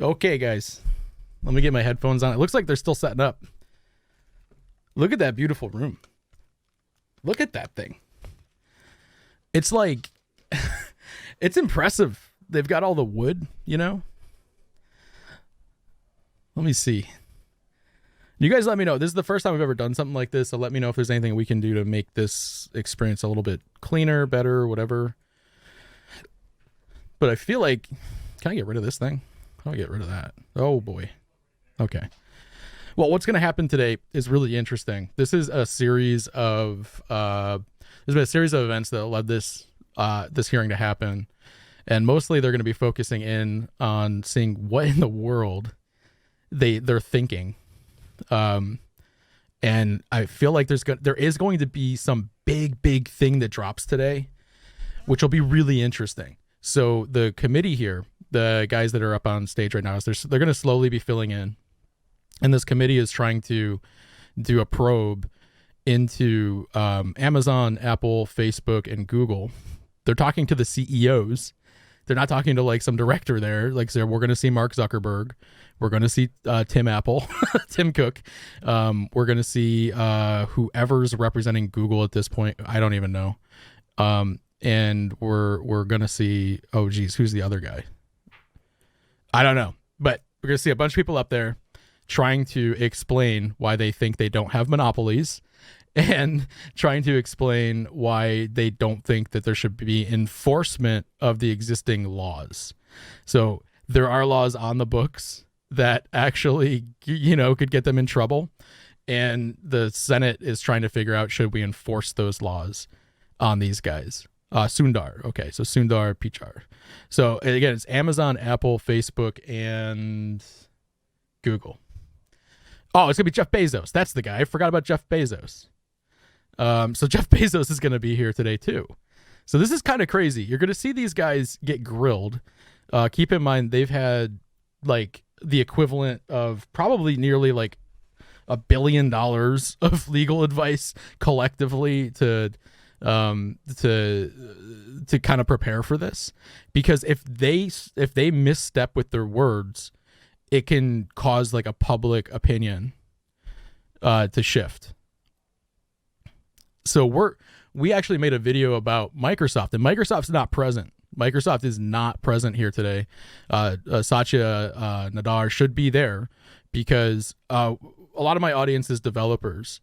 Okay, guys, let me get my headphones on. It looks like they're still setting up. Look at that beautiful room. Look at that thing. It's like, it's impressive. They've got all the wood, you know? Let me see. You guys let me know. This is the first time I've ever done something like this, so let me know if there's anything we can do to make this experience a little bit cleaner, better, whatever. But I feel like, can I get rid of this thing? How do I get rid of that? Oh boy. Okay. Well, what's going to happen today is really interesting. This is a series of there's been a series of events that led this this hearing to happen, and mostly they're going to be focusing in on seeing what in the world they're thinking. And I feel like there is going to be some big thing that drops today, which will be really interesting. So the committee here, the guys that are up on stage right now, they're going to slowly be filling in. And this committee is trying to do a probe into Amazon, Apple, Facebook, and Google. They're talking to the CEOs. They're not talking to like some director there. Like, so we're going to see Mark Zuckerberg. We're going to see Tim Apple, Tim Cook. We're going to see whoever's representing Google at this point. I don't even know. And we're going to see, oh geez, who's the other guy? I don't know. But we're going to see a bunch of people up there trying to explain why they think they don't have monopolies, and trying to explain why they don't think that there should be enforcement of the existing laws. So there are laws on the books that actually, could get them in trouble. And the Senate is trying to figure out, should we enforce those laws on these guys? Sundar. Okay. So Sundar-Pichai. So again, it's Amazon, Apple, Facebook, and Google. Oh, it's going to be Jeff Bezos. That's the guy. I forgot about Jeff Bezos. So Jeff Bezos is going to be here today too. So this is kind of crazy. You're going to see these guys get grilled. Keep in mind, they've had like the equivalent of probably nearly like $1 billion of legal advice collectively to kind of prepare for this. Because if they misstep with their words, it can cause like a public opinion to shift. So we actually made a video about Microsoft, and Microsoft's not present. Microsoft is not present here today. Satya Nadella should be there because a lot of my audience is developers,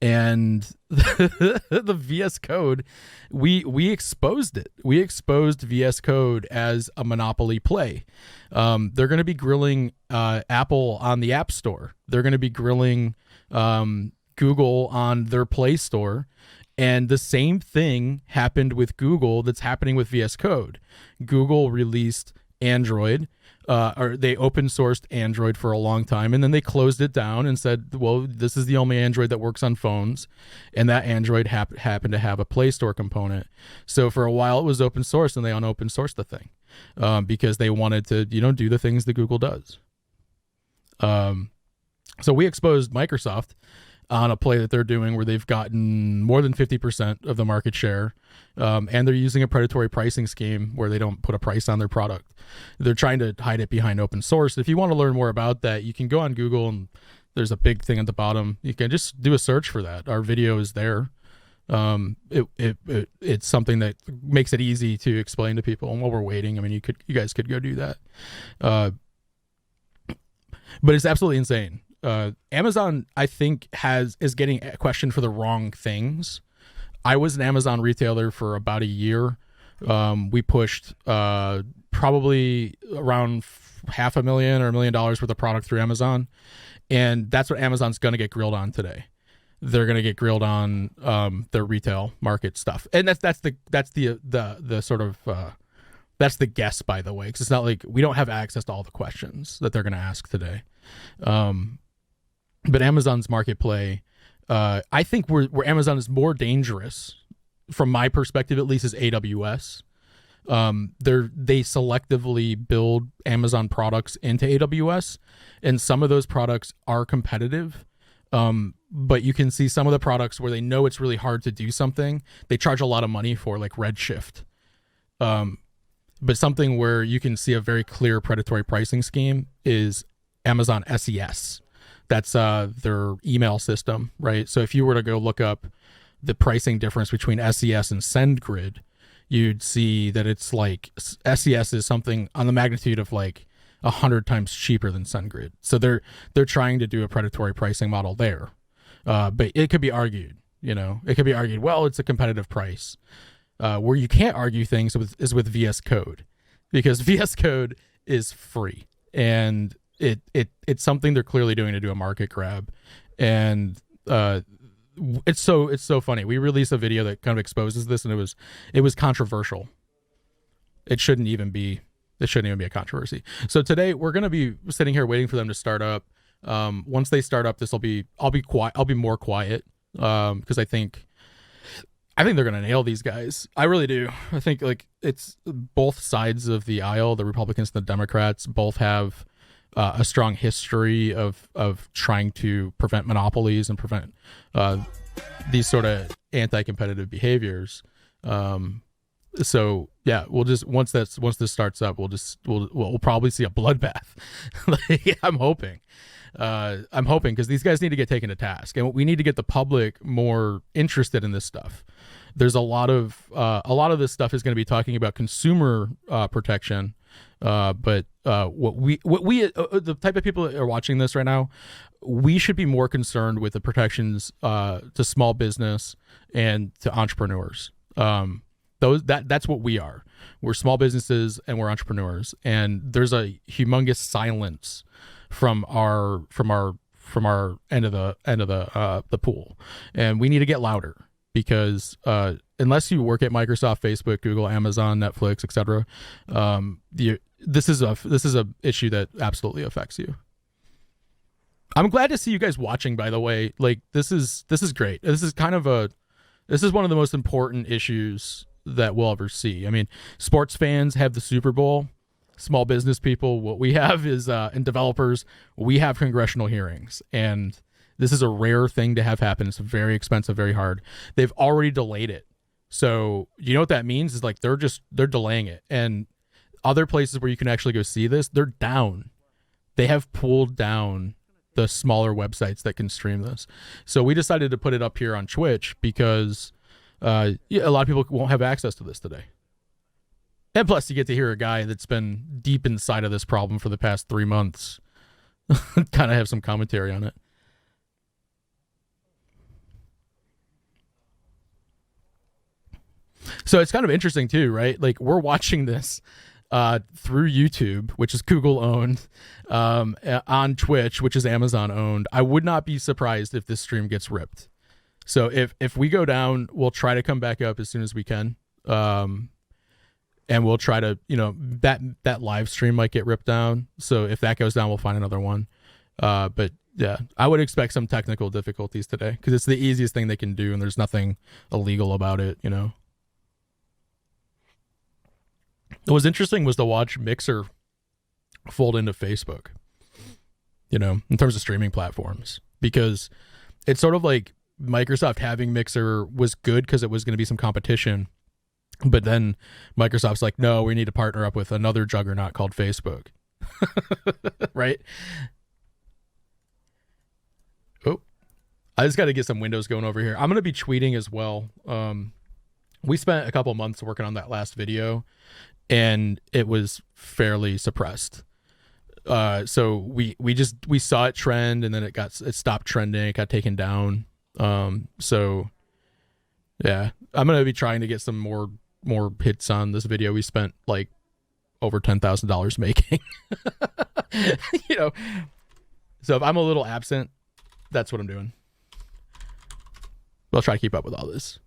and the VS Code, we exposed it. We exposed VS Code as a monopoly play. They're going to be grilling Apple on the App Store. They're going to be grilling Google on their Play Store. And the same thing happened with Google that's happening with VS Code. Google released Android, or they open sourced Android for a long time, and then they closed it down and said, well, this is the only Android that works on phones, and that Android happened to have a Play Store component. So for a while it was open source, and they unopen sourced the thing because they wanted to, do the things that Google does. So we exposed Microsoft on a play that they're doing where they've gotten more than 50% of the market share, and they're using a predatory pricing scheme where they don't put a price on their product. They're trying to hide it behind open source. If you want to learn more about that, you can go on Google, and there's a big thing at the bottom. You can just do a search for that. Our video is there. It's something that makes it easy to explain to people. And while we're waiting, I mean, you guys could go do that. But it's absolutely insane. Amazon, I think, is getting questioned for the wrong things. I was an Amazon retailer for about a year. We pushed probably around $500,000 or $1 million worth of product through Amazon, and that's what Amazon's going to get grilled on today. They're going to get grilled on their retail market stuff, and that's the sort of that's the guess, by the way, because it's not like we don't have access to all the questions that they're going to ask today. But Amazon's market play, I think where Amazon is more dangerous, from my perspective at least, is AWS. They selectively build Amazon products into AWS, and some of those products are competitive. But you can see some of the products where they know it's really hard to do something. They charge a lot of money for, like Redshift. But something where you can see a very clear predatory pricing scheme is Amazon SES. That's their email system, right? So if you were to go look up the pricing difference between SES and SendGrid, you'd see that it's like SES is something on the magnitude of like 100 times cheaper than SendGrid. So they're trying to do a predatory pricing model there. But it could be argued, well, it's a competitive price. Where you can't argue things is with VS Code, because VS Code is free, and it's something they're clearly doing to do a market grab. And it's so funny. We released a video that kind of exposes this, and it was controversial. It shouldn't even be a controversy. So today we're going to be sitting here waiting for them to start up. Once they start up, I'll be quiet. I'll be more quiet because I think they're going to nail these guys. I really do. I think like it's both sides of the aisle, the Republicans and the Democrats, both have a strong history of trying to prevent monopolies and prevent these sort of anti-competitive behaviors. So yeah, we'll just once this starts up, we'll probably see a bloodbath. Like, I'm hoping because these guys need to get taken to task, and we need to get the public more interested in this stuff. There's a lot of this stuff is going to be talking about consumer protection, but the type of people that are watching this right now, we should be more concerned with the protections to small business and to entrepreneurs. That's what we are. We're small businesses and we're entrepreneurs, and there's a humongous silence from our end of the pool, and we need to get louder, because unless you work at Microsoft, Facebook, Google, Amazon, Netflix, etc., this is a issue that absolutely affects you. I'm glad to see you guys watching, by the way. Like, this is great. This is one of the most important issues that we'll ever see. I mean, sports fans have the Super Bowl. Small business people, what we have is, and developers, we have congressional hearings, and this is a rare thing to have happen. It's very expensive, very hard. They've already delayed it. So you know what that means is like they're delaying it. And other places where you can actually go see this, they're down. They have pulled down the smaller websites that can stream this. So we decided to put it up here on Twitch because a lot of people won't have access to this today. And plus, you get to hear a guy that's been deep inside of this problem for the past 3 months kind of have some commentary on it. So it's kind of interesting too, right? Like, we're watching this through YouTube, which is Google owned, on Twitch, which is Amazon owned. I would not be surprised if this stream gets ripped. So if we go down, we'll try to come back up as soon as we can. And we'll try to, that live stream might get ripped down. So if that goes down, we'll find another one. But yeah, I would expect some technical difficulties today because it's the easiest thing they can do, and there's nothing illegal about it, What was interesting was to watch Mixer fold into Facebook, in terms of streaming platforms, because it's sort of like Microsoft having Mixer was good because it was going to be some competition. But then Microsoft's like, no, we need to partner up with another juggernaut called Facebook. Right? Oh, I just got to get some windows going over here. I'm going to be tweeting as well. We spent a couple months working on that last video, and it was fairly suppressed. So we saw it trend, and then it stopped trending. It got taken down. So yeah, I'm going to be trying to get some more hits on this video. We spent like over $10,000 making. So if I'm a little absent, that's what I'm doing. I'll try to keep up with all this.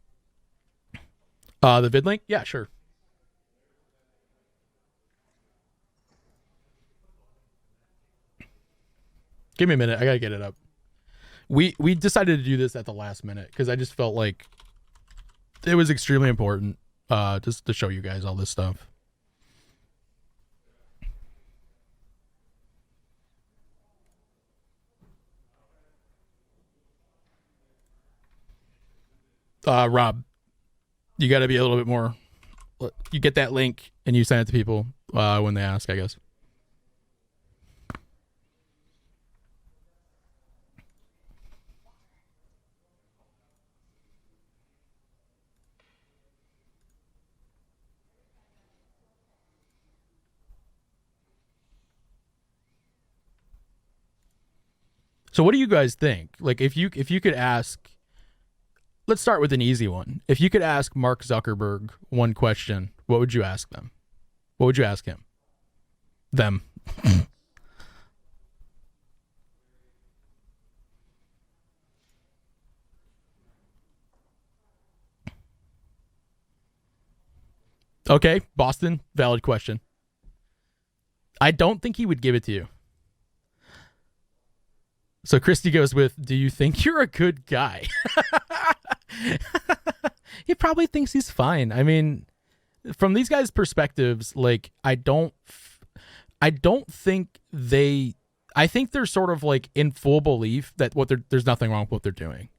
The vid link? Yeah, sure. Give me a minute. I gotta get it up. We decided to do this at the last minute because I just felt like it was extremely important just to show you guys all this stuff. Rob, you got to be a little bit more you get that link and you send it to people when they ask, I guess. So what do you guys think? Like, if you could ask, let's start with an easy one. If you could ask Mark Zuckerberg one question, what would you ask them? What would you ask him? Them. Okay, Boston, valid question. I don't think he would give it to you. So Christy goes with, do you think you're a good guy? He probably thinks he's fine. I mean, from these guys' perspectives, like, I don't think I think they're sort of like in full belief that there's nothing wrong with what they're doing.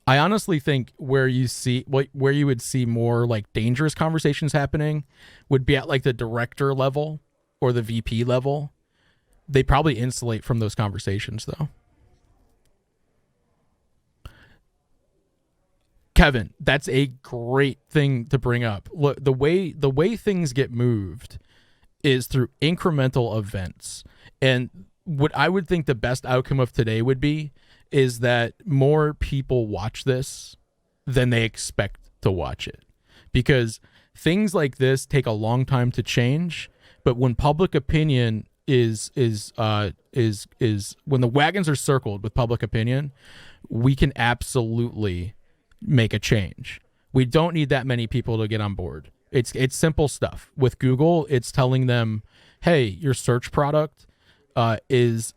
I honestly think where you would see more like dangerous conversations happening would be at like the director level or the VP level. They probably insulate from those conversations, though. Kevin, that's a great thing to bring up. Look, the way things get moved is through incremental events. And what I would think the best outcome of today would be is that more people watch this than they expect to watch it. Because things like this take a long time to change, but when public opinion is when the wagons are circled with public opinion, we can absolutely make a change. We don't need that many people to get on board. It's simple stuff. With Google, it's telling them, hey, your search product is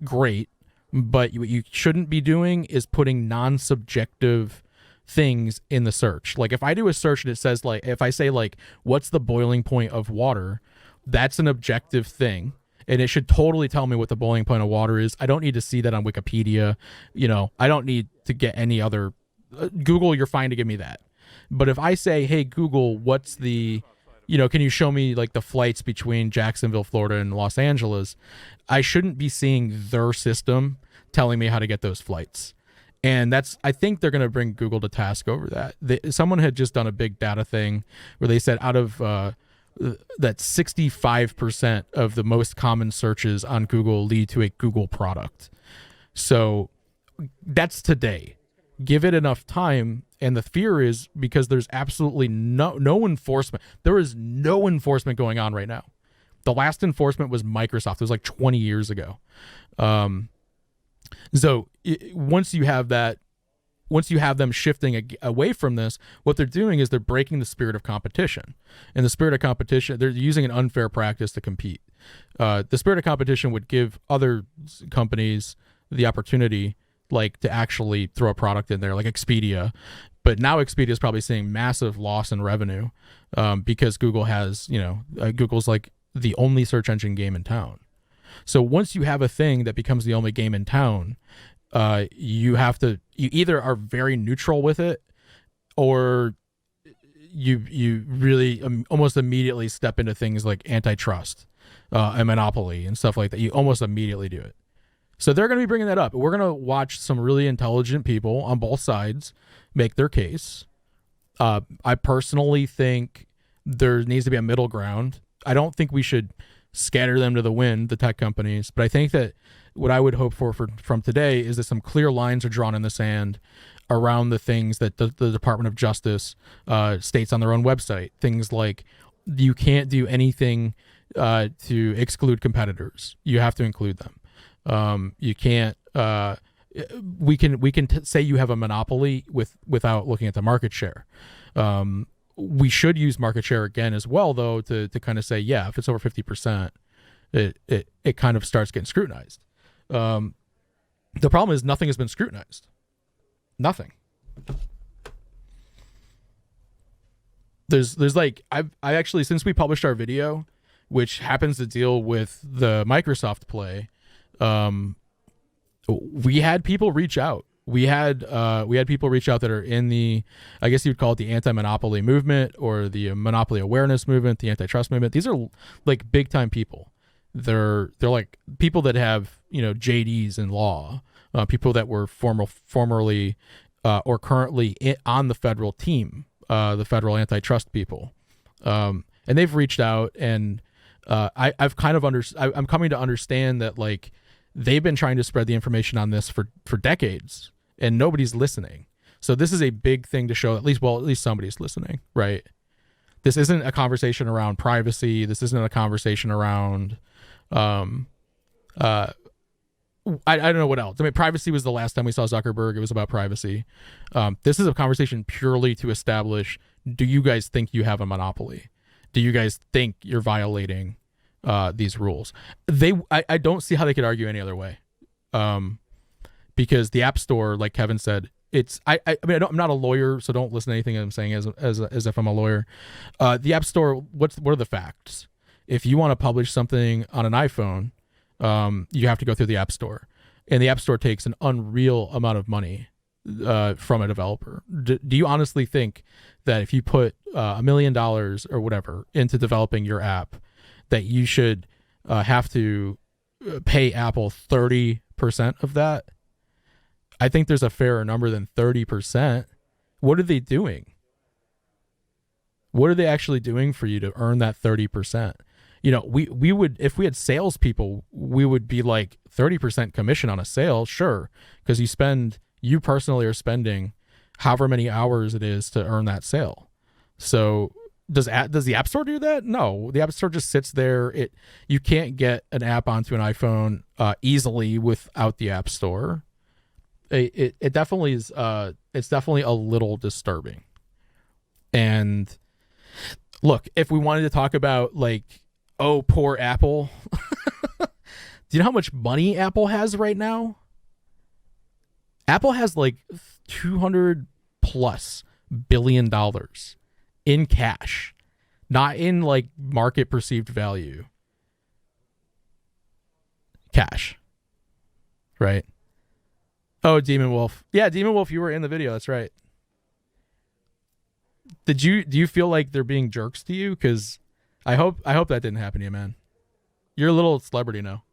great, but what you shouldn't be doing is putting non-subjective things in the search. Like if I do a search and it says, like, if I say like, what's the boiling point of water? That's an objective thing, and it should totally tell me what the boiling point of water is. I don't need to see that on Wikipedia. I don't need to get any other Google. You're fine to give me that. But if I say, hey, Google, what's the, can you show me like the flights between Jacksonville, Florida and Los Angeles? I shouldn't be seeing their system telling me how to get those flights. And I think they're going to bring Google to task over that. Someone had just done a big data thing where they said out of that 65% of the most common searches on Google lead to a Google product. So that's today. Give it enough time, and the fear is because there's absolutely no enforcement. There is no enforcement going on right now. The last enforcement was Microsoft. It was like 20 years ago. So once you have them shifting away from this, what they're doing is they're breaking the spirit of competition. And the spirit of competition, they're using an unfair practice to compete. The spirit of competition would give other companies the opportunity, like, to actually throw a product in there, like Expedia. But now Expedia is probably seeing massive loss in revenue because Google has, Google's like the only search engine game in town. So once you have a thing that becomes the only game in town, you either are very neutral with it, or you really almost immediately step into things like antitrust and monopoly and stuff like that. You almost immediately do it. So they're going to be bringing that up. We're going to watch some really intelligent people on both sides make their case. I personally think there needs to be a middle ground. I don't think we should scatter them to the wind, the tech companies, but I think that what I would hope for from today is that some clear lines are drawn in the sand around the things that the Department of Justice states on their own website. Things like you can't do anything to exclude competitors. You have to include them. You can't. We can say you have a monopoly without looking at the market share. We should use market share again as well, though, to kind of say, yeah, if it's over 50%, it kind of starts getting scrutinized. The problem is nothing has been scrutinized. Nothing. There's like I actually, since we published our video, which happens to deal with the Microsoft play, we had people reach out. we had people reach out that are in the, I guess you'd call it the anti-monopoly movement or the monopoly awareness movement, the antitrust movement. These are like big time people. They're like people that have, you know, JDs in law, people that were formerly or currently on the federal team, the federal antitrust people, and they've reached out, and I'm coming to understand that like they've been trying to spread the information on this for decades, and nobody's listening. So this is a big thing to show at least somebody's listening, right? This isn't a conversation around privacy. This isn't a conversation around I don't know what else. I mean, privacy was the last time we saw Zuckerberg. It was about privacy. This is a conversation purely to establish, do you guys think you have a monopoly? Do you guys think you're violating these rules? I don't see how they could argue any other way. Because the App Store, like Kevin said, I mean, I'm not a lawyer, so don't listen to anything I'm saying as if I'm a lawyer. The App Store, what are the facts? If you want to publish something on an iPhone, you have to go through the App Store, and the App Store takes an unreal amount of money from a developer. Do you honestly think that if you put $1 million or whatever into developing your app, that you should have to pay Apple 30% of that? I think there's a fairer number than 30%. What are they doing? What are they actually doing for you to earn that 30%? You know, we would, if we had salespeople, we would be like 30% commission on a sale, sure, because you personally are spending however many hours it is to earn that sale. So does the App Store do that? No, the App Store just sits there. You can't get an app onto an iPhone easily without the App Store. It definitely is. It's definitely a little disturbing. And look, if we wanted to talk about like, oh, poor Apple. Do you know how much money Apple has right now? Apple has like $200+ billion in cash, not in like market perceived value. Cash. Right? Oh, Demon Wolf. Yeah, Demon Wolf, you were in the video. That's right. Do you feel like they're being jerks to you? Because I hope that didn't happen to you, man. You're a little celebrity now.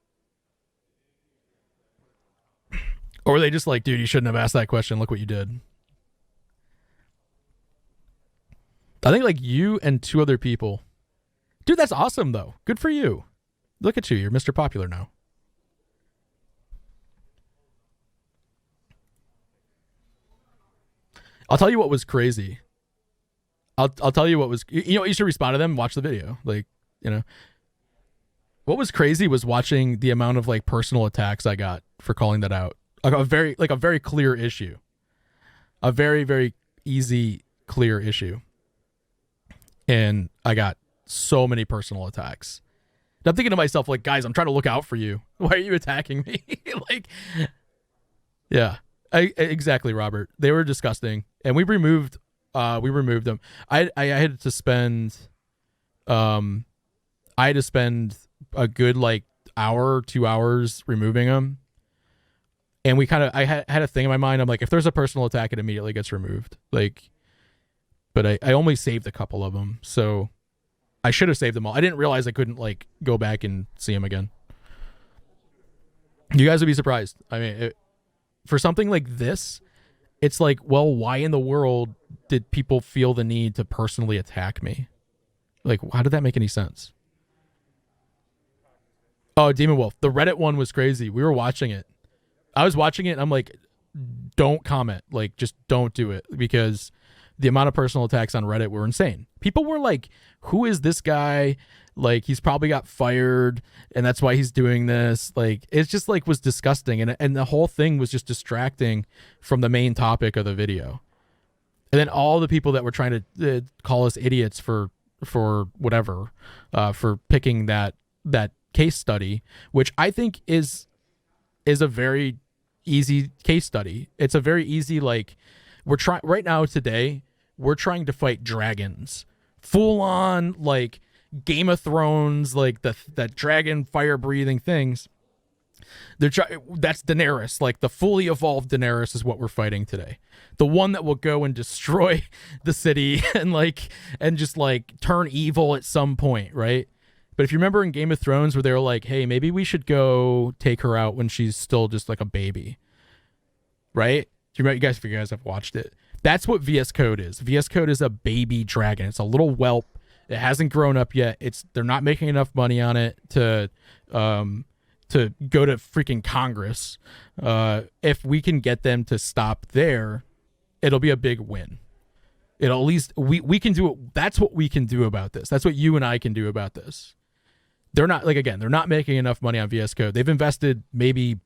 Or were they just like, dude, you shouldn't have asked that question. Look what you did. I think like you and 2 other people. Dude, that's awesome though. Good for you. Look at you. You're Mr. Popular now. I'll tell you what was crazy. I'll tell you what was, you know, you should respond to them, watch the video. Like, you know, what was crazy was watching the amount of like personal attacks I got for calling that out. Like a very clear issue, a very, very easy, clear issue. And I got so many personal attacks. And I'm thinking to myself, like, guys, I'm trying to look out for you. Why are you attacking me? Like, yeah, exactly, Robert. They were disgusting. And we removed them. I had to spend a good like hour, 2 hours removing them. And I had a thing in my mind. I'm like, if there's a personal attack, it immediately gets removed. Like, but I only saved a couple of them, so I should have saved them all. I didn't realize I couldn't like go back and see them again. You guys would be surprised. I mean, for something like this, it's like, well, why in the world did people feel the need to personally attack me? Like, how did that make any sense? Oh, Demon Wolf. The Reddit one was crazy. We were watching it. I was watching it and I'm like, don't comment. Like, just don't do it, because the amount of personal attacks on Reddit were insane. People were like, who is this guy? Like, he's probably got fired and that's why he's doing this. Like, it's just like was disgusting. And the whole thing was just distracting from the main topic of the video. And then all the people that were trying to call us idiots for whatever, for picking that case study, which I think is a very easy case study. It's a very easy, like, we're trying right now today, we're trying to fight dragons, full on like Game of Thrones, like that dragon fire breathing things. That's Daenerys. Like the fully evolved Daenerys is what we're fighting today. The one that will go and destroy the city and just like turn evil at some point, right? But if you remember in Game of Thrones where they were like, hey, maybe we should go take her out when she's still just like a baby, right? Do you remember? If you guys have watched it, that's what VS Code is. VS Code is a baby dragon. It's a little whelp. It hasn't grown up yet. They're not making enough money on it to go to freaking Congress. If we can get them to stop there, it'll be a big win. It'll at least we can do it. That's what we can do about this. That's what you and I can do about this. They're not they're not making enough money on VS Code. They've invested maybe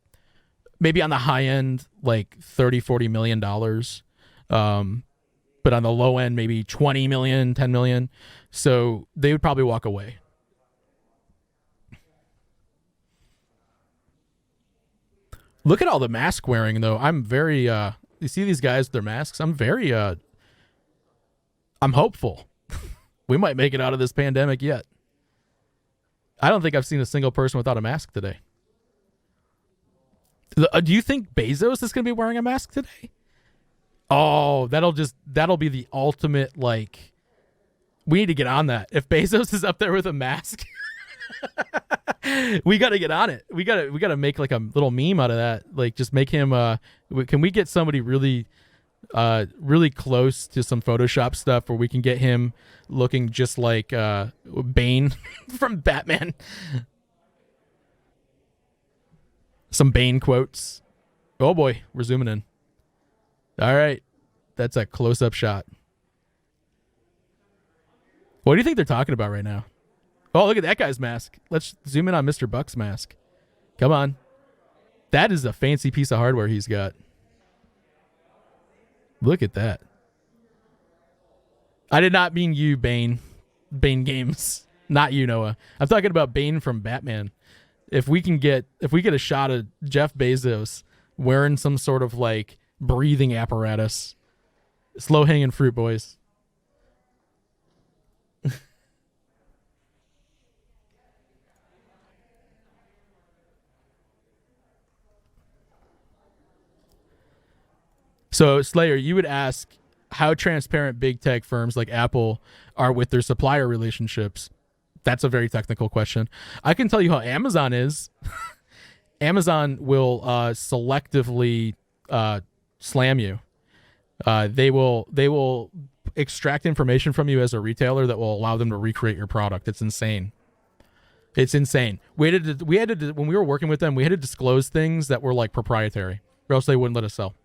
on the high end like $30-40 million. But on the low end, maybe 20 million, 10 million. So they would probably walk away. Look at all the mask wearing, though. I'm very, you see these guys with their masks? I'm very, I'm hopeful. We might make it out of this pandemic yet. I don't think I've seen a single person without a mask today. Do you think Bezos is going to be wearing a mask today? Oh, that'll be the ultimate, like, we need to get on that. If Bezos is up there with a mask, we got to get on it. We got to make like a little meme out of that. Like just make him, can we get somebody really close to some Photoshop stuff where we can get him looking just like, Bane from Batman? Some Bane quotes. Oh boy, we're zooming in. All right. That's a close-up shot. What do you think they're talking about right now? Oh, look at that guy's mask. Let's zoom in on Mr. Buck's mask. Come on. That is a fancy piece of hardware he's got. Look at that. I did not mean you, Bane. Bane Games. Not you, Noah. I'm talking about Bane from Batman. If we get a shot of Jeff Bezos wearing some sort of like breathing apparatus, it's low-hanging fruit, boys. So, Slayer, you would ask how transparent big tech firms like Apple are with their supplier relationships. That's a very technical question. I can tell you how Amazon is. Amazon will selectively slam you. They will extract information from you as a retailer that will allow them to recreate your product. It's insane. It's insane. We had to when we were working with them, we had to disclose things that were like proprietary, or else they wouldn't let us sell.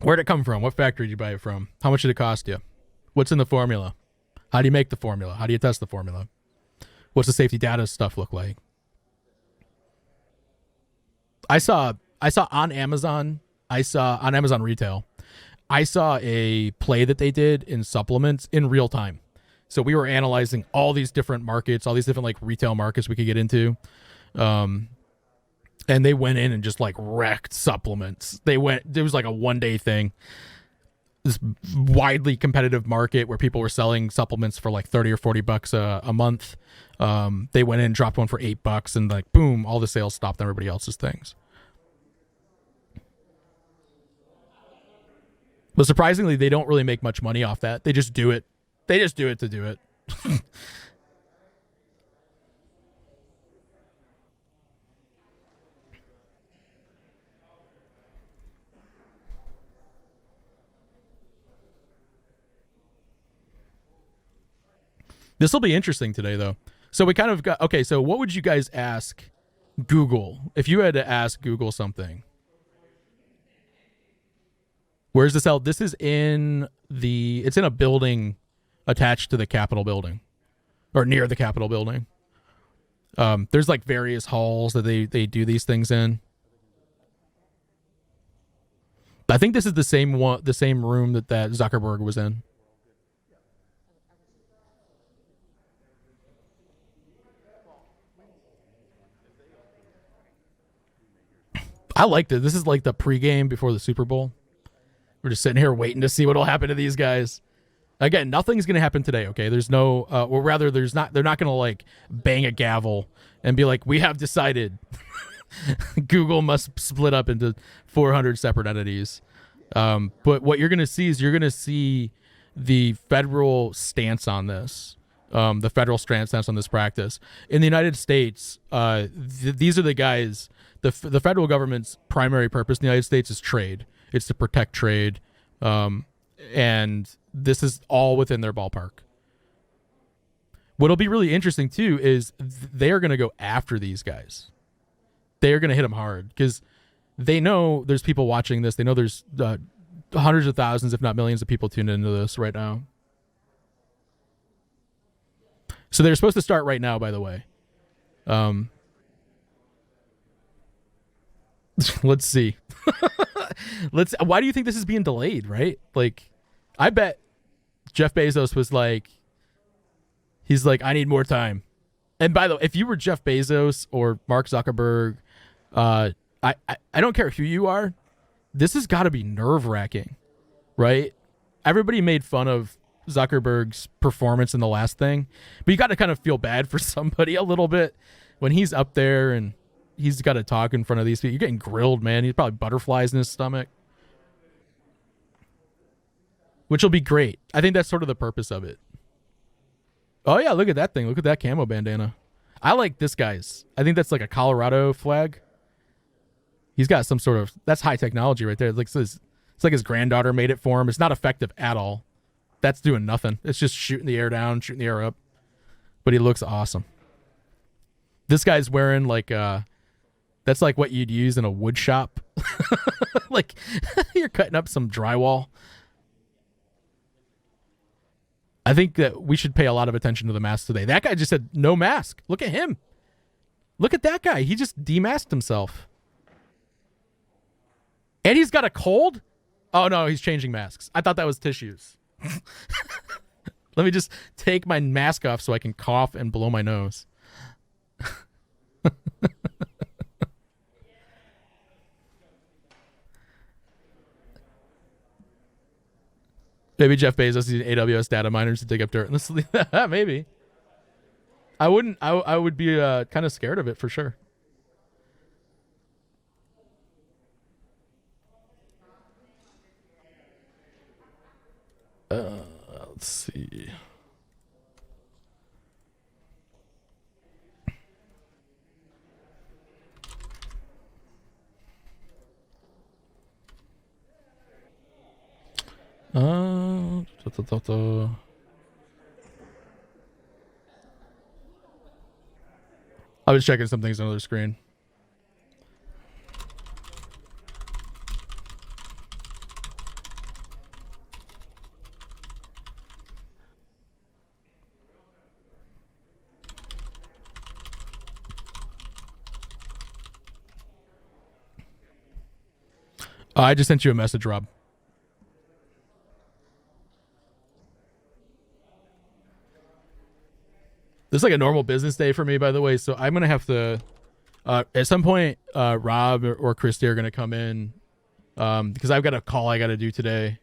Where'd it come from? What factory did you buy it from? How much did it cost you? What's in the formula? How do you make the formula? How do you test the formula? What's the safety data stuff look like? I saw on Amazon Retail, I saw a play that they did in supplements in real time. So we were analyzing all these different markets, all these different like retail markets we could get into. And they went in and just like wrecked supplements. It was like a one-day thing. This widely competitive market where people were selling supplements for like $30 or $40 a month. They went in and dropped one for $8 and like, boom, all the sales stopped on everybody else's things. But surprisingly, they don't really make much money off that. They just do it. They just do it to do it. This will be interesting today, though. So we kind of got, okay, so what would you guys ask Google if you had to ask Google something? Where's this held? This is it's in a building attached to the Capitol building or near the Capitol building. There's like various halls that they do these things in. I think this is the same room that Zuckerberg was in. I liked it. This is like the pregame before the Super Bowl. We're just sitting here waiting to see what will happen to these guys. Again, nothing's going to happen today, okay? There's no, or rather, they're not going to like bang a gavel and be like, we have decided Google must split up into 400 separate entities. But what you're going to see is you're going to see the federal stance on this, the federal stance on this practice. In the United States, these are the guys, the federal government's primary purpose in the United States is trade. It's to protect trade. And this is all within their ballpark. What'll be really interesting too is they are going to go after these guys. They are going to hit them hard because they know there's people watching this. They know there's hundreds of thousands, if not millions of people tuned into this right now. So they're supposed to start right now, by the way. Let's see. Why do you think this is being delayed, right? Like, I bet Jeff Bezos was like, he's like, I need more time. And by the way, if you were Jeff Bezos or Mark Zuckerberg, I don't care who you are, this has got to be nerve-wracking, right? Everybody made fun of Zuckerberg's performance in the last thing, but you got to kind of feel bad for somebody a little bit when he's up there and he's got to talk in front of these people. You're getting grilled, man. He's probably butterflies in his stomach, which will be great. I think that's sort of the purpose of it. Oh, yeah, look at that thing. Look at that camo bandana. I like this guy's. I think that's like a Colorado flag. He's got some sort of, that's high technology right there. It's like his granddaughter made it for him. It's not effective at all. That's doing nothing. It's just shooting the air down, shooting the air up. But he looks awesome. This guy's wearing like, that's like what you'd use in a wood shop. Like you're cutting up some drywall. I think that we should pay a lot of attention to the mask today. That guy just said no mask. Look at him. Look at that guy. He just demasked himself. And he's got a cold? Oh, no, he's changing masks. I thought that was tissues. Let me just take my mask off so I can cough and blow my nose. Maybe Jeff Bezos is using AWS data miners to dig up dirt. Maybe. I wouldn't. I would be kind of scared of it for sure. Let's see. I was checking some things on the other screen. I just sent you a message, Rob. This is like a normal business day for me, by the way, so I'm going to have to, at some point, Rob or Christy are going to come in because I've got a call I got to do today.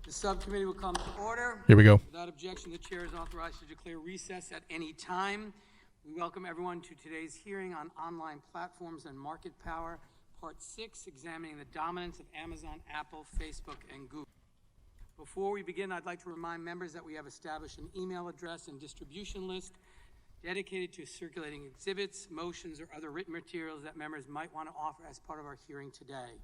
The subcommittee will come to order. Here we go. Without objection, the chair is authorized to declare recess at any time. We welcome everyone to today's hearing on online platforms and market power, Part 6, examining the dominance of Amazon, Apple, Facebook, and Google. Before we begin, I'd like to remind members that we have established an email address and distribution list dedicated to circulating exhibits, motions, or other written materials that members might want to offer as part of our hearing today.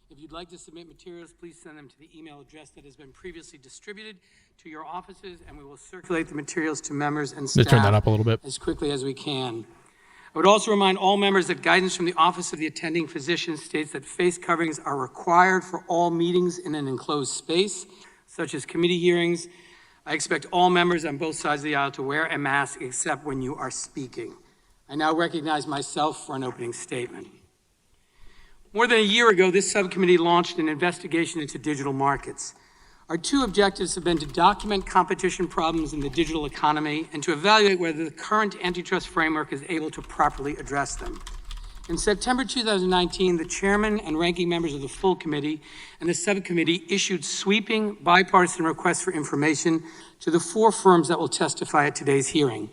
If you'd like to submit materials, please send them to the email address that has been previously distributed to your offices, and we will circulate the materials to members and staff turn that up a little bit as quickly as we can. I would also remind all members that guidance from the Office of the Attending Physician states that face coverings are required for all meetings in an enclosed space, such as committee hearings. I expect all members on both sides of the aisle to wear a mask except when you are speaking. I now recognize myself for an opening statement. More than a year ago, this subcommittee launched an investigation into digital markets. Our two objectives have been to document competition problems in the digital economy and to evaluate whether the current antitrust framework is able to properly address them. In September 2019, the chairman and ranking members of the full committee and the subcommittee issued sweeping bipartisan requests for information to the 4 firms that will testify at today's hearing.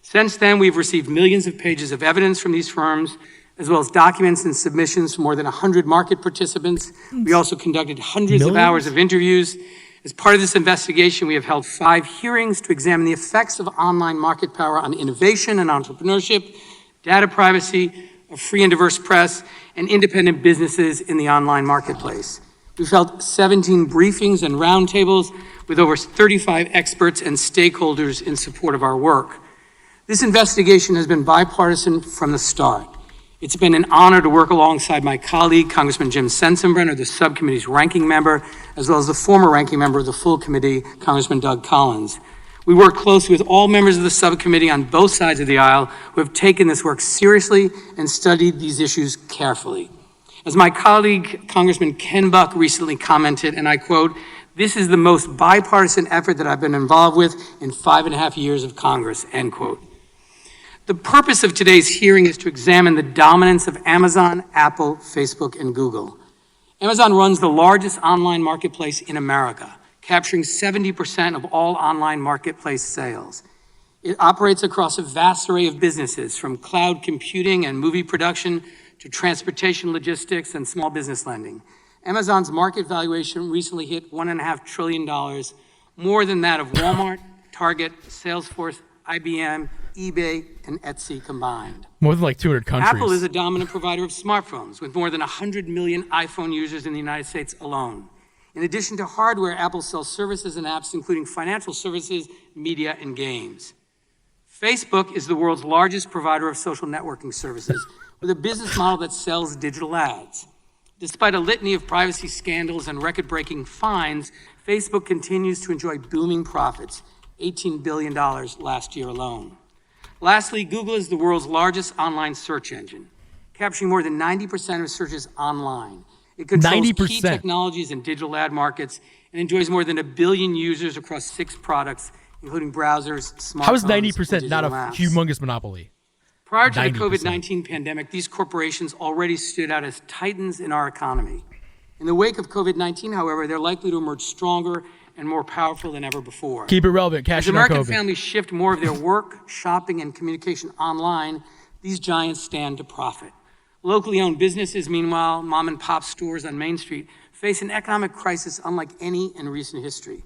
Since then, we've received millions of pages of evidence from these firms, as well as documents and submissions from more than 100 market participants. We also conducted hundreds of hours of interviews. As part of this investigation, we have held 5 hearings to examine the effects of online market power on innovation and entrepreneurship, data privacy, a free and diverse press, and independent businesses in the online marketplace. We've held 17 briefings and roundtables with over 35 experts and stakeholders in support of our work. This investigation has been bipartisan from the start. It's been an honor to work alongside my colleague, Congressman Jim Sensenbrenner, the subcommittee's ranking member, as well as the former ranking member of the full committee, Congressman Doug Collins. We work closely with all members of the subcommittee on both sides of the aisle who have taken this work seriously and studied these issues carefully. As my colleague, Congressman Ken Buck, recently commented, and I quote, "This is the most bipartisan effort that I've been involved with in 5.5 years of Congress," end quote. The purpose of today's hearing is to examine the dominance of Amazon, Apple, Facebook, and Google. Amazon runs the largest online marketplace in America, capturing 70% of all online marketplace sales. It operates across a vast array of businesses, from cloud computing and movie production to transportation logistics and small business lending. Amazon's market valuation recently hit $1.5 trillion, more than that of Walmart, Target, Salesforce, IBM, eBay, and Etsy combined. More than like 200 countries. Apple is a dominant provider of smartphones with more than 100 million iPhone users in the United States alone. In addition to hardware, Apple sells services and apps, including financial services, media, and games. Facebook is the world's largest provider of social networking services with a business model that sells digital ads. Despite a litany of privacy scandals and record-breaking fines, Facebook continues to enjoy booming profits, $18 billion last year alone. Lastly, Google is the world's largest online search engine, capturing more than 90% of searches online. It controls 90%. Key technologies and digital ad markets and enjoys more than 1 billion users across 6 products, including browsers, smartphones, How is 90% and not a apps. humongous monopoly? Prior to the 90%. COVID-19 pandemic, these corporations already stood out as titans in our economy. In the wake of COVID-19, however, they're likely to emerge stronger and more powerful than ever before. Keep it relevant. Cash As in on American COVID. families shift more of their work, shopping, and communication online, these giants stand to profit. Locally owned businesses, meanwhile, mom and pop stores on Main Street, face an economic crisis unlike any in recent history.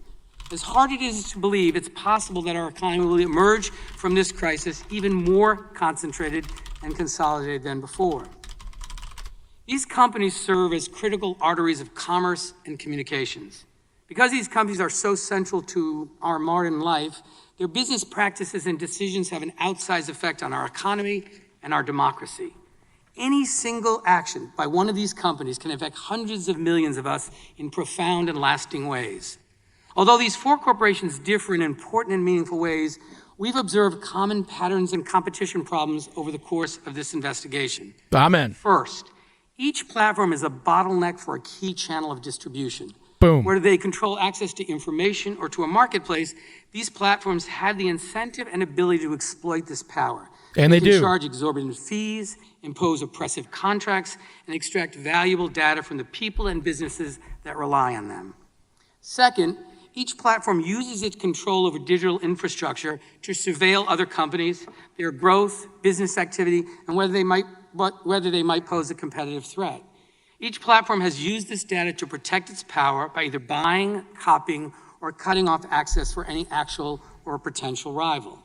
As hard it is to believe, it's possible that our economy will emerge from this crisis even more concentrated and consolidated than before. These companies serve as critical arteries of commerce and communications. Because these companies are so central to our modern life, their business practices and decisions have an outsized effect on our economy and our democracy. Any single action by one of these companies can affect hundreds of millions of us in profound and lasting ways. Although these 4 corporations differ in important and meaningful ways, we've observed common patterns and competition problems over the course of this investigation. Amen. First, each platform is a bottleneck for a key channel of distribution. Boom. Whether they control access to information or to a marketplace, these platforms have the incentive and ability to exploit this power. And they can do. charge exorbitant fees, impose oppressive contracts, and extract valuable data from the people and businesses that rely on them. Second, each platform uses its control over digital infrastructure to surveil other companies, their growth, business activity, and whether they might pose a competitive threat. Each platform has used this data to protect its power by either buying, copying, or cutting off access for any actual or potential rival.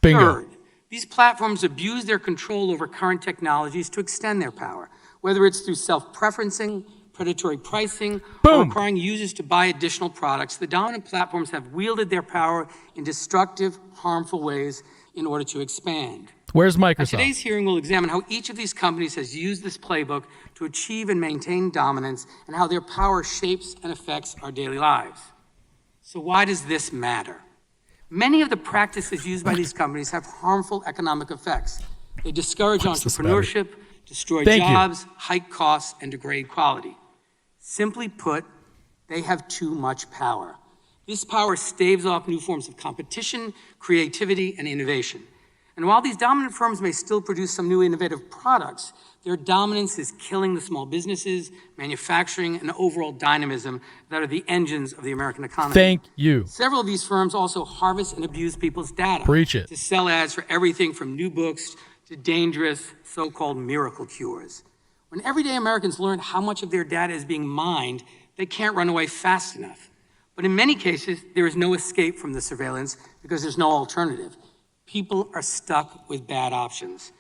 Bingo. Third, these platforms abuse their control over current technologies to extend their power, whether it's through self-preferencing, predatory pricing, or Boom. requiring users to buy additional products. The dominant platforms have wielded their power in destructive, harmful ways in order to expand. Where's At Microsoft? today's hearing, we'll examine how each of these companies has used this playbook to achieve and maintain dominance and how their power shapes and affects our daily lives. So why does this matter? Many of the practices used by these companies have harmful economic effects. They discourage entrepreneurship, destroy Thank you. jobs, hike costs, and degrade quality. Simply put, they have too much power. This power staves off new forms of competition, creativity, and innovation. And while these dominant firms may still produce some new innovative products, their dominance is killing the small businesses, manufacturing, and overall dynamism that are the engines of the American economy. Thank you. Several of these firms also harvest and abuse people's data. Preach it. To sell ads for everything from new books to dangerous so-called miracle cures. When everyday Americans learn how much of their data is being mined, they can't run away fast enough. But in many cases, there is no escape from the surveillance because there's no alternative. People are stuck with bad options.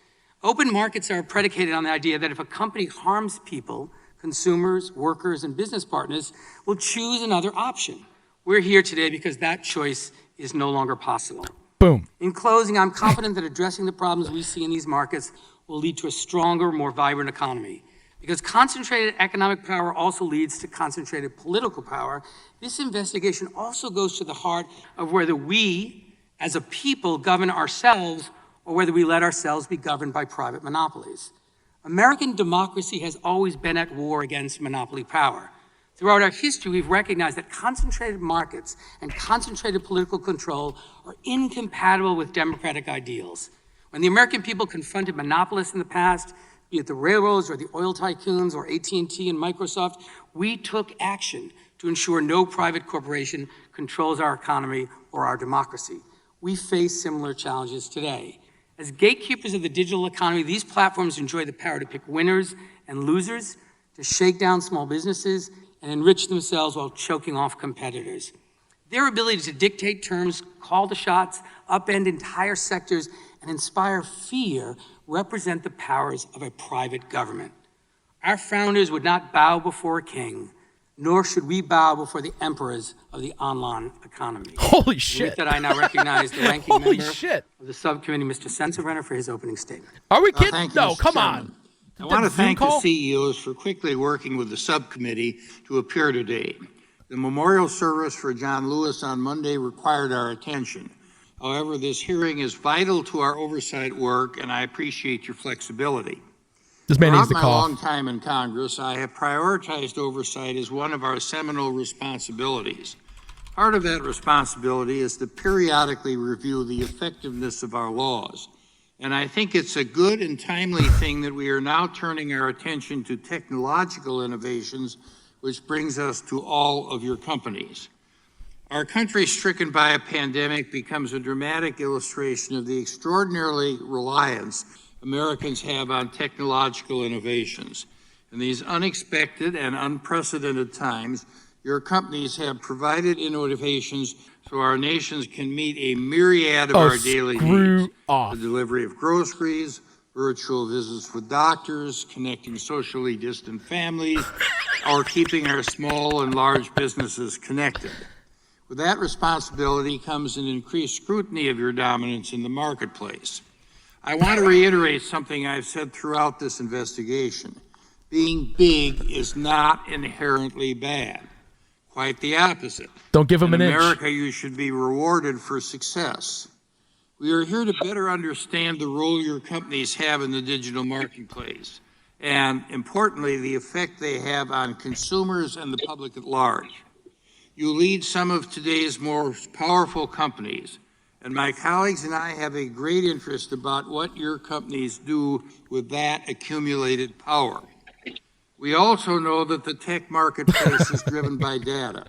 Open markets are predicated on the idea that if a company harms people, consumers, workers, and business partners will choose another option. We're here today because that choice is no longer possible. Boom. In closing, I'm confident that addressing the problems we see in these markets will lead to a stronger, more vibrant economy. Because concentrated economic power also leads to concentrated political power, this investigation also goes to the heart of whether we, as a people, govern ourselves or whether we let ourselves be governed by private monopolies. American democracy has always been at war against monopoly power. Throughout our history, we've recognized that concentrated markets and concentrated political control are incompatible with democratic ideals. When the American people confronted monopolists in the past, be it the railroads or the oil tycoons or AT&T and Microsoft, we took action to ensure no private corporation controls our economy or our democracy. We face similar challenges today. As gatekeepers of the digital economy, these platforms enjoy the power to pick winners and losers, to shake down small businesses, and enrich themselves while choking off competitors. Their ability to dictate terms, call the shots, upend entire sectors, and inspire fear represent the powers of a private government. Our founders would not bow before a king, nor should we bow before the emperors of the online economy. Holy And shit. with that, I now recognize the ranking Holy member shit. of the subcommittee, Mr. Sensenbrenner, for his opening statement. Are we kidding? Thank you, No, Mr. come Chairman. on. I want to Zoom thank call? the CEOs for quickly working with the subcommittee to appear today. The memorial service for John Lewis on Monday required our attention. However, this hearing is vital to our oversight work, and I appreciate your flexibility. This man needs Throughout to my cough. long time in Congress, I have prioritized oversight as one of our seminal responsibilities. Part of that responsibility is to periodically review the effectiveness of our laws. And I think it's a good and timely thing that we are now turning our attention to technological innovations, which brings us to all of your companies. Our country stricken by a pandemic becomes a dramatic illustration of the extraordinary reliance Americans have on technological innovations. In these unexpected and unprecedented times, your companies have provided innovations so our nations can meet a myriad of our daily needs. Off. The delivery of groceries, virtual visits with doctors, connecting socially distant families, or keeping our small and large businesses connected. With that responsibility comes an increased scrutiny of your dominance in the marketplace. I want to reiterate something I've said throughout this investigation. Being big is not inherently bad. Quite the opposite. Don't give him In an inch. America, you should be rewarded for success. We are here to better understand the role your companies have in the digital marketplace, and importantly, the effect they have on consumers and the public at large. You lead some of today's most powerful companies, and my colleagues and I have a great interest about what your companies do with that accumulated power. We also know that the tech marketplace is driven by data.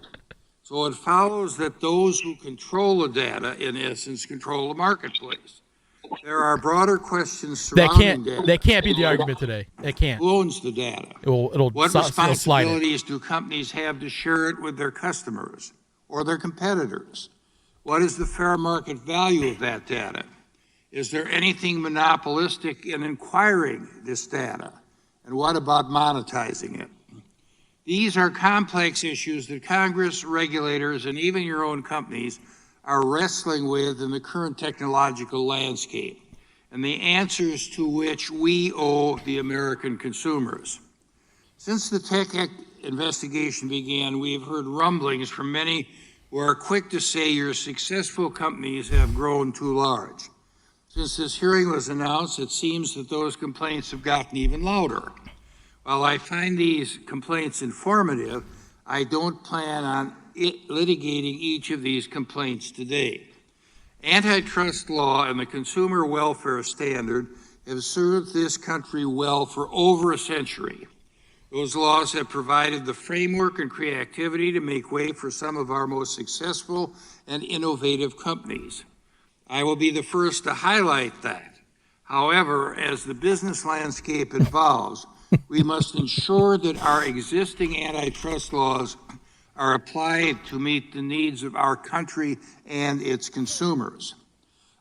So it follows that those who control the data, in essence, control the marketplace. There are broader questions surrounding data. That can't be the argument today. It can't. Who owns the data? It'll What it'll slide it. responsibilities do companies have to share it with their customers or their competitors? What is the fair market value of that data? Is there anything monopolistic in acquiring this data? And what about monetizing it? These are complex issues that Congress, regulators, and even your own companies are wrestling with in the current technological landscape, and the answers to which we owe the American consumers. Since the tech investigation began, we have heard rumblings from many who are quick to say your successful companies have grown too large. Since this hearing was announced, it seems that those complaints have gotten even louder. While I find these complaints informative, I don't plan on litigating each of these complaints today. Antitrust law and the consumer welfare standard have served this country well for over a century. Those laws have provided the framework and creativity to make way for some of our most successful and innovative companies. I will be the first to highlight that. However, as the business landscape evolves, we must ensure that our existing antitrust laws are applied to meet the needs of our country and its consumers.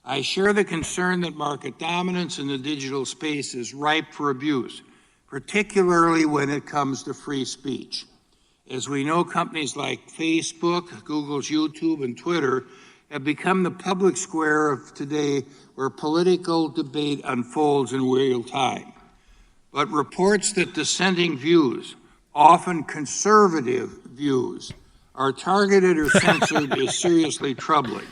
I share the concern that market dominance in the digital space is ripe for abuse, particularly when it comes to free speech. As we know, companies like Facebook, Google's YouTube, and Twitter have become the public square of today where political debate unfolds in real time. But reports that dissenting views, often conservative views, are targeted or censored is seriously troubling.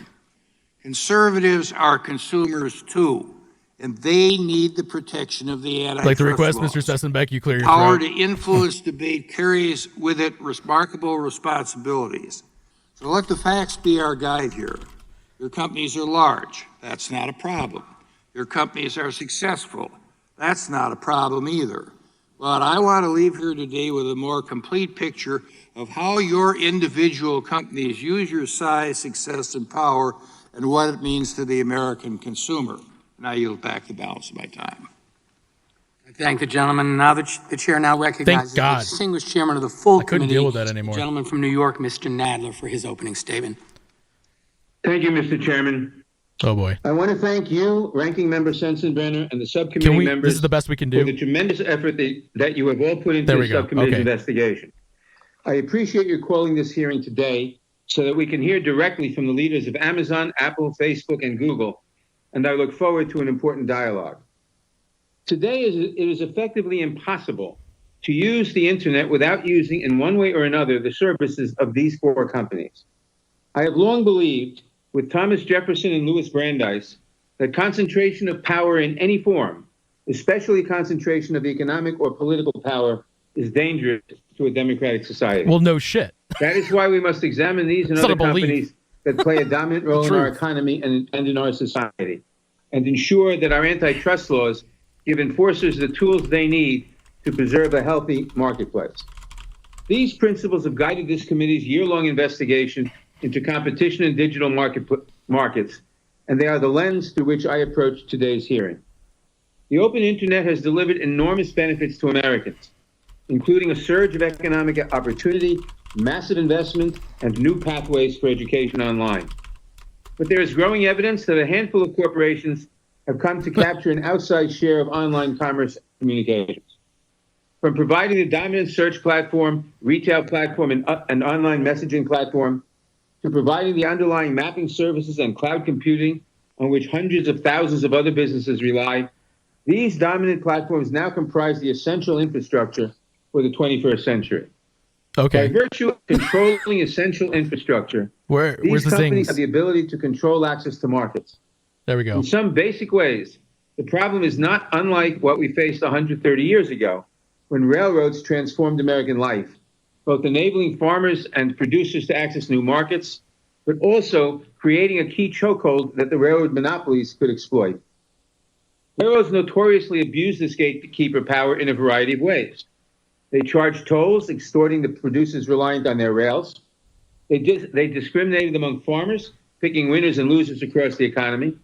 Conservatives are consumers too, and they need the protection of the antitrust Like the request, laws. Mr. Sessenbeck, you clear your Power throat. to influence debate carries with it remarkable responsibilities. So let the facts be our guide here. Your companies are large. That's not a problem. Your companies are successful. That's not a problem either. But I want to leave here today with a more complete picture of how your individual companies use your size, success, and power, and what it means to the American consumer. And I yield back the balance of my time. I thank the gentleman. Now the chair now recognizes the God. distinguished chairman of the full I couldn't committee, deal with that anymore. the gentleman from New York, Mr. Nadler, for his opening statement. Thank you, Mr. Chairman. Oh boy. I want to thank you, Ranking Member Sensenbrenner, and the subcommittee Can we, members this is the best we can for the do. tremendous effort that you have all put into There the we go. subcommittee's Okay. investigation. I appreciate your calling this hearing today so that we can hear directly from the leaders of Amazon, Apple, Facebook, and Google, and I look forward to an important dialogue. Today, it is effectively impossible to use the internet without using, in one way or another, the services of these four companies. I have long believed, with Thomas Jefferson and Louis Brandeis, that concentration of power in any form, especially concentration of economic or political power, is dangerous to a democratic society. Well, no shit. That is why we must examine these and It's not other a belief. companies that play a dominant role in our Truth. economy and in our society, and ensure that our antitrust laws give enforcers the tools they need to preserve a healthy marketplace. These principles have guided this committee's year-long investigation into competition in digital markets, and they are the lens through which I approach today's hearing. The open internet has delivered enormous benefits to Americans, including a surge of economic opportunity, massive investment, and new pathways for education online. But there is growing evidence that a handful of corporations have come to capture an outsized share of online commerce communications. From providing the dominant search platform, retail platform, and online messaging platform, to providing the underlying mapping services and cloud computing on which hundreds of thousands of other businesses rely, these dominant platforms now comprise the essential infrastructure for the 21st century. Okay. By virtue of controlling essential infrastructure, Where's these the companies zings? have the ability to control access to markets. There we go. In some basic ways, the problem is not unlike what we faced 130 years ago, when railroads transformed American life, both enabling farmers and producers to access new markets, but also creating a key chokehold that the railroad monopolies could exploit. Railroads notoriously abuse this gatekeeper power in a variety of ways. They charge tolls, extorting the producers reliant on their rails. They discriminated among farmers, picking winners and losers across the economy.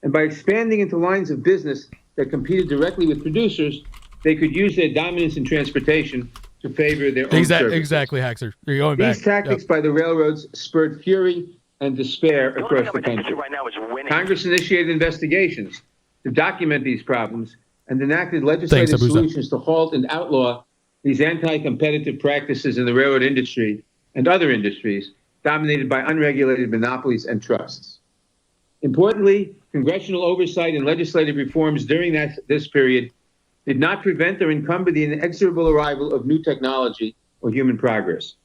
And by expanding into lines of business that competed directly with producers, they could use their dominance in transportation to favor their own services. Exactly, Haxer. You're going back. These tactics by the railroads spurred fury and despair across the country. Right now is winning. Congress initiated investigations to document these problems and enacted legislative Thanks, Abuza. solutions to halt and outlaw these anti-competitive practices in the railroad industry and other industries dominated by unregulated monopolies and trusts. Importantly, congressional oversight and legislative reforms during this period did not prevent or encumber the inexorable arrival of new technology or human progress.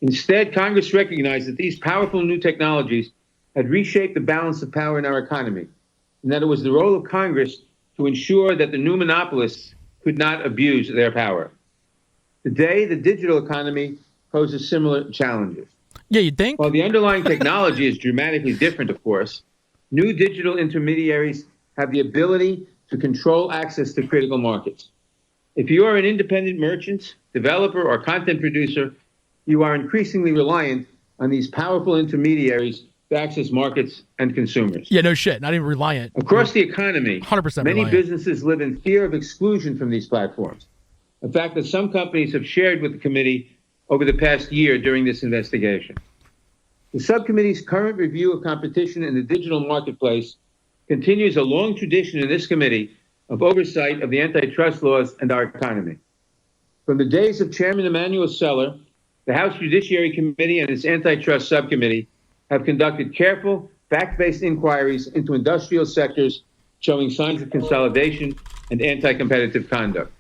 Instead, Congress recognized that these powerful new technologies had reshaped the balance of power in our economy, and that it was the role of Congress to ensure that the new monopolists could not abuse their power. Today, the digital economy poses similar challenges. Yeah, you think? While the underlying technology is dramatically different, of course, New digital intermediaries have the ability to control access to critical markets. If you are an independent merchant, developer, or content producer, you are increasingly reliant on these powerful intermediaries to access markets and consumers. Yeah, no shit. Not even reliant. Across the economy, 100% many reliant. businesses live in fear of exclusion from these platforms, a fact that some companies have shared with the committee over the past year during this investigation. The subcommittee's current review of competition in the digital marketplace continues a long tradition in this committee of oversight of the antitrust laws and our economy. From the days of Chairman Emanuel Seller, the House Judiciary Committee and its antitrust subcommittee have conducted careful, fact-based inquiries into industrial sectors showing signs of consolidation and anti-competitive conduct.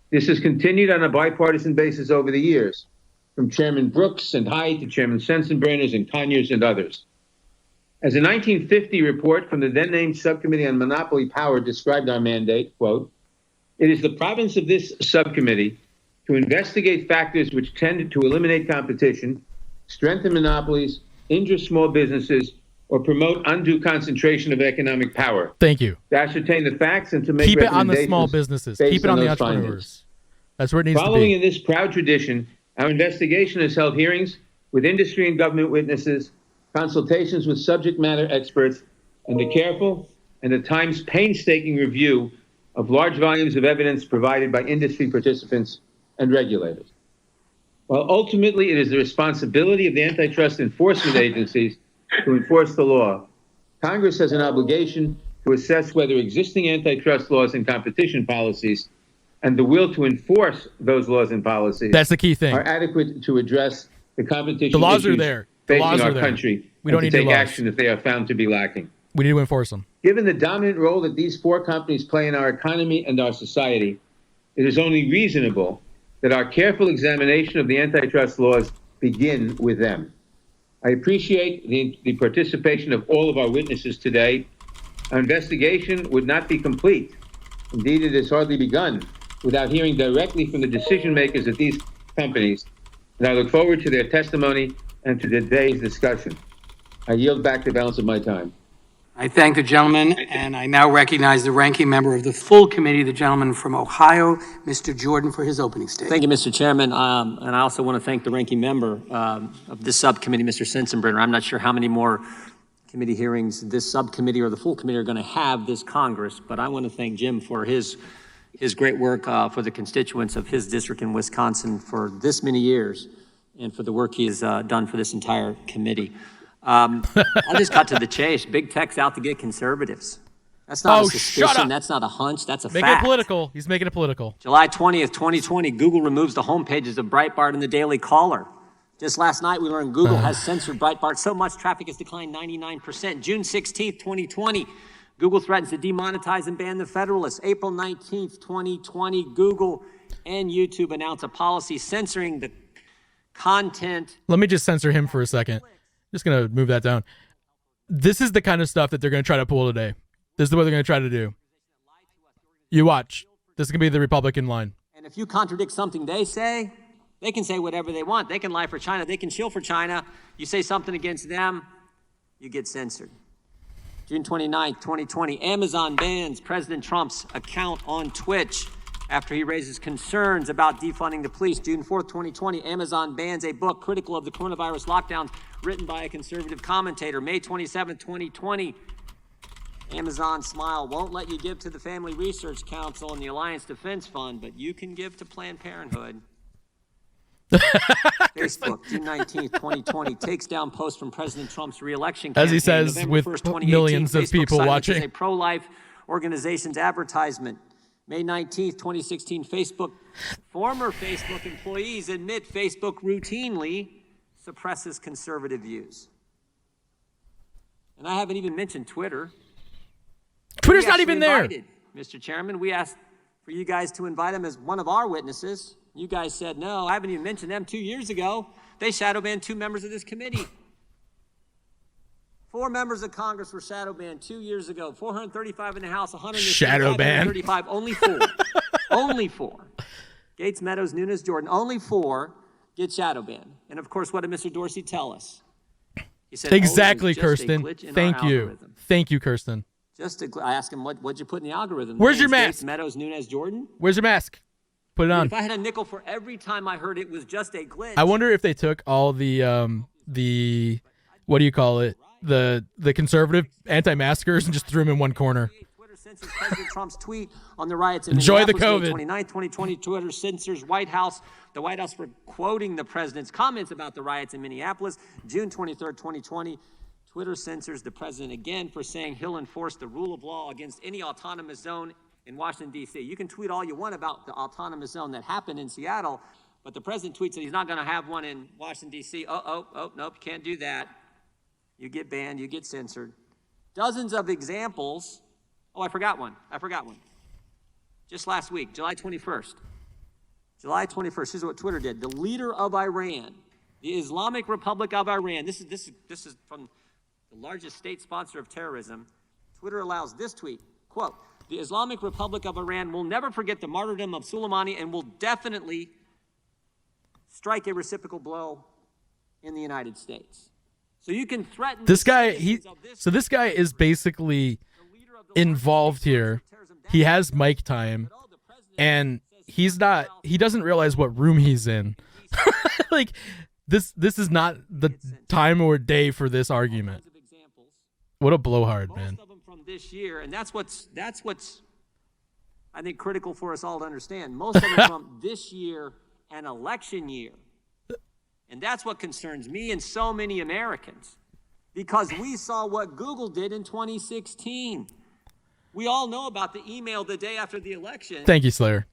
This has continued on a bipartisan basis over the years, from Chairman Brooks and Hyde to Chairman Sensenbrenner and Conyers and others. As a 1950 report from the then-named Subcommittee on Monopoly Power described our mandate, quote, "It is the province of this subcommittee to investigate factors which tend to eliminate competition, strengthen monopolies, injure small businesses, or promote undue concentration of economic power. Thank you. To ascertain the facts and to make Keep it on the recommendations small businesses. based Keep it on the those entrepreneurs. findings." That's where it needs Following to be. in this proud tradition, our investigation has held hearings with industry and government witnesses, consultations with subject matter experts, and a careful and at times painstaking review of large volumes of evidence provided by industry participants and regulators. While ultimately it is the responsibility of the antitrust enforcement agencies to enforce the law, Congress has an obligation to assess whether existing antitrust laws and competition policies and the will to enforce those laws and policies That's the key thing. are adequate to address the competition The laws are issues there. The facing laws our are there. country We don't and need to new take laws. action if they are found to be lacking. We need to enforce them. Given the dominant role that these four companies play in our economy and our society, it is only reasonable that our careful examination of the antitrust laws begin with them. I appreciate the participation of all of our witnesses today. Our investigation would not be complete. Indeed, it has hardly begun without hearing directly from the decision makers at these companies, and I look forward to their testimony and to today's discussion. I yield back the balance of my time. I thank the gentleman, and I now recognize the ranking member of the full committee, the gentleman from Ohio, Mr. Jordan, for his opening statement. Thank you, Mr. Chairman. And I also want to thank the ranking member of this subcommittee, Mr. Sensenbrenner. I'm not sure how many more committee hearings this subcommittee or the full committee are going to have this Congress, but I want to thank Jim for his great work for the constituents of his district in Wisconsin for this many years and for the work he has done for this entire committee. I just got to the chase. Big tech's out to get conservatives. That's not a shut suspicion. up. That's not a hunch. That's a Make fact. it political. He's making it political. July 20th, 2020, Google removes the homepages of Breitbart and the Daily Caller. Just last night, we learned Google has censored Breitbart so much traffic has declined 99%. June 16th, 2020, Google threatens to demonetize and ban the Federalist. April 19th, 2020, Google and YouTube announce a policy censoring the content. Let me just censor him for a second. Just going to move that down. This is the kind of stuff that they're going to try to pull today. This is what they're going to try to do. You watch. This is going to be the Republican line. And if you contradict something they say, they can say whatever they want. They can lie for China. They can shill for China. You say something against them, you get censored. June 29th, 2020, Amazon bans President Trump's account on Twitch after he raises concerns about defunding the police. June 4th, 2020, Amazon bans a book critical of the coronavirus lockdowns written by a conservative commentator. May 27th, 2020, Amazon Smile won't let you give to the Family Research Council and the Alliance Defense Fund, but you can give to Planned Parenthood. Facebook, June 19th, 2020, takes down post from President Trump's re-election campaign. As he says, November with 1st, 2018, millions of Facebook people silences watching. a pro-life organization's advertisement. May 19th, 2016, former Facebook employees admit Facebook routinely suppresses conservative views. And I haven't even mentioned Twitter. Twitter's We not actually even there. invited, Mr. Chairman, we asked for you guys to invite him as one of our witnesses. You guys said no. I haven't even mentioned them 2 years ago. They shadow banned 2 members of this committee. 4 members of Congress were shadow banned 2 years ago. 435 in the House, 100 in the Senate, Shadow banned? 535. Only 4. Only 4. Gates, Meadows, Nunes, Jordan. Only 4 get shadow banned. And of course, what did Mr. Dorsey tell us? He said, "Oh, it was Exactly, just a Kirsten. glitch in Thank our you. algorithm." Thank you, Kirsten. I asked him, what'd you put in the algorithm? Where's your Names, mask? Gates, Meadows, Nunez, Jordan? Where's your mask? Put it on. If I had a nickel for every time I heard it was just a glitch. I wonder if they took all the what do you call it? The conservative anti-maskers and just threw them in one corner. Twitter censors President Trump's tweet on the riots in Enjoy the Minneapolis, COVID. May 29th, 2020. Twitter censors the White House for quoting the president's comments about the riots in Minneapolis. June 23rd, 2020. Twitter censors the president again for saying he'll enforce the rule of law against any autonomous zone in Washington, D.C. You can tweet all you want about the autonomous zone that happened in Seattle, but the president tweets that he's not going to have one in Washington, D.C. Nope, you can't do that. You get banned, you get censored. Dozens of examples. Oh, I forgot one. Just last week, July 21st. Here's what Twitter did. The leader of Iran, the Islamic Republic of Iran, this is from the largest state sponsor of terrorism. Twitter allows this tweet, quote, "The Islamic Republic of Iran will never forget the martyrdom of Soleimani and will definitely strike a reciprocal blow in the United States." So you can threaten This guy, this guy is basically involved here. He has mic time, and he doesn't realize what room he's in. Like this is not the time or day for this argument. What a blowhard, man. Most of them from this year, and that's what's I think critical for us all to understand. Most of them from this year and election year. And that's what concerns me and so many Americans, because we saw what Google did in 2016. We all know about the email the day after the election. Thank you, Slayer.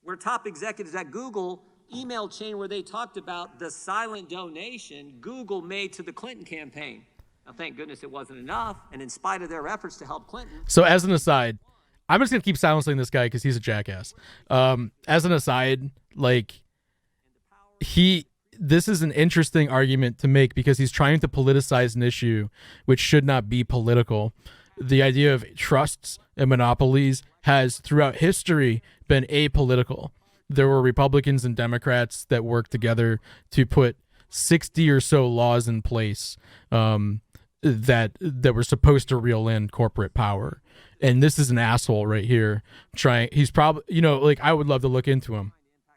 Where top executives at Google email chain where they talked about the silent donation Google made to the Clinton campaign. Now, thank goodness it wasn't enough, and in spite of their efforts to help Clinton. So as an aside, I'm just gonna keep silencing this guy because he's a jackass. As an aside, like this is an interesting argument to make because he's trying to politicize an issue which should not be political. The idea of trusts and monopolies has throughout history been apolitical. There were Republicans and Democrats that worked together to put 60 or so laws in place that were supposed to reel in corporate power. And this is an asshole right here he's probably, like, I would love to look into him.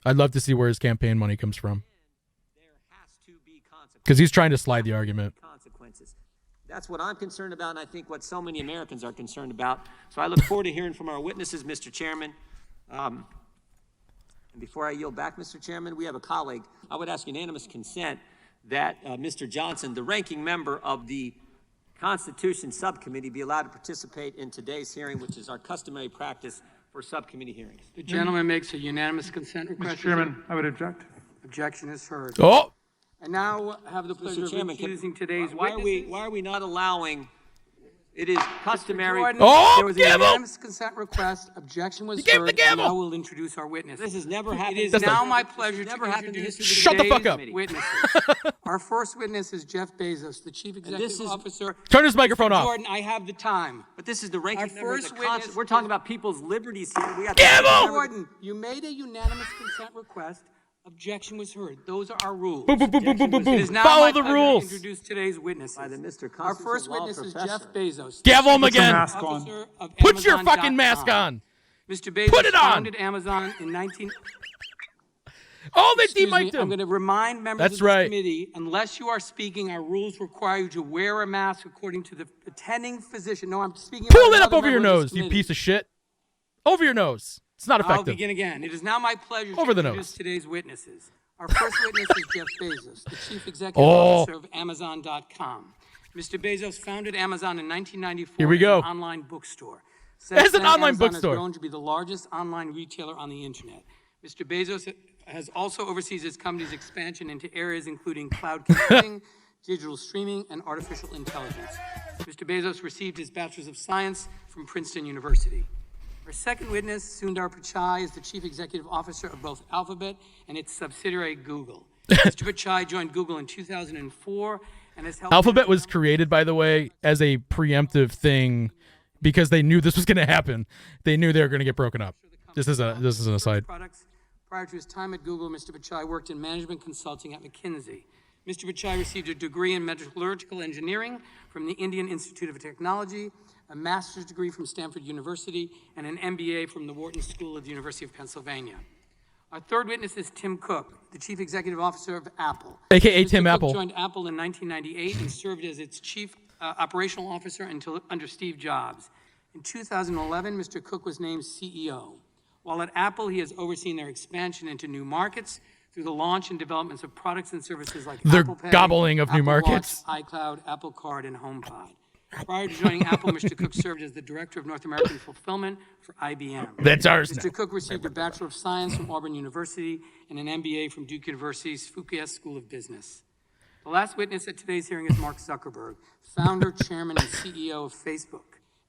I'd love to see where his campaign money comes from. Because he's trying to slide the argument. Consequences. That's what I'm concerned about, and I think what so many Americans are concerned about. So I look forward to hearing from our witnesses, Mr. Chairman. And before I yield back, Mr. Chairman, we have a colleague. I would ask unanimous consent that Mr. Johnson, the ranking member of the Constitution Subcommittee, be allowed to participate in today's hearing, which is our customary practice for subcommittee hearings. The gentleman makes a unanimous consent request. Mr. Chairman, I would object. Objection is heard. Oh, I now have the pleasure Mr. Chairman, of introducing today's why witnesses. are we not allowing? It is customary. Jordan, Oh, there was a gavel! unanimous consent request. Objection was gave the heard. And gavel! now we'll introduce our witnesses. This has never happened. It is That's now not- my pleasure to never happened in introduce history. Shut the fuck today's up. witnesses. Our first witness is Jeff Bezos, the Chief Executive this is- Officer. turn his microphone off. Jordan, I have the time. But this is the ranking Our member of first the witness We're talking about people's liberties here. We have Gavel! Jordan, you made a unanimous consent request. Objection was heard. Those are our rules. Boom, boom, boom, boom, boom, boom, It is boom. now Follow my the pleasure to rules. introduce today's witnesses. By the Mr. Our Constitutional first Law witness is Professor. Jeff Bezos. Gavel him Chief again. Mask on. Officer of Put your Amazon.com. fucking mask on. Mr. Bezos Put it on. founded Amazon in 19... Oh, they Excuse me, demiked I'm him. going to remind members That's of the right. committee, unless you are speaking, our rules require you to wear a mask according to the attending physician. No, I'm speaking Pull about it up another over your member of this nose, you committee. piece of shit. Over your nose. It's not I'll effective. begin again. It is now my pleasure Over to the introduce nose. today's witnesses. Our first witness is Jeff Bezos, the Chief Executive Oh. Officer of Amazon.com. Mr. Bezos founded Amazon in 1994 Here we as go. an online bookstore. Since As an then, online Amazon bookstore. has grown to be the largest online retailer on the internet. Mr. Bezos has also oversees his company's expansion into areas including cloud computing, digital streaming, and artificial intelligence. Mr. Bezos received his Bachelor's of Science from Princeton University. Our second witness, Sundar-Pichai, is the Chief Executive Officer of both Alphabet and its subsidiary Google. Mr. Pichai joined Google in 2004 and has helped... Alphabet was created, by the way, as a preemptive thing because they knew this was going to happen. They knew they were going to get broken up. This is an aside. Products. Prior to his time at Google, Mr. Pichai worked in management consulting at McKinsey. Mr. Pichai received a degree in metallurgical engineering from the Indian Institute of Technology, a master's degree from Stanford University, and an MBA from the Wharton School of the University of Pennsylvania. Our third witness is Tim Cook, the Chief Executive Officer of Apple. AKA Mr. Tim Cook Apple. joined Apple in 1998 and served as its Chief Operational Officer until under Steve Jobs. In 2011, Mr. Cook was named CEO. While at Apple, he has overseen their expansion into new markets through the launch and developments of products and services like Their Apple Pay, gobbling of new Apple markets. Watch, iCloud, Apple Card, and HomePod. Prior to joining Apple, Mr. Cook served as the Director of North American Fulfillment for IBM. That's ours Mr. now. Cook received a Bachelor of Science from Auburn University and an MBA from Duke University's Fuqua School of Business. The last witness at today's hearing is Mark Zuckerberg, founder, chairman, and CEO of Facebook.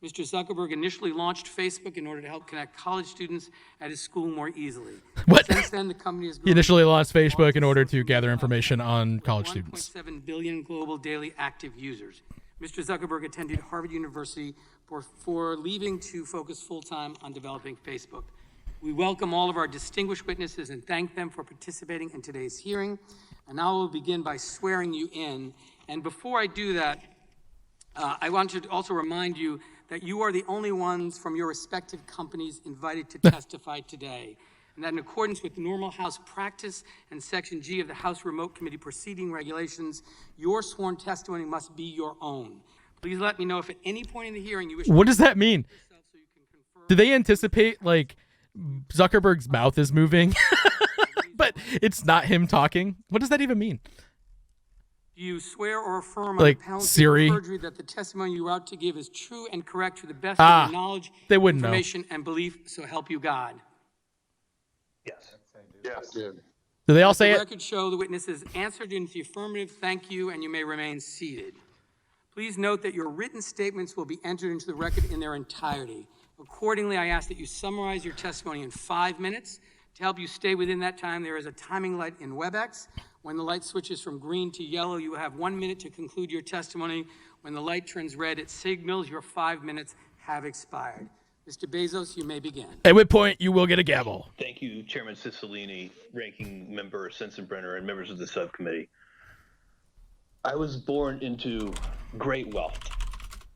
Mr. Zuckerberg initially launched Facebook in order to help connect college students at his school more easily. What? Since then, the company has He initially launched Facebook in order to gather information on college students. 1.7 billion global daily active users. Mr. Zuckerberg attended Harvard University before leaving to focus full-time on developing Facebook. We welcome all of our distinguished witnesses and thank them for participating in today's hearing. And now we'll begin by swearing you in. And before I do that, I want to also remind you that you are the only ones from your respective companies invited to testify today, and that in accordance with normal House practice and Section G of the House Remote Committee Proceeding Regulations, your sworn testimony must be your own. Please let me know if at any point in the hearing you wish to What does that mean? so you can confirm Do they anticipate, like, Zuckerberg's mouth is moving, but it's not him talking? What does that even mean? Do you swear or affirm Like on the penalty Siri? of perjury that the testimony you are about to give is true and correct to the best of your knowledge, they wouldn't know. information, and belief, so help you God? Yes. Do they all say The it? record show the witnesses answered in the affirmative. Thank you, and you may remain seated. Please note that your written statements will be entered into the record in their entirety. Accordingly, I ask that you summarize your testimony in 5 minutes. To help you stay within that time, there is a timing light in WebEx. When the light switches from green to yellow, you will have 1 minute to conclude your testimony. When the light turns red, it signals your 5 minutes have expired. Mr. Bezos, you may begin. At which point you will get a gavel. Thank you, Chairman Cicilline, Ranking Member Sensenbrenner, and members of the subcommittee. I was born into great wealth,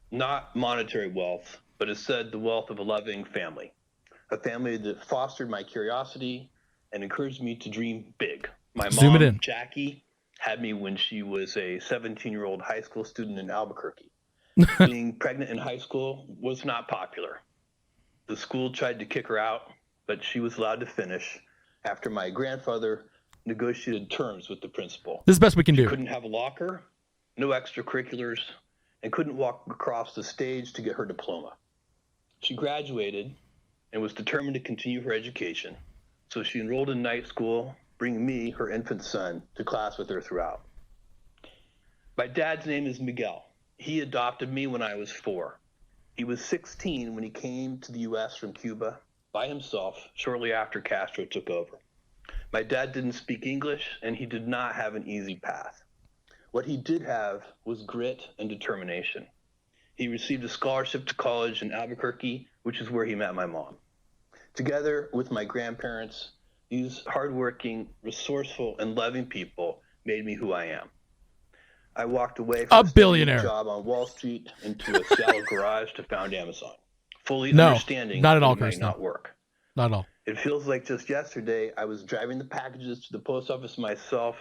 not monetary wealth, but instead the wealth of a loving family, a family that fostered my curiosity and encouraged me to dream big. My Zoom it mom, in. Jackie, had me when she was a 17-year-old high school student in Albuquerque. Being pregnant in high school was not popular. The school tried to kick her out, but she was allowed to finish after my grandfather negotiated terms with the principal. This is the best we can do. Couldn't have a locker, no extracurriculars, and couldn't walk across the stage to get her diploma. She graduated and was determined to continue her education, so she enrolled in night school, bringing me, her infant son, to class with her throughout. My dad's name is Miguel. He adopted me when I was 4. He was 16 when he came to the U.S. from Cuba by himself shortly after Castro took over. My dad didn't speak English, and he did not have an easy path. What he did have was grit and determination. He received a scholarship to college in Albuquerque, which is where he met my mom. Together with my grandparents, these hardworking, resourceful, and loving people made me who I am. I walked away from A billionaire. job on Wall Street into a shallow garage to found Amazon, fully No, understanding not at all, it may Chris, no. not work. Not at all. It feels like just yesterday I was driving the packages to the post office myself,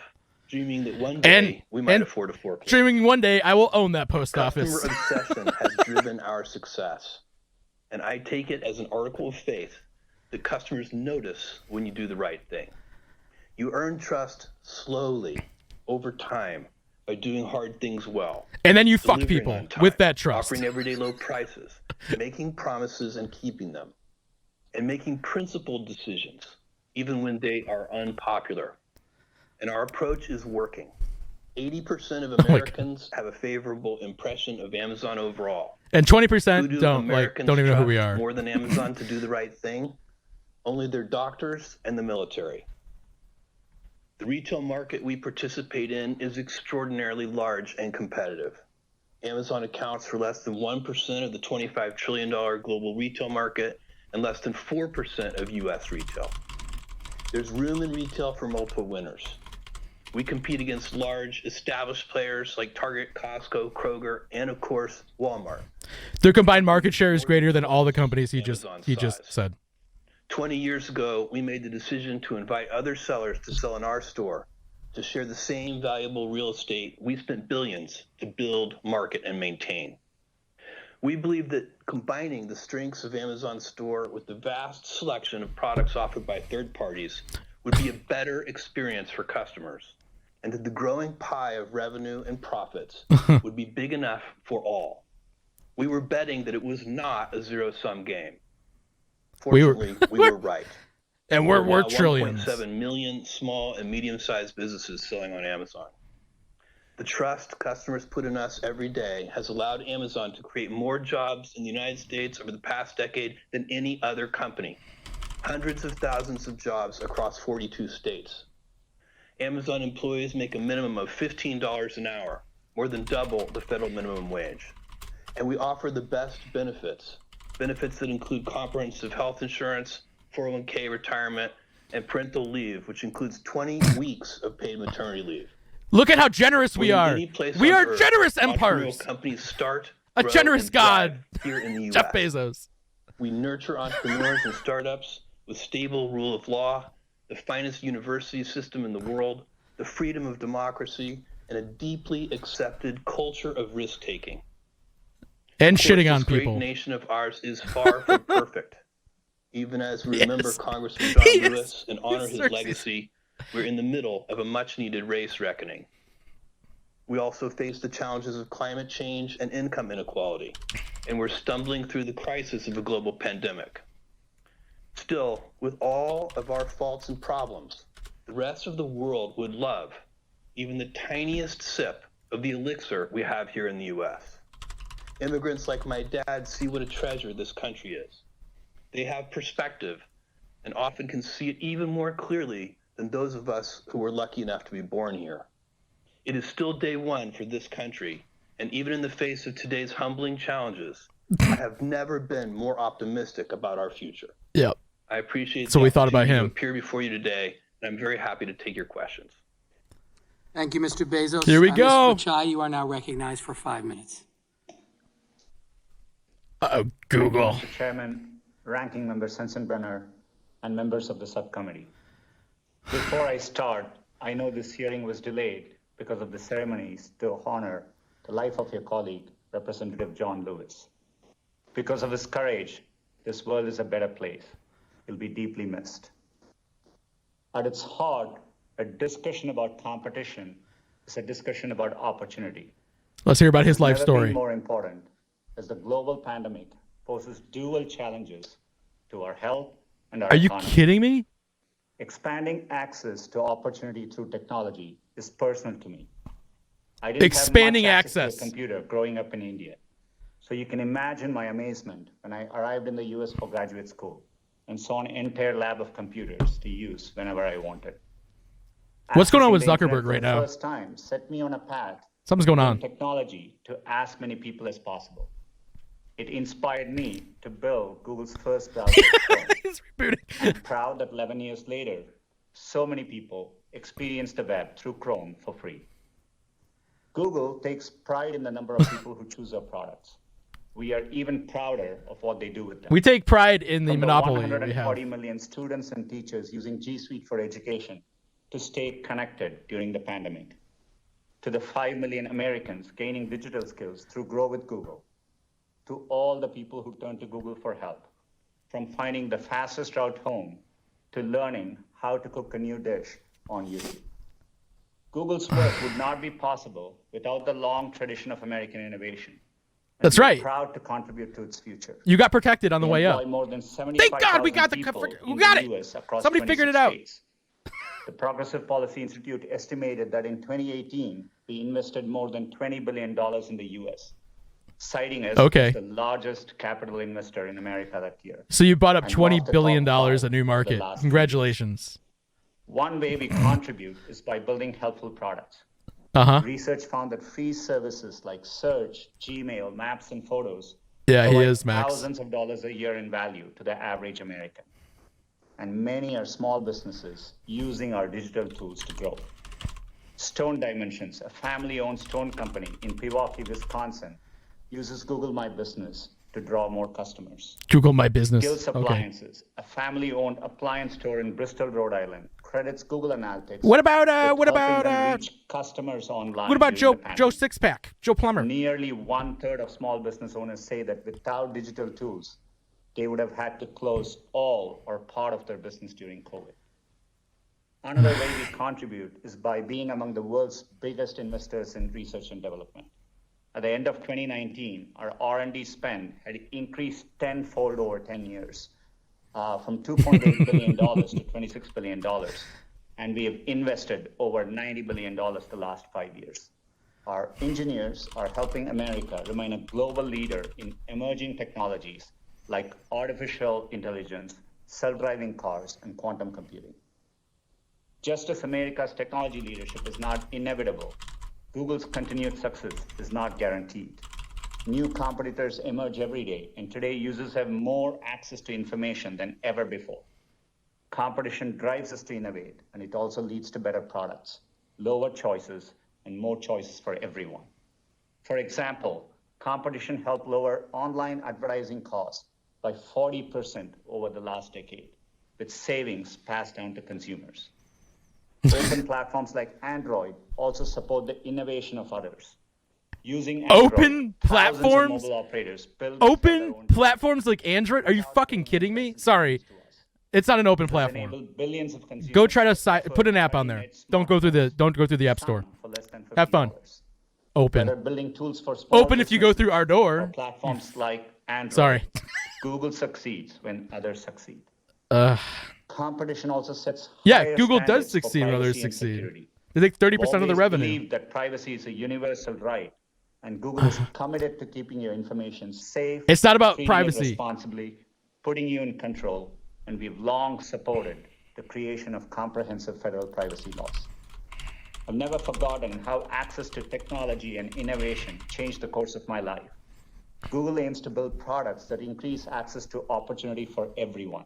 dreaming that one day we might afford a forklift. Dreaming one day I will own that post office. Customer obsession has driven our success, and I take it as an article of faith that customers notice when you do the right thing. You earn trust slowly over time by doing hard things well. And then you fuck delivering people on time, with that trust. offering everyday low prices, making promises and keeping them, and making principled decisions, even when they are unpopular. And our approach is working. 80% of Americans have a favorable impression of Amazon overall. And 20% Who do don't Americans even know who we trust are. more than Amazon to do the right thing? Only their doctors and the military. The retail market we participate in is extraordinarily large and competitive. Amazon accounts for less than 1% of the $25 trillion global retail market and less than 4% of U.S. retail. There's room in retail for multiple winners. We compete against large, established players like Target, Costco, Kroger, and of course, Walmart. Their combined market share is greater than all the companies he just said. 20 years ago, we made the decision to invite other sellers to sell in our store, to share the same valuable real estate we spent billions to build, market, and maintain. We believe that combining the strengths of Amazon store with the vast selection of products offered by third parties would be a better experience for customers, and that the growing pie of revenue and profits would be big enough for all. We were betting that it was not a zero-sum game. Fortunately, we were right. And we're trillions. 1.7 million small and medium-sized businesses selling on Amazon. The trust customers put in us every day has allowed Amazon to create more jobs in the United States over the past decade than any other company. Hundreds of thousands of jobs across 42 states. Amazon employees make a minimum of $15 an hour, more than double the federal minimum wage. And we offer the best benefits that include comprehensive health insurance, 401k retirement, and parental leave, which includes 20 weeks of paid maternity leave. Look at how generous we are. We are generous empires. Companies start, a generous God. Here in the U.S. Jeff Bezos. We nurture entrepreneurs and startups with stable rule of law, the finest university system in the world, the freedom of democracy, and a deeply accepted culture of risk-taking. And shitting on people. This great nation of ours is far from perfect. Even as we remember Congressman John Lewis and honor his legacy, we're in the middle of a much-needed race reckoning. We also face the challenges of climate change and income inequality, and we're stumbling through the crisis of a global pandemic. Still, with all of our faults and problems, the rest of the world would love even the tiniest sip of the elixir we have here in the U.S. Immigrants like my dad see what a treasure this country is. They have perspective and often can see it even more clearly than those of us who were lucky enough to be born here. It is still day one for this country, and even in the face of today's humbling challenges, I have never been more optimistic about our future. Yep. I appreciate so we thought about him. To appear before you today, and I'm very happy to take your questions. Thank you, Mr. Bezos. Here we go. Mr. Pichai, you are now recognized for 5 minutes. Google. Mr. Chairman, Ranking Member Sensenbrenner, and members of the subcommittee. Before I start, I know this hearing was delayed because of the ceremonies to honor the life of your colleague, Representative John Lewis. Because of his courage, this world is a better place. He'll be deeply missed. At its heart, a discussion about competition is a discussion about opportunity. Let's hear about his life story. More important, as the global pandemic poses dual challenges to our health and our economy. Are you kidding me? Expanding access to opportunity through technology is personal to me. I didn't Expanding have much access access to a computer growing up in India. So you can imagine my amazement when I arrived in the US for graduate school and saw an entire lab of computers to use whenever I wanted. What's going on with Accessing the Zuckerberg internet right for the now? First time set me on a path. Something's going on. Technology to as many people as possible. It inspired me to build Google's first browser. He's rebooting. I'm proud that 11 years later, so many people experience the web through Chrome for free. Google takes pride in the number of people who choose our products. We are even prouder of what they do with them. We take pride in the From monopoly the we have. 140 million students and teachers using G Suite for education to stay connected during the pandemic, to the 5 million Americans gaining digital skills through Grow with Google, to all the people who turn to Google for help, from finding the fastest route home to learning how to cook a new dish on YouTube. Google's work would not be possible without the long tradition of American innovation. That's right. We're proud to contribute to its future. You got protected on the way up. More than Thank God we got the we got it. Somebody figured it out. States. The Progressive Policy Institute estimated that in 2018, we invested more than $20 billion in the U.S., citing us as the largest capital investor in America that year. So you bought up $20 billion a new market. Congratulations. One way we contribute is by building helpful products. Research found that free services like search, Gmail, Maps, and Photos thousands of dollars a year in value to the average American. And many are small businesses using our digital tools to grow. Stone Dimensions, a family-owned stone company in Pewaukee, Wisconsin, uses Google My Business to draw more customers. Google My Business. Gills Okay. Appliances, a family-owned appliance store in Bristol, Rhode Island, credits Google Analytics. What about with helping them reach customers online. what about during Joe the pandemic. Joe Sixpack, Joe Plumber? Nearly 1/3 of small business owners say that without digital tools, they would have had to close all or part of their business during COVID. Another way we contribute is by being among the world's biggest investors in research and development. At the end of 2019, our R&D spend had increased tenfold over 10 years, from $2.8 billion to $26 billion. And we have invested over $90 billion the last 5 years. Our engineers are helping America remain a global leader in emerging technologies like artificial intelligence, self-driving cars, and quantum computing. Just as America's technology leadership is not inevitable, Google's continued success is not guaranteed. New competitors emerge every day, and today users have more access to information than ever before. Competition drives us to innovate, and it also leads to better products, lower choices, and more choices for everyone. For example, competition helped lower online advertising costs by 40% over the last decade, with savings passed down to consumers. Open platforms like Android also support the innovation of others. Using Android, Open platforms? mobile operators build Open platforms like Android? Are you fucking kidding me? Sorry. It's not an open platform. Billions of consumers Go try to put an app on there. Don't go through the App Store. Have fun. Open. They're building tools for small Open if you go through our or door. platforms like Android. Sorry. Google succeeds when others succeed. Uh, Competition also sets yeah, higher Google does standards for succeed when others privacy and succeed. security. They take 30% of the Always revenue. believe that privacy is a universal right, and Google is committed to keeping your information safe. It's not about treating it privacy. responsibly, putting you in control, and we've long supported the creation of comprehensive federal privacy laws. I've never forgotten how access to technology and innovation changed the course of my life. Google aims to build products that increase access to opportunity for everyone,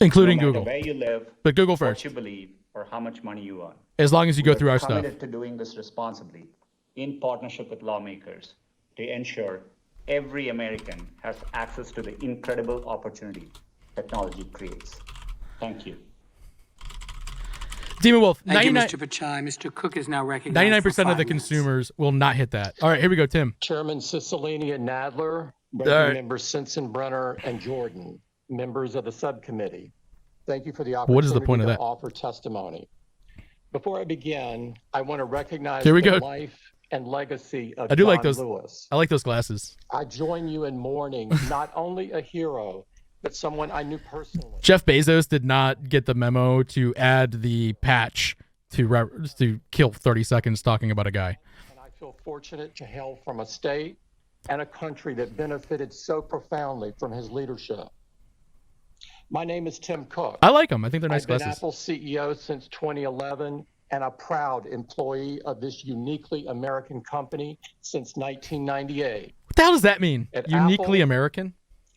Including no matter Google. where you live, But Google what first. you believe, or how much money you earn. As long as you go through our We're stuff. committed to doing this responsibly in partnership with lawmakers to ensure every American has access to the incredible opportunity technology creates. Thank you. Demon Wolf, Thank you, 99, Mr. Pichai. Mr. Cook is now recognized. 99% for of 5 the minutes. consumers will not hit that. All right, here we go, Tim. Chairman Cicilline and Nadler, right. Ranking Members Sensenbrenner and Jordan, members of the subcommittee. Thank you for the opportunity What is the point of to that? offer testimony. Before I begin, I want to recognize Here we the go. life and legacy of I do John like those. Lewis. I like those glasses. I join you in mourning not only a hero, but someone I knew personally. Jeff Bezos did not get the memo to add the patch to kill 30 seconds talking about a guy. And I feel fortunate to hail from a state and a country that benefited so profoundly from his leadership. My name is Tim Cook. I like them. I think they're nice I've been glasses. Apple CEO since 2011 and a proud employee of this uniquely American company since 1998. What the hell does that mean? At Uniquely Apple- American?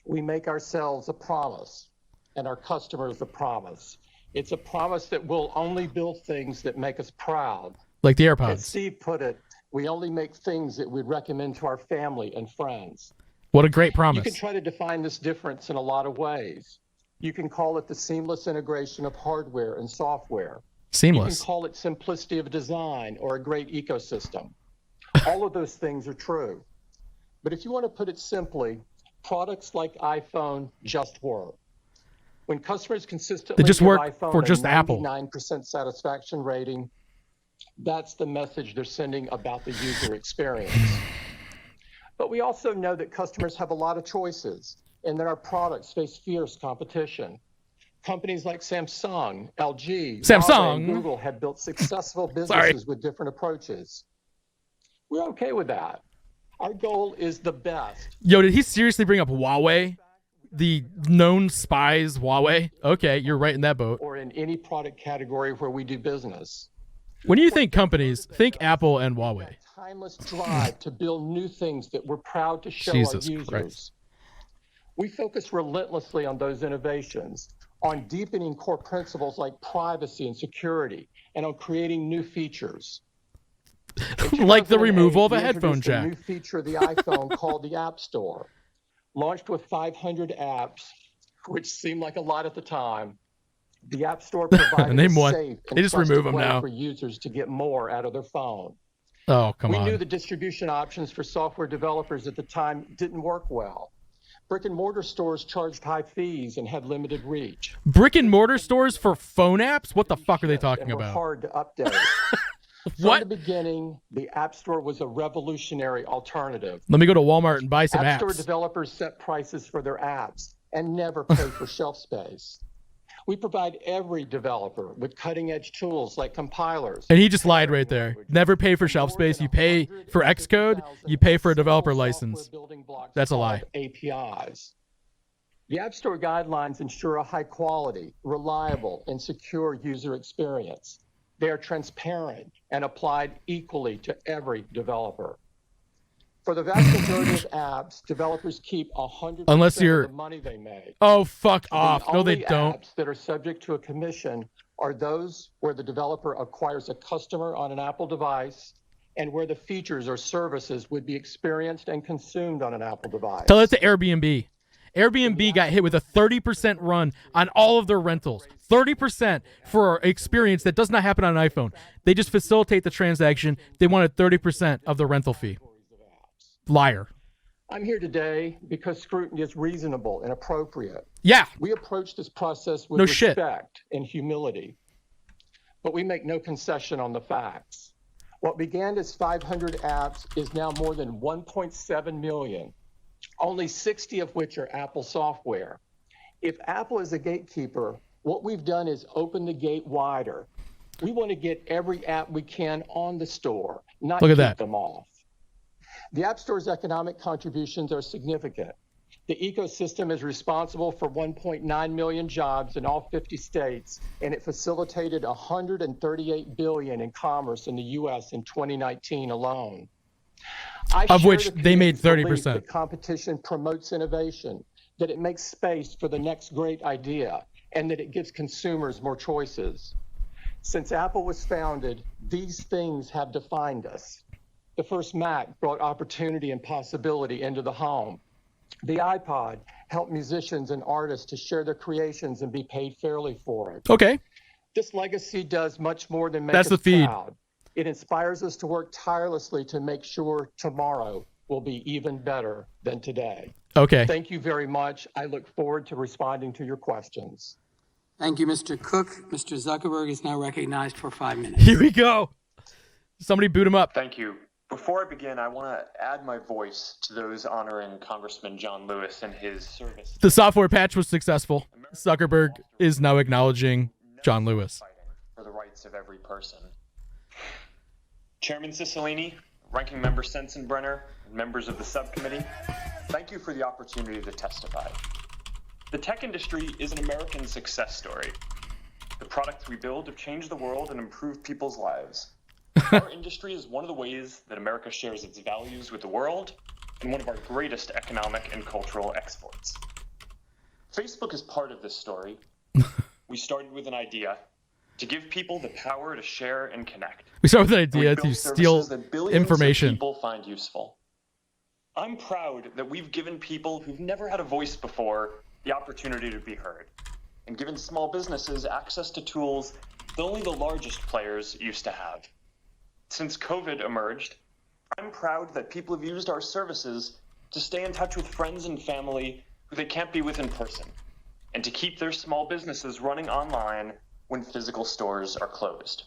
We make ourselves a promise and our customers a promise. It's a promise that we'll only build things that make us proud. Like the As AirPods. Steve put it, we only make things that we'd recommend to our family and friends. What a great You promise. can try to define this difference in a lot of ways. You can call it the seamless integration of hardware and software. You Seamless. can call it simplicity of design or a great ecosystem. All of those things are true. But if you want to put it simply, products like iPhone just work. When customers consistently They just give work iPhone for a just Apple. 99% satisfaction rating, that's the message they're sending about the user experience. But we also know that customers have a lot of choices and that our products face fierce competition. Companies like Samsung, LG, Samsung. Huawei, and Google have built successful businesses with different approaches. We're okay with that. Our goal is the best. Yo, did he seriously bring up Huawei? The known spies Huawei? Okay, you're right in that boat. Or in any product category where we do business. When you think companies, think Apple and Huawei. Timeless drive to build new things that we're proud to show Jesus our users. Christ. We focus relentlessly on those innovations, on deepening core principles like privacy and security, and on creating new features. Like the 2008, removal of a we headphone introduced jack. A new feature of the iPhone called the App Store. Launched with 500 apps, which seemed like a lot at the time. The App Store provided Name a one. safe and They just remove trusted them way now. for users to get more out of their phone. Oh, come We on. knew the distribution options for software developers at the time didn't work well. Brick and mortar stores charged high fees and had limited reach. Brick and mortar stores for phone apps? What the fuck are they talking And were about? hard to update. What? From the beginning, the App Store was a revolutionary alternative. Let me go to Walmart and buy some App Store apps. developers set prices for their apps and never pay for shelf space. We provide every developer with cutting-edge tools like compilers. And he just lied right there. Never pay for shelf space. You pay for Xcode. You pay for a developer license. That's a lie. APIs. The App Store guidelines ensure a high-quality, reliable, and secure user experience. They are transparent and applied equally to every developer. For the vast majority of apps, developers keep 100% Unless you're- of the money they make. Oh, fuck The off. No, they only don't. apps that are subject to a commission are those where the developer acquires a customer on an Apple device and where the features or services would be experienced and consumed on an Apple device. Tell that to Airbnb. Airbnb got hit with a 30% run on all of their rentals. 30% for an experience that does not happen on an iPhone. They just facilitate the transaction. They wanted 30% of the rental fee. Liar. I'm here today because scrutiny is reasonable and appropriate. Yeah. We approach this process with No shit. respect and humility, but we make no concession on the facts. What began as 500 apps is now more than 1.7 million, only 60 of which are Apple software. If Apple is a gatekeeper, what we've done is open the gate wider. We want to get every app we can on the store, not Look at keep that. them off. The App Store's economic contributions are significant. The ecosystem is responsible for 1.9 million jobs in all 50 states, and it facilitated $138 billion in commerce in the U.S. in 2019 alone. Of which they made community's 30%. belief that competition promotes innovation, that it makes space for the next great idea, and that it gives consumers more choices. Since Apple was founded, these things have defined us. The first Mac brought opportunity and possibility into the home. The iPod helped musicians and artists to share their creations and be paid fairly for it. Okay. This legacy does much more than make That's us the feed. proud. It inspires us to work tirelessly to make sure tomorrow will be even better than today. Okay. Thank you very much. I look forward to responding to your questions. Thank you, Mr. Cook. Mr. Zuckerberg is now recognized for 5 minutes. Here we go. Somebody boot him up. Thank you. Before I begin, I want to add my voice to those honoring Congressman John Lewis and his service. The software patch was successful. Zuckerberg is now acknowledging John Lewis. Fighting for the rights of every person. Chairman Cicilline, Ranking Member Sensenbrenner, and members of the subcommittee, thank you for the opportunity to testify. The tech industry is an American success story. The products we build have changed the world and improved people's lives. Our industry is one of the ways that America shares its values with the world and one of our greatest economic and cultural exports. Facebook is part of this story. We started with an idea to give people the power to share and connect. We start with an And we idea built to steal services that billions information. of people find useful. I'm proud that we've given people who've never had a voice before the opportunity to be heard, and given small businesses access to tools that only the largest players used to have. Since COVID emerged, I'm proud that people have used our services to stay in touch with friends and family who they can't be with in person, and to keep their small businesses running online when physical stores are closed.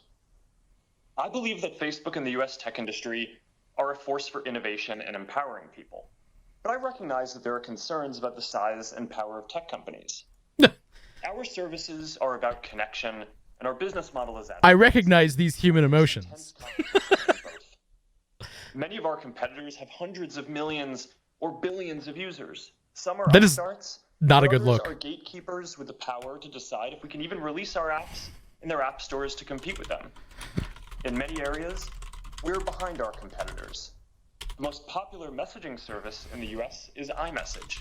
I believe that Facebook and the US tech industry are a force for innovation and empowering people, but I recognize that there are concerns about the size and power of tech companies. Our services are about connection, and our business model is I recognize these human emotions. Many of our competitors have hundreds of millions or billions of users. Some are That is upstarts, not a but good others look. are gatekeepers with the power to decide if we can even release our apps in their app stores to compete with them. In many areas, we're behind our competitors. The most popular messaging service in the US is iMessage.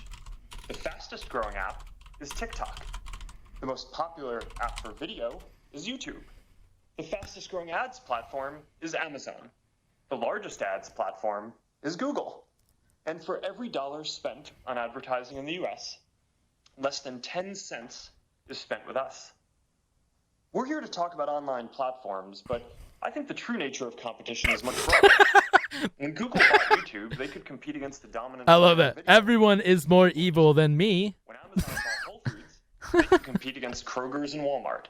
The fastest growing app is TikTok. The most popular app for video is YouTube. The fastest growing ads platform is Amazon. The largest ads platform is Google. And for every dollar spent on advertising in the US, less than 10 cents is spent with us. We're here to talk about online platforms, but I think the true nature of competition is much broader. When Google bought YouTube, they could compete against the dominant... I love that. Everyone is more evil than me. When Amazon bought Whole Foods, they could compete against Kroger's and Walmart.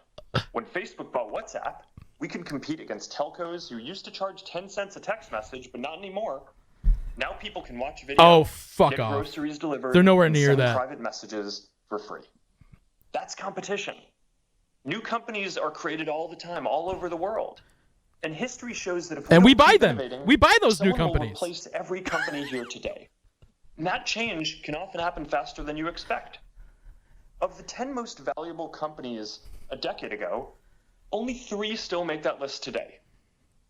When Facebook bought WhatsApp, we can compete against telcos who used to charge 10 cents a text message, but not anymore. Now people can watch video, Oh, fuck get off. groceries delivered, They're nowhere and near send that. private messages for free. That's competition. New companies are created all the time, all over the world. And history shows that if And we don't buy keep them. innovating, We buy those new someone will companies. replace every company here today. And that change can often happen faster than you expect. Of the 10 most valuable companies a decade ago, only 3 still make that list today.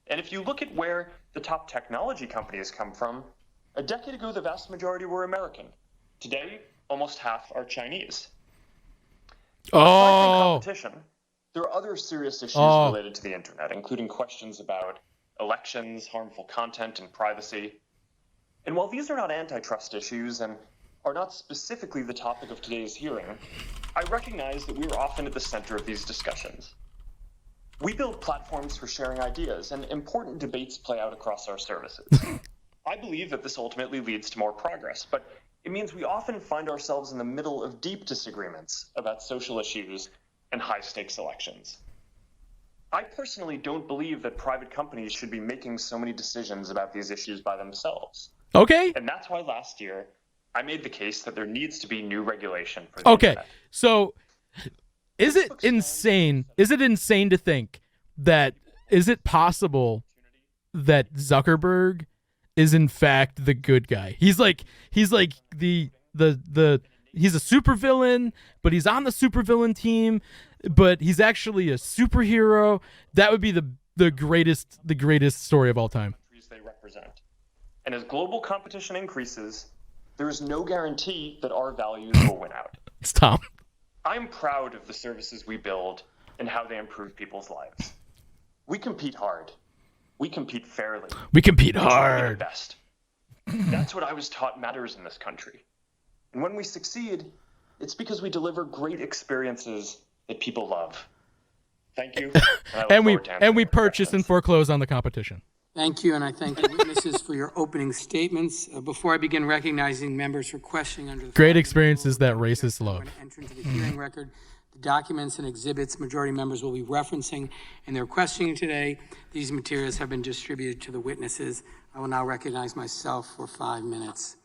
And if you look at where the top technology companies come from, a decade ago, the vast majority were American. Today, almost half are Chinese. Aside from Oh, competition, there are other serious issues related to the internet, including questions about elections, harmful content, and privacy. And while these are not antitrust issues and are not specifically the topic of today's hearing, I recognize that we are often at the center of these discussions. We build platforms for sharing ideas, and important debates play out across our services. I believe that this ultimately leads to more progress, but it means we often find ourselves in the middle of deep disagreements about social issues and high-stakes elections. I personally don't believe that private companies should be making so many decisions about these issues by themselves. okay. And that's why last year, I made the case that there needs to be new regulation for the Okay. internet. So is it insane? Is it insane to think that, is it possible that Zuckerberg is in fact the good guy? He's like he's a supervillain, but he's on the supervillain team, but he's actually a superhero. That would be the greatest story of all time. Countries they represent. And as global competition increases, there is no guarantee that our values will win out. It's Tom. I'm proud of the services we build and how they improve people's lives. We compete hard. We compete fairly. We compete We try to be the hard. best. That's what I was taught matters in this country. And when we succeed, it's because we deliver great experiences that people love. Thank you. And we answering purchase and questions. foreclose on the competition. Thank you, and I thank the witnesses for your opening statements. Before I begin recognizing members for questioning under the Great experiences that racists I'm love. going to enter into the hearing record the documents and exhibits majority members will be referencing in their questioning today. These materials have been distributed to the witnesses. I will now recognize myself for 5 minutes.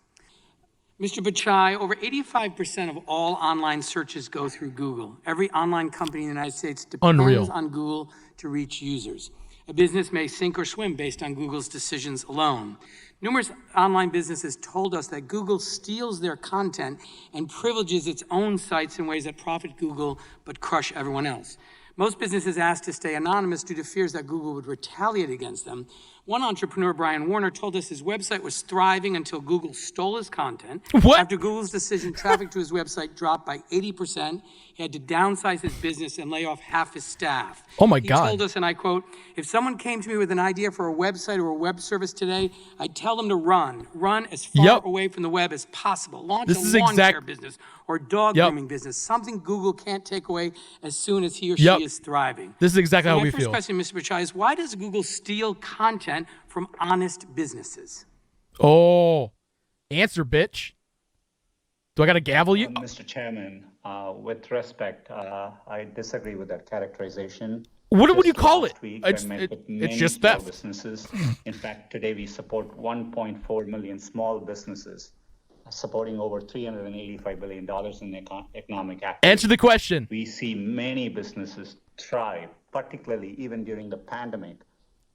Mr. Pichai, over 85% of all online searches go through Google. Every online company in the United States depends Unreal. on Google to reach users. A business may sink or swim based on Google's decisions alone. Numerous online businesses told us that Google steals their content and privileges its own sites in ways that profit Google but crush everyone else. Most businesses asked to stay anonymous due to fears that Google would retaliate against them. One entrepreneur, Brian Warner, told us his website was thriving until Google stole his content. What? After Google's decision, traffic to his website dropped by 80%. He had to downsize his business and lay off half his staff. Oh my He God. told us, and I quote, "If someone came to me with an idea for a website or a web service today, I'd tell them to run as far Yep. away from the web as possible. Launch This a is lawn exact- care business or dog Yep. grooming business, something Google can't take away as soon as he or Yep. she is thriving." This is exactly So how my we first feel. question, Mr. Pichai, is why does Google steal content from honest businesses? Oh, answer, bitch. Do I got to gavel you? Mr. Chairman, with respect, I disagree with that characterization. What do you Just call last it? week, It's- I met it- with it's many just small theft. businesses. In fact, today we support 1.4 million small businesses, supporting over $385 billion in economic activity. Answer the question. We see many businesses thrive, particularly even during the pandemic.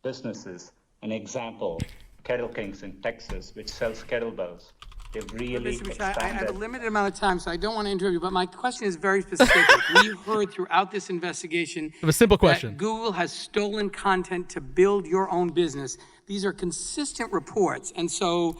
Businesses, an example, Kettle Kings in Texas, which sells kettlebells. They've really Mr. Pichai, I have a expanded. limited amount of time, so I don't want to interrupt you, but my question is very specific. We heard throughout this investigation I have a simple that question. Google has stolen content to build your own business. These are consistent reports, and so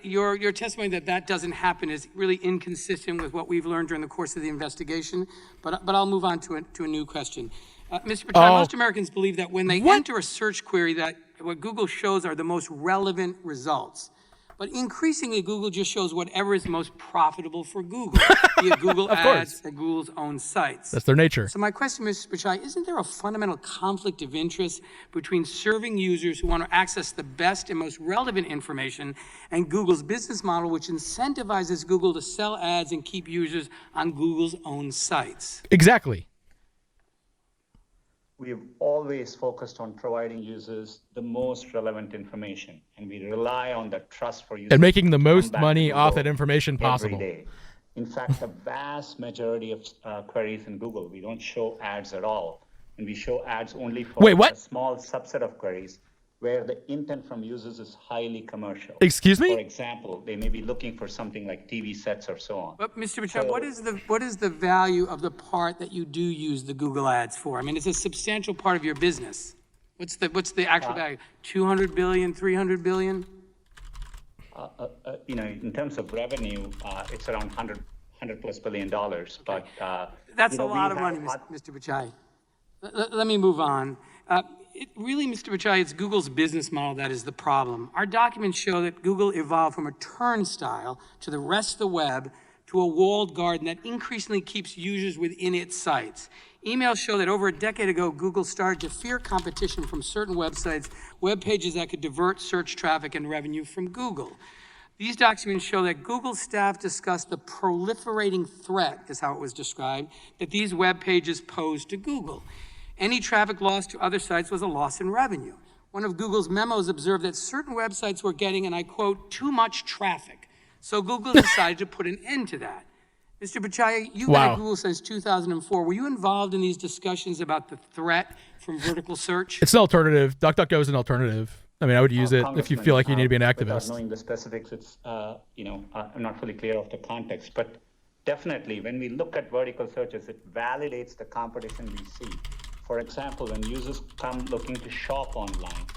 your testimony that doesn't happen is really inconsistent with what we've learned during the course of the investigation, but I'll move on to a new question. Mr. Pichai, Oh. most Americans believe that when they What? enter a search query that what Google shows are the most relevant results. But increasingly, Google just shows whatever is most profitable for Google, be it Google Ads or Google's own sites. That's their nature. So my question, Mr. Pichai, isn't there a fundamental conflict of interest between serving users who want to access the best and most relevant information and Google's business model, which incentivizes Google to sell ads and keep users on Google's own sites? Exactly. We've always focused on providing users the most relevant information, and we rely on the trust for users. And making the most money off that information possible. Every day. In fact, the vast majority of queries in Google, we don't show ads at all. And we show ads only for a small subset of queries where the intent from users is highly commercial. Excuse me? For example, they may be looking for something like TV sets or so on. But Mr. Pichai, what is the value of the part that you do use the Google ads for? I mean, it's a substantial part of your business. What's the actual value? 200 billion, 300 billion? In terms of revenue, it's around 100 plus $1 billion. But that's a lot of money, Mr. Pichai. Let me move on. Really, Mr. Pichai, it's Google's business model that is the problem. Our documents show that Google evolved from a turnstile to the rest of the web to a walled garden that increasingly keeps users within its sites. Emails show that over a decade ago, Google started to fear competition from certain websites, web pages that could divert search traffic and revenue from Google. These documents show that Google staff discussed the proliferating threat, is how it was described, that these web pages pose to Google. Any traffic loss to other sites was a loss in revenue. One of Google's memos observed that certain websites were getting, and I quote, too much traffic. So Google decided to put an end to that. Mr. Pichai, you've been at Google since 2004. Were you involved in these discussions about the threat from vertical search? It's an alternative. DuckDuckGo is an alternative. I mean, I would use it if you feel like you need to be an activist. Without knowing the specifics, it's, I'm not fully clear of the context, but definitely when we look at vertical searches, it validates the competition we see. For example, when users come looking to shop online,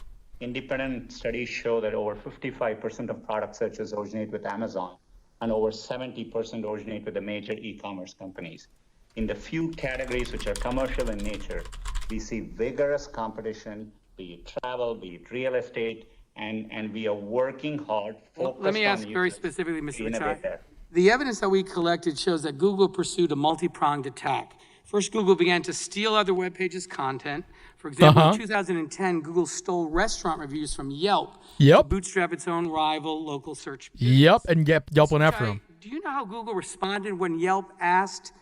independent studies show that over 55% of product searches originate with Amazon and over 70% originate with the major e-commerce companies. In the few categories which are commercial in nature, we see vigorous competition, be it travel, be it real estate, and we are working hard. Let me ask very specifically, Mr. Pichai. The evidence that we collected shows that Google pursued a multi-pronged attack. First, Google began to steal other web pages' content. For example, in 2010, Google stole restaurant reviews from Yelp to bootstrap its own rival local search business. And Yelp went after them. Do you know how Google responded when Yelp asked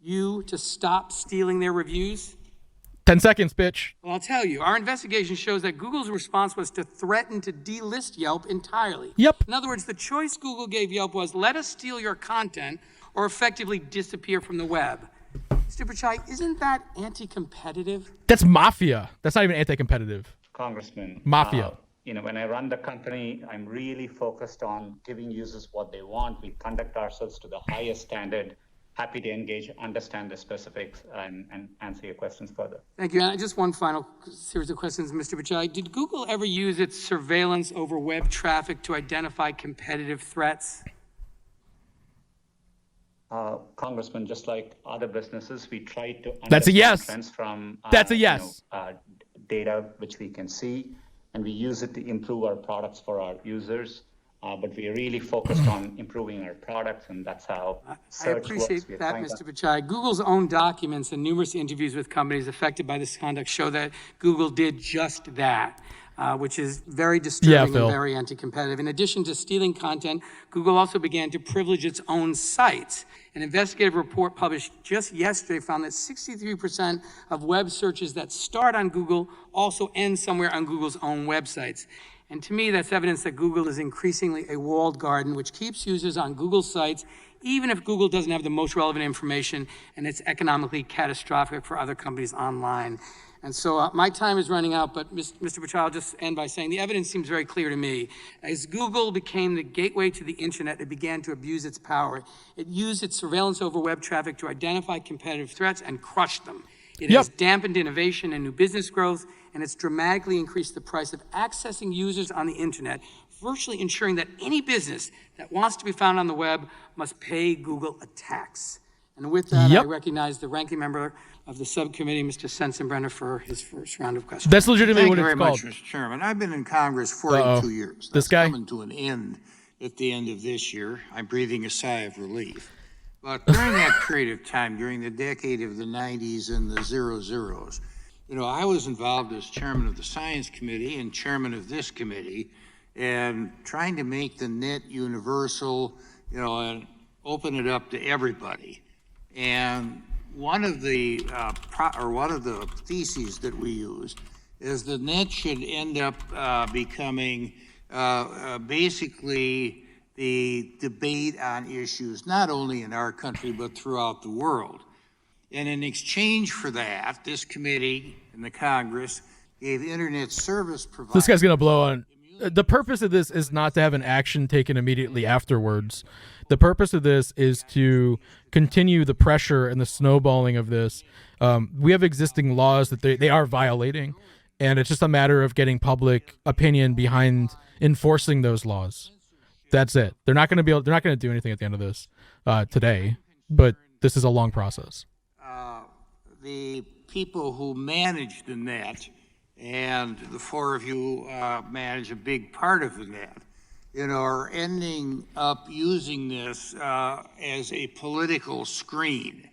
you to stop stealing their reviews? 10 seconds, bitch. Well, I'll tell you. Our investigation shows that Google's response was to threaten to delist Yelp entirely. In other words, the choice Google gave Yelp was, let us steal your content or effectively disappear from the web. Mr. Pichai, isn't that anti-competitive? That's mafia. That's not even anti-competitive. Congressman. Mafia. When I run the company, I'm really focused on giving users what they want. We conduct ourselves to the highest standard. Happy to engage, understand the specifics, and answer your questions further. Thank you. And just one final series of questions, Mr. Pichai. Did Google ever use its surveillance over web traffic to identify competitive threats? Congressman, just like other businesses, we try to understand trends from data which we can see, and we use it to improve our products for our users. But we are really focused on improving our products, and that's how search works. I appreciate that, Mr. Pichai. Google's own documents and numerous interviews with companies affected by this conduct show that Google did just that. Which is very disturbing and very anti-competitive. In addition to stealing content, Google also began to privilege its own sites. An investigative report published just yesterday found that 63% of web searches that start on Google also end somewhere on Google's own websites. And to me, that's evidence that Google is increasingly a walled garden, which keeps users on Google sites, even if Google doesn't have the most relevant information and it's economically catastrophic for other companies online. And so my time is running out, but Mr. Pichai, I'll just end by saying the evidence seems very clear to me. As Google became the gateway to the internet, it began to abuse its power. It used its surveillance over web traffic to identify competitive threats and crush them. It has dampened innovation and new business growth, and it's dramatically increased the price of accessing users on the internet, virtually ensuring that any business that wants to be found on the web must pay Google a tax. And with that, Yep. I recognize the ranking member of the subcommittee, Mr. Sensenbrenner, for his first round of questions. That's legitimately Thank what you it's very called. much, Mr. Chairman. I've been in Congress 42 years. This That's guy? coming to an end at the end of this year. I'm breathing a sigh of relief. But during that period of time, during the decade of the 90s and the zeros, I was involved as chairman of the Science Committee and chairman of this committee, and trying to make the net universal, and open it up to everybody. And one of the theses that we use is the net should end up becoming basically the debate on issues not only in our country but throughout the world. And in exchange for that, this committee and the Congress gave internet service providers. This guy's gonna blow on. The purpose of this is not to have an action taken immediately afterwards. The purpose of this is to continue the pressure and the snowballing of this. We have existing laws that they are violating, and it's just a matter of getting public opinion behind enforcing those laws. That's it. They're not going to do anything at the end of this today, but this is a long process. The people who manage the net, and the four of you manage a big part of the net, are ending up using this as a political screen.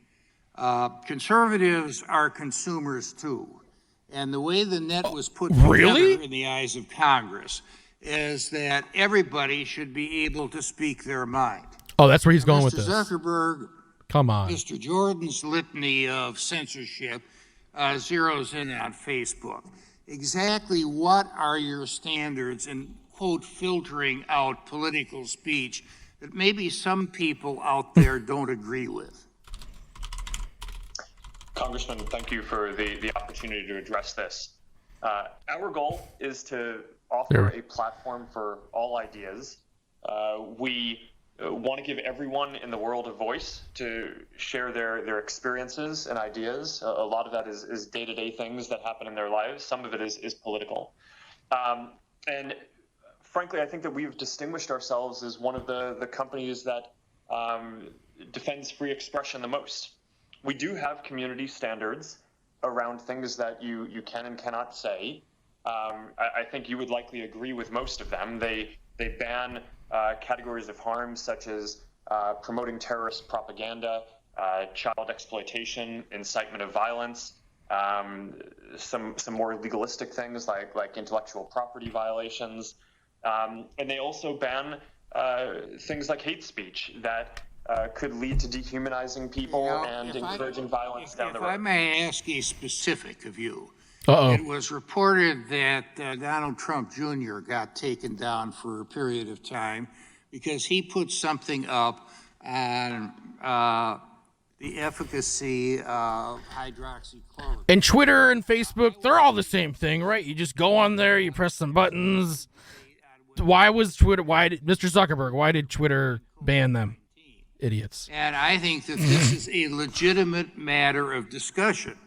Conservatives are consumers too. And the way the net was put together in the eyes of Congress is that everybody should be able to speak their mind. Oh, that's where he's going with Mr. this. Zuckerberg, come on. Mr. Jordan's litany of censorship zeroes in on Facebook. Exactly what are your standards in, quote, filtering out political speech that maybe some people out there don't agree with? Congressman, thank you for the opportunity to address this. Our goal is to offer a platform for all ideas. We want to give everyone in the world a voice to share their experiences and ideas. A lot of that is day-to-day things that happen in their lives. Some of it is political. And frankly, I think that we've distinguished ourselves as one of the companies that defends free expression the most. We do have community standards around things that you can and cannot say. I think you would likely agree with most of them. They ban categories of harm such as promoting terrorist propaganda, child exploitation, incitement of violence, some more legalistic things like intellectual property violations, and they also ban things like hate speech that could lead to dehumanizing people and encouraging violence down the road. If I may ask a specific of you. Uh-oh. It was reported that Donald Trump Jr. got taken down for a period of time because he put something up on the efficacy of hydroxychloroquine. And Twitter and Facebook, they're all the same thing, right? You just go on there, you press some buttons. Mr. Zuckerberg, why did Twitter ban them? Idiots. And I think that this is a legitimate matter of discussion.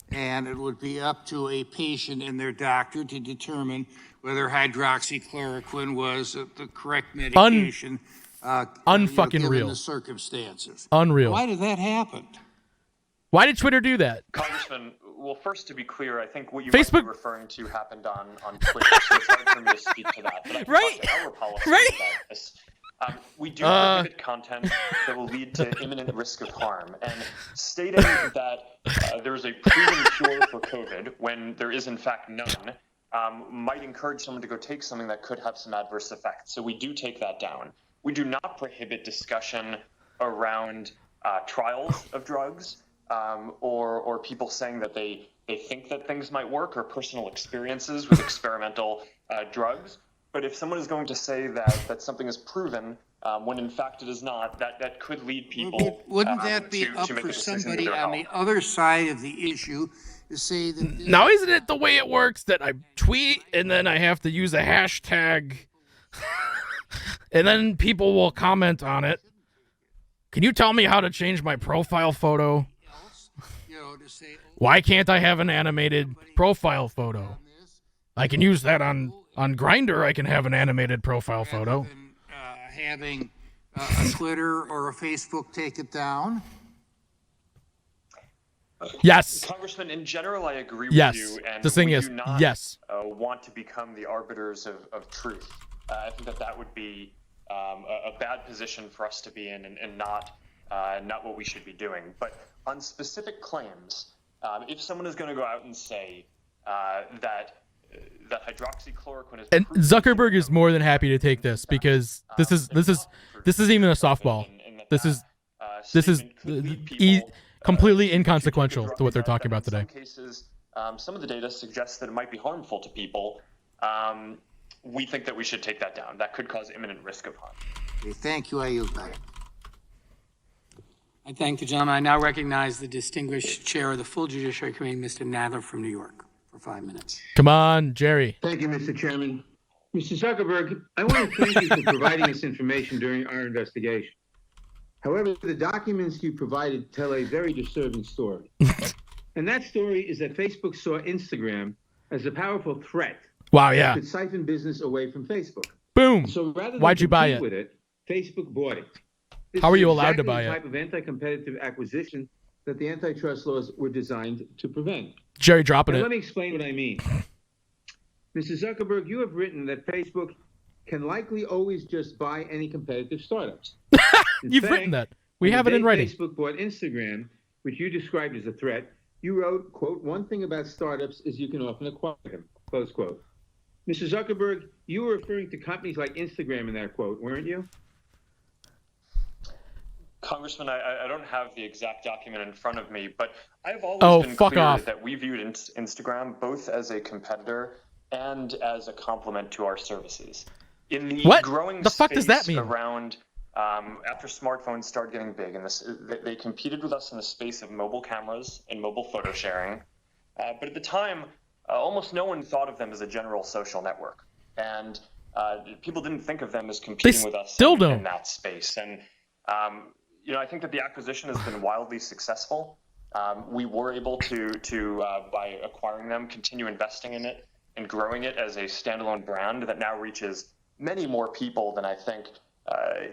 And it would be up to a patient and their doctor to determine whether hydroxychloroquine was the correct medication. Unfucking given real. The circumstances. Unreal. Why did that happen? Why did Twitter do that? Congressman, well, first to be clear, I think what you Facebook might be referring to happened on Twitter, so it's hard for me to speak to that. But I can Right. talk to our policy Right. about this. We do prohibit content that will lead to imminent risk of harm. And stating that there is a proven cure for COVID when there is in fact none might encourage someone to go take something that could have some adverse effects. So we do take that down. We do not prohibit discussion around trials of drugs or people saying that they think that things might work or personal experiences with experimental drugs. But if someone is going to say that something is proven when in fact it is not, that could lead people Wouldn't that be to up make a for decision somebody with their on health. the other side of the issue to say that this Now, isn't it the way it works that I tweet and then I have to use a hashtag and then people will comment on it? Can you tell me how to change my profile photo? to say, Why can't I have an animated profile photo? I can use that on Grindr. I can have an animated profile photo. having a Twitter or a Facebook take it down? Yes. Congressman, in general, I agree Yes. with you. And The thing we is, do not yes. Want to become the arbiters of truth. I think that would be a bad position for us to be in, and not what we should be doing. But on specific claims, if someone is going to go out and say that hydroxychloroquine is, And Zuckerberg is more than happy to take this, because this isn't even a softball. This is completely inconsequential to what they're talking about today. In some cases, some of the data suggests that it might be harmful to people. We think that we should take that down. That could cause imminent risk of harm. Okay, thank you. I yield back. I thank the gentleman. I now recognize the distinguished chair of the full Judiciary Committee, Mr. Nadler from New York, for 5 minutes. Come on, Jerry. Thank you, Mr. Chairman. Mr. Zuckerberg, I want to thank you for providing this information during our investigation. However, the documents you provided tell a very disturbing story. And that story is that Facebook saw Instagram as a powerful threat. Wow, yeah. That could siphon business away from Facebook. Boom. So rather than Why'd you buy compete it? with it, Facebook bought it. This How are is you allowed to exactly buy the it? type of anti-competitive acquisition that the antitrust laws were designed to prevent. Jerry dropping Now, it. let me explain what I mean. Mr. Zuckerberg, you have written that Facebook can likely always just buy any competitive startups. You've written that. We have it in writing. Facebook bought Instagram, which you described as a threat. You wrote, quote, "One thing about startups is you can often acquire them," close quote. Mr. Zuckerberg, you were referring to companies like Instagram in that quote, weren't you? Congressman, I don't have the exact document in front of me, but I've always been clear that we viewed Instagram both as a competitor and as a complement to our services. In the growing space around after smartphones started getting big, and they competed with us in the space of mobile cameras and mobile photo sharing. But at the time, almost no one thought of them as a general social network, and people didn't think of them as competing with us in that space. And I think that the acquisition has been wildly successful. We were able to by acquiring them, continue investing in it and growing it as a standalone brand that now reaches many more people than I think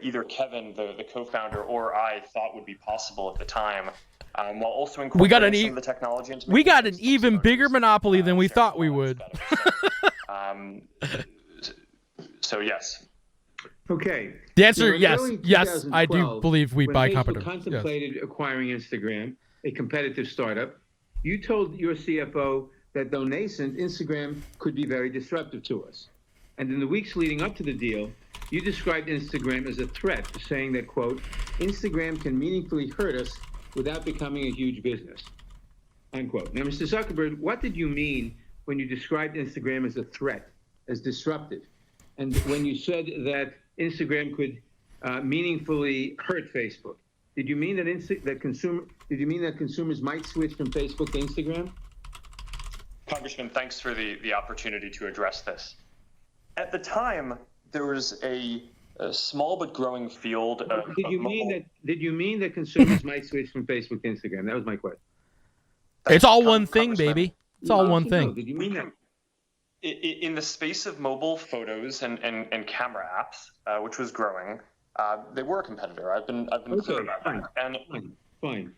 either Kevin, the co-founder, or I thought would be possible at the time. While also incorporating some of the technology into we got an even bigger monopoly than we thought we would. So yes. Okay. The answer, yes. Yes, I do believe we buy competitors. When Facebook contemplated acquiring Instagram, a competitive startup, you told your CFO that though nascent, Instagram could be very disruptive to us. And in the weeks leading up to the deal, you described Instagram as a threat, saying that, quote, "Instagram can meaningfully hurt us without becoming a huge business," unquote. Now, Mr. Zuckerberg, what did you mean when you described Instagram as a threat, as disruptive? And when you said that Instagram could meaningfully hurt Facebook, did you mean that consumers might switch from Facebook to Instagram? Congressman, thanks for the opportunity to address this. At the time, there was a small but growing field of Did you mean that consumers might switch from Facebook to Instagram? That was my question. It's all one thing, baby. It's all one thing. Did you mean that? In the space of mobile photos and camera apps, which was growing, they were a competitor. I've been clear about that. And fine.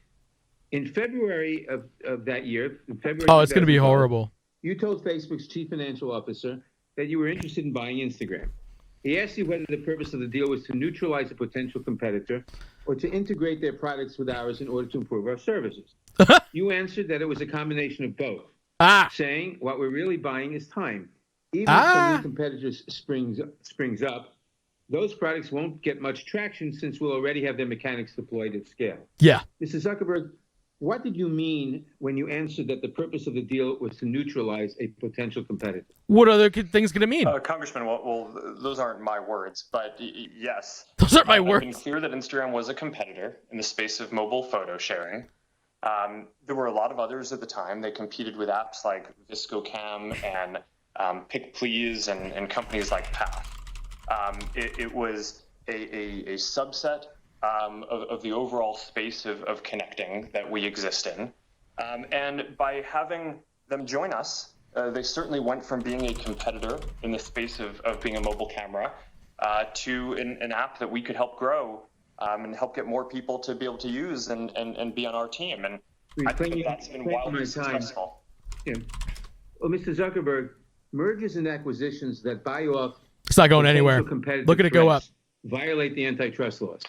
In February of that year, it's going to be horrible. You told Facebook's chief financial officer that you were interested in buying Instagram. He asked you whether the purpose of the deal was to neutralize a potential competitor or to integrate their products with ours in order to improve our services. You answered that it was a combination of both, saying what we're really buying is time. Even if some new competitors springs up, those products won't get much traction since we'll already have their mechanics deployed at scale. Yeah. Mr. Zuckerberg, what did you mean when you answered that the purpose of the deal was to neutralize a potential competitor? What other things going to mean? Congressman, well, those aren't my words, but yes. Those aren't my words. I've been clear that Instagram was a competitor in the space of mobile photo sharing. There were a lot of others at the time. They competed with apps like ViscoCam and PicPlease and companies like Path. It was a subset of the overall space of connecting that we exist in. And by having them join us, they certainly went from being a competitor in the space of being a mobile camera to an app that we could help grow and help get more people to be able to use and be on our team. And I think that's been wildly successful. Yeah. Well, Mr. Zuckerberg, mergers and acquisitions that buy off It's not going anywhere. competitive Look at it go up. threats violate the antitrust laws.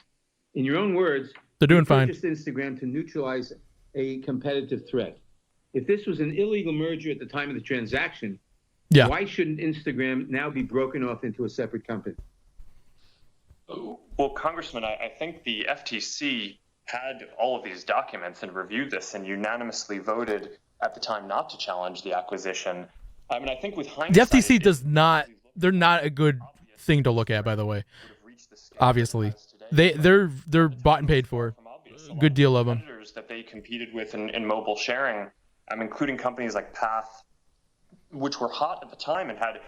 In your own words, They're doing you fine. purchased Instagram to neutralize a competitive threat. If this was an illegal merger at the time of the transaction, Yeah. why shouldn't Instagram now be broken off into a separate company? Well, Congressman, I think the FTC had all of these documents and reviewed this and unanimously voted at the time not to challenge the acquisition. I mean, I think with hindsight, The FTC does not. They're not a good thing to look at, by the way. Obviously, they're bought and paid for. Good deal of them. That they competed with in mobile sharing, including companies like Path, which were hot at the time and had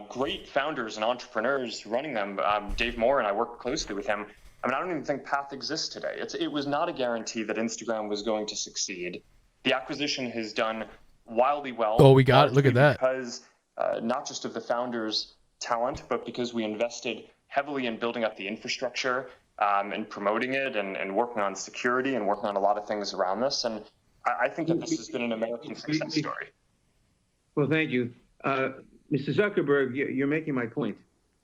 great founders and entrepreneurs running them. Dave Moore and I worked closely with him. I mean, I don't even think Path exists today. It was not a guarantee that Instagram was going to succeed. The acquisition has done wildly well. Oh, we got it. Look at that. Because not just of the founders' talent, but because we invested heavily in building up the infrastructure and promoting it and working on security and working on a lot of things around this. And I think that this has been an American success story. Well, thank you. Mr. Zuckerberg, you're making my point.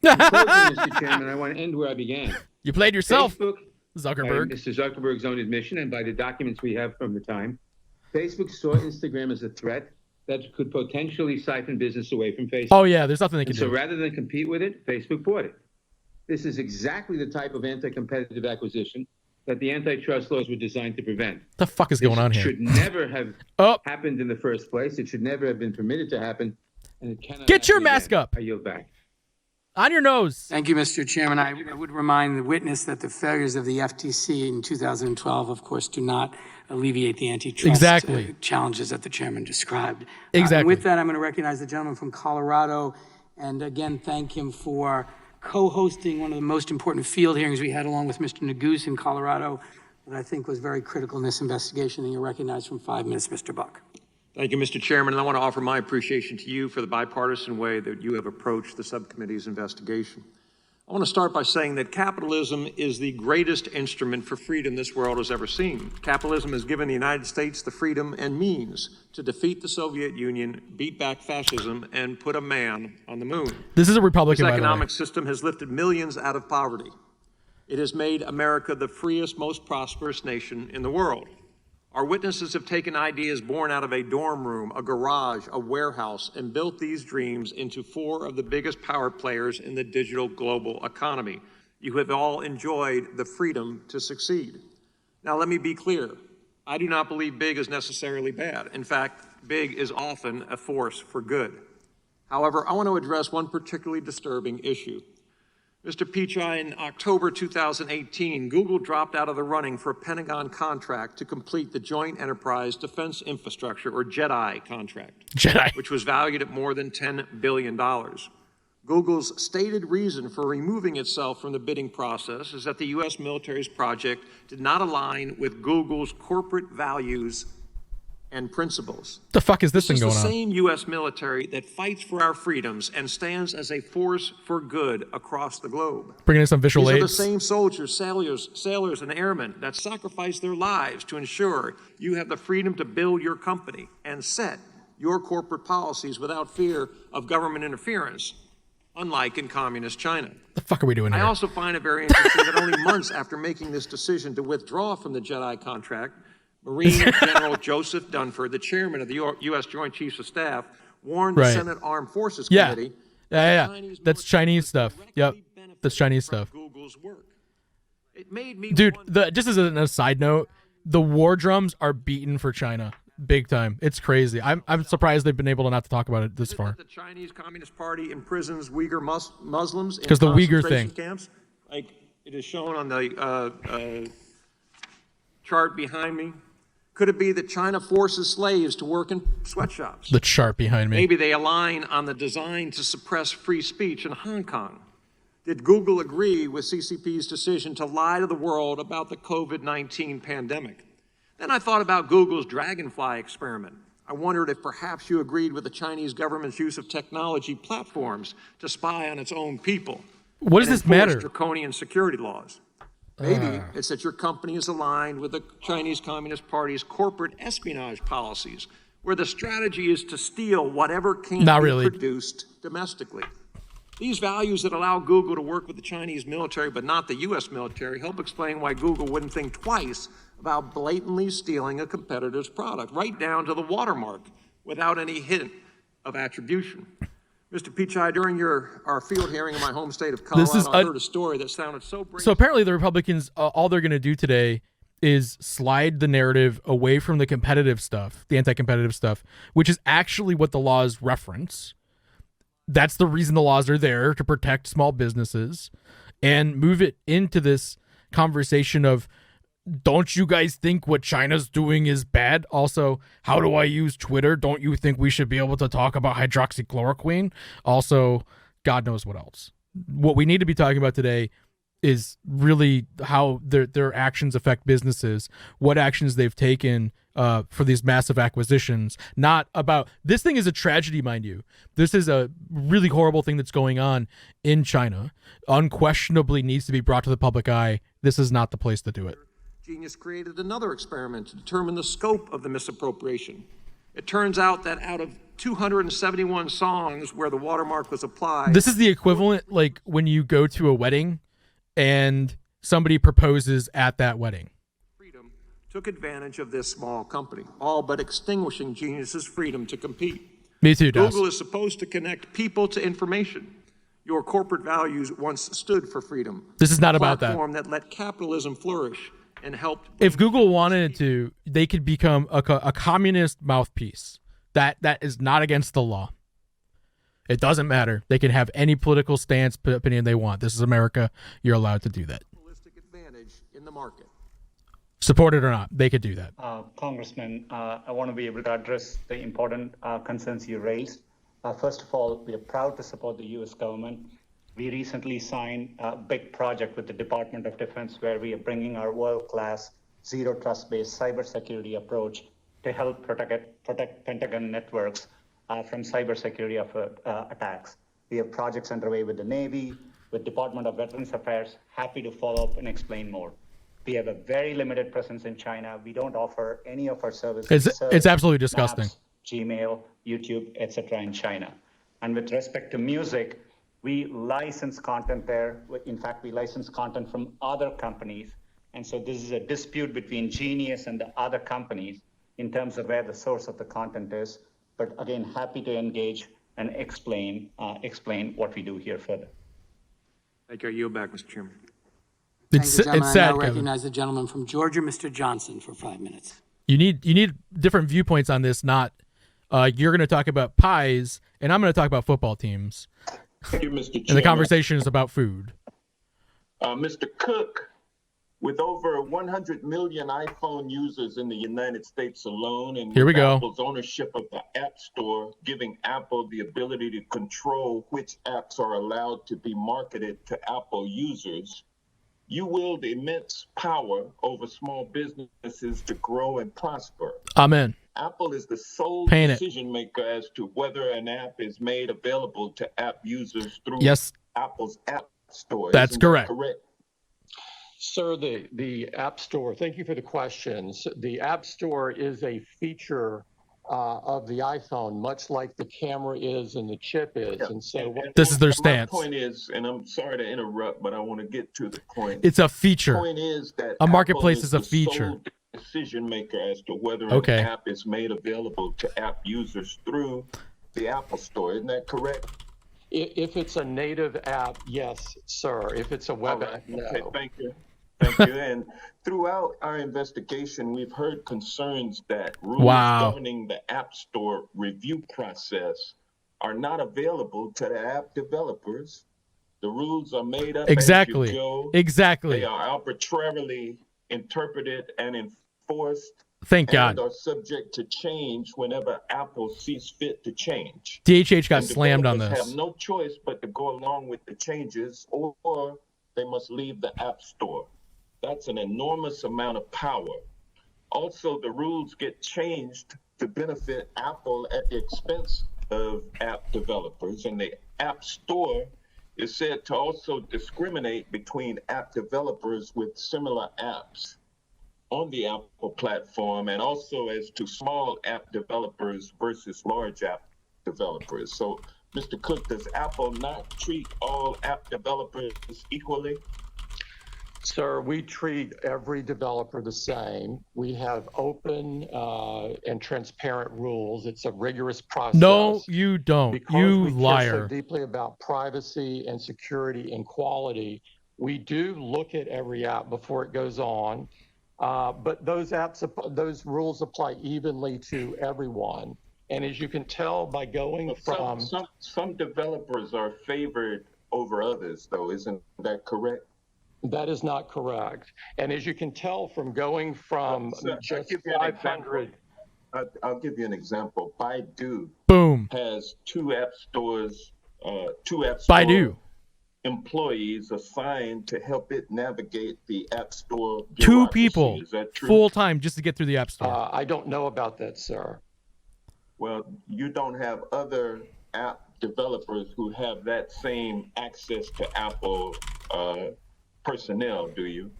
In closing, Mr. Chairman, I want to end where I began. You played yourself, Facebook, Zuckerberg. by Mr. Zuckerberg's own admission and by the documents we have from the time, Facebook saw Instagram as a threat that could potentially siphon business away from Facebook. Oh yeah, there's nothing they can And do. so rather than compete with it, Facebook bought it. This is exactly the type of anti-competitive acquisition that the antitrust laws were designed to prevent. What the fuck is going on It here? should never have Oh, happened in the first place. It should never have been permitted to happen. And it cannot Get your happen mask again. up. I yield back. on your nose. Thank you, Mr. Chairman. I would remind the witness that the failures of the FTC in 2012, of course, do not alleviate the antitrust challenges that the chairman described. Exactly. And with that, I'm going to recognize the gentleman from Colorado, and again, thank him for co-hosting one of the most important field hearings we had along with Mr. Neguse in Colorado that I think was very critical in this investigation, and you're recognized from 5 minutes, Mr. Buck. Thank you, Mr. Chairman, and I want to offer my appreciation to you for the bipartisan way that you have approached the subcommittee's investigation. I want to start by saying that capitalism is the greatest instrument for freedom this world has ever seen. Capitalism has given the United States the freedom and means to defeat the Soviet Union, beat back fascism, and put a man on the moon. This is a Republican, This by the way. economic system has lifted millions out of poverty. It has made America the freest, most prosperous nation in the world. Our witnesses have taken ideas born out of a dorm room, a garage, a warehouse, and built these dreams into 4 of the biggest power players in the digital global economy. You have all enjoyed the freedom to succeed. Now, let me be clear. I do not believe big is necessarily bad. In fact, big is often a force for good. However, I want to address one particularly disturbing issue. Mr. Pichai, in October 2018, Google dropped out of the running for a Pentagon contract to complete the Joint Enterprise Defense Infrastructure, or JEDI contract, which was valued at more than $10 billion. Google's stated reason for removing itself from the bidding process is that the U.S. military's project did not align with Google's corporate values and principles. The fuck is this thing going This is on? the same U.S. military that fights for our freedoms and stands as a force for good across the globe. Bringing in some visual These are the aids. same soldiers, sailors, and airmen that sacrifice their lives to ensure you have the freedom to build your company and set your corporate policies without fear of government interference, unlike in communist China. The fuck are we doing here? I also find it very interesting that only months after making this decision to withdraw from the JEDI contract, Marine General Joseph Dunford, the chairman of the U.S. Joint Chiefs of Staff, warned the Senate Armed Forces Committee That's Chinese stuff. Yep. That's Chinese stuff. Google's work. It made me Dude, just as a side note, the war drums are beaten for China. Big time. It's crazy. I'm surprised they've been able to not to talk about it this far. The Chinese Communist Party imprisons Uyghur Muslims in Because the Uyghur concentration thing. camps, like it is shown on the chart behind me. Could it be that China forces slaves to work in sweatshops? The chart behind me. Maybe they align on the design to suppress free speech in Hong Kong. Did Google agree with CCP's decision to lie to the world about the COVID-19 pandemic? Then I thought about Google's Dragonfly experiment. I wondered if perhaps you agreed with the Chinese government's use of technology platforms to spy on its own people. What does this and enforce matter? Draconian security laws. Maybe it's that your company is aligned with the Chinese Communist Party's corporate espionage policies, where the strategy is to steal whatever can be produced domestically. These values that allow Google to work with the Chinese military but not the U.S. military help explain why Google wouldn't think twice about blatantly stealing a competitor's product, right down to the watermark, without any hint of attribution. Mr. Pichai, during our field hearing in my home state of Colorado, I heard a story that sounded so brazen. So apparently the Republicans, all they're going to do today is slide the narrative away from the competitive stuff, the anti-competitive stuff, which is actually what the laws reference. That's the reason the laws are there, to protect small businesses, and move it into this conversation of, don't you guys think what China's doing is bad? Also, how do I use Twitter? Don't you think we should be able to talk about hydroxychloroquine? Also, God knows what else. What we need to be talking about today is really how their actions affect businesses, what actions they've taken for these massive acquisitions. Not about, this thing is a tragedy, mind you. This is a really horrible thing that's going on in China. Unquestionably needs to be brought to the public eye. This is not the place to do it. Genius created another experiment to determine the scope of the misappropriation. It turns out that out of 271 songs where the watermark was applied, this is the equivalent like when you go to a wedding and somebody proposes at that wedding. Freedom took advantage of this small company, all but extinguishing Genius's freedom to compete. Me too, Das. Google is supposed to connect people to information. Your corporate values once stood for freedom. This is not about that. A platform that let capitalism flourish and helped. If Google wanted to, they could become a communist mouthpiece. That is not against the law. It doesn't matter. They can have any political stance, opinion they want. This is America. You're allowed to do that. Monopolistic advantage in the market. Support it or not, they could do that. Congressman, I want to be able to address the important concerns you raised. First of all, we are proud to support the U.S. government. We recently signed a big project with the Department of Defense where we are bringing our world-class zero trust-based cybersecurity approach to help protect Pentagon networks from cybersecurity attacks. We have projects underway with the Navy, with Department of Veterans Affairs. Happy to follow up and explain more. We have a very limited presence in China. We don't offer any of our services. It's absolutely disgusting. Maps, Gmail, YouTube, etc. in China. And with respect to music, we license content there. In fact, we license content from other companies. And so this is a dispute between Genius and the other companies in terms of where the source of the content is. But again, happy to engage and explain what we do here further. Thank you. I yield back, Mr. Chairman. It's sad, I now Kevin. recognize the gentleman from Georgia, Mr. Johnson, for 5 minutes. You need different viewpoints on this. Not you're going to talk about pies, and I'm going to talk about football teams. Thank you, Mr. Chairman. And the conversation is about food. Mr. Cook, with over 100 million iPhone users in the United States alone, and Here we with go. Apple's ownership of the App Store, giving Apple the ability to control which apps are allowed to be marketed to Apple users, you wield immense power over small businesses to grow and prosper. Amen. Apple is the sole Paint it. decision maker as to whether an app is made available to app users through Apple's App Store. That's Isn't that correct. Sir, the App Store, thank you for the questions. The App Store is a feature of the iPhone, much like the camera is and the chip is. And so this is their stance. My point is, and I'm sorry to interrupt, but I want to get to the point. It's a feature. The point is that a marketplace Apple is a the feature. sole decision maker as to whether Okay. an app is made available to app users through the Apple Store. Isn't that correct? If it's a native app, yes, sir. If it's a web app, no. Okay, thank you. Thank you. And throughout our investigation, we've heard concerns that rules governing the App Store review process are not available to the app developers. The rules are made up Exactly. as you go. Exactly. They are arbitrarily interpreted and enforced. Thank God. And are subject to change whenever Apple sees fit to change. DHH got And slammed on developers this. have no choice but to go along with the changes, or they must leave the App Store. That's an enormous amount of power. Also, the rules get changed to benefit Apple at the expense of app developers, and the App Store is said to also discriminate between app developers with similar apps on the Apple platform, and also as to small app developers versus large app developers. So, Mr. Cook, does Apple not treat all app developers equally? Sir, we treat every developer the same. We have open and transparent rules. It's a rigorous process. No, you don't. Because you we liar. care so deeply about privacy and security and quality, we do look at every app before it goes on. But those rules apply evenly to everyone. And as you can tell by going from... Some developers are favored over others, though. Isn't that correct? That is not correct. And as you can tell from going from just 500... I'll give you an example. Baidu Boom. has two app stores, Baidu. employees assigned to help it navigate the App Store. 2 people, Is that true? full time, just to get through the App Store. I don't know about that, sir. Well, you don't have other app developers who have that same access to Apple personnel, do you?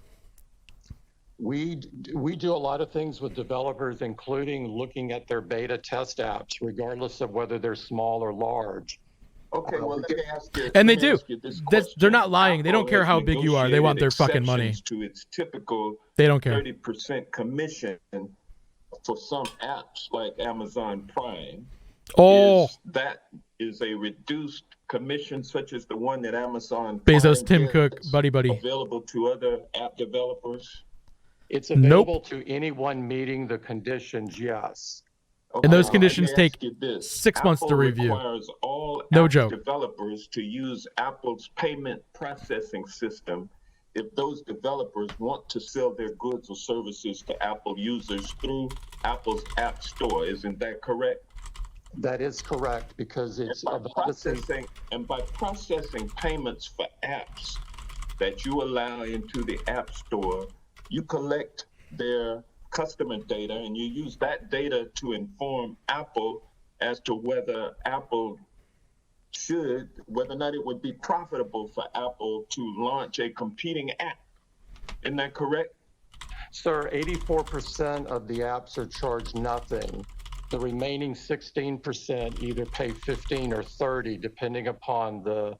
We do a lot of things with developers, including looking at their beta test apps, regardless of whether they're small or large. Okay, well, let me ask you. And they do. They're not lying. They don't care how big you are. They want their fucking money. To its typical they don't care. 30% commission for some apps like Amazon Prime. Oh, that is a reduced commission, such as the one that Amazon Bezos, Prime Tim Cook, buddy. Available to other app developers. It's available to anyone meeting the conditions, yes. Okay, and those conditions take 6 months to review. Requires all no joke. Developers to use Apple's payment processing system if those developers want to sell their goods or services to Apple users through Apple's App Store. Isn't that correct? That is correct, because it's by processing payments for apps that you allow into the App Store, you collect their customer data and you use that data to inform Apple as to whether or not it would be profitable for Apple to launch a competing app. Isn't that correct? Sir, 84% of the apps are charged nothing. The remaining 16% either pay 15 or 30, depending upon the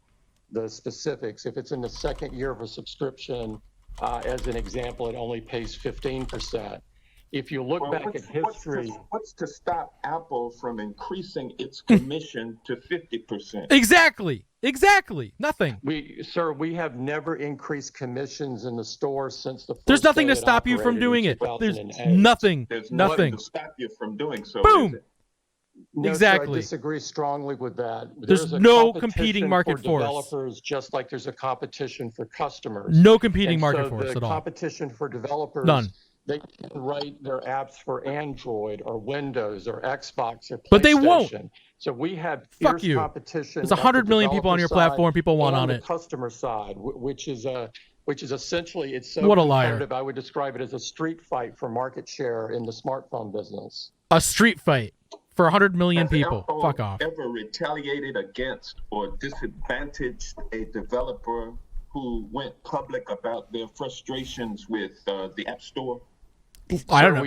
specifics. If it's in the second year of a subscription, as an example, it only pays 15%. If you look back at history... What's to stop Apple from increasing its commission to 50%? Exactly. Nothing. Sir, we have never increased commissions in the store since the first There's nothing day to stop you from doing it. There's nothing. There's nothing to stop you from doing so. Boom. No, exactly. Sir, I disagree strongly with that. There's no competing market force. Developers, just like there's a competition for customers. No competing market force at all. Competition for developers. None. They can write their apps for Android or Windows or Xbox or PlayStation. But they won't. So we have fierce competition. There's 100 million people on your platform. People want on it. The customer side, which is essentially, it's so what a competitive. liar. I would describe it as a street fight for market share in the smartphone business. A street fight for 100 million people. Apple fuck off. Ever retaliated against or disadvantaged a developer who went public about their frustrations with the App Store? I don't know.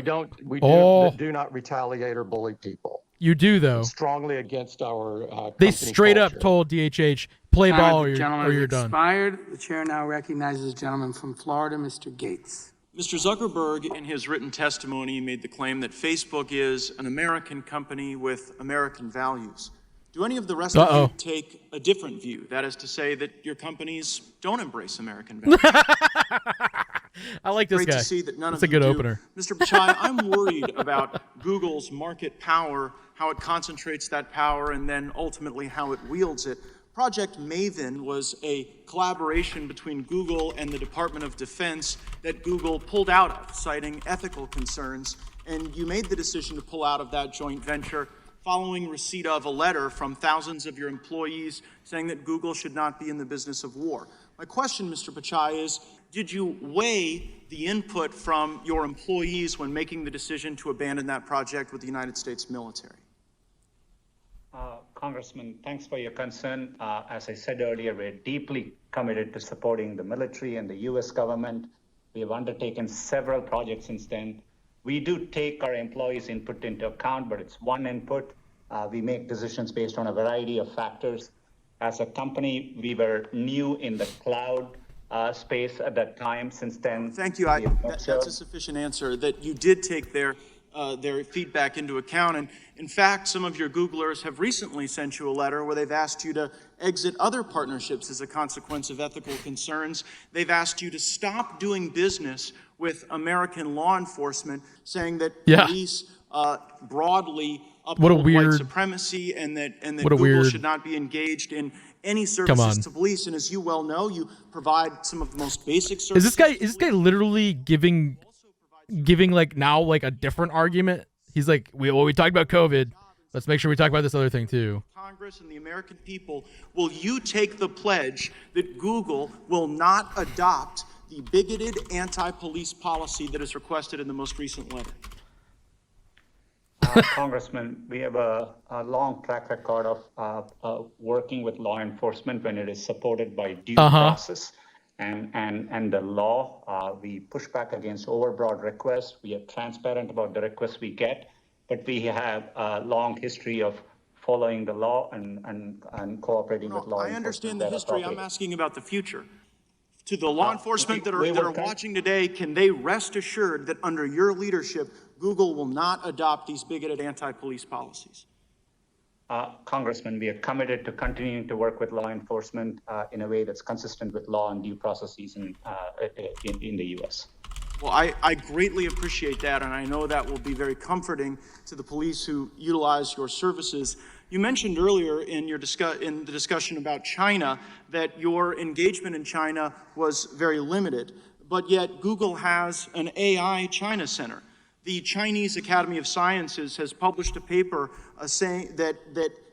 We do not retaliate or bully people. You do, though. Strongly against our They straight culture. up told DHH, play ball or you're done. Expired. The chair now recognizes the gentleman from Florida, Mr. Gates. Mr. Zuckerberg, in his written testimony, made the claim that Facebook is an American company with American values. Do any of the rest of you take a different view? That is to say that your companies don't embrace American values. I like this Great guy. to see that none That's of a good you opener. Do. Mr. Pichai, I'm worried about Google's market power, how it concentrates that power, and then ultimately how it wields it. Project Maven was a collaboration between Google and the Department of Defense that Google pulled out of, citing ethical concerns, and you made the decision to pull out of that joint venture following receipt of a letter from thousands of your employees saying that Google should not be in the business of war. My question, Mr. Pichai, is did you weigh the input from your employees when making the decision to abandon that project with the United States military? Congressman, thanks for your concern. As I said earlier, we're deeply committed to supporting the military and the U.S. government. We have undertaken several projects since then. We do take our employees' input into account, but it's one input. We make decisions based on a variety of factors. As a company, we were new in the cloud space at that time. Since then, thank you. That's a sufficient answer, that you did take their feedback into account. And in fact, some of your Googlers have recently sent you a letter where they've asked you to exit other partnerships as a consequence of ethical concerns. They've asked you to stop doing business with American law enforcement, saying that police broadly uphold white supremacy and that Google should not be engaged in any services to police. And as you well know, you provide some of the most basic services. Is this guy literally giving like now like a different argument? He's like, we talked about COVID. Let's make sure we talk about this other thing too. Congress and the American people, will you take the pledge that Google will not adopt the bigoted anti-police policy that is requested in the most recent letter? Congressman, we have a long track record of working with law enforcement when it is supported by due process and the law. We push back against overbroad requests. We are transparent about the requests we get, but we have a long history of following the law and cooperating with law enforcement. I understand the history. I'm asking about the future. To the law enforcement that are watching today, can they rest assured that under your leadership, Google will not adopt these bigoted anti-police policies? Congressman, we are committed to continuing to work with law enforcement in a way that's consistent with law and due processes in the U.S. Well, I greatly appreciate that, and I know that will be very comforting to the police who utilize your services. You mentioned earlier in the discussion about China that your engagement in China was very limited, but yet Google has an AI China Center. The Chinese Academy of Sciences has published a paper saying that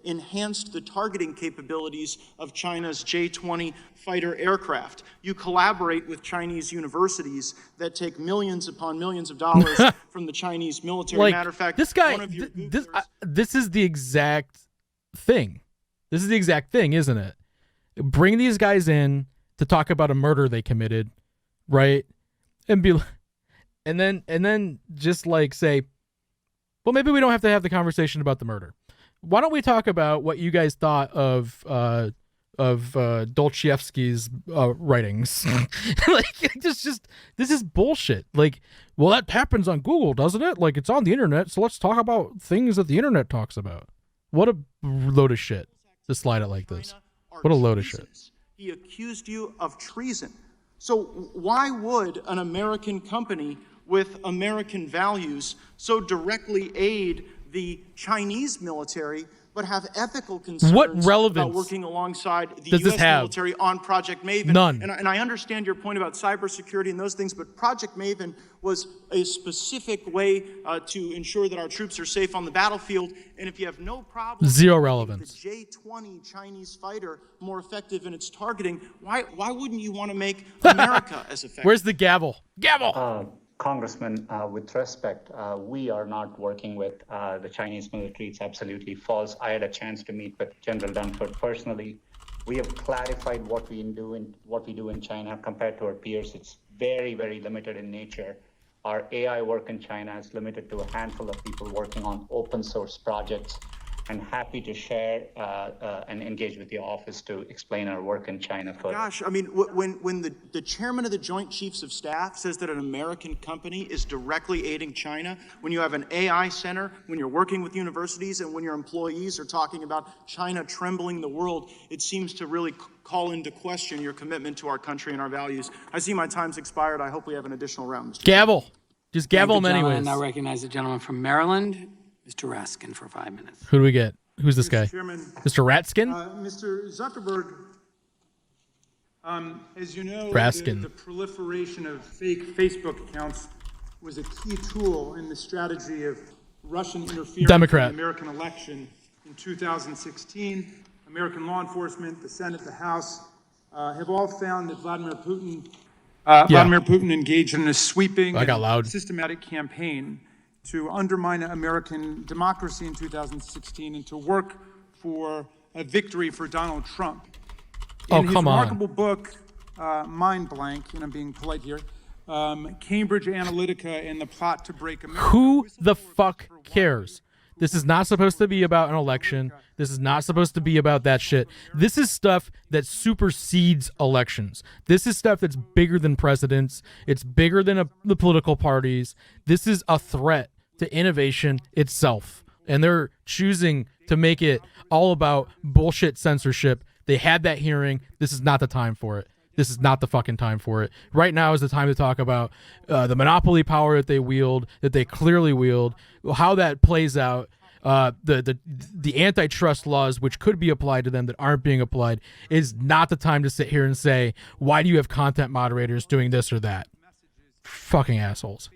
enhanced the targeting capabilities of China's J-20 fighter aircraft. You collaborate with Chinese universities that take millions upon millions of dollars from the Chinese military. Like, matter of fact, this guy, this is the exact thing. This is the exact thing, isn't it? Bring these guys in to talk about a murder they committed, right? And then just like say, well, maybe we don't have to have the conversation about the murder. Why don't we talk about what you guys thought of Dostoevsky's writings? Like, this is bullshit. Like, well, that happens on Google, doesn't it? Like, it's on the internet, so let's talk about things that the internet talks about. What a load of shit to slide it like this. What a load of shit. He accused you of treason. So why would an American company with American values so directly aid the Chinese military, but have ethical concerns about working alongside the U.S. military on Project Maven? None. And I understand your point about cybersecurity and those things, but Project Maven was a specific way to ensure that our troops are safe on the battlefield. And if you have no problem, zero relevance, the J-20 Chinese fighter more effective in its targeting, why wouldn't you want to make America as effective? Where's the gavel? Gavel! Congressman, with respect, we are not working with the Chinese military. It's absolutely false. I had a chance to meet with General Dunford personally. We have clarified what we do in China compared to our peers. It's very, very limited in nature. Our AI work in China is limited to a handful of people working on open source projects. I'm happy to share and engage with the office to explain our work in China further. Gosh, I mean, when the chairman of the Joint Chiefs of Staff says that an American company is directly aiding China, when you have an AI center, when you're working with universities, and when your employees are talking about China trembling the world, it seems to really call into question your commitment to our country and our values. I see my time's expired. I hope we have an additional round, Mr. Gavel. Just gavel them anyways. I now recognize the gentleman from Maryland, Mr. Raskin, for 5 minutes. Who do we get? Who's this guy? Chairman, Mr. Raskin? Mr. Zuckerberg, as you know, Raskin. The proliferation of fake Facebook accounts was a key tool in the strategy of Russian interference in the American election in 2016. American law enforcement, the Senate, the House, have all found that Vladimir Putin engaged in a sweeping and systematic campaign to undermine American democracy in 2016 and to work for a victory for Donald Trump. Oh, In his come on. remarkable book, Mind Blank, and I'm being polite here, Cambridge Analytica and the Plot to Break America. Who the fuck cares? This is not supposed to be about an election. This is not supposed to be about that shit. This is stuff that supersedes elections. This is stuff that's bigger than presidents. It's bigger than the political parties. This is a threat to innovation itself. And they're choosing to make it all about bullshit censorship. They had that hearing. This is not the time for it. This is not the fucking time for it. Right now is the time to talk about the monopoly power that they wield, that they clearly wield, how that plays out, the antitrust laws which could be applied to them that aren't being applied. Is not the time to sit here and say, why do you have content moderators doing this or that? Fucking assholes.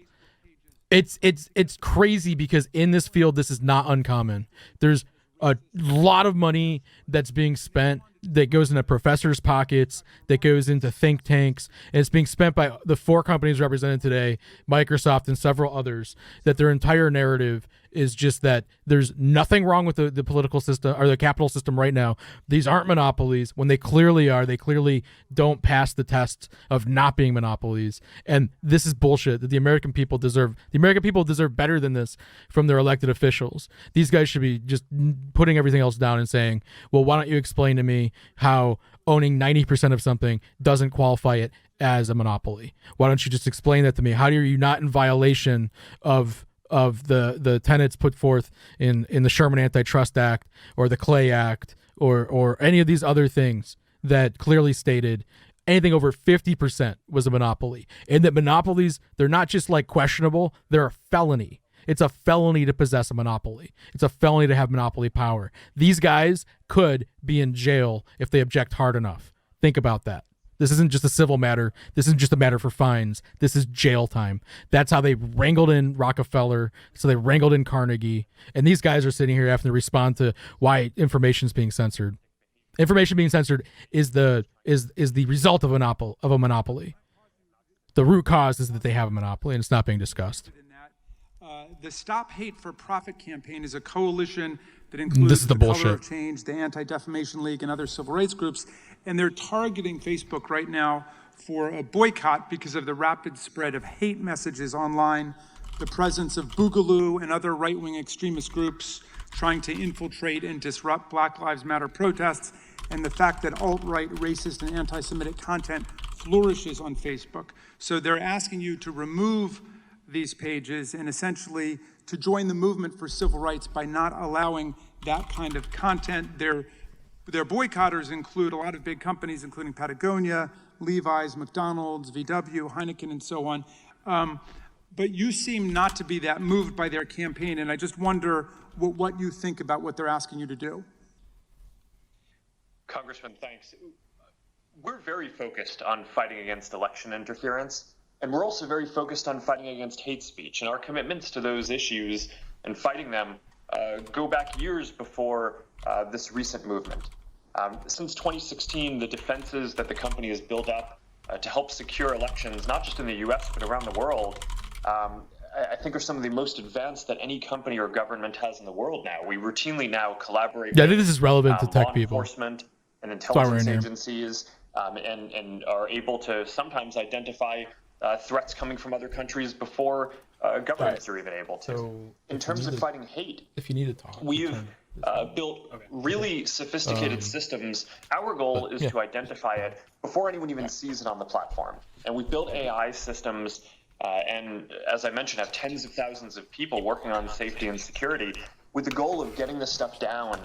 It's crazy because in this field, this is not uncommon. There's a lot of money that's being spent that goes into professors' pockets, that goes into think tanks, and it's being spent by the 4 companies represented today, Microsoft and several others, that their entire narrative is just that there's nothing wrong with the political system or the capital system right now. These aren't monopolies when they clearly are. They clearly don't pass the test of not being monopolies. And this is bullshit that the American people deserve. The American people deserve better than this from their elected officials. These guys should be just putting everything else down and saying, well, why don't you explain to me how owning 90% of something doesn't qualify it as a monopoly? Why don't you just explain that to me? How are you not in violation of the tenets put forth in the Sherman Antitrust Act or the Clay Act or any of these other things that clearly stated anything over 50% was a monopoly? And that monopolies, they're not just like questionable, they're a felony. It's a felony to possess a monopoly. It's a felony to have monopoly power. These guys could be in jail if they object hard enough. Think about that. This isn't just a civil matter. This isn't just a matter for fines. This is jail time. That's how they wrangled in Rockefeller. So they wrangled in Carnegie. And these guys are sitting here having to respond to why information is being censored. Information being censored is the result of a monopoly. The root cause is that they have a monopoly and it's not being discussed. The Stop Hate for Profit campaign is a coalition that includes the Color of Change, the Anti-Defamation League, and other civil rights groups. And they're targeting Facebook right now for a boycott because of the rapid spread of hate messages online, the presence of Boogaloo and other right-wing extremist groups trying to infiltrate and disrupt Black Lives Matter protests, and the fact that alt-right, racist, and anti-Semitic content flourishes on Facebook. So they're asking you to remove these pages and essentially to join the movement for civil rights by not allowing that kind of content. Their boycotters include a lot of big companies, including Patagonia, Levi's, McDonald's, VW, Heineken, and so on. But you seem not to be that moved by their campaign, and I just wonder what you think about what they're asking you to do. Congressman, thanks. We're very focused on fighting against election interference. And we're also very focused on fighting against hate speech. And our commitments to those issues and fighting them go back years before this recent movement. Since 2016, the defenses that the company has built up to help secure elections, not just in the US, but around the world, I think are some of the most advanced that any company or government has in the world now. We routinely now collaborate I think this is relevant to tech law people. Enforcement and intelligence agencies and are able to sometimes identify threats coming from other countries before governments are even able to. So in terms of fighting hate, if you need to talk, we've built really sophisticated systems. Our goal is to identify it before anyone even sees it on the platform. And we've built AI systems and, as I mentioned, have tens of thousands of people working on safety and security with the goal of getting this stuff down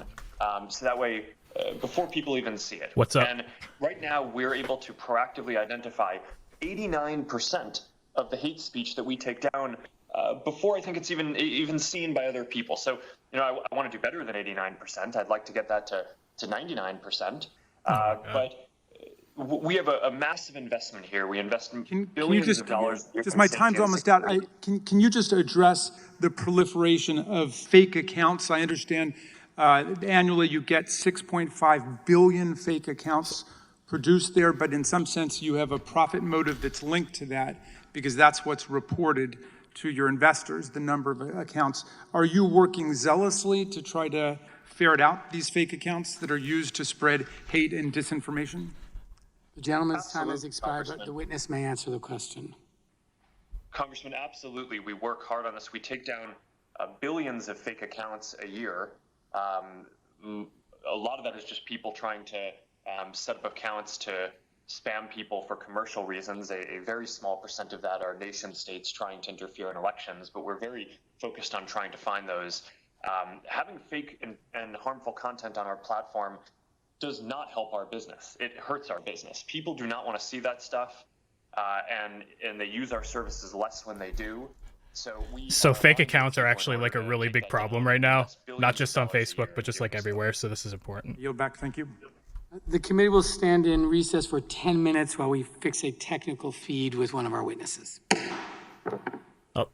so that way before people even see it. What's up? And right now we're able to proactively identify 89% of the hate speech that we take down before I think it's even seen by other people. So, I want to do better than 89%. I'd like to get that to 99%. But we have a massive investment here. We invest billions of dollars. Just my time's almost out. Can you just address the proliferation of fake accounts? I understand annually you get 6.5 billion fake accounts produced there, but in some sense you have a profit motive that's linked to that because that's what's reported to your investors, the number of accounts. Are you working zealously to try to ferret out these fake accounts that are used to spread hate and disinformation? The gentleman's time has Absolutely, expired, but Congressman. the witness may answer the question. Congressman, absolutely. We work hard on this. We take down billions of fake accounts a year. A lot of that is just people trying to set up accounts to spam people for commercial reasons. A very small percent of that are nation states trying to interfere in elections, but we're very focused on trying to find those. Having fake and harmful content on our platform does not help our business. It hurts our business. People do not want to see that stuff, and they use our services less when they do. So fake accounts are actually like a really big problem right now, not just on Facebook, but just like everywhere. So this is important. Yield back. Thank you. The committee will stand in recess for 10 minutes while we fix a technical feed with one of our witnesses. Oh,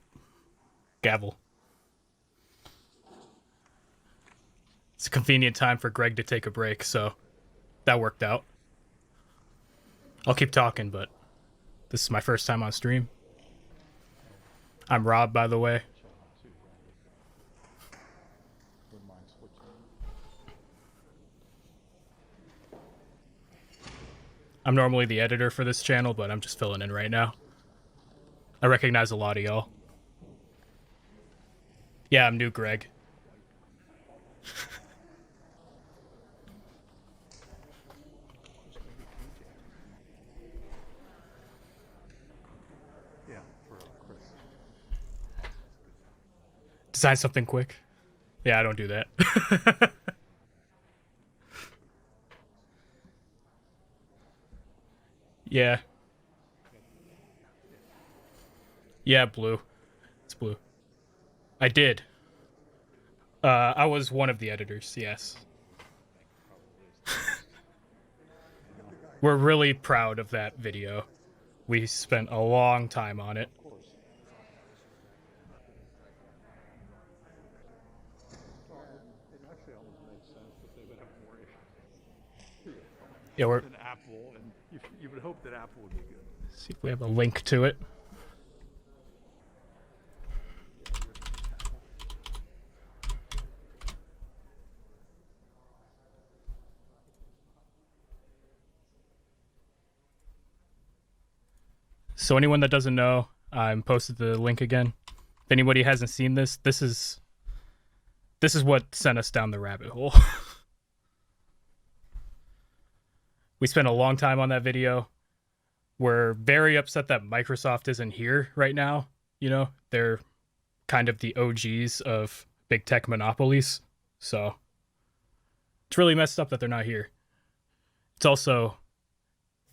gavel. It's a convenient time for Greg to take a break, so that worked out. I'll keep talking, but this is my first time on stream. I'm Rob, by the way. I'm normally the editor for this channel, but I'm just filling in right now. I recognize a lot of y'all. Yeah, I'm new, Greg. Design something quick. Yeah, I don't do that. Yeah. Yeah, blue. It's blue. I did. I was one of the editors, yes. We're really proud of that video. We spent a long time on it. Yeah, we're... Apple, and you would hope that Apple would be good. See if we have a link to it. So anyone that doesn't know, I'm posted the link again. If anybody hasn't seen this, this is what sent us down the rabbit hole. We spent a long time on that video. We're very upset that Microsoft isn't here right now. You know, they're kind of the OGs of big tech monopolies. So it's really messed up that they're not here. It's also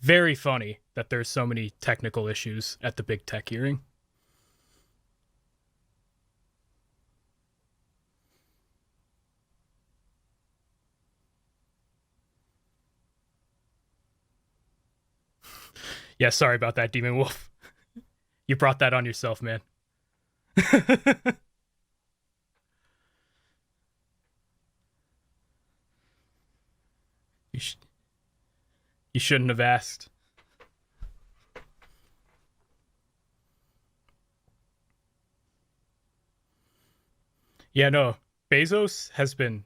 very funny that there's so many technical issues at the big tech hearing. Yeah, sorry about that, Demon Wolf. You brought that on yourself, man. You shouldn't have asked. Yeah, no. Bezos has been...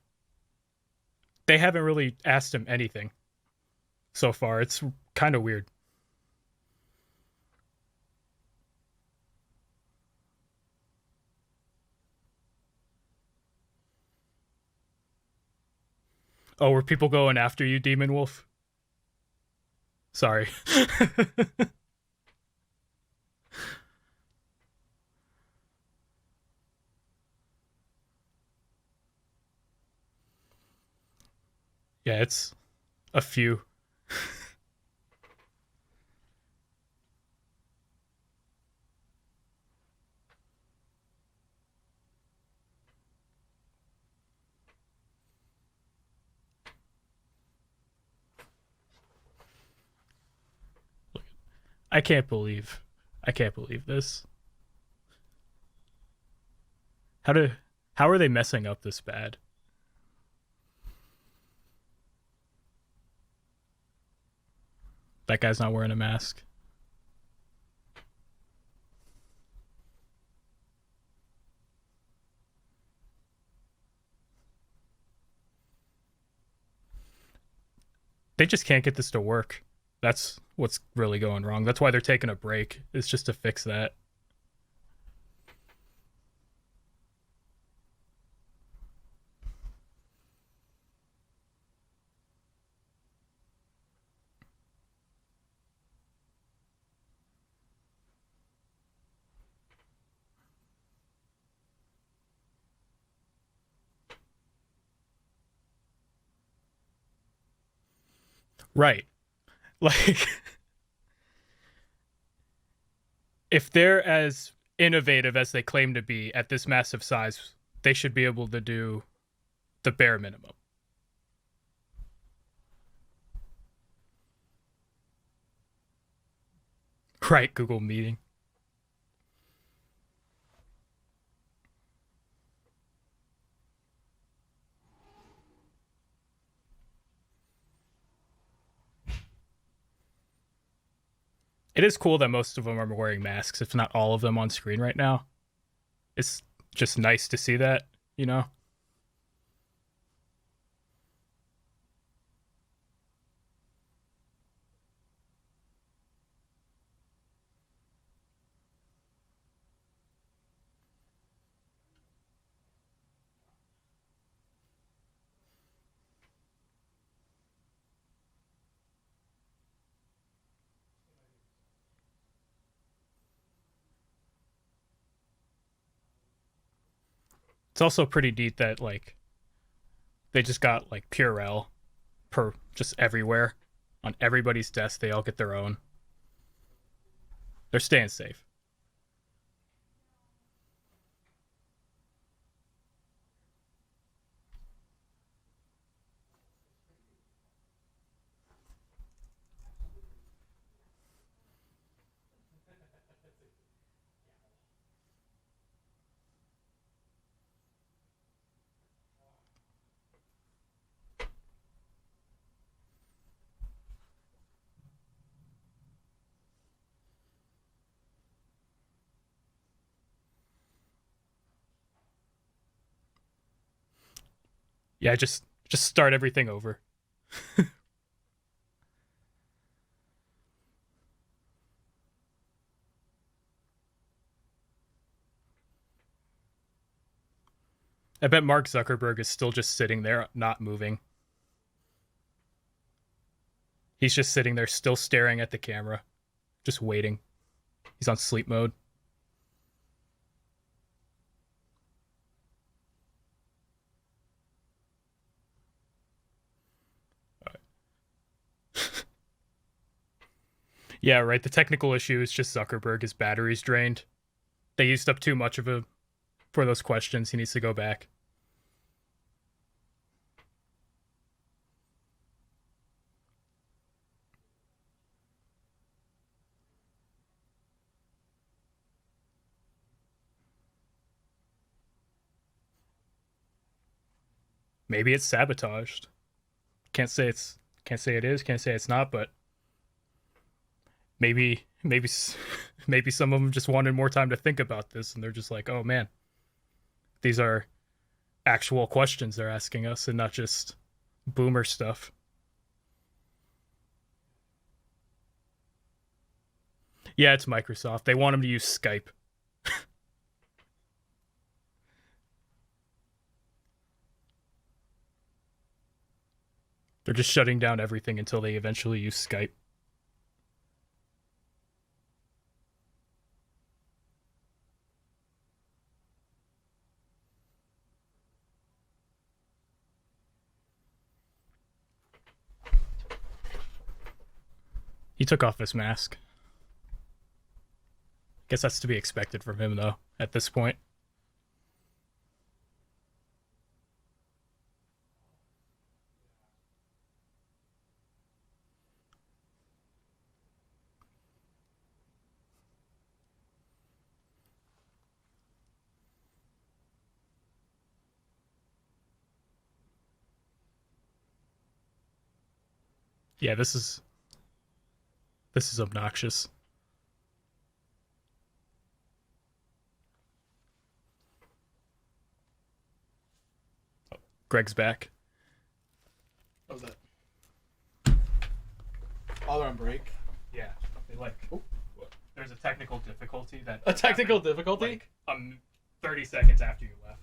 They haven't really asked him anything so far. It's kind of weird. Oh, were people going after you, Demon Wolf? Sorry. Yeah, it's a few. I can't believe this. How are they messing up this bad? That guy's not wearing a mask. They just can't get this to work. That's what's really going wrong. That's why they're taking a break. It's just to fix that. Right. Like, if they're as innovative as they claim to be at this massive size, they should be able to do the bare minimum. Right, Google Meeting. It is cool that most of them are wearing masks, if not all of them on screen right now. It's just nice to see that, you know? It's also pretty neat that, like, they just got, like, Purell just everywhere. On everybody's desk, they all get their own. They're staying safe. Yeah, just start everything over. I bet Mark Zuckerberg is still just sitting there, not moving. He's just sitting there, still staring at the camera, just waiting. He's on sleep mode. Yeah, right. The technical issue is just Zuckerberg. His battery's drained. They used up too much of him for those questions. He needs to go back. Maybe it's sabotaged. Can't say it is, can't say it's not, but maybe some of them just wanted more time to think about this, and they're just like, oh man, these are actual questions they're asking us and not just boomer stuff. Yeah, it's Microsoft. They want them to use Skype. They're just shutting down everything until they eventually use Skype. He took off his mask. Guess that's to be expected from him, though, at this point. Yeah, this is obnoxious. Oh, Greg's back. What was that? While they're on break. Yeah. They there's a technical difficulty that. A technical difficulty? Like, 30 seconds after you left.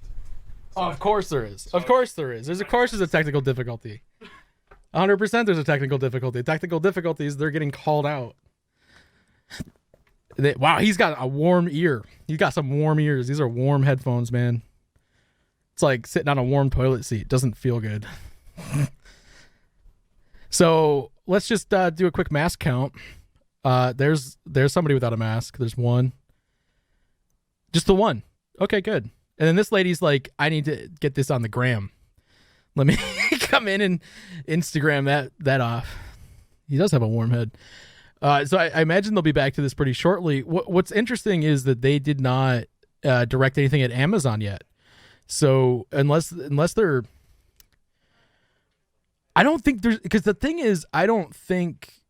So Of course there is. Of course there is. There's a technical difficulty. 100% there's a technical difficulty. Technical difficulties, they're getting called out. Wow, he's got a warm ear. He's got some warm ears. These are warm headphones, man. It's like sitting on a warm toilet seat. Doesn't feel good. So let's just do a quick mask count. There's somebody without a mask. There's one. Just the one. Okay, good. And then this lady's like, I need to get this on the gram. Let me come in and Instagram that off. He does have a warm head. So I imagine they'll be back to this pretty shortly. What's interesting is that they did not direct anything at Amazon yet. So unless they're, I don't think there's, because the thing is, I don't think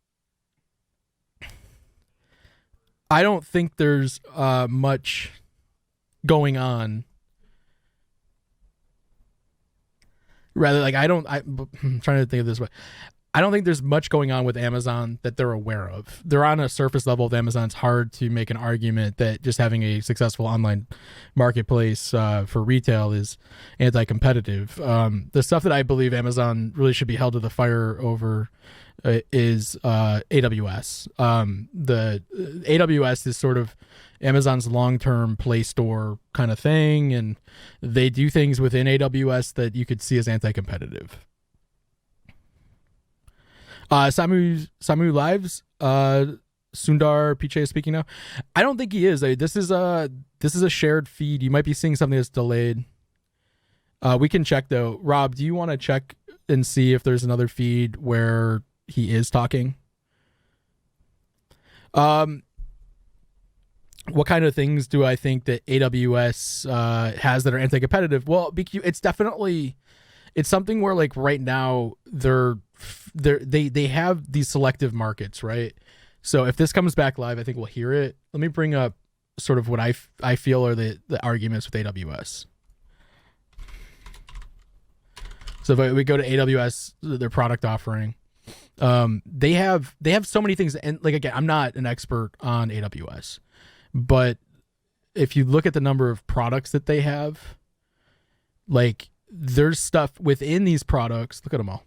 there's much going on. Rather, like I'm trying to think of this way. I don't think there's much going on with Amazon that they're aware of. They're on a surface level of Amazon. It's hard to make an argument that just having a successful online marketplace for retail is anti-competitive. The stuff that I believe Amazon really should be held to the fire over is AWS. The AWS is sort of Amazon's long-term Play Store kind of thing, and they do things within AWS that you could see as anti-competitive. Samu Lives, Sundar-Pichai is speaking now. I don't think he is. This is a shared feed. You might be seeing something that's delayed. We can check though. Rob, do you want to check and see if there's another feed where he is talking? What kind of things do I think that AWS has that are anti-competitive? Well, it's something where like right now they have these selective markets, right? So if this comes back live, I think we'll hear it. Let me bring up sort of what I feel are the arguments with AWS. So if we go to AWS, their product offering, they have so many things. And like, again, I'm not an expert on AWS, but if you look at the number of products that they have, like there's stuff within these products. Look at them all.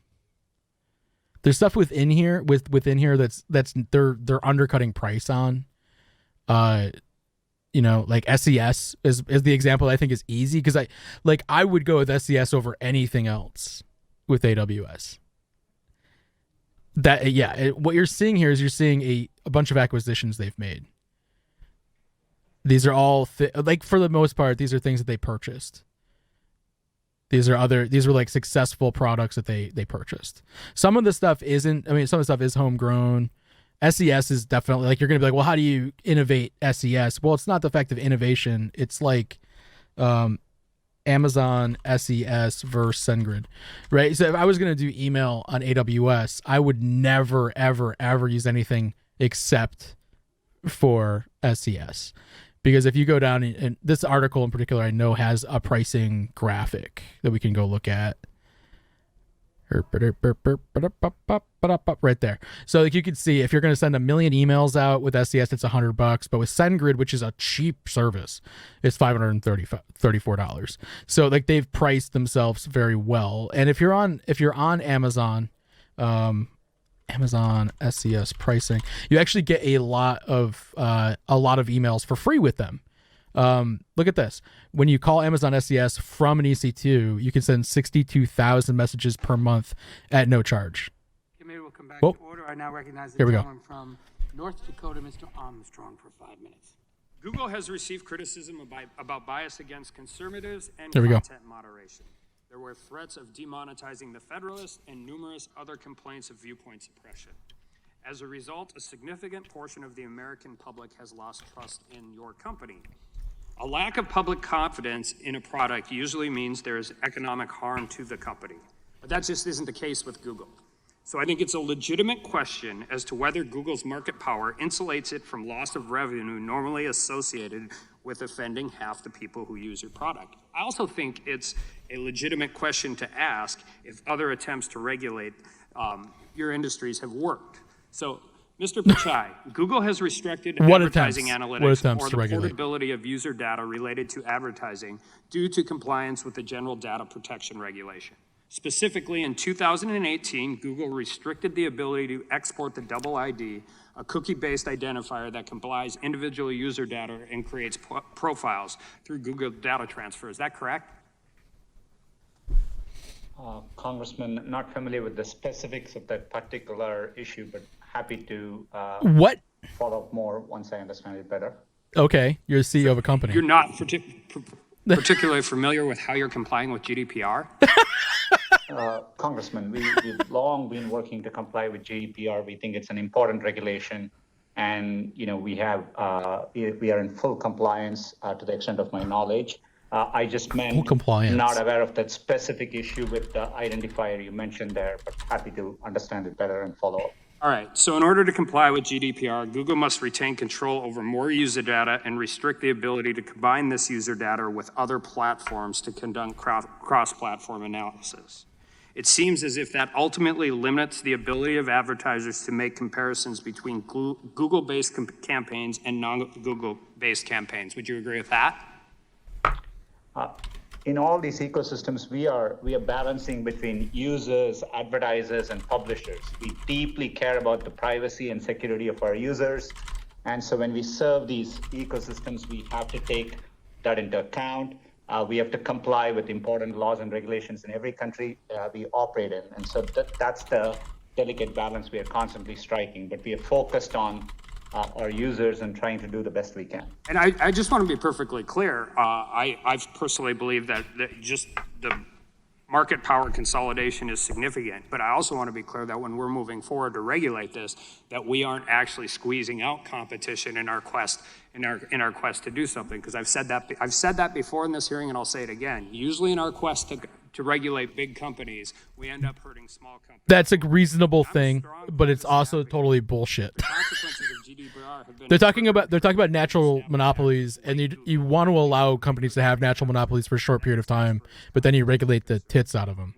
There's stuff within here that's they're undercutting price on. Like SES is the example I think is easy because I would go with SES over anything else with AWS. What you're seeing here is you're seeing a bunch of acquisitions they've made. These are all for the most part, these are things that they purchased. These were like successful products that they purchased. Some of the stuff isn't. I mean, some of the stuff is homegrown. SES is definitely like, you're going to be like, well, how do you innovate SES? Well, it's not the fact of innovation. It's like Amazon SES versus SendGrid, right? So if I was going to do email on AWS, I would never, ever, ever use anything except for SES. Because if you go down, and this article in particular, I know has a pricing graphic that we can go look at. Right there. So like you can see, if you're going to send 1 million emails out with SES, it's $100. But with SendGrid, which is a cheap service, it's $534. So like they've priced themselves very well. And if you're on Amazon, Amazon SES pricing, you actually get a lot of emails for free with them. Look at this. When you call Amazon SES from an EC2, you can send 62,000 messages per month at no charge. Okay, maybe we'll come back to order. I now recognize the gentleman from North Dakota, Mr. Armstrong, for 5 minutes. Google has received criticism about bias against conservatives and There we go. content moderation. There were threats of demonetizing the Federalist and numerous other complaints of viewpoint suppression. As a result, a significant portion of the American public has lost trust in your company. A lack of public confidence in a product usually means there is economic harm to the company. But that just isn't the case with Google. So I think it's a legitimate question as to whether Google's market power insulates it from loss of revenue normally associated with offending half the people who use your product. I also think it's a legitimate question to ask if other attempts to regulate your industries have worked. So, Mr. Pichai, Google has restricted What advertising attempts? analytics What attempts or to the regulate? portability of user data related to advertising due to compliance with the General Data Protection Regulation. Specifically, in 2018, Google restricted the ability to export the double ID, a cookie-based identifier that combines individual user data and creates profiles through Google data transfer. Is that correct? Congressman, not familiar with the specifics of that particular issue, but happy to What? follow up more once I understand it better. Okay, you're the CEO of a company. You're not particularly familiar with how you're complying with GDPR? Congressman, we've long been working to comply with GDPR. We think it's an important regulation, and we are in full compliance to the extent of my knowledge. I just meant not aware of that specific issue with the identifier you mentioned there, but happy to understand it better and follow up. All right, so in order to comply with GDPR, Google must retain control over more user data and restrict the ability to combine this user data with other platforms to conduct cross-platform analysis. It seems as if that ultimately limits the ability of advertisers to make comparisons between Google-based campaigns and non-Google-based campaigns. Would you agree with that? In all these ecosystems, we are balancing between users, advertisers, and publishers. We deeply care about the privacy and security of our users. And so when we serve these ecosystems, we have to take that into account. We have to comply with important laws and regulations in every country we operate in. And so that's the delicate balance we are constantly striking. But we are focused on our users and trying to do the best we can. And I just want to be perfectly clear. I personally believe that just the market power consolidation is significant, but I also want to be clear that when we're moving forward to regulate this, that we aren't actually squeezing out competition in our quest to do something. Because I've said that before in this hearing, and I'll say it again. Usually in our quest to regulate big companies, we end up hurting small companies. That's a reasonable thing, but it's also totally bullshit. They're talking about natural monopolies, and you want to allow companies to have natural monopolies for a short period of time, but then you regulate the tits out of them.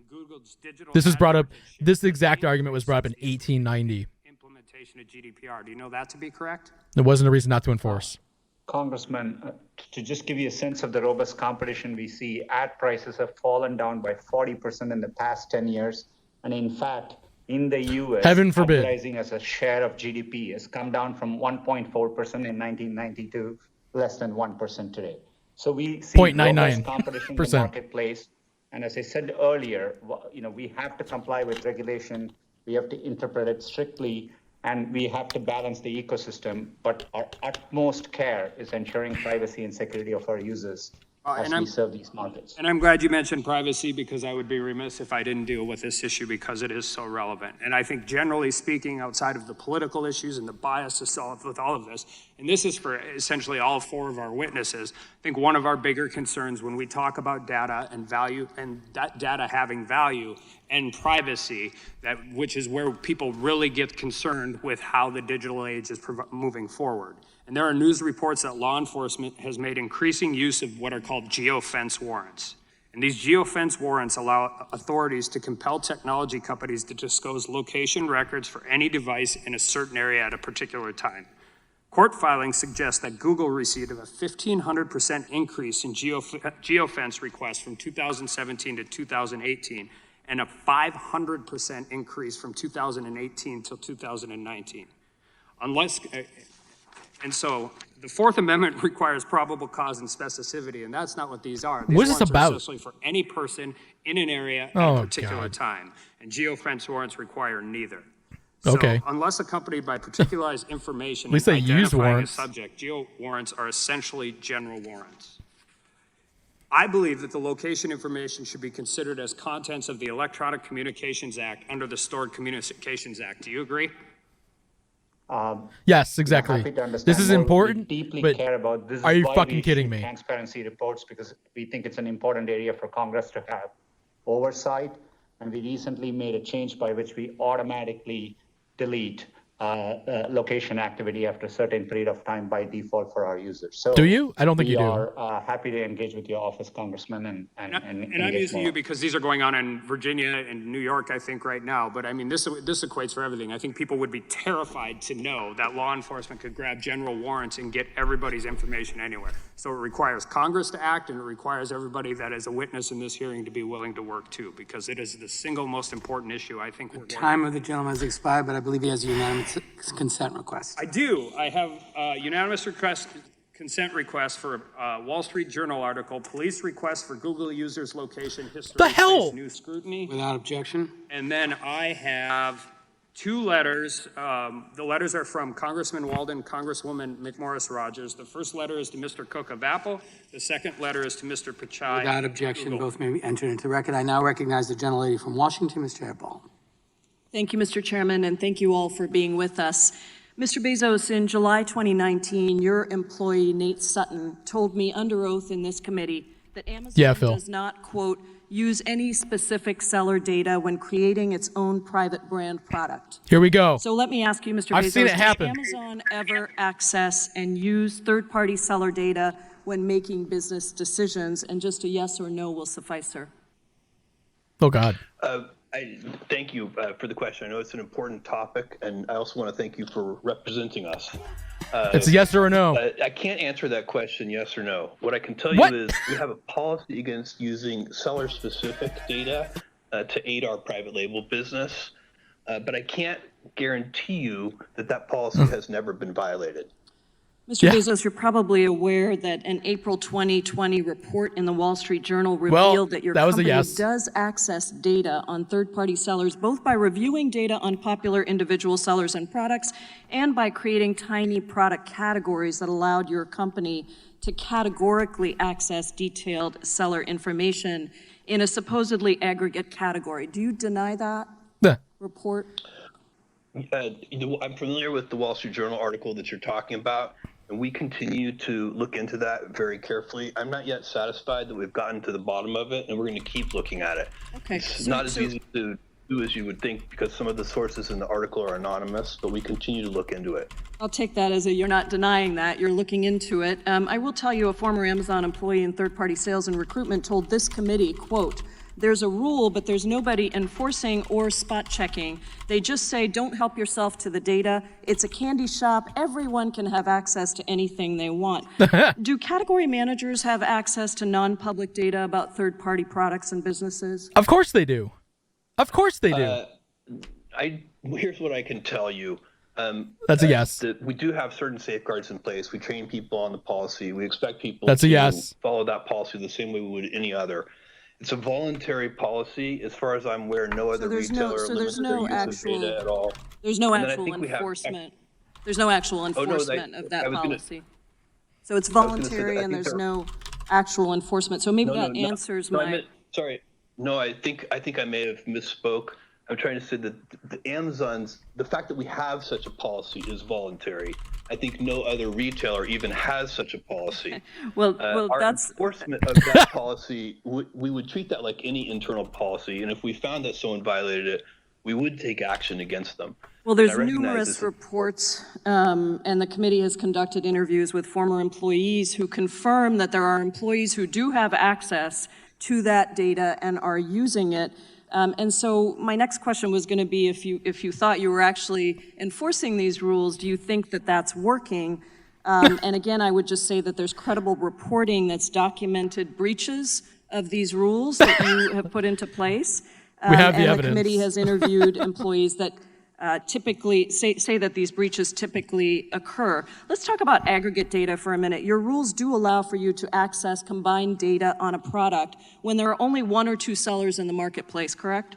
This exact argument was brought up in 1890. Implementation of GDPR. Do you know that to be correct? It wasn't a reason not to enforce. Congressman, to just give you a sense of the robust competition we see, ad prices have fallen down by 40% in the past 10 years. And in fact, in the U.S., Heaven forbid, advertising as a share of GDP has come down from 1.4% in 1990 to less than 1% today. So we see robust competition in the marketplace. And as I said earlier, we have to comply with regulation. We have to interpret it strictly. And we have to balance the ecosystem, but our utmost care is ensuring privacy and security of our users as we serve these markets. And I'm glad you mentioned privacy, because I would be remiss if I didn't deal with this issue, because it is so relevant. And I think generally speaking, outside of the political issues and the bias with all of this, and this is for essentially all four of our witnesses, I think one of our bigger concerns when we talk about data and value, and that data having value and privacy, which is where people really get concerned with how the digital age is moving forward. And there are news reports that law enforcement has made increasing use of what are called geofence warrants. And these geofence warrants allow authorities to compel technology companies to disclose location records for any device in a certain area at a particular time. Court filings suggest that Google received a 1,500% increase in geofence requests from 2017 to 2018, and a 500% increase from 2018 till 2019. And so the Fourth Amendment requires probable cause and specificity, and that's not what these are. These what is this about? Are essentially for any person in an area at a particular time, and geofence warrants require neither. Okay. So unless accompanied by particularized information At least they use identifying warrants. a subject, geo warrants are essentially general warrants. I believe that the location information should be considered as contents of the Electronic Communications Act under the Stored Communications Act. Do you agree? Yes, exactly. This is important, but care about. This are is you why fucking we kidding issue me? Transparency reports, because we think it's an important area for Congress to have oversight. And we recently made a change by which we automatically delete location activity after a certain period of time by default for our users. So do you? I don't think you do. We are happy to engage with your office, Congressman, and I'm using you because these are going on in Virginia and New York, I think, right now. But I mean, this equates for everything. I think people would be terrified to know that law enforcement could grab general warrants and get everybody's information anywhere. So it requires Congress to act, and it requires everybody that is a witness in this hearing to be willing to work too, because it is the single most important issue I think we're going to. Time of the gentleman has expired, but I believe he has a unanimous consent request. I do. I have a unanimous consent request for a Wall Street Journal article, police request for Google users' location history. The hell? New scrutiny. Without objection. And then I have 2 letters. The letters are from Congressman Walden, Congresswoman McMorris Rogers. The first letter is to Mr. Cook of Apple. The second letter is to Mr. Pichai. Without objection, both may be entered into the record. I now recognize the gentlelady from Washington, Ms. Jayapal. Thank you, Mr. Chairman, and thank you all for being with us. Mr. Bezos, in July 2019, your employee, Nate Sutton, told me under oath in this committee that Amazon does not, quote, use any specific seller data when creating its own private brand product. Here we go. So let me ask you, Mr. I've Bezos, seen it happen. does Amazon ever access and use third-party seller data when making business decisions? And just a yes or no will suffice, sir. Oh, God. I thank you for the question. I know it's an important topic, and I also want to thank you for representing us. It's a yes or a no. I can't answer that question yes or no. What I can tell you is we have a policy against using seller-specific data to aid our private label business, but I can't guarantee you that that policy has never been violated. Mr. Bezos, you're probably aware that an April 2020 report in the Wall Street Journal revealed that your company does access data on third-party sellers, both by reviewing data on popular individual sellers and products and by creating tiny product categories that allowed your company to categorically access detailed seller information in a supposedly aggregate category. Do you deny that report? I'm familiar with the Wall Street Journal article that you're talking about, and we continue to look into that very carefully. I'm not yet satisfied that we've gotten to the bottom of it, and we're going to keep looking at it. Okay. It's not as easy to do as you would think because some of the sources in the article are anonymous, but we continue to look into it. I'll take that as you're not denying that, you're looking into it. I will tell you a former Amazon employee in third-party sales and recruitment told this committee, quote, "There's a rule, but there's nobody enforcing or spot checking. They just say, don't help yourself to the data. It's a candy shop. Everyone can have access to anything they want." Do category managers have access to non-public data about third-party products and businesses? Of course they do. Of course they do. Here's what I can tell you. That's a yes. We do have certain safeguards in place. We train people on the policy. We expect people That's a yes. follow that policy the same way we would any other. It's a voluntary policy. As far as I'm aware, no other retailer limits their use of data at all. There's no actual enforcement. There's no actual enforcement of that policy. So it's voluntary and there's no actual enforcement. So maybe that answers my... Sorry. No, I think I may have misspoke. I'm trying to say that the fact that we have such a policy is voluntary. I think no other retailer even has such a policy. Okay. Well, our that's enforcement of that policy. We would treat that like any internal policy, and if we found that someone violated it, we would take action against them. Well, there's numerous reports, and the committee has conducted interviews with former employees who confirm that there are employees who do have access to that data and are using it. And so my next question was going to be, if you thought you were actually enforcing these rules, do you think that that's working? And again, I would just say that there's credible reporting that's documented breaches of these rules that you have put into place. We have the and evidence. The committee has interviewed employees that typically say that these breaches typically occur. Let's talk about aggregate data for a minute. Your rules do allow for you to access combined data on a product when there are only one or two sellers in the marketplace, correct?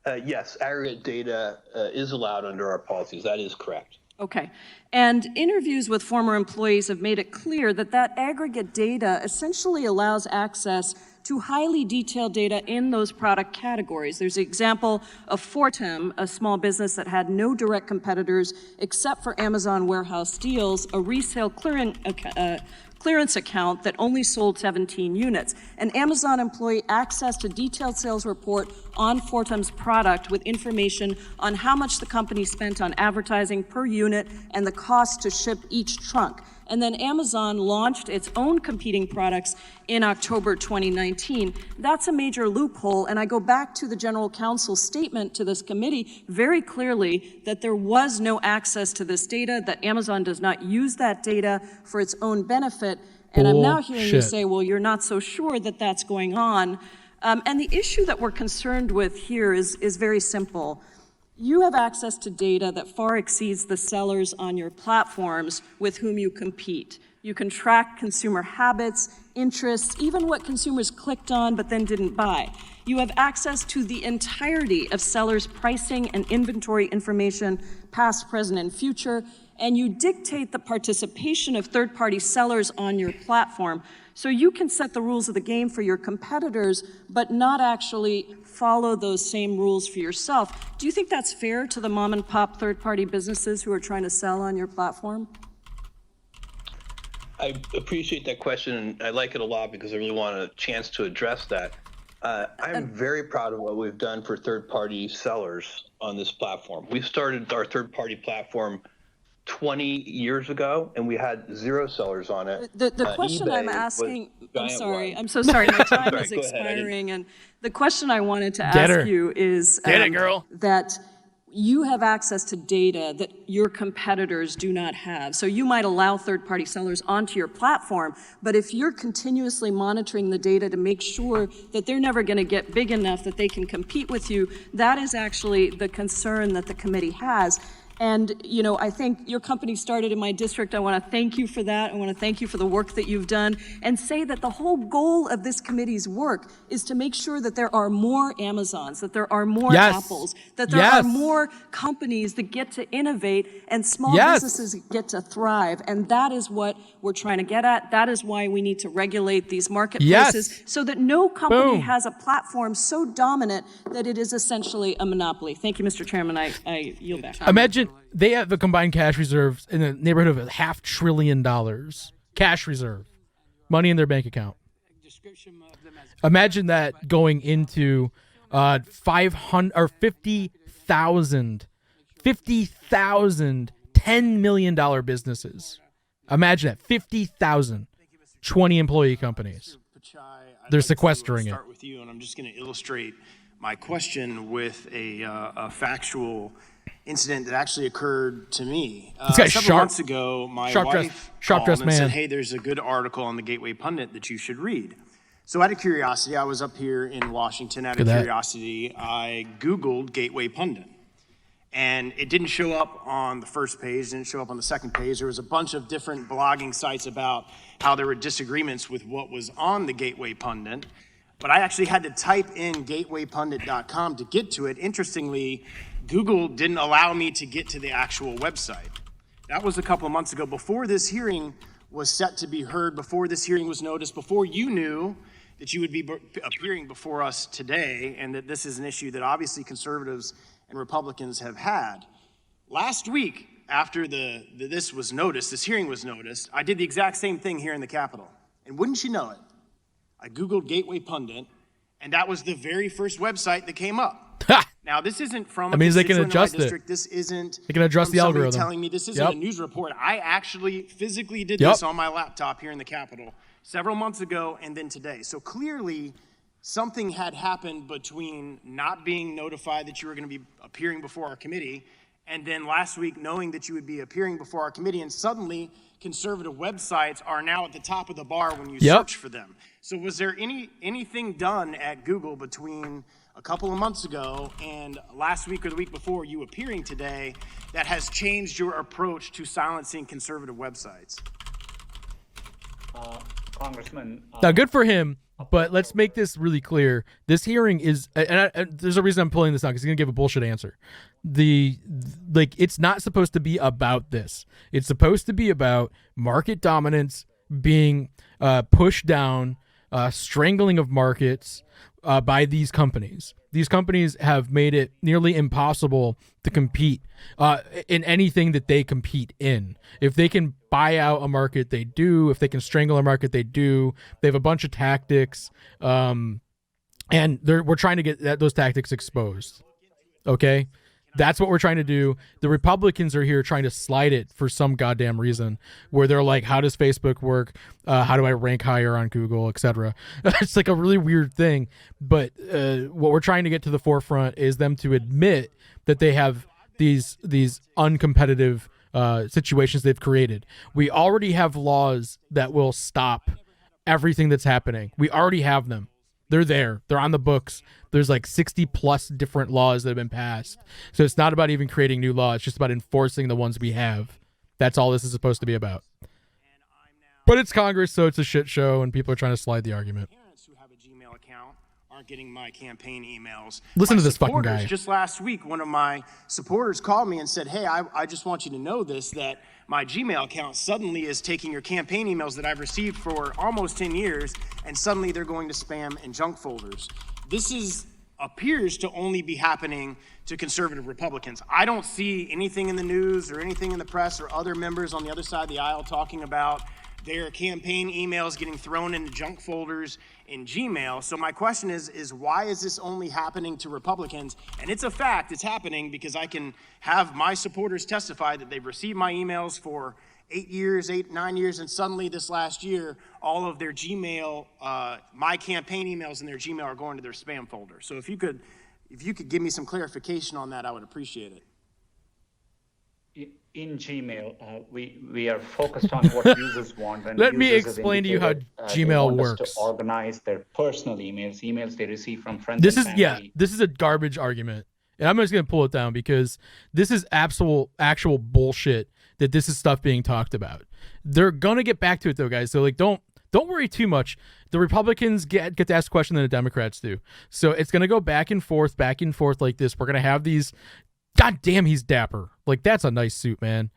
Yes, aggregate data is allowed under our policies. That is correct. Okay. And interviews with former employees have made it clear that that aggregate data essentially allows access to highly detailed data in those product categories. There's the example of Fortem, a small business that had no direct competitors except for Amazon Warehouse Deals, a resale clearing clearance account that only sold 17 units. An Amazon employee accessed a detailed sales report on Fortum's product with information on how much the company spent on advertising per unit and the cost to ship each trunk. And then Amazon launched its own competing products in October 2019. That's a major loophole, and I go back to the General Counsel's statement to this committee very clearly that there was no access to this data, that Amazon does not use that data for its own benefit. And I'm now hearing you say, well, you're not so sure that that's going on. And the issue that we're concerned with here is very simple. You have access to data that far exceeds the sellers on your platforms with whom you compete. You can track consumer habits, interests, even what consumers clicked on but then didn't buy. You have access to the entirety of sellers' pricing and inventory information, past, present, and future, and you dictate the participation of third-party sellers on your platform. So you can set the rules of the game for your competitors, but not actually follow those same rules for yourself. Do you think that's fair to the mom and pop third-party businesses who are trying to sell on your platform? I appreciate that question, and I like it a lot because I really want a chance to address that. I'm very proud of what we've done for third-party sellers on this platform. We started our third-party platform 20 years ago, and we had 0 sellers on it. The question I'm asking, I'm sorry, I'm so sorry, my time is expiring, and the question I wanted to ask you is that you have access to data that your competitors do not have. So you might allow third-party sellers onto your platform, but if you're continuously monitoring the data to make sure that they're never going to get big enough that they can compete with you, that is actually the concern that the committee has. And, you know, I think your company started in my district. I want to thank you for that. I want to thank you for the work that you've done and say that the whole goal of this committee's work is to make sure that there are more Amazons, that there are more Apples, that there are more companies that get to innovate and small businesses get to thrive. And that is what we're trying to get at. That is why we need to regulate these marketplaces so that no company has a platform so dominant that it is essentially a monopoly. Thank you, Mr. Chairman. I yield back. Imagine they have the combined cash reserves in the neighborhood of $500 billion cash reserve, money in their bank account. Imagine that going into 500 or 50,000 $50,000 $10 million businesses. Imagine that, 50,000 20-employee companies. They're sequestering it. Start with you, and I'm just going to illustrate my question with a factual incident that actually occurred to me. Several months ago, my wife called and said, hey, there's a good article on the Gateway Pundit that you should read. So out of curiosity, I was up here in Washington. Out of curiosity, I Googled Gateway Pundit. And it didn't show up on the first page, didn't show up on the second page. There was a bunch of different blogging sites about how there were disagreements with what was on the Gateway Pundit. But I actually had to type in gatewaypundit.com to get to it. Interestingly, Google didn't allow me to get to the actual website. That was a couple of months ago, before this hearing was set to be heard, before this hearing was noticed, before you knew that you would be appearing before us today, and that this is an issue that obviously conservatives and Republicans have had. Last week, after this was noticed, this hearing was noticed, I did the exact same thing here in the Capitol. And wouldn't you know it, I Googled Gateway Pundit, and that was the very first website that came up. Now, this isn't from a constituent in my district. This isn't they can adjust the algorithm. Telling me this isn't a news report. I actually physically did this on my laptop here in the Capitol several months ago and then today. So clearly, something had happened between not being notified that you were going to be appearing before our committee and then last week knowing that you would be appearing before our committee, and suddenly conservative websites are now at the top of the bar when you search for them. So was there anything done at Google between a couple of months ago and last week or the week before you appearing today that has changed your approach to silencing conservative websites? Congressman. Now, good for him, but let's make this really clear. This hearing is, and there's a reason I'm pulling this out, because he's going to give a bullshit answer. It's not supposed to be about this. It's supposed to be about market dominance being pushed down strangling of markets by these companies. These companies have made it nearly impossible to compete in anything that they compete in. If they can buy out a market, they do. If they can strangle a market, they do. They have a bunch of tactics, and we're trying to get those tactics exposed. Okay? That's what we're trying to do. The Republicans are here trying to slide it for some goddamn reason, where they're like, how does Facebook work? How do I rank higher on Google, etc.? It's like a really weird thing. But what we're trying to get to the forefront is them to admit that they have these uncompetitive situations they've created. We already have laws that will stop everything that's happening. We already have them. They're there. They're on the books. There's like 60 plus different laws that have been passed. So it's not about even creating new laws. It's just about enforcing the ones we have. That's all this is supposed to be about. But it's Congress, so it's a shit show, and people are trying to slide the argument. Parents who have a Gmail account aren't getting my campaign emails. Listen My to this fucking supporters, guy. Just last week, one of my supporters called me and said, hey, I just want you to know this, that my Gmail account suddenly is taking your campaign emails that I've received for almost 10 years, and suddenly they're going to spam and junk folders. This appears to only be happening to conservative Republicans. I don't see anything in the news or anything in the press or other members on the other side of the aisle talking about their campaign emails getting thrown into junk folders in Gmail. So my question is why is this only happening to Republicans? And it's a fact, it's happening because I can have my supporters testify that they've received my emails for 9 years, and suddenly this last year, all of their Gmail, my campaign emails in their Gmail are going to their spam folder. So if you could give me some clarification on that, I would appreciate it. In Gmail, we are focused on what users want. And Let me users have explain to you how indicated, Gmail they want us works. to organize their personal emails they receive from friends. This and is family. this is a garbage argument, and I'm just gonna pull it down because this is actual bullshit. That this is stuff being talked about. They're gonna get back to it though, guys. So like, don't worry too much. The Republicans get to ask questions than the Democrats do. So it's gonna go back and forth like this. We're gonna have these. God damn, he's dapper. Like, that's a nice suit, man.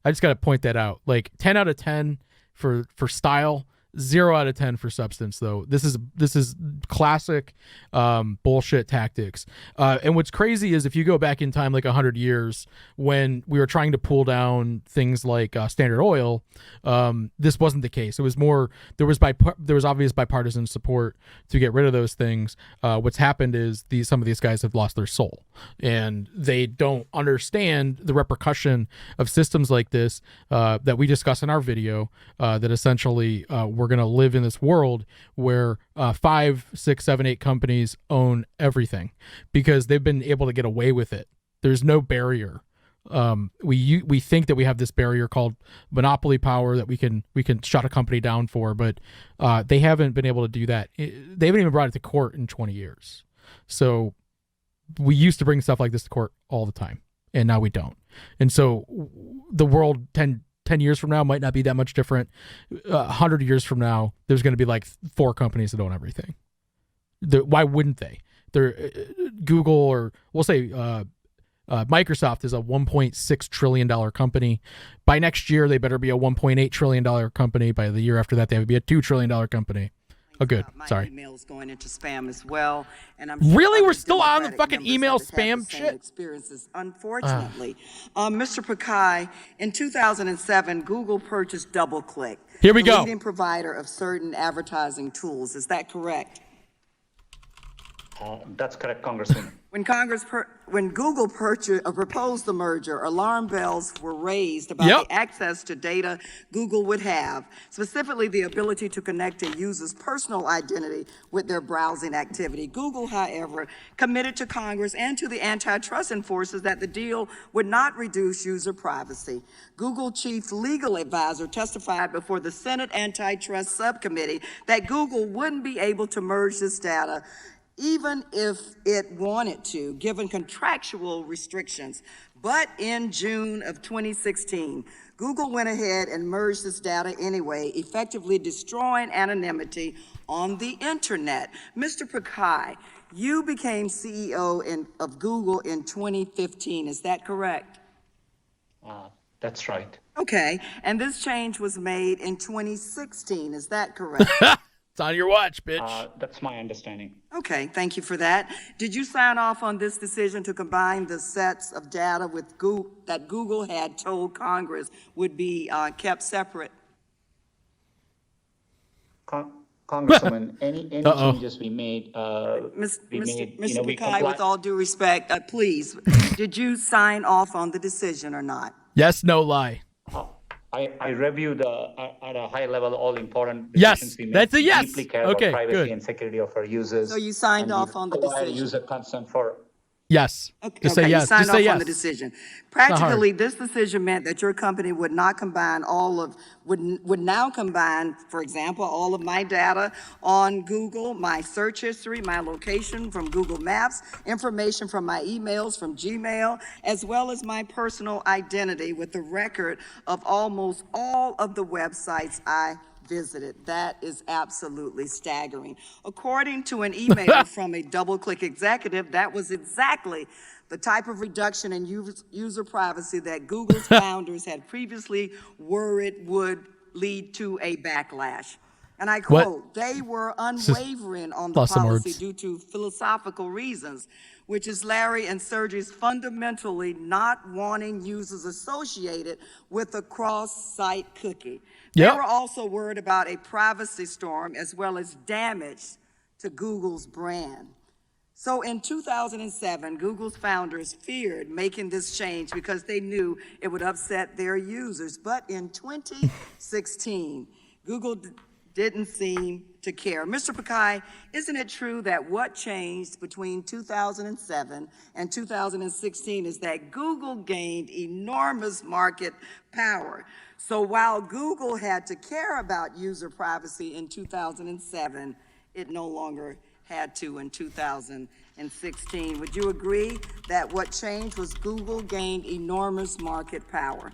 I just gotta point that out. Like 10 out of 10 for style. 0 out of 10 for substance, though. This is classic bullshit tactics. And what's crazy is if you go back in time like 100 years when we were trying to pull down things like Standard Oil, this wasn't the case. It was more there was obvious bipartisan support to get rid of those things. What's happened is some of these guys have lost their soul, and they don't understand the repercussion of systems like this that we discuss in our video. That essentially we're going to live in this world where 5, 6, 7, 8 companies own everything because they've been able to get away with it. There's no barrier. We think that we have this barrier called monopoly power that we can shut a company down for, but they haven't been able to do that. They haven't even brought it to court in 20 years. So we used to bring stuff like this to court all the time, and now we don't. And so the world 10 years from now might not be that much different. 100 years from now, there's going to be like 4 companies that own everything. Why wouldn't they? Google, or we'll say Microsoft is a $1.6 trillion company. By next year, they better be a $1.8 trillion company. By the year after that, they would be a $2 trillion company. Oh, good. Sorry. Emails going into spam as well, and I'm really sure we're still on the Democratic fucking email members have had spam the same shit. Experiences, unfortunately. Mr. Pichai, in 2007, Google purchased DoubleClick. Here we the go. Leading provider of certain advertising tools. Is that correct? That's correct, Congresswoman. When Google proposed the merger, alarm bells were raised about the access to data Google would have, specifically the ability to connect a user's personal identity with their browsing activity. Google, however, committed to Congress and to the antitrust enforcers that the deal would not reduce user privacy. Google chief legal advisor testified before the Senate Antitrust Subcommittee that Google wouldn't be able to merge this data even if it wanted to, given contractual restrictions. But in June of 2016, Google went ahead and merged this data anyway, effectively destroying anonymity on the internet. Mr. Pichai, you became CEO of Google in 2015, is that correct? That's right. Okay, and this change was made in 2016, is that correct? It's on your watch, bitch. That's my understanding. Okay, thank you for that. Did you sign off on this decision to combine the sets of data with Google that Google had told Congress would be kept separate? Congresswoman, any changes we made, Mr. Pichai, with all due respect, please, did you sign off on the decision or not? Yes, no lie. I reviewed at a high level all important decisions we made. That's a yes. We deeply care Okay, about privacy good. and security of our users. So you signed off on the decision? User consent for. Yes. Okay, say yes. You signed Just say off yes. on the decision. Practically, this decision meant that your company would not combine would now combine, for example, all of my data on Google, my search history, my location from Google Maps, information from my emails from Gmail, as well as my personal identity with the record of almost all of the websites I visited. That is absolutely staggering. According to an email from a DoubleClick executive, that was exactly the type of reduction in user privacy that Google's founders had previously worried would lead to a backlash. And I quote, they were unwavering on the policy due to philosophical reasons, which is Larry and Sergey's fundamentally not wanting users associated with a cross-site cookie. They were also worried about a privacy storm as well as damage to Google's brand. So in 2007, Google's founders feared making this change because they knew it would upset their users. But in 2016, Google didn't seem to care. Mr. Pichai, isn't it true that what changed between 2007 and 2016 is that Google gained enormous market power? So while Google had to care about user privacy in 2007, it no longer had to in 2016. Would you agree that what changed was Google gained enormous market power?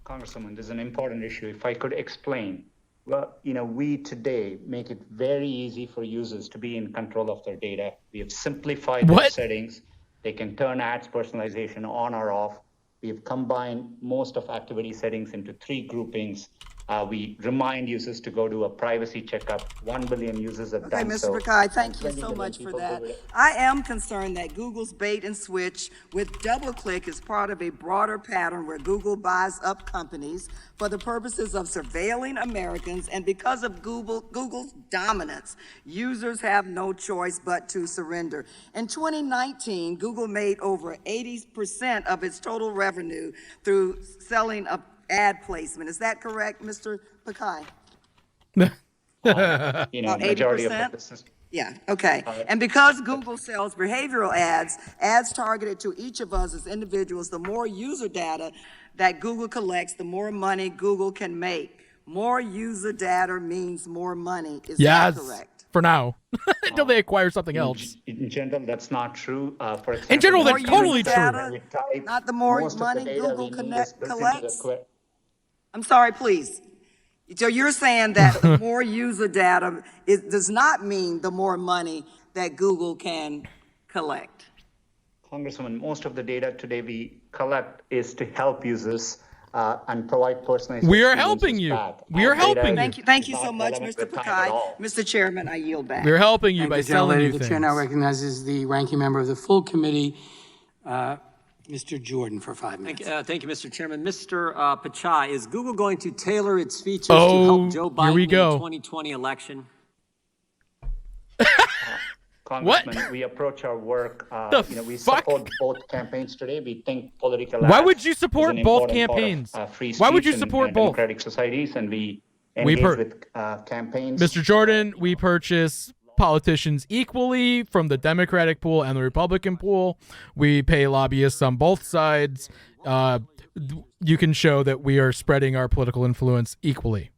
Congresswoman, this is an important issue. If I could explain. Well, we today make it very easy for users to be in control of their data. We have simplified their settings. They can turn ads personalization on or off. We have combined most of activity settings into 3 groupings. We remind users to go do a privacy checkup. 1 billion users have done so. Okay, Mr. Pichai, thank you so much for that. I am concerned that Google's bait and switch with DoubleClick is part of a broader pattern where Google buys up companies for the purposes of surveilling Americans, and because of Google's dominance, users have no choice but to surrender. In 2019, Google made over 80% of its total revenue through selling of ad placement. Is that correct, Mr. Pichai? About 80%? Yeah, okay. And because Google sells behavioral ads targeted to each of us as individuals, the more user data that Google collects, the more money Google can make. More user data means more money. Is that correct? For now, until they acquire something else. In general, that's not true. For example, in general, that's totally true. Not the more money Google collects. I'm sorry, please. So you're saying that the more user data, it does not mean the more money that Google can collect. Congresswoman, most of the data today we collect is to help users and provide personalized. We are helping you. We are helping you. Thank you so much, Mr. Pichai. Mr. Chairman, I yield back. We're helping you by selling you things. The chair now recognizes the ranking member of the full committee, Mr. Jordan, for 5 minutes. Thank you, Mr. Chairman. Mr. Pichai, is Google going to tailor its features to help Joe Biden in the 2020 election? Congressman, we approach our work. We support both campaigns today. We think political. Why would you support both campaigns? Why would you support both? Democratic societies, and we engage with campaigns. Mr. Jordan, we purchase politicians equally from the Democratic pool and the Republican pool. We pay lobbyists on both sides. You can show that we are spreading our political influence equally.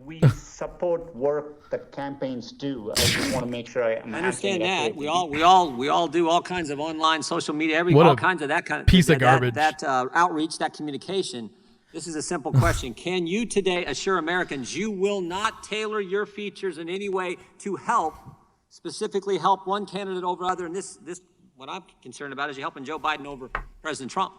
We support work that campaigns do. I just want to make sure I understand that. We all do all kinds of online social media, all kinds of that kind of piece of garbage. That outreach, that communication. This is a simple question. Can you today assure Americans you will not tailor your features in any way to specifically help one candidate over other? And this what I'm concerned about is you helping Joe Biden over President Trump.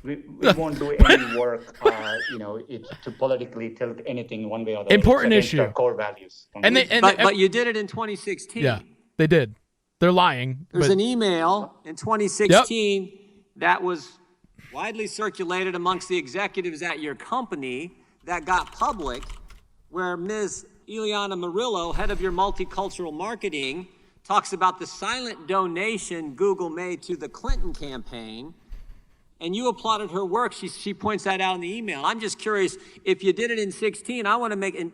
we won't do any work, to politically tilt anything one way or the other. Important It's against issue. our core values. But you did it in 2016. Yeah, they did. They're lying. There's but- an email in 2016 that was widely circulated amongst the executives at your company that got public, where Ms. Ileana Murillo, head of your multicultural marketing, talks about the silent donation Google made to the Clinton campaign, and you applauded her work. She points that out in the email. I'm just curious, if you did it in 16, I want to make, in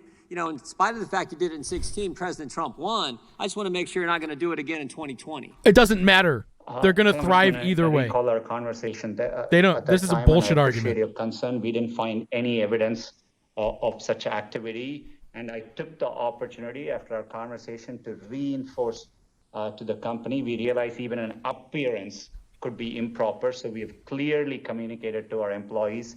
spite of the fact you did it in 16, President Trump won, I just want to make sure you're not going to do it again in 2020. It doesn't matter. They're going to thrive either way. Recall our conversation. They don't. This is a bullshit argument. Your concern. We didn't find any evidence of such activity, and I took the opportunity after our conversation to reinforce to the company. We realized even an appearance could be improper, so we have clearly communicated to our employees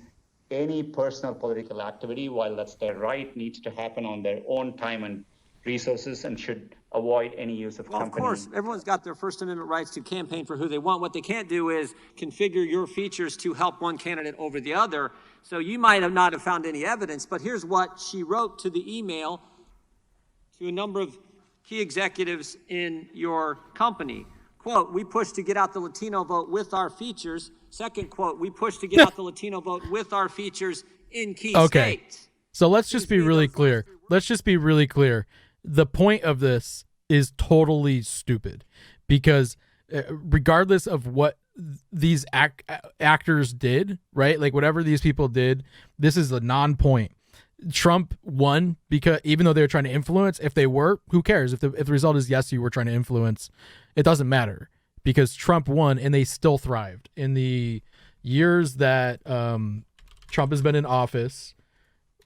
any personal political activity, while that's their right, needs to happen on their own time and resources and should avoid any use of company. Of course, everyone's got their First Amendment rights to campaign for who they want. What they can't do is configure your features to help one candidate over the other. So you might have not have found any evidence, but here's what she wrote to the email to a number of key executives in your company. Quote, we push to get out the Latino vote with our features. Second quote, we push to get out the Latino vote with our features in key states. So let's just be really clear. The point of this is totally stupid, because regardless of what these actors did, right? Like whatever these people did, this is a non-point. Trump won because even though they were trying to influence, if they were, who cares? If the result is yes, you were trying to influence, it doesn't matter, because Trump won and they still thrived. In the years that Trump has been in office,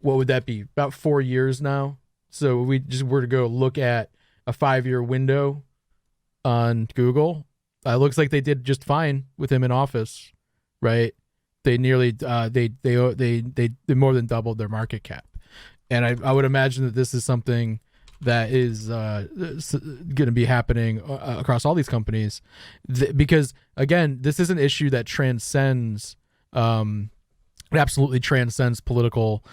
what would that be? About 4 years now. So we just were to go look at a 5-year window on Google. It looks like they did just fine with him in office, right? They nearly they more than doubled their market cap, and I would imagine that this is something that is going to be happening across all these companies, because again, this is an issue that transcends. It absolutely transcends political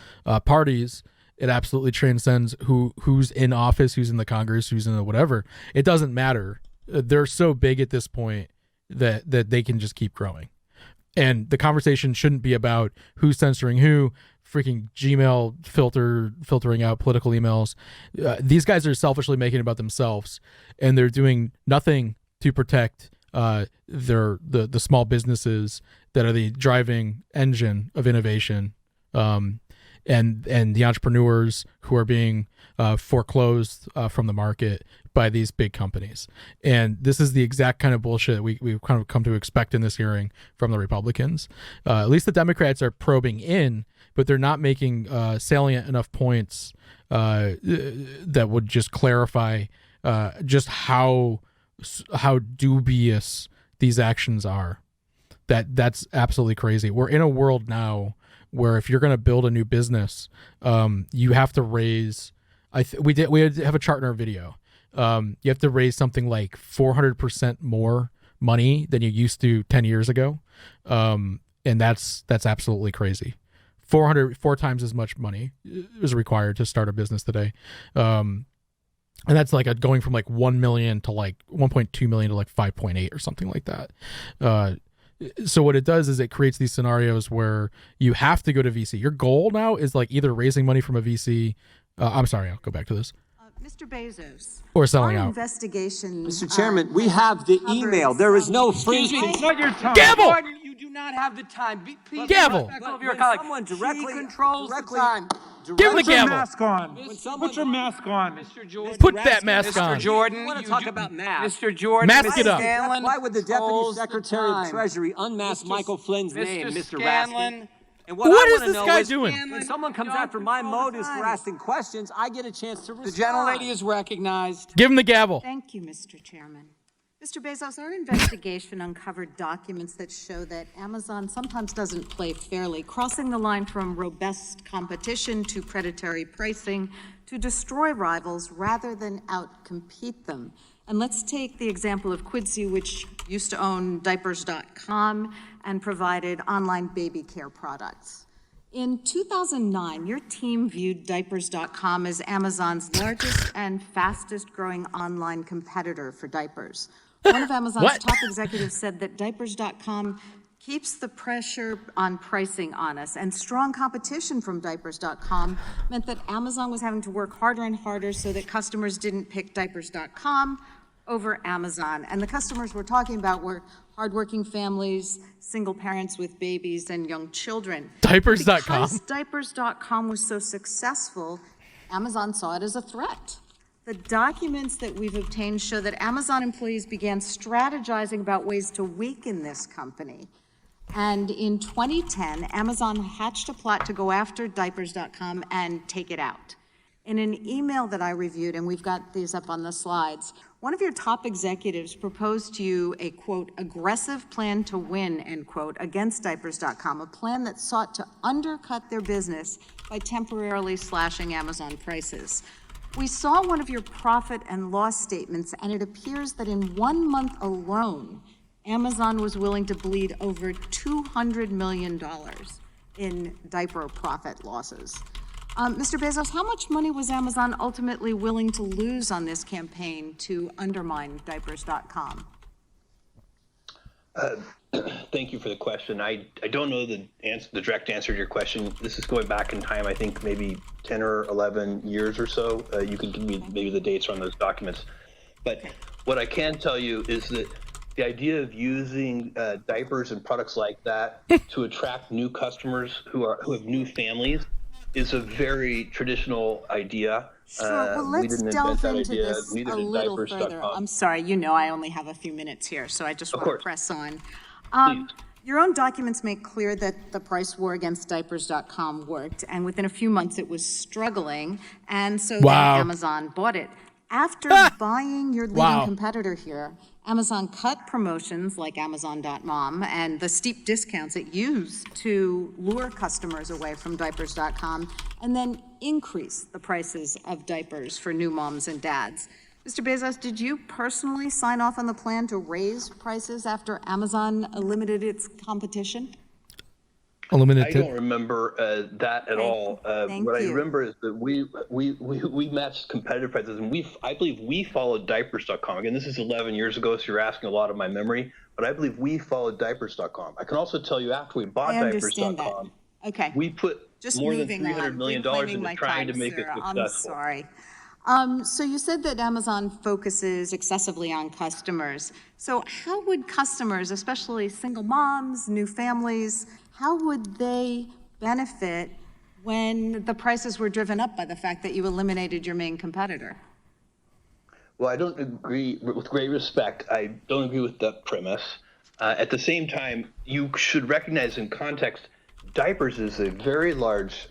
parties. It absolutely transcends who's in office, who's in the Congress, who's in the whatever. It doesn't matter. They're so big at this point that they can just keep growing. And the conversation shouldn't be about who's censoring who, freaking Gmail filtering out political emails. These guys are selfishly making it about themselves, and they're doing nothing to protect the small businesses that are the driving engine of innovation. And the entrepreneurs who are being foreclosed from the market by these big companies. And this is the exact kind of bullshit we've kind of come to expect in this hearing from the Republicans. At least the Democrats are probing in, but they're not making salient enough points that would just clarify just how dubious these actions are. That's absolutely crazy. We're in a world now where if you're going to build a new business, you have to raise. We have a chart in our video. You have to raise something like 400% more money than you used to 10 years ago, and that's absolutely crazy. 4 times as much money is required to start a business today, and that's like going from like 1 million to like 1.2 million to like 5.8 or something like that. So what it does is it creates these scenarios where you have to go to VC. Your goal now is like either raising money from a VC. I'm sorry, I'll go back to this. Mr. Bezos. Or selling out. Investigations. Mr. Chairman, we have the email. There is no free. Excuse me, not your time. Gavel! Jordan, you do not have the time. Please Gavel! back over your colleague. Someone directly controls the time. Give him the Put your gavel. mask on. Put your mask on. Mr. Jordan. Put that mask on. Mr. Jordan, You want to talk about masks? Mr. Jordan. Mask it up. Scanlon Why would the Deputy controls Secretary the of time. Treasury unmask Michael Flynn's name, Mr. Scanlon. Raskin? And What I is wanna this know guy is doing? When someone comes after my motives for asking questions, I get a chance to respond. The gentlelady is recognized. Give him the gavel. Thank you, Mr. Chairman. Mr. Bezos, our investigation uncovered documents that show that Amazon sometimes doesn't play fairly, crossing the line from robust competition to predatory pricing to destroy rivals rather than outcompete them. And let's take the example of Quidsi, which used to own diapers.com and provided online baby care products. In 2009, your team viewed diapers.com as Amazon's largest and fastest growing online competitor for diapers. One of Amazon's top executives said that diapers.com keeps the pressure on pricing on us, and strong competition from diapers.com meant that Amazon was having to work harder and harder so that customers didn't pick diapers.com over Amazon. And the customers we're talking about were hardworking families, single parents with babies, and young children. Diapers.com? Because diapers.com was so successful, Amazon saw it as a threat. The documents that we've obtained show that Amazon employees began strategizing about ways to weaken this company. And in 2010, Amazon hatched a plot to go after diapers.com and take it out. In an email that I reviewed, and we've got these up on the slides, one of your top executives proposed to you a, quote, aggressive plan to win, end quote, against diapers.com, a plan that sought to undercut their business by temporarily slashing Amazon prices. We saw one of your profit and loss statements, and it appears that in 1 month alone, Amazon was willing to bleed over $200 million in diaper profit losses. Mr. Bezos, how much money was Amazon ultimately willing to lose on this campaign to undermine diapers.com? Thank you for the question. I don't know the direct answer to your question. This is going back in time, I think maybe 10 or 11 years or so. You can give me maybe the dates on those documents. But what I can tell you is that the idea of using diapers and products like that to attract new customers who have new families is a very traditional idea. Sure, well, let's delve into this a little further. I'm sorry, you know I only have a few minutes here, so I just want to press on. Your own documents make clear that the price war against diapers.com worked, and within a few months it was struggling, and so then Amazon bought it. After buying your leading competitor here, Amazon cut promotions like Amazon.mom and the steep discounts it used to lure customers away from diapers.com, and then increase the prices of diapers for new moms and dads. Mr. Bezos, did you personally sign off on the plan to raise prices after Amazon eliminated its competition? I don't remember that at all. What I remember is that we matched competitive prices, and I believe we followed diapers.com. Again, this is 11 years ago, so you're asking a lot of my memory, but I believe we followed diapers.com. I can also tell you after we bought diapers.com, we put more than $300 million into trying to make it successful. I'm sorry. So you said that Amazon focuses excessively on customers. So how would customers, especially single moms, new families, how would they benefit when the prices were driven up by the fact that you eliminated your main competitor? Well, I don't agree, with great respect, I don't agree with that premise. At the same time, you should recognize in context, diapers is a very large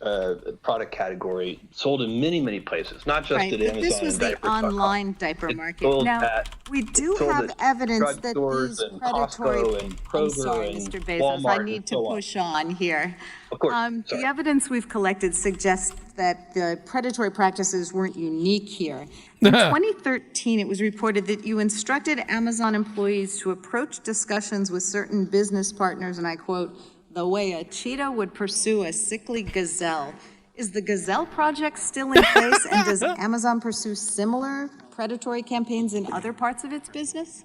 product category sold in many, many places, not just at Amazon. This was the online diaper market. Now, we do have evidence that these predatory... I'm sorry, Mr. Bezos, I need to push on here. Of course. The evidence we've collected suggests that the predatory practices weren't unique here. In 2013, it was reported that you instructed Amazon employees to approach discussions with certain business partners, and I quote, the way a cheetah would pursue a sickly gazelle. Is the Gazelle project still in place, and does Amazon pursue similar predatory campaigns in other parts of its business?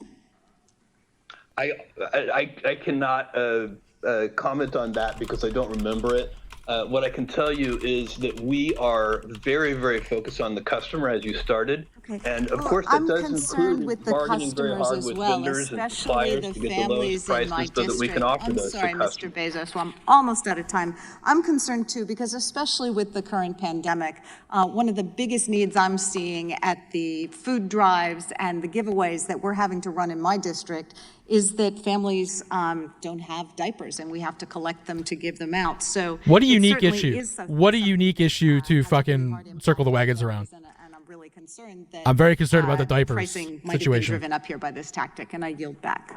I cannot comment on that because I don't remember it. What I can tell you is that we are very, very focused on the customer as you started. And of course, that does include bargaining very hard with vendors and suppliers to get the lowest prices so that we can offer those to customers. Mr. Bezos, well, I'm almost out of time. I'm concerned too, because especially with the current pandemic, one of the biggest needs I'm seeing at the food drives and the giveaways that we're having to run in my district is that families don't have diapers, and we have to collect them to give them out. So what a unique issue. What a unique issue to fucking circle the wagons around. really concerned that I'm very concerned about the diapers pricing might have been situation. driven up here by this tactic, and I yield back.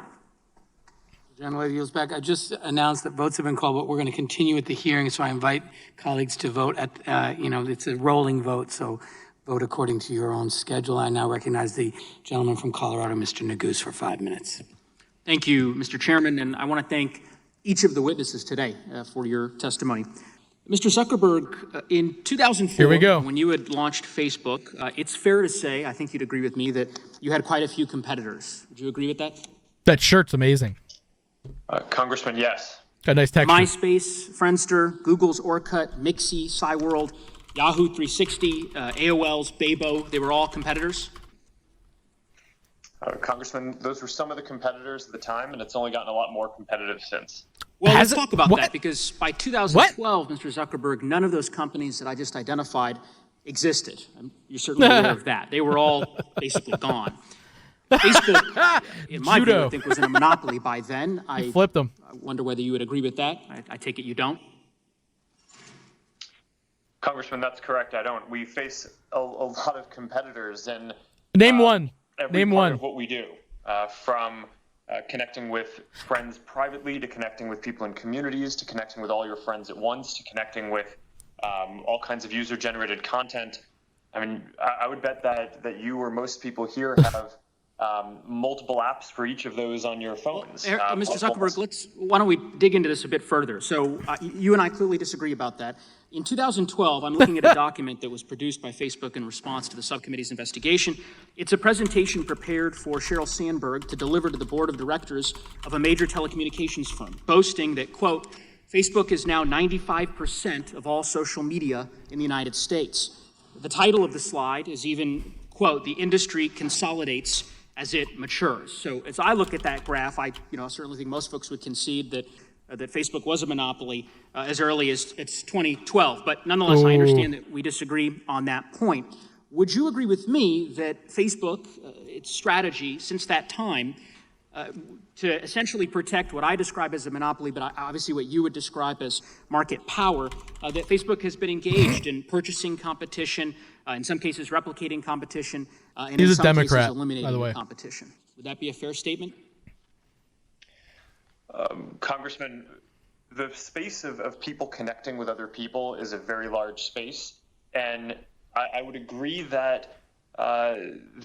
The gentlelady yields back. I just announced that votes have been called, but we're going to continue with the hearing, so I invite colleagues to vote at, it's a rolling vote, so vote according to your own schedule. I now recognize the gentleman from Colorado, Mr. Neguse, for 5 minutes. Thank you, Mr. Chairman, and I want to thank each of the witnesses today for your testimony. Mr. Zuckerberg, in 2004, Here we go. when you had launched Facebook, it's fair to say, I think you'd agree with me, that you had quite a few competitors. Would you agree with that? That shirt's amazing. Congressman, yes. Got a nice texture. MySpace, Friendster, Google's Orkut, Mixi, SciWorld, Yahoo 360, AOL's Bebo, they were all competitors? Congressman, those were some of the competitors at the time, and it's only gotten a lot more competitive since. Well, let's talk about that, because by 2012, Mr. Zuckerberg, none of those companies that I just identified existed. You're certainly aware of that. They were all basically gone. Facebook, in my view, I think was in a monopoly by then. You flipped them. I wonder whether you would agree with that. I take it you don't. Congressman, that's correct. I don't. We face a lot of competitors, and Name one. every Name part one. of what we do, from connecting with friends privately, to connecting with people in communities, to connecting with all your friends at once, to connecting with all kinds of user-generated content. I mean, I would bet that you or most people here have multiple apps for each of those on your phones. Mr. Zuckerberg, why don't we dig into this a bit further? So you and I clearly disagree about that. In 2012, I'm looking at a document that was produced by Facebook in response to the subcommittee's investigation. It's a presentation prepared for Sheryl Sandberg to deliver to the board of directors of a major telecommunications firm, boasting that, quote, Facebook is now 95% of all social media in the United States. The title of the slide is even, quote, the industry consolidates as it matures. So as I look at that graph, I certainly think most folks would concede that Facebook was a monopoly as early as it's 2012. But nonetheless, I understand that we disagree on that point. Would you agree with me that Facebook, its strategy since that time, to essentially protect what I describe as a monopoly, but obviously what you would describe as market power, that Facebook has been engaged in purchasing competition, in some cases replicating competition, and He's in a some Democrat, cases eliminating by the way. competition. Would that be a fair statement? Congressman, the space of people connecting with other people is a very large space, and I would agree that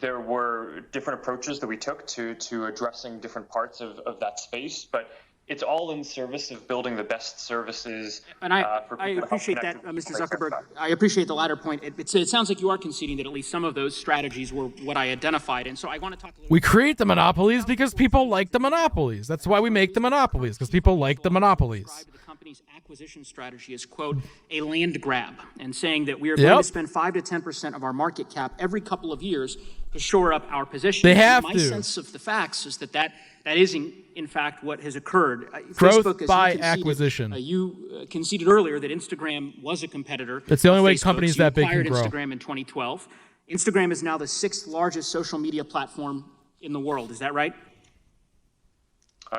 there were different approaches that we took to addressing different parts of that space, but it's all in service of building the best services. And I appreciate that, Mr. Zuckerberg. I appreciate the latter point. It sounds like you are conceding that at least some of those strategies were what I identified. And so I want to talk a little We create the monopolies because people like the monopolies. That's why we make the monopolies, because people like the monopolies. The company's acquisition strategy is, quote, a land grab, and saying that we are going to spend 5 to 10% of our market cap every couple of years to shore up our position. They have My to. sense of the facts is that is in fact what has occurred. Growth Facebook, as by you conceded, acquisition. You conceded earlier that Instagram was a competitor. That's the only of way Facebook, companies so you that big can acquired grow. Instagram in 2012. Instagram is now the 6th largest social media platform in the world. Is that right?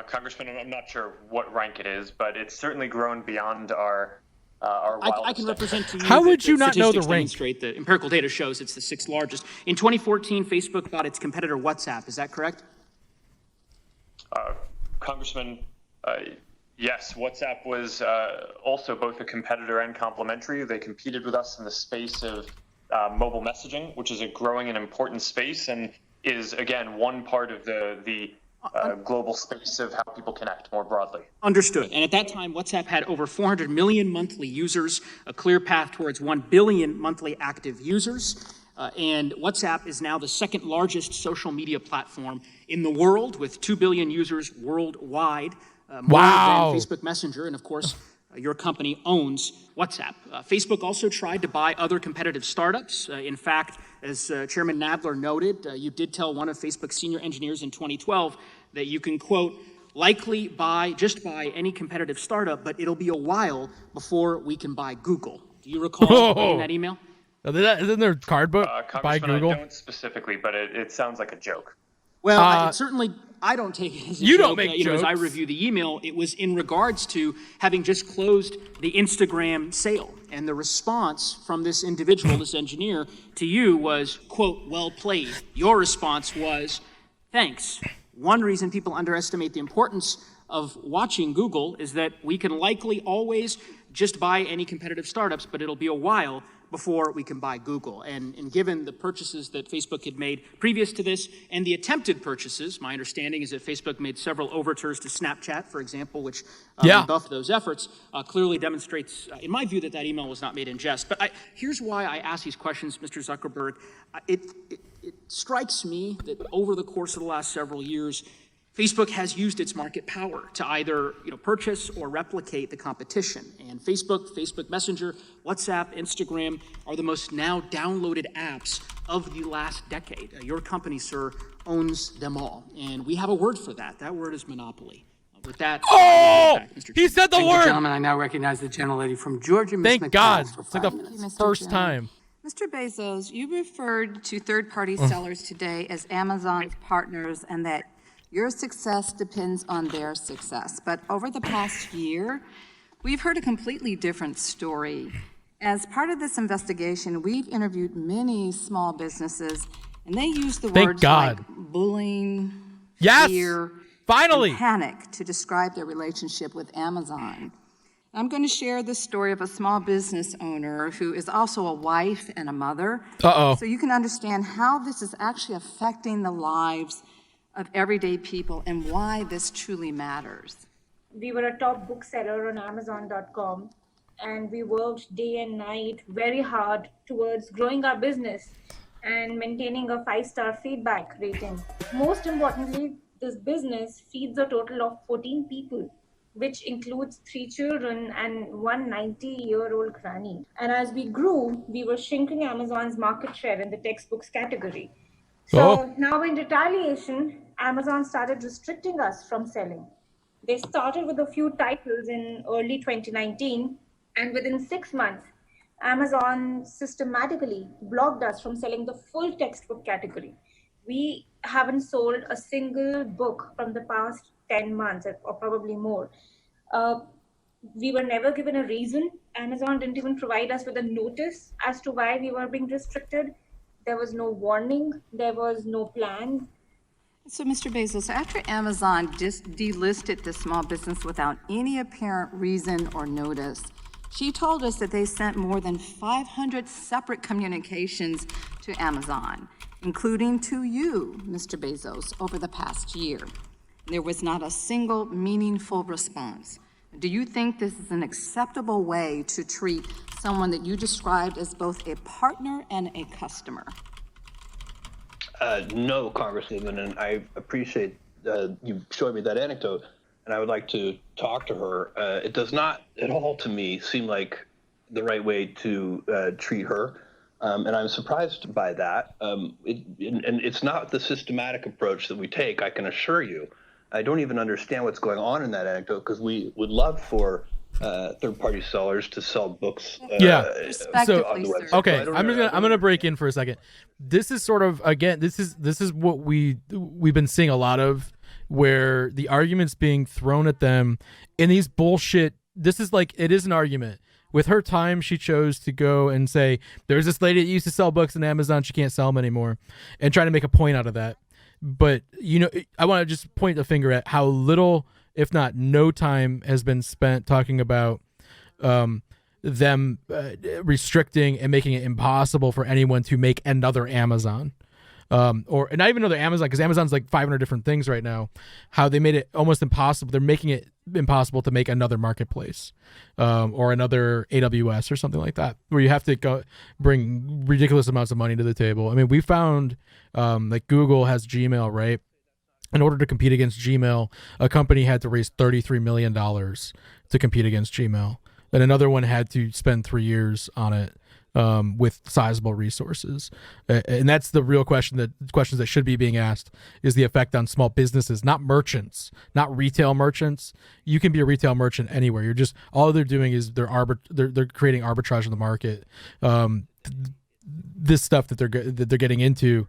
Congressman, I'm not sure what rank it is, but it's certainly grown beyond our I can represent to you. How would that you not know the statistics rank? demonstrate that empirical data shows it's the 6th largest. In 2014, Facebook bought its competitor WhatsApp. Is that correct? Congressman, yes, WhatsApp was also both a competitor and complementary. They competed with us in the space of mobile messaging, which is a growing and important space, and is, again, one part of the global space of how people connect more broadly. Understood. And at that time, WhatsApp had over 400 million monthly users, a clear path towards 1 billion monthly active users. And WhatsApp is now the 2nd largest social media platform in the world, with 2 billion users worldwide, more than Facebook Messenger. And of course, your company owns WhatsApp. Facebook also tried to buy other competitive startups. In fact, as Chairman Nadler noted, you did tell one of Facebook's senior engineers in 2012 that you can, quote, likely just buy any competitive startup, but it'll be a while before we can buy Google. Do you recall reading that email? Isn't there a card book by Congressman, Google? I don't specifically, but it sounds like a joke. Well, certainly I don't take it as a you joke. Don't make jokes. As I jokes. review the email, it was in regards to having just closed the Instagram sale. And the response from this individual, this engineer, to you was, quote, well played. Your response was, thanks. One reason people underestimate the importance of watching Google is that we can likely always just buy any competitive startups, but it'll be a while before we can buy Google. And given the purchases that Facebook had made previous to this and the attempted purchases, my understanding is that Facebook made several overtures to Snapchat, for example, which rebuffed those efforts, clearly demonstrates, in my view, that that email was not made in jest. But here's why I ask these questions, Mr. Zuckerberg. It strikes me that over the course of the last several years, Facebook has used its market power to either purchase or replicate the competition. And Facebook Messenger, WhatsApp, Instagram are the most now downloaded apps of the last decade. Your company, sir, owns them all. And we have a word for that. That word is monopoly. With that, he said the Thank you, word. gentlemen. I now recognize the gentlelady from Georgia, Ms. Thank McBath, God. for It's like 5 the minutes. first time. Mr. Bezos, you referred to third-party sellers today as Amazon's partners and that your success depends on their success. But over the past year, we've heard a completely different story. As part of this investigation, we've interviewed many small businesses, and they use the words like bullying, fear, and panic to describe their relationship with Amazon. I'm going to share the story of a small business owner who is also a wife and a mother. So you can understand how this is actually affecting the lives of everyday people and why this truly matters. We were a top bookseller on Amazon.com, and we worked day and night very hard towards growing our business and maintaining a 5-star feedback rating. Most importantly, this business feeds a total of 14 people, which includes 3 children and one 90-year-old granny. And as we grew, we were shrinking Amazon's market share in the textbooks category. So now in retaliation, Amazon started restricting us from selling. They started with a few titles in early 2019, and within 6 months, Amazon systematically blocked us from selling the full textbook category. We haven't sold a single book from the past 10 months or probably more. We were never given a reason. Amazon didn't even provide us with a notice as to why we were being restricted. There was no warning. There was no plan. So, Mr. Bezos, after Amazon just delisted the small business without any apparent reason or notice, she told us that they sent more than 500 separate communications to Amazon, including to you, Mr. Bezos, over the past year. There was not a single meaningful response. Do you think this is an acceptable way to treat someone that you described as both a partner and a customer? No, Congresswoman, and I appreciate you showing me that anecdote, and I would like to talk to her. It does not at all to me seem like the right way to treat her, and I'm surprised by that. And it's not the systematic approach that we take, I can assure you. I don't even understand what's going on in that anecdote because we would love for third-party sellers to sell books. On the website. Okay, I'm gonna break in for a second. This is sort of this is what we've been seeing a lot of, where the argument's being thrown at them in these bullshit. This is like, it is an argument. With her time, she chose to go and say, "There's this lady that used to sell books on Amazon. She can't sell them anymore," and try to make a point out of that. But, I want to just point the finger at how little, if not no time, has been spent talking about them restricting and making it impossible for anyone to make another Amazon. Or not even another Amazon, because Amazon's like 500 different things right now. How they made it almost impossible. They're making it impossible to make another marketplace or another AWS or something like that, where you have to go bring ridiculous amounts of money to the table. I mean, we found like Google has Gmail, right? In order to compete against Gmail, a company had to raise $33 million to compete against Gmail. And another one had to spend 3 years on it with sizable resources. And that's the real question, questions that should be being asked, is the effect on small businesses, not merchants, not retail merchants. You can be a retail merchant anywhere. You're just, all they're doing is they're creating arbitrage in the market. this stuff that they're getting into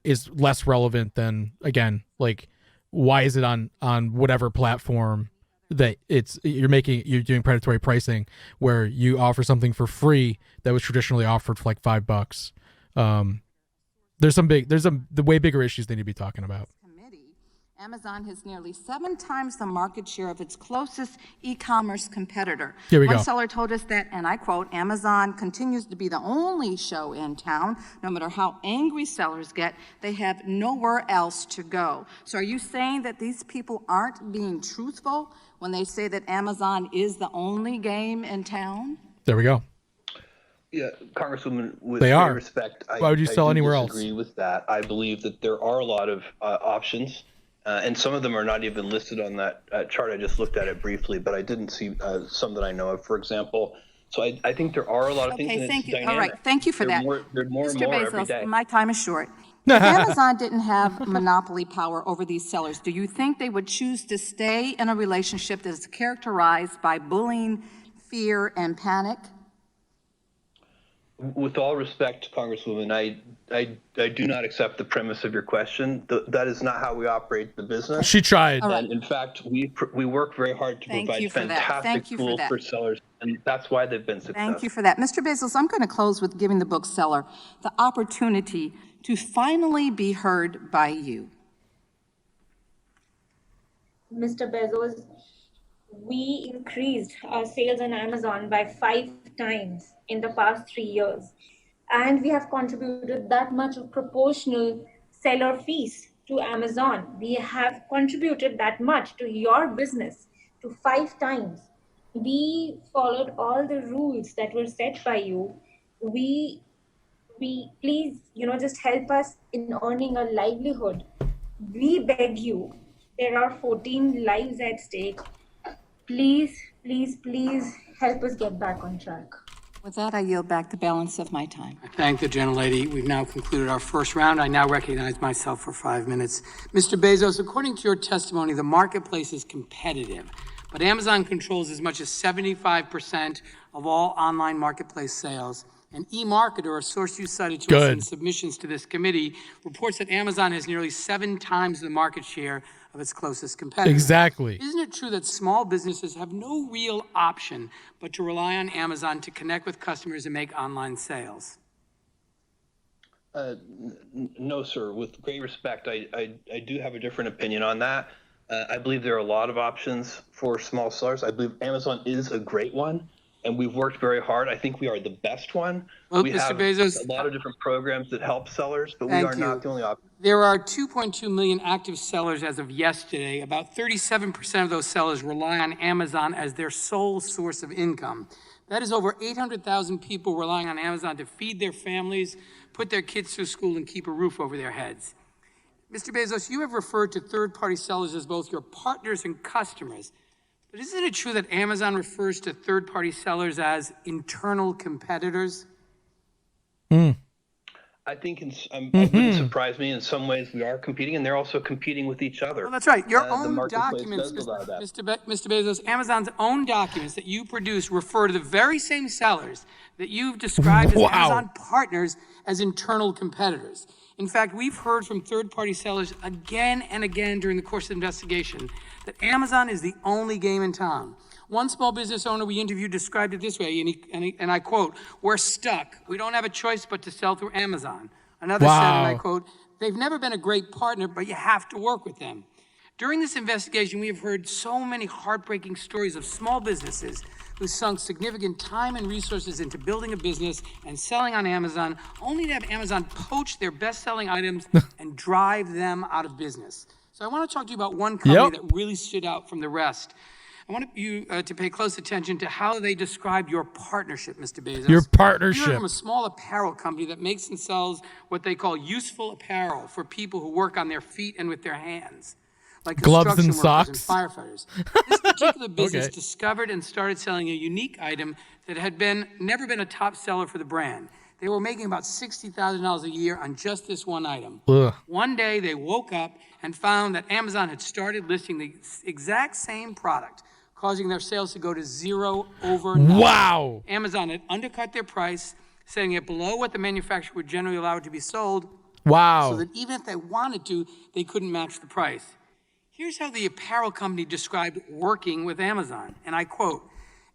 is less relevant than, again, like, why is it on whatever platform that you're doing predatory pricing where you offer something for free that was traditionally offered for like $5. The way bigger issues they need to be talking about. Amazon has nearly 7 times the market share of its closest e-commerce competitor. Here we go. One seller told us that, and I quote, Amazon continues to be the only show in town. No matter how angry sellers get, they have nowhere else to go. So are you saying that these people aren't being truthful when they say that Amazon is the only game in town? There we go. Yeah, Congresswoman, with They great are. respect, Why would you sell anywhere else? I disagree with that. I believe that there are a lot of options. And some of them are not even listed on that chart. I just looked at it briefly, but I didn't see some that I know of, for example. So I think there are a lot of things. Okay, and thank it's you. dynamic. All right, thank you for that. There are more Mr. and more every Bezos, day. my time is short. If Amazon didn't have monopoly power over these sellers, do you think they would choose to stay in a relationship that is characterized by bullying, fear, and panic? With all respect, Congresswoman, I do not accept the premise of your question. That is not how we operate the business. She tried. And in fact, we work very hard to provide fantastic tools for sellers, and that's why they've been successful. Thank you for that. Mr. Bezos, I'm going to close with giving the bookseller the opportunity to finally be heard by you. Mr. Bezos, we increased our sales on Amazon by 5 times in the past 3 years. And we have contributed that much of proportional seller fees to Amazon. We have contributed that much to your business, to 5 times. We followed all the rules that were set by you. We please, just help us in earning a livelihood. We beg you. There are 14 lives at stake. Please, please, please help us get back on track. With that, I yield back the balance of my time. I thank the gentlelady. We've now concluded our first round. I now recognize myself for 5 minutes. Mr. Bezos, according to your testimony, the marketplace is competitive, but Amazon controls as much as 75% of all online marketplace sales. An eMarketer, a source you cited to us in submissions to this committee, reports that Amazon has nearly 7 times the market share of its closest competitor. Exactly. Isn't it true that small businesses have no real option but to rely on Amazon to connect with customers and make online sales? No, sir. With great respect, I do have a different opinion on that. I believe there are a lot of options for small sellers. I believe Amazon is a great one. And we've worked very hard. I think we are the best one. Well, we Mr. have Bezos, a lot of different programs that help sellers, but we are not the only option. There are 2.2 million active sellers as of yesterday. About 37% of those sellers rely on Amazon as their sole source of income. That is over 800,000 people relying on Amazon to feed their families, put their kids through school, and keep a roof over their heads. Mr. Bezos, you have referred to third-party sellers as both your partners and customers. But isn't it true that Amazon refers to third-party sellers as internal competitors? I think it wouldn't surprise me. In some ways, we are competing, and they're also competing with each other. Well, that's right. Your own marketplace documents, does allow that. Mr. Bezos, Amazon's own documents that you produce refer to the very same sellers that you've described as Amazon partners as internal competitors. In fact, we've heard from third-party sellers again and again during the course of the investigation that Amazon is the only game in town. One small business owner we interviewed described it this way, and I quote, "We're stuck. We don't have a choice but to sell through Amazon." Another said, and I quote, "They've never been a great partner, but you have to work with them." During this investigation, we have heard so many heartbreaking stories of small businesses who sunk significant time and resources into building a business and selling on Amazon, only to have Amazon poach their best-selling items and drive them out of business. So I want to talk to you about one company that really stood out from the rest. I want you to pay close attention to how they described your partnership, Mr. Bezos. Your partnership. You're from a small apparel company that makes and sells what they call useful apparel for people who work on their feet and with their hands, like gloves and construction workers socks. and firefighters. This particular business discovered and started selling a unique item that had never been a top seller for the brand. They were making about $60,000 a year on just this one item. Ugh. One day they woke up and found that Amazon had started listing the exact same product, causing their sales to go to zero overnight. Wow. Amazon had undercut their price, setting it below what the manufacturer would generally allow it to be sold. Wow. So that even if they wanted to, they couldn't match the price. Here's how the apparel company described working with Amazon, and I quote,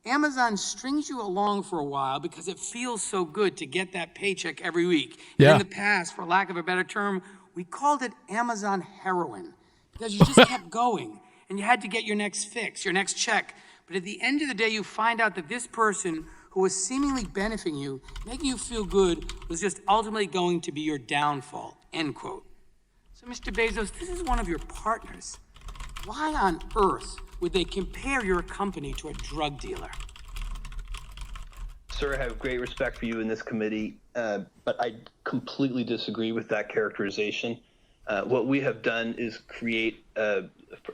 Amazon strings you along for a while because it feels so good to get that paycheck every week. Yeah. In the past, for lack of a better term, we called it Amazon heroin because you just kept going and you had to get your next fix, your next check. But at the end of the day, you find out that this person who was seemingly benefiting you, making you feel good, was just ultimately going to be your downfall, end quote. So, Mr. Bezos, this is one of your partners. Why on earth would they compare your company to a drug dealer? Sir, I have great respect for you in this committee, but I completely disagree with that characterization. What we have done is create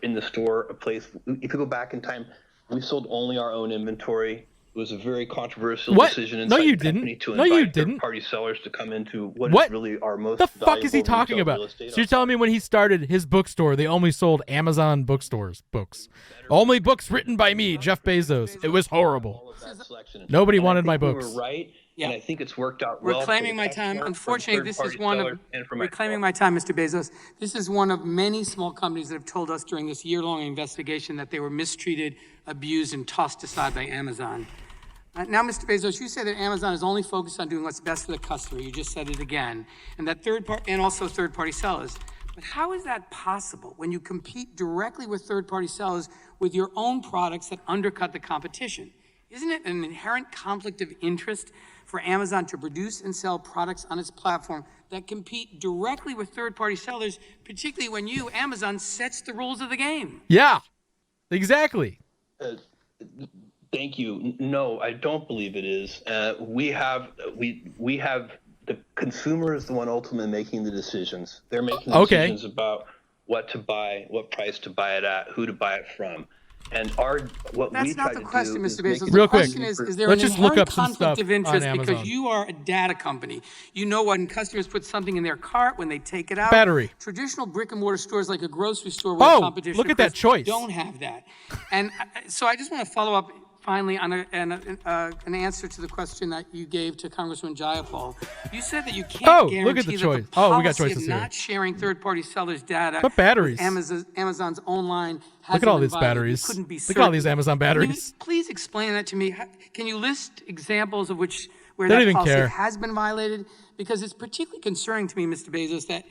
in the store a place. If you go back in time, we sold only our own inventory. It was a very controversial decision inside the company to invite third-party sellers to come into what is really our most the fuck is he valuable talking retail about? real estate. So you're telling me when he started his bookstore, they only sold Amazon bookstores books. Only books written by me, Jeff Bezos. It was horrible. Nobody wanted my books. We were right, and I think it's worked out We're well. claiming my time. Unfortunately, this is one of, reclaiming my time, Mr. Bezos. This is one of many small companies that have told us during this year-long investigation that they were mistreated, abused, and tossed aside by Amazon. Now, Mr. Bezos, you say that Amazon is only focused on doing what's best for the customer. You just said it again, and that third-party sellers. But how is that possible when you compete directly with third-party sellers with your own products that undercut the competition? Isn't it an inherent conflict of interest for Amazon to produce and sell products on its platform that compete directly with third-party sellers, particularly when you, Amazon, sets the rules of the game? Yeah, exactly. Thank you. No, I don't believe it is. We have the consumer is the one ultimately making the decisions. They're making decisions about what to buy, what price to buy it at, who to buy it from. And That's not the question, Mr. Bezos. Real the quick, question is there let's an just look inherent up some conflict stuff of interest on because Amazon. you are a data company? You know when customers put something in their cart, when they take it out. Battery. Traditional brick and mortar stores like a grocery store with competition. Look at that choice. Don't have that. And so I just want to follow up finally on an answer to the question that you gave to Congressman Jayapal. You said that you can't guarantee look at the that choice. the policy We got choices of here. not sharing third-party sellers' data What batteries? with Amazon's online Look at all these hasn't been violated. batteries. You couldn't be Look at all certain. these Amazon batteries. Can you please explain that to me? Can you list examples of where They don't that even policy care. has been violated? Because it's particularly concerning to me, Mr. Bezos, that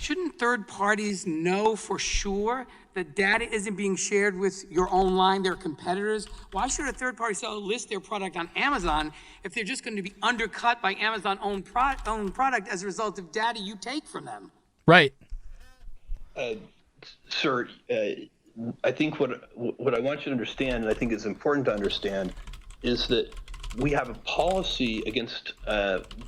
shouldn't third parties know for sure that data isn't being shared with your own line, their competitors? Why should a third-party seller list their product on Amazon if they're just going to be undercut by Amazon own product as a result of data you take from them? Right. Sir, I think what I want you to understand, and I think is important to understand, is that we have a policy against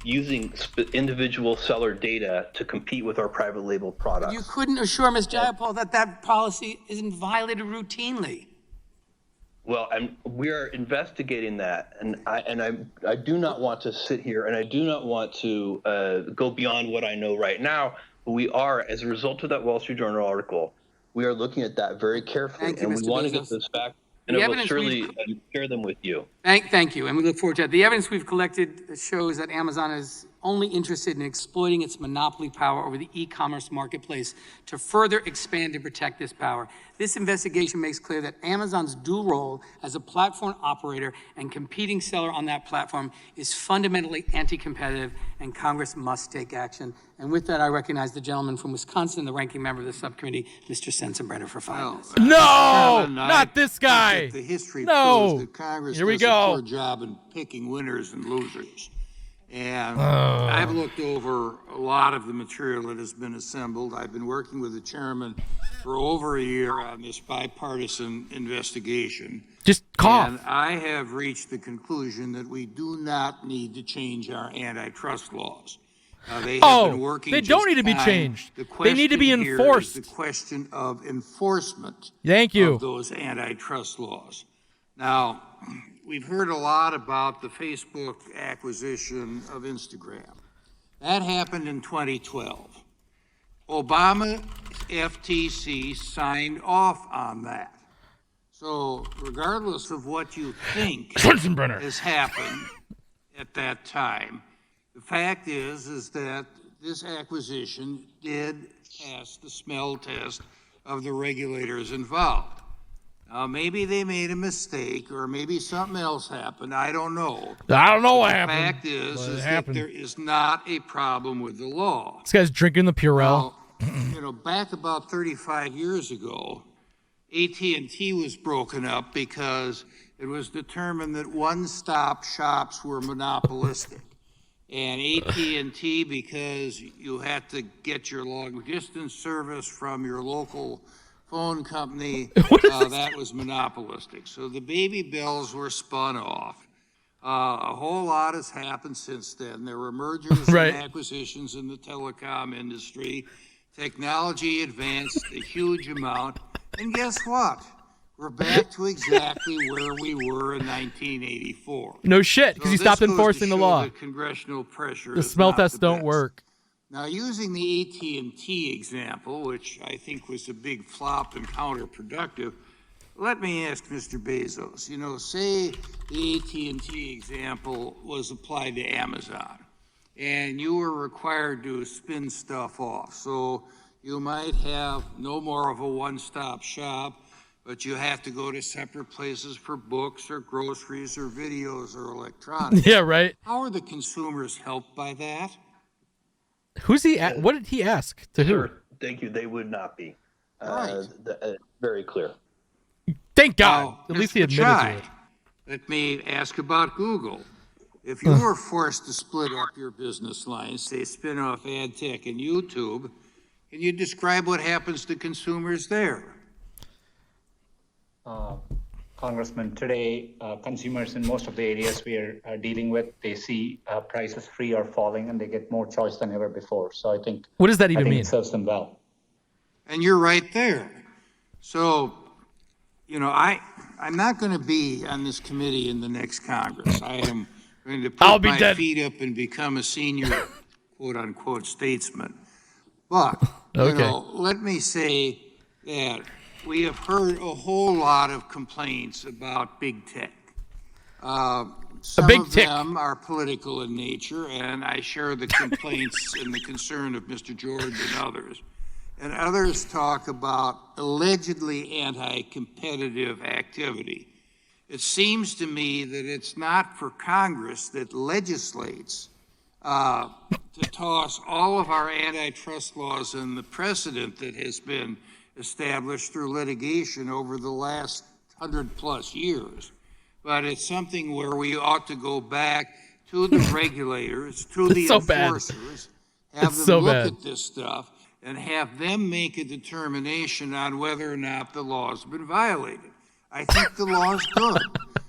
using individual seller data to compete with our private label products. You couldn't assure Ms. Jayapal that policy isn't violated routinely. Well, we are investigating that, and I do not want to sit here, and I do not want to go beyond what I know right now. But we are, as a result of that Wall Street Journal article, we are looking at that very carefully, Thank you, and Mr. we want to Bezos. get this back. And I will surely share them with you. Thank you, and we look forward to that. The evidence we've collected shows that Amazon is only interested in exploiting its monopoly power over the e-commerce marketplace to further expand and protect this power. This investigation makes clear that Amazon's dual role as a platform operator and competing seller on that platform is fundamentally anti-competitive, and Congress must take action. And with that, I recognize the gentleman from Wisconsin, the ranking member of the subcommittee, Mr. Sensenbrenner, for 5 minutes. No, not this guy. The history No. proves that Congress Here we does go. a poor job in picking winners and losers. And I've looked over a lot of the material that has been assembled. I've been working with the chairman for over a year on this bipartisan investigation. Just cough. And I have reached the conclusion that we do not need to change our antitrust laws. They have been working they don't just need to be fine. changed. The They need to be question here enforced. is the question of enforcement Thank you. of those antitrust laws. Now, we've heard a lot about the Facebook acquisition of Instagram. That happened in 2012. Obama FTC signed off on that. So regardless of what you think has happened at that time, The fact is that this acquisition did pass the smell test of the regulators involved. Now, maybe they made a mistake, or maybe something else happened. I don't know. I don't know what happened. The fact is that there is not a problem with the law. This guy's drinking the Purell. Now, back about 35 years ago, AT&T was broken up because it was determined that one-stop shops were monopolistic. And AT&T, because you had to get your long-distance service from your local phone company, that was monopolistic. So the baby bells were spun off. A whole lot has happened since then. There were mergers and acquisitions in the telecom industry. Technology advanced a huge amount. And guess what? We're back to exactly where we were in 1984. No shit, because you stopped enforcing the law. Congressional pressure. The smell tests don't work. Now, using the AT&T example, which I think was a big flop and counterproductive, let me ask Mr. Bezos, say the AT&T example was applied to Amazon, and you were required to spin stuff off. So you might have no more of a one-stop shop, but you have to go to separate places for books or groceries or videos or electronics. Yeah, right. How are the consumers helped by that? Who's he? What did he ask to who? Thank you. They would not be. Right. Very clear. Thank God. At least he admitted to it. Let me ask about Google. If you were forced to split up your business lines, say spin off ad tech and YouTube, can you describe what happens to consumers there? Congressman, today, consumers in most of the areas we are dealing with, they see prices free or falling, and they get more choice than ever before. So I think what does that even mean? It serves them well. And you're right there. So, I'm not going to be on this committee in the next Congress. I am going to put my feet up and become a senior, quote unquote, statesman. But let me say that we have heard a whole lot of complaints about big tech. Some of them are political in nature, and I share the complaints and the concern of Mr. Jordan and others. And others talk about allegedly anti-competitive activity. It seems to me that it's not for Congress that legislates to toss all of our antitrust laws and the precedent that has been established through litigation over the last 100+ years. But it's something where we ought to go back to the regulators, to the enforcers, have them look at this stuff, and have them make a determination on whether or not the law's been violated. I think the law's good.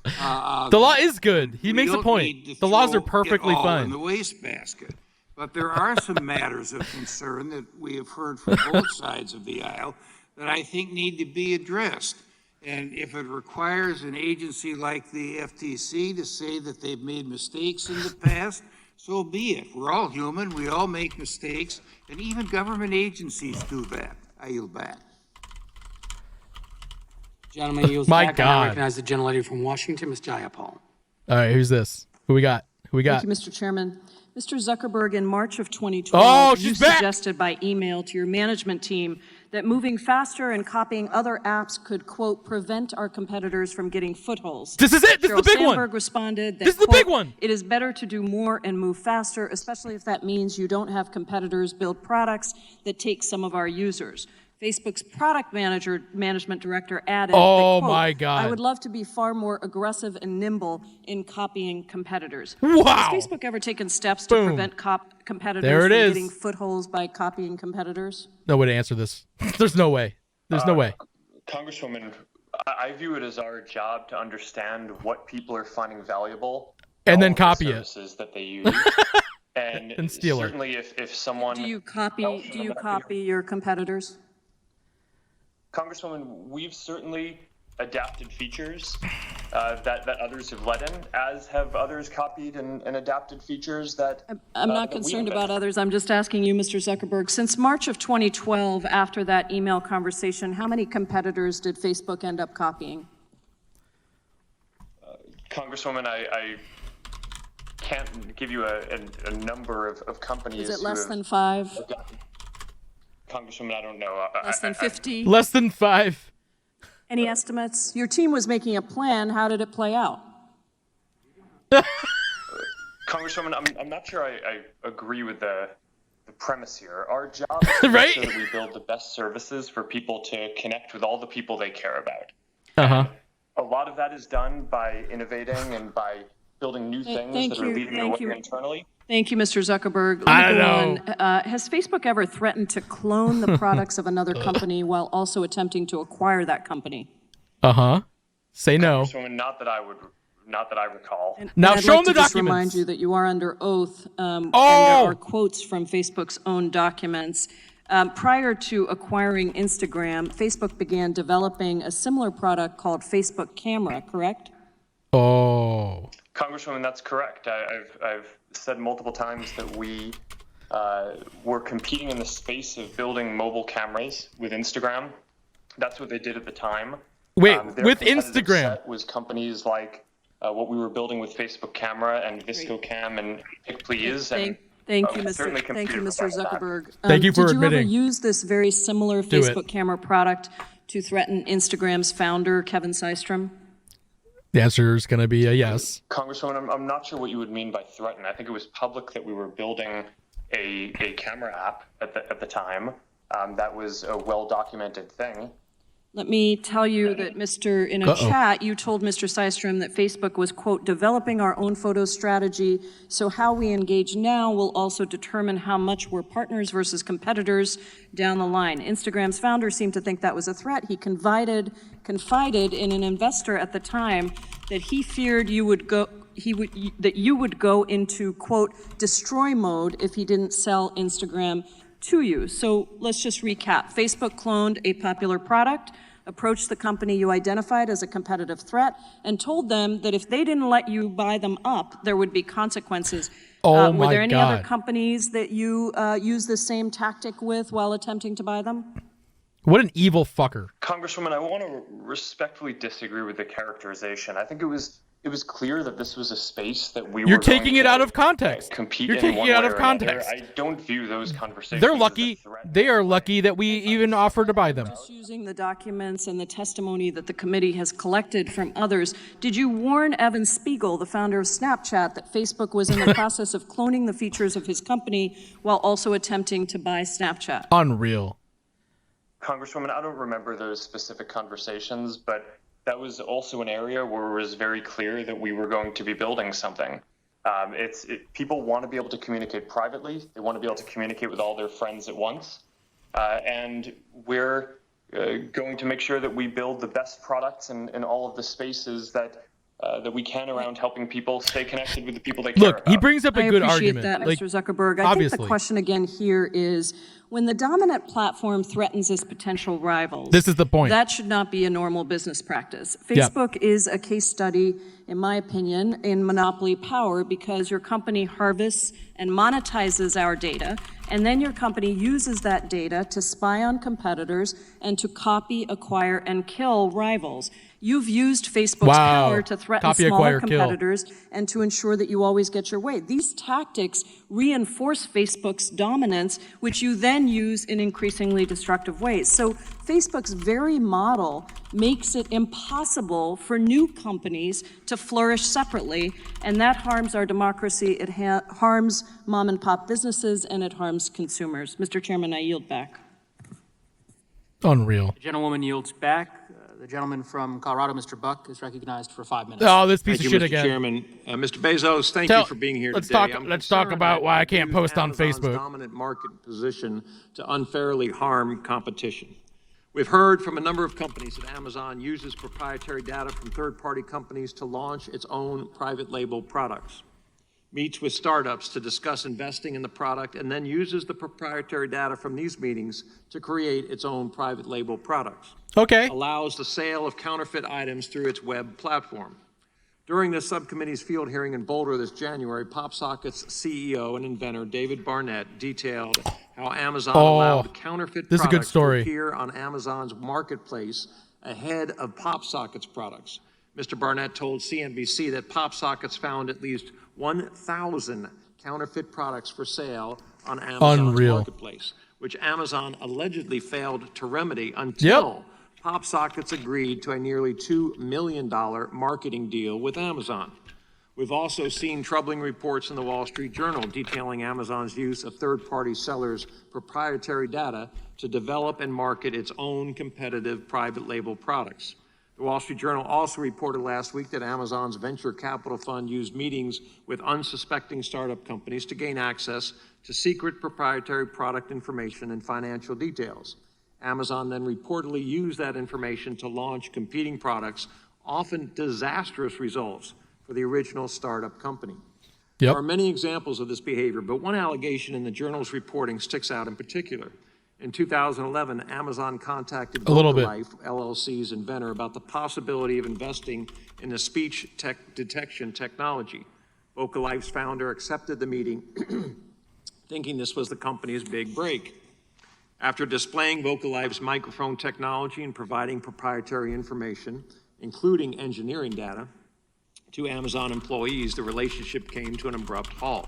The law is good. He makes a point. The laws are perfectly fine. In the wastebasket. But there are some matters of concern that we have heard from both sides of the aisle that I think need to be addressed. And if it requires an agency like the FTC to say that they've made mistakes in the past, so be it. We're all human. We all make mistakes. And even government agencies do that. I yield back. Gentleman yields back. I recognize the gentlelady from Washington, Ms. Jayapal. All right, who's this? Who we got? Thank you, Mr. Chairman. Mr. Zuckerberg, in March of 2012, you suggested by email to your management team that moving faster and copying other apps could, quote, prevent our competitors from getting footholds. This is it. This is the big one. Sandberg responded that, this is the big one. It is better to do more and move faster, especially if that means you don't have competitors build products that take some of our users. Facebook's product management director added, oh that, quote, my God, I would love to be far more aggressive and nimble in copying competitors. Wow. Has Facebook ever taken steps to prevent competitors from getting footholds by copying competitors? No way to answer this. There's no way. There's no way. Congresswoman, I view it as our job to understand what people are finding valuable and then copy it. Services that they use. and steal certainly it. If someone do you copy your competitors? Congresswoman, we've certainly adapted features that others have let in, as have others copied and adapted features that I'm not concerned about others. I'm just asking you, Mr. Zuckerberg, since March of 2012, after that email conversation, how many competitors did Facebook end up copying? Congresswoman, I can't give you a number of companies. Is it less than 5? Congresswoman, I don't know. Less than 50? Less than 5. Any estimates? Your team was making a plan. How did it play out? Congresswoman, I'm not sure I agree with the premise here. Our job is to right? make sure that we build the best services for people to connect with all the people they care about. Uh-huh. A lot of that is done by innovating and by building new things that are leading the way internally. Thank you, Mr. Zuckerberg. I don't know. Has Facebook ever threatened to clone the products of another company while also attempting to acquire that company? Uh-huh. Say no. Congresswoman, not that I recall. Now I'd show like them the to just documents. remind you that you are under oath, and there are quotes from Facebook's own documents. Prior to acquiring Instagram, Facebook began developing a similar product called Facebook Camera, correct? Oh. Congresswoman, that's correct. I've said multiple times that we were competing in the space of building mobile cameras with Instagram. That's what they did at the time. Wait, Their with competitive Instagram? set was companies like what we were building with Facebook Camera and ViscoCam and PicPlease. Thank you, Mr. Zuckerberg. Thank you for did admitting. Did you ever use this very similar Do it. Facebook Camera product to threaten Instagram's founder, Kevin Systrom? The answer is going to be a yes. Congresswoman, I'm not sure what you would mean by threaten. I think it was public that we were building a camera app at the time. That was a well-documented thing. Let me tell you that, in a chat, you told Mr. Systrom that Facebook was, quote, developing our own photo strategy, so how we engage now will also determine how much we're partners versus competitors down the line. Instagram's founder seemed to think that was a threat. He confided in an investor at the time that he feared you would go into, quote, destroy mode if he didn't sell Instagram to you. So let's just recap. Facebook cloned a popular product, approached the company you identified as a competitive threat, and told them that if they didn't let you buy them up, there would be consequences. Were there any other companies that you used the same tactic with while attempting to buy them? What an evil fucker. Congresswoman, I want to respectfully disagree with the characterization. I think it was clear that this was a space that we You're were taking going it to out of context. Compete You're in taking one it out way of or another. context. I don't view those conversations. They're lucky. They are lucky that we even offered to buy them. Just using the documents and the testimony that the committee has collected from others, did you warn Evan Spiegel, the founder of Snapchat, that Facebook was in the process of cloning the features of his company while also attempting to buy Snapchat? Unreal. Congresswoman, I don't remember those specific conversations, but that was also an area where it was very clear that we were going to be building something. People want to be able to communicate privately. They want to be able to communicate with all their friends at once. And we're going to make sure that we build the best products in all of the spaces that we can around helping people stay connected with the people they care about. Look, he brings up a good argument. I appreciate that, Mr. Zuckerberg. I think the question again here is, when the dominant platform threatens its potential rivals, this is the point. That should not be a normal business practice. Facebook is a case study, in my opinion, in monopoly power because your company harvests and monetizes our data, and then your company uses that data to spy on competitors and to copy, acquire, and kill rivals. You've used Facebook's power to threaten smaller competitors and to ensure that you always get your way. These tactics reinforce Facebook's dominance, which you then use in increasingly destructive ways. So Facebook's very model makes it impossible for new companies to flourish separately, and that harms our democracy, it harms mom and pop businesses, and it harms consumers. Mr. Chairman, I yield back. Unreal. The gentlewoman yields back. The gentleman from Colorado, Mr. Buck, is recognized for 5 minutes. Oh, this piece of shit Mr. again. Chairman. Mr. Bezos, thank you for being here today. Let's talk about why I can't post on Amazon's Facebook. Dominant market position to unfairly harm competition. We've heard from a number of companies that Amazon uses proprietary data from third-party companies to launch its own private label products, meets with startups to discuss investing in the product, and then uses the proprietary data from these meetings to create its own private label products. Okay. Allows the sale of counterfeit items through its web platform. During this subcommittee's field hearing in Boulder this January, PopSocket's CEO and inventor David Barnett detailed how Amazon allowed counterfeit products to appear on Amazon's marketplace ahead of PopSocket's products. Mr. Barnett told CNBC that PopSockets found at least 1,000 counterfeit products for sale on Amazon's marketplace, which Amazon allegedly failed to remedy until PopSockets agreed to a nearly $2 million marketing deal with Amazon. We've also seen troubling reports in the Wall Street Journal detailing Amazon's use of third-party sellers' proprietary data to develop and market its own competitive private label products. The Wall Street Journal also reported last week that Amazon's venture capital fund used meetings with unsuspecting startup companies to gain access to secret proprietary product information and financial details. Amazon then reportedly used that information to launch competing products, often disastrous results for the original startup company. There are many examples of this behavior, but one allegation in the journal's reporting sticks out in particular. In 2011, Amazon contacted Vocalife, LLC's inventor, about the possibility of investing in a speech detection technology. Vocalife's founder accepted the meeting, thinking this was the company's big break. After displaying Vocalife's microphone technology and providing proprietary information, including engineering data, to Amazon employees, the relationship came to an abrupt halt.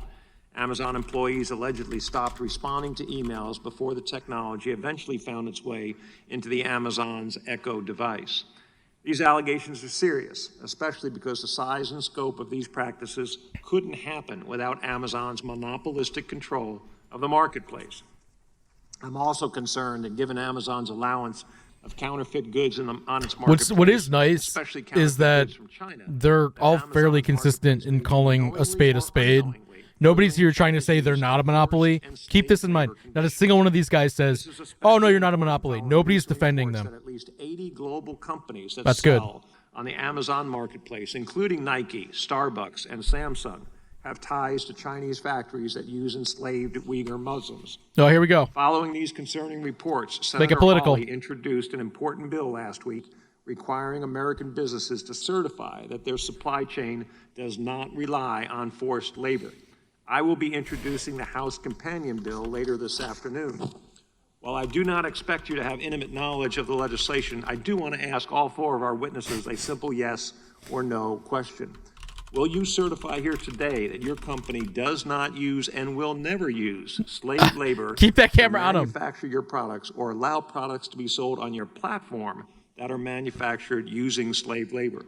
Amazon employees allegedly stopped responding to emails before the technology eventually found its way into the Amazon's Echo device. These allegations are serious, especially because the size and scope of these practices couldn't happen without Amazon's monopolistic control of the marketplace. I'm also concerned that given Amazon's allowance of counterfeit goods on its marketplace, what is nice is that they're all fairly consistent in calling a spade a spade. Nobody's here trying to say they're not a monopoly. Keep this in mind. Not a single one of these guys says, "Oh no, you're not a monopoly." Nobody's defending them. At least 80 global companies that That's sell on the Amazon marketplace, including Nike, Starbucks, and Samsung, have ties to Chinese factories that use enslaved Uyghur Muslims. Oh, here we go. Following these concerning reports, Make it Senator political. Hawley introduced an important bill last week requiring American businesses to certify that their supply chain does not rely on forced labor. I will be introducing the House companion bill later this afternoon. While I do not expect you to have intimate knowledge of the legislation, I do want to ask all four of our witnesses a simple yes or no question. Will you certify here today that your company does not use and will never use slave labor Keep that camera on 'em. to manufacture your products or allow products to be sold on your platform that are manufactured using slave labor?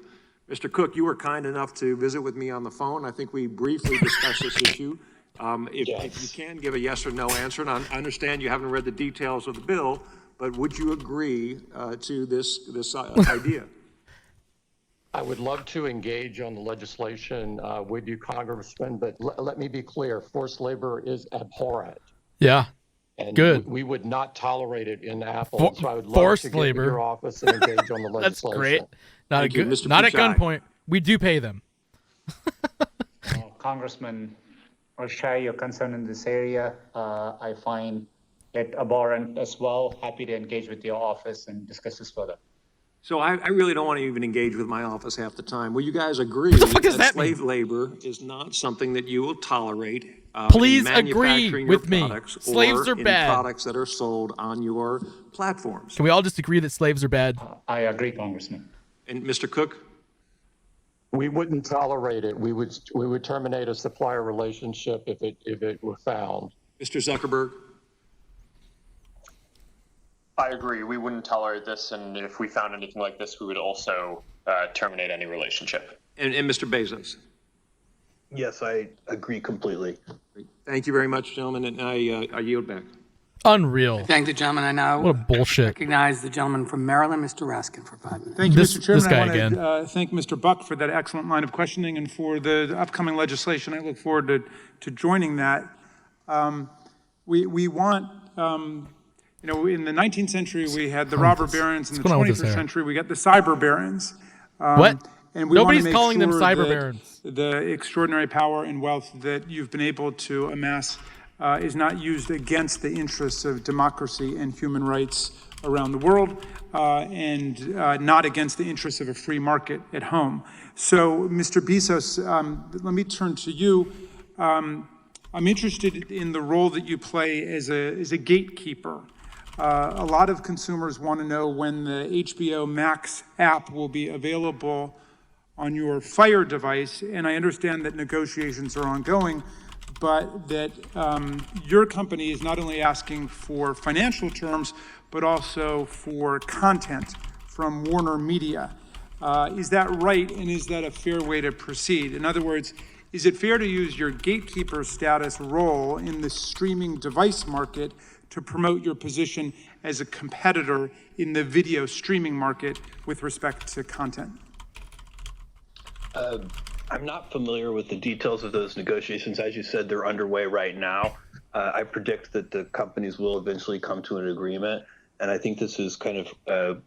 Mr. Cook, you were kind enough to visit with me on the phone. I think we briefly discussed this issue. If you can give a yes or no answer, and I understand you haven't read the details of the bill, but would you agree to this idea? I would love to engage on the legislation with you, Congressman, but let me be clear. Forced labor is abhorrent. Yeah. And Good. we would not tolerate it in Apple. So I would love Forced to get labor. with your office and engage on the That's legislation. great. Not Thank you, Mr. not at Pichai. gunpoint. We do pay them. Congressman Pichai, your concern in this area, I find it abhorrent as well. Happy to engage with your office and discuss this further. So I really don't want to even engage with my office half the time. Will you guys agree that slave labor is not something that you will tolerate Please in agree manufacturing with your me. products Slaves or are in bad. products that are sold on your platforms? Can we all just agree that slaves are bad? I agree, Congressman. And Mr. Cook? We wouldn't tolerate it. We would terminate a supplier relationship if it were found. Mr. Zuckerberg? I agree. We wouldn't tolerate this, and if we found anything like this, we would also terminate any relationship. And Mr. Bezos? Yes, I agree completely. Thank you very much, gentlemen, and I yield back. Unreal. Thank the gentleman. I now What a bullshit. recognize the gentleman from Maryland, Mr. Raskin, for 5 minutes. Thank you, This- Mr. Chairman. this guy I want again. to thank Mr. Buck for that excellent line of questioning and for the upcoming legislation. I look forward to joining that. We want, in the 19th century, we had the robber barons. In the going on with this 21st hair? century, we got the cyber barons. What? And we Nobody's want to make calling them sure cyber that barons. the extraordinary power and wealth that you've been able to amass is not used against the interests of democracy and human rights around the world, and not against the interests of a free market at home. So, Mr. Bezos, let me turn to you. I'm interested in the role that you play as a gatekeeper. A lot of consumers want to know when the HBO Max app will be available on your Fire device, and I understand that negotiations are ongoing, but that your company is not only asking for financial terms, but also for content from Warner Media. Is that right, and is that a fair way to proceed? In other words, is it fair to use your gatekeeper status role in the streaming device market to promote your position as a competitor in the video streaming market with respect to content? I'm not familiar with the details of those negotiations. As you said, they're underway right now. I predict that the companies will eventually come to an agreement, and I think this is kind of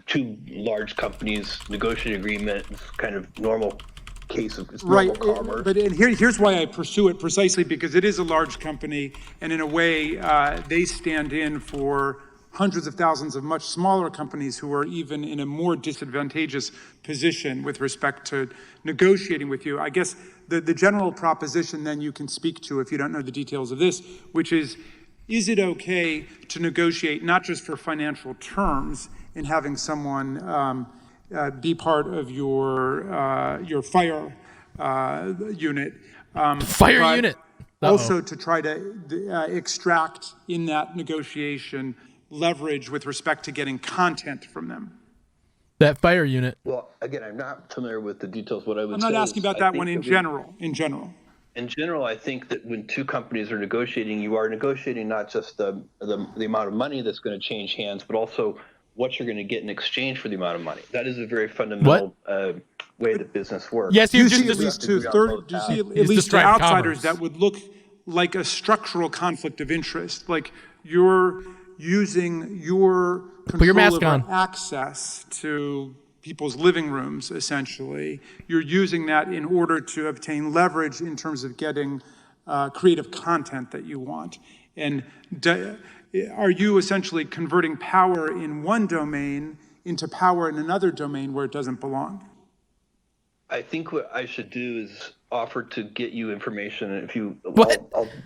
two large companies negotiating agreement, kind of normal case of normal commerce. But here's why I pursue it, precisely because it is a large company, and in a way, they stand in for hundreds of thousands of much smaller companies who are even in a more disadvantageous position with respect to negotiating with you. I guess the general proposition then you can speak to if you don't know the details of this, which is it okay to negotiate not just for financial terms in having someone be part of your Fire unit? Fire unit. Also to try to extract in that negotiation leverage with respect to getting content from them. That Fire unit. Well, again, I'm not familiar with the details. What I would I'm not say asking is, about that one in general. In general, I think that when two companies are negotiating, you are negotiating not just the amount of money that's going to change hands, but also what you're going to get in exchange for the amount of money. That is a very fundamental way that business works. Yes, do you see at least to outsiders that would look like a structural conflict of interest, like you're using your control over access to people's living rooms, essentially. You're using that in order to obtain leverage in terms of getting creative content that you want. And are you essentially converting power in one domain into power in another domain where it doesn't belong? I think what I should do is offer to get you information. And if you,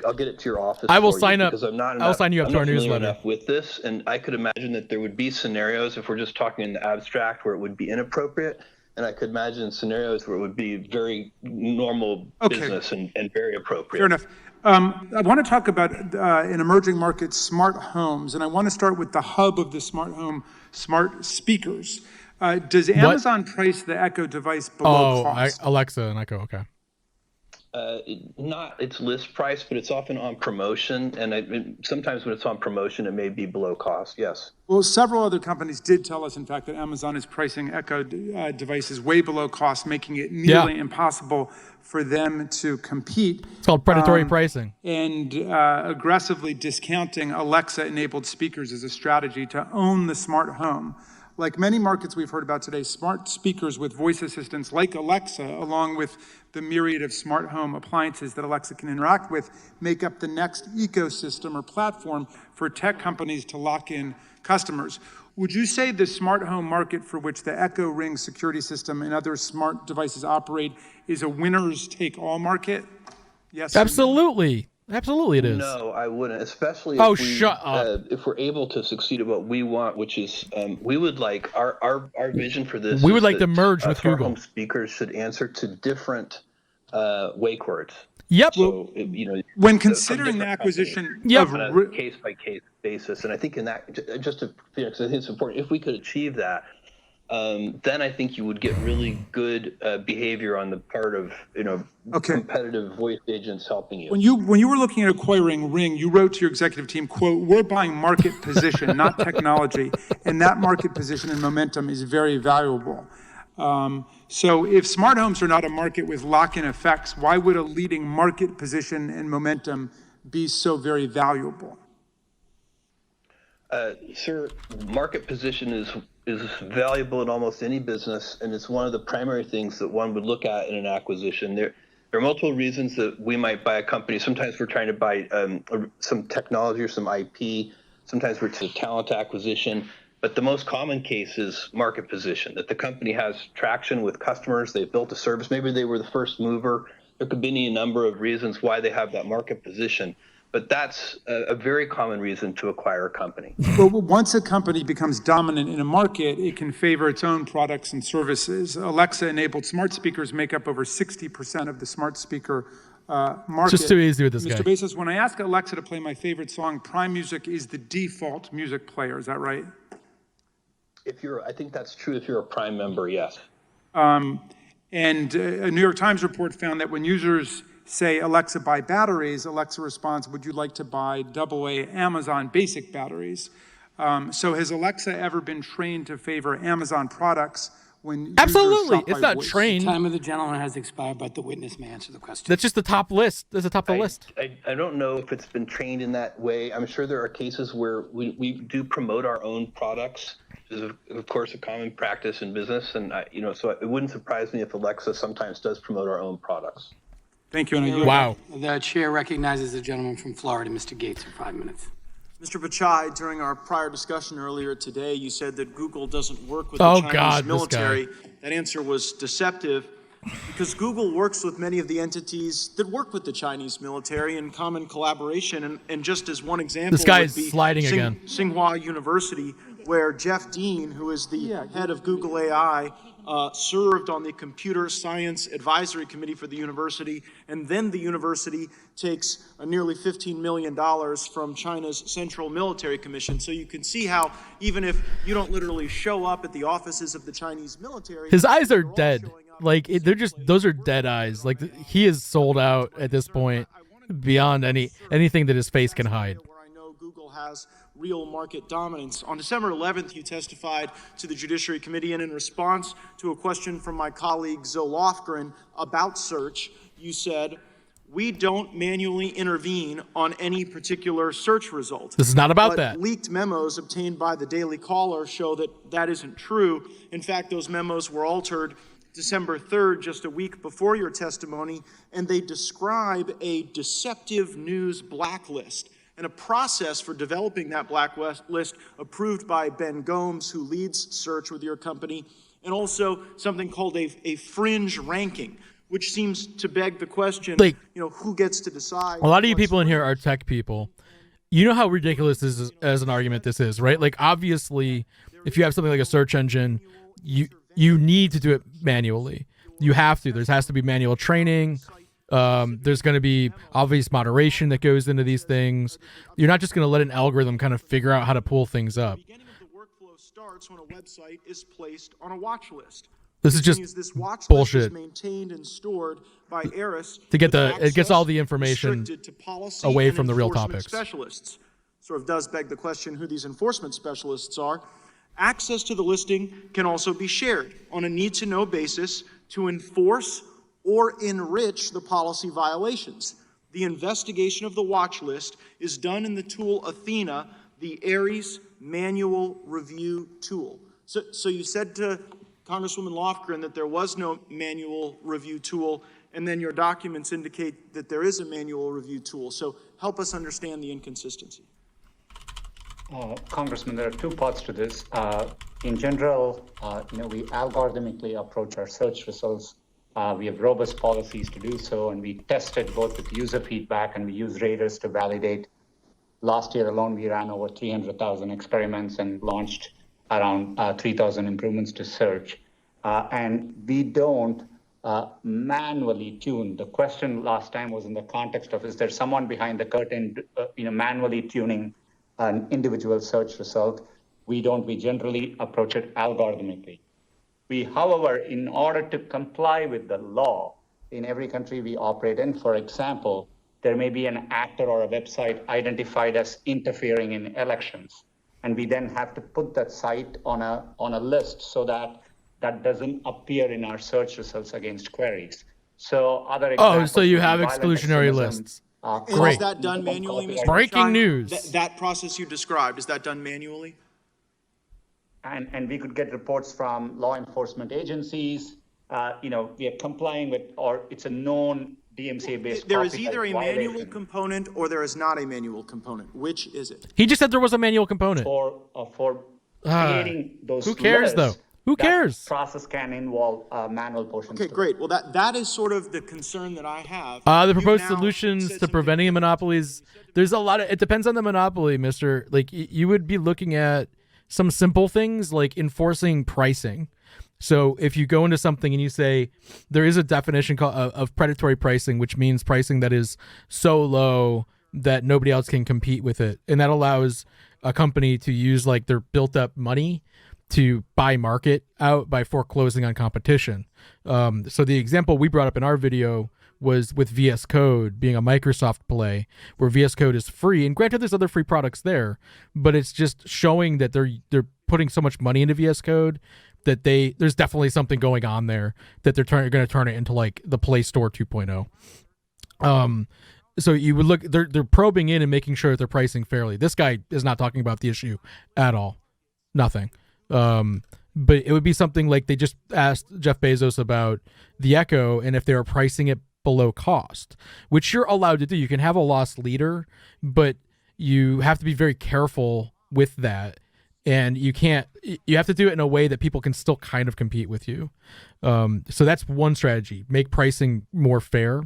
I'll get it to your office. I will sign up. Because I'm not I'll sign you up to our newsletter. Enough with this, and I could imagine that there would be scenarios, if we're just talking in the abstract, where it would be inappropriate, and I could imagine scenarios where it would be very normal business and very appropriate. Fair enough. I want to talk about an emerging market, smart homes, and I want to start with the hub of the smart home, smart speakers. Does Amazon price the Echo device below cost? Alexa and Echo, okay. Not its list price, but it's often on promotion, and sometimes when it's on promotion, it may be below cost, yes. Well, several other companies did tell us, in fact, that Amazon is pricing Echo devices way below cost, making it nearly impossible for them to compete. It's called predatory pricing. And aggressively discounting Alexa-enabled speakers as a strategy to own the smart home. Like many markets we've heard about today, smart speakers with voice assistants like Alexa, along with the myriad of smart home appliances that Alexa can interact with, make up the next ecosystem or platform for tech companies to lock in customers. Would you say the smart home market for which the Echo Ring security system and other smart devices operate is a winners take all market? Yes. Absolutely. Absolutely it is. No, I wouldn't, especially if we're able to succeed at what we want, which is we would like our vision for this. We would like to merge with Google. Home speakers should answer to different wake words. Yep. So when considering the acquisition on a case by case basis, and I think in that just to Phoenix, I think it's important if we could achieve that. Then I think you would get really good behavior on the part of competitive voice agents helping you. When you were looking at acquiring Ring, you wrote to your executive team, quote, "We're buying market position, not technology, and that market position and momentum is very valuable." So if smart homes are not a market with lock-in effects, why would a leading market position and momentum be so very valuable? Sir, market position is valuable in almost any business, and it's one of the primary things that one would look at in an acquisition. There are multiple reasons that we might buy a company. Sometimes we're trying to buy some technology or some IP. Sometimes we're to talent acquisition. But the most common case is market position, that the company has traction with customers. They've built a service. Maybe they were the first mover. There could be any number of reasons why they have that market position. But that's a very common reason to acquire a company. Well, once a company becomes dominant in a market, it can favor its own products and services. Alexa-enabled smart speakers make up over 60% of the smart speaker market. Just too easy with this Mr. guy. Bezos, when I ask Alexa to play my favorite song, Prime Music is the default music player. Is that right? I think that's true if you're a Prime member, yes. And a New York Times report found that when users say, Alexa, buy batteries, Alexa responds, would you like to buy AA Amazon basic batteries? So has Alexa ever been trained to favor Amazon products when Absolutely. users shop It's by not voice? trained. Time of the gentleman has expired, but the witness may answer the question. That's just the top list. That's the top of the list. I don't know if it's been trained in that way. I'm sure there are cases where we do promote our own products, which is, of course, a common practice in business. And, so it wouldn't surprise me if Alexa sometimes does promote our own products. Thank you. Wow. The chair recognizes the gentleman from Florida, Mr. Gates, for 5 minutes. Mr. Pichai, during our prior discussion earlier today, you said that Google doesn't work with the Chinese military. That answer was deceptive because Google works with many of the entities that work with the Chinese military in common collaboration. And just as one example, This guy would is be sliding again. Tsinghua University, where Jeff Dean, who is the head of Google AI, served on the Computer Science Advisory Committee for the university, and then the university takes nearly $15 million from China's Central Military Commission. So you can see how even if you don't literally show up at the offices of the Chinese military, His eyes are dead. Like those are dead eyes. Like he is sold out at this point beyond anything that his face can hide. where I know Google has real market dominance. On December 11th, you testified to the Judiciary Committee, and in response to a question from my colleague Zoe Lofgren about search, you said, we don't manually intervene on any particular search result. This is not about But that. Leaked memos obtained by the Daily Caller show that that isn't true. In fact, those memos were altered December 3rd, just a week before your testimony, and they describe a deceptive news blacklist and a process for developing that blacklist approved by Ben Gomes, who leads search with your company, and also something called a fringe ranking, which seems to beg the question, Like, who gets to decide? A lot of you people in here are tech people. You know how ridiculous this is as an argument this is, right? Like, obviously, if you have something like a search engine, you need to do it manually. You have to. There has to be manual training. There's going to be obvious moderation that goes into these things. You're not just going to let an algorithm kind of figure out how to pull things up. The beginning of the workflow starts when a website is placed on a watch list. This is just This watch bullshit. list is maintained and stored by Eris To get with it gets all the access information restricted to policy away and from the real enforcement topics. Specialists. Sort of does beg the question who these enforcement specialists are. Access to the listing can also be shared on a need-to-know basis to enforce or enrich the policy violations. The investigation of the watch list is done in the tool Athena, the Ares manual review tool. So you said to Congresswoman Lofgren that there was no manual review tool, and then your documents indicate that there is a manual review tool. So help us understand the inconsistency. Congressman, there are two parts to this. In general, we algorithmically approach our search results. We have robust policies to do so, and we test it both with user feedback and we use raters to validate. Last year alone, we ran over 300,000 experiments and launched around 3,000 improvements to search. And we don't manually tune. The question last time was in the context of, is there someone behind the curtain, manually tuning an individual search result? We don't. We generally approach it algorithmically. We, however, in order to comply with the law in every country we operate in, for example, there may be an actor or a website identified as interfering in elections. And we then have to put that site on a list so that that doesn't appear in our search results against queries. So other examples. So you have exclusionary lists. Great. Is that done manually, Mr. Breaking Pichai? news. That process you described, is that done manually? And we could get reports from law enforcement agencies. We are complying with, or it's a known DMCA-based. There is either a manual component or there is not a manual component. Which is it? He just said there was a manual component. For creating those who cares, lists, Who cares? Process can involve manual portions. Okay, great. Well, that is sort of the concern that I have. The proposed solutions to preventing monopolies. There's a lot of. It depends on the monopoly, Mister. Like you would be looking at some simple things like enforcing pricing. So if you go into something and you say there is a definition called of predatory pricing, which means pricing that is so low that nobody else can compete with it, and that allows a company to use like their built up money to buy market out by foreclosing on competition. So the example we brought up in our video was with VS Code being a Microsoft play, where VS Code is free, and granted there's other free products there, but it's just showing that they're putting so much money into VS Code that there's definitely something going on there that they're going to turn it into like the Play Store 2.0. So you would look, they're probing in and making sure that they're pricing fairly. This guy is not talking about the issue at all. Nothing. But it would be something like they just asked Jeff Bezos about the Echo and if they were pricing it below cost, which you're allowed to do. You can have a loss leader, but you have to be very careful with that. And you have to do it in a way that people can still kind of compete with you. So that's one strategy, make pricing more fair.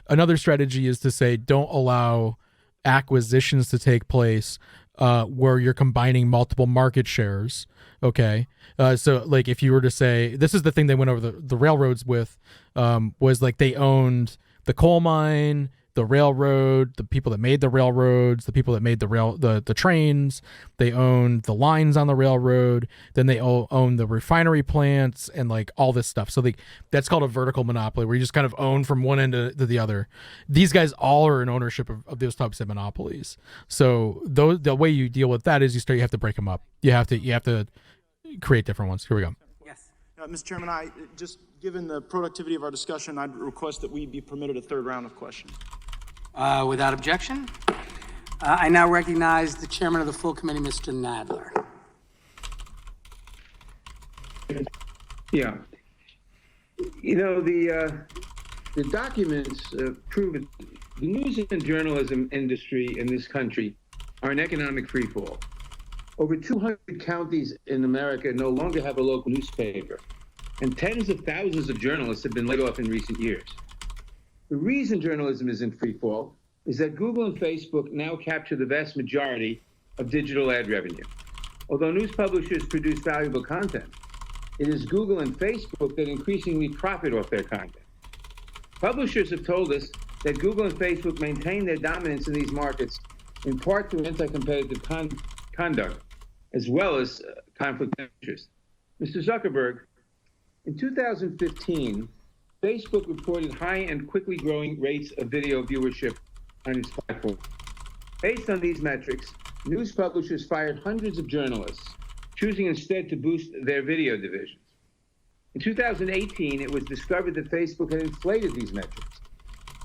Another strategy is to say, don't allow acquisitions to take place where you're combining multiple market shares. Okay. So like if you were to say, this is the thing they went over the railroads with, was like they owned the coal mine, the railroad, the people that made the railroads, the people that made the trains, they owned the lines on the railroad, then they own the refinery plants and like all this stuff. So that's called a vertical monopoly, where you just kind of own from one end to the other. These guys all are in ownership of those types of monopolies. So the way you deal with that is you have to break them up. You have to create different ones. Here we go. Yes. Mr. Chairman, I just given the productivity of our discussion, I'd request that we be permitted a third round of questions. Without objection, I now recognize the chairman of the full committee, Mr. Nadler. Yeah. You know, the documents prove it. The news and journalism industry in this country are an economic freefall. Over 200 counties in America no longer have a local newspaper, and tens of thousands of journalists have been laid off in recent years. The reason journalism is in freefall is that Google and Facebook now capture the vast majority of digital ad revenue. Although news publishers produce valuable content, it is Google and Facebook that increasingly profit off their content. Publishers have told us that Google and Facebook maintain their dominance in these markets in part through anti-competitive conduct, as well as conflict of interest. Mr. Zuckerberg, in 2015, Facebook reported high and quickly growing rates of video viewership on its platform. Based on these metrics, news publishers fired hundreds of journalists, choosing instead to boost their video divisions. In 2018, it was discovered that Facebook had inflated these metrics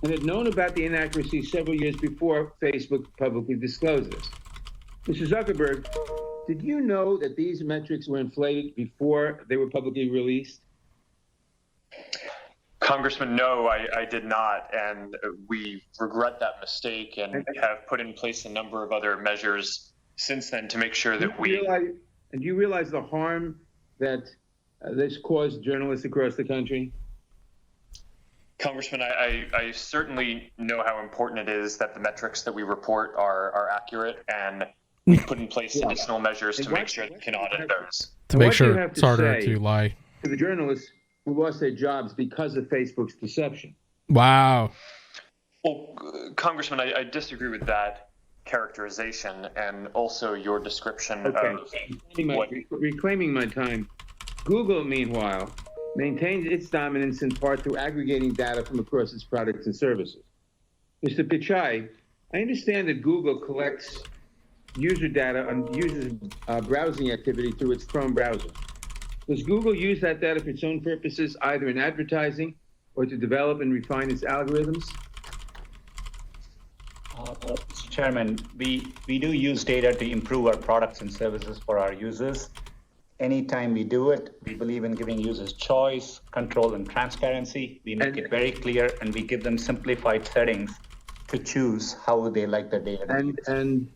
and had known about the inaccuracies several years before Facebook publicly disclosed this. Mr. Zuckerberg, did you know that these metrics were inflated before they were publicly released? Congressman, no, I did not, and we regret that mistake and have put in place a number of other measures since then to make sure that do you realize the harm that this caused journalists across the country? Congressman, I certainly know how important it is that the metrics that we report are accurate, and we've put in place additional measures to make sure that we can audit those. To make sure it's harder to lie. To the journalists who lost their jobs because of Facebook's deception. Wow. Well, Congressman, I disagree with that characterization and also your description of what... Reclaiming my time, Google, meanwhile, maintains its dominance in part through aggregating data from across its products and services. Mr. Pichai, I understand that Google collects user data on users' browsing activity through its Chrome browser. Does Google use that data for its own purposes, either in advertising or to develop and refine its algorithms? Mr. Chairman, we do use data to improve our products and services for our users. Anytime we do it, we believe in giving users choice, control, and transparency. We make it very clear, and we give them simplified settings to choose how they like their data. And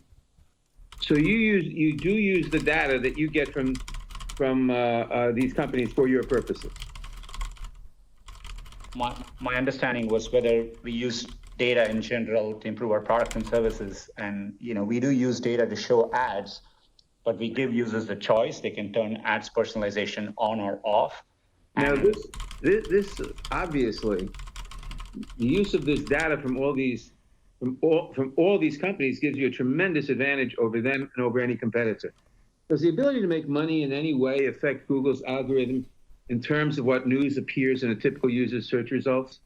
so you do use the data that you get from from these companies for your purposes? My understanding was whether we use data in general to improve our products and services. And, we do use data to show ads, but we give users the choice. They can turn ads personalization on or off. Now, this obviously, the use of this data from all these companies gives you a tremendous advantage over them and over any competitor. Does the ability to make money in any way affect Google's algorithm in terms of what news appears in a typical user's search results?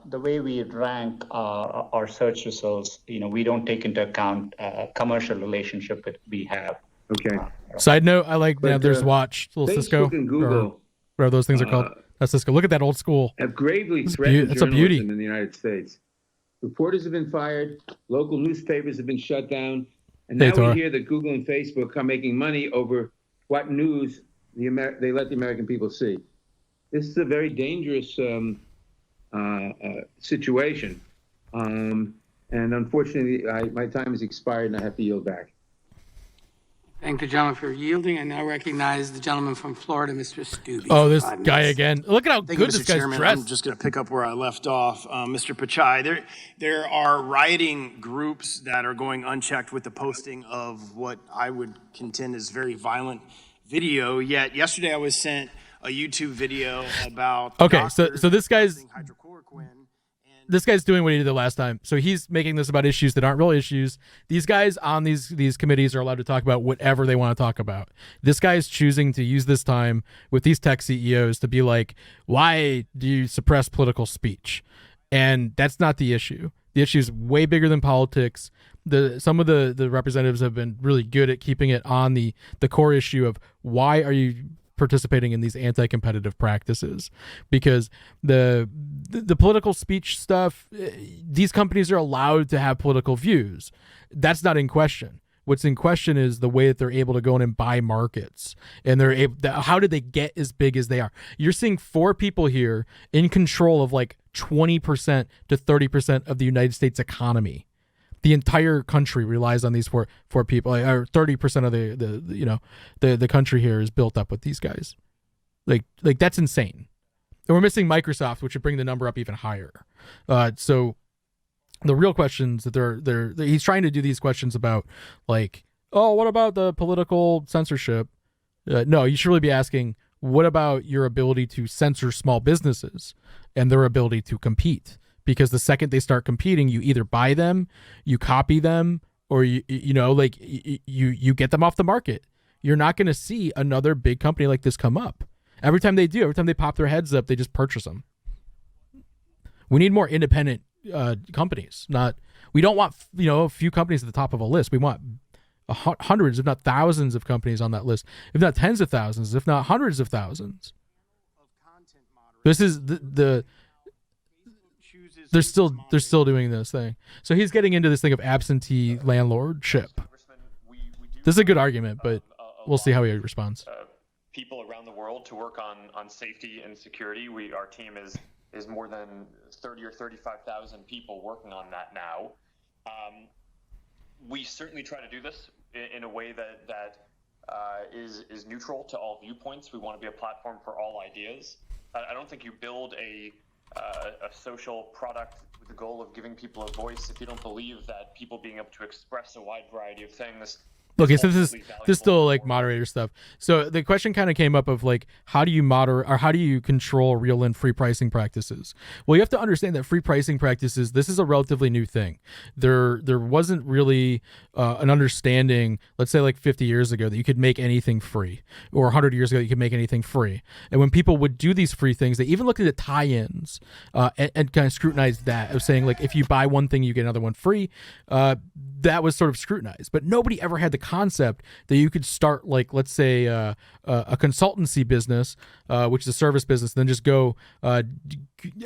The way we rank our search results, we don't take into account commercial relationship that we have. Okay. Side note, I like there's Watch, little Cisco, and Google, whatever those things are called. That's Cisco. Look at that old school. Have gravely threatened that's a beauty journalism in the United States. Reporters have been fired. Local newspapers have been shut down. And now we hear that Google and Facebook are making money over what news they let the American people see. This is a very dangerous situation. And unfortunately, my time has expired and I have to yield back. Thank the gentleman for yielding. I now recognize the gentleman from Florida, Mr. Steube. Oh, this guy again. Look at how Thank good you, this Mr. guy's Chairman. dressed. I'm just going to pick up where I left off. Mr. Pichai, there are rioting groups that are going unchecked with the posting of what I would contend is very violent video. Yet yesterday I was sent a YouTube video about okay, so this guy's doing what he did the last time. So he's making this about issues that aren't real issues. These guys on these committees are allowed to talk about whatever they want to talk about. This guy's choosing to use this time with these tech CEOs to be like, why do you suppress political speech? And that's not the issue. The issue is way bigger than politics. Some of the representatives have been really good at keeping it on the core issue of why are you participating in these anti-competitive practices, because the political speech stuff, these companies are allowed to have political views. That's not in question. What's in question is the way that they're able to go in and buy markets, and how did they get as big as they are? You're seeing 4 people here in control of like 20% to 30% of the United States economy. The entire country relies on these four people, or 30% of the country here is built up with these guys. Like that's insane. And we're missing Microsoft, which would bring the number up even higher. So the real questions that he's trying to do these questions about, like, oh, what about the political censorship? No, you should really be asking, what about your ability to censor small businesses and their ability to compete? Because the second they start competing, you either buy them, you copy them, or you get them off the market. You're not going to see another big company like this come up. Every time they pop their heads up, they just purchase them. We need more independent companies. We don't want a few companies at the top of a list. We want hundreds, if not thousands, of companies on that list. If not tens of thousands, if not hundreds of thousands. This is they're still doing this thing. So he's getting into this thing of absentee landlordship. This is a good argument, but we'll see how he responds. People around the world to work on safety and security. Our team is more than 30 or 35,000 people working on that now. We certainly try to do this in a way that is neutral to all viewpoints. We want to be a platform for all ideas. I don't think you build a social product with the goal of giving people a voice if you don't believe that people being able to express a wide variety of things. Okay, so this is still like moderator stuff. So the question kind of came up of like, how do you moderate, or how do you control real and free pricing practices? Well, you have to understand that free pricing practices, this is a relatively new thing. There wasn't really an understanding, let's say like 50 years ago, that you could make anything free, or 100 years ago you could make anything free. And when people would do these free things, they even looked at the tie-ins and kind of scrutinized that, of saying like, if you buy one thing, you get another one free. That was sort of scrutinized, but nobody ever had the concept that you could start, like, let's say a consultancy business, which is a service business, and then just go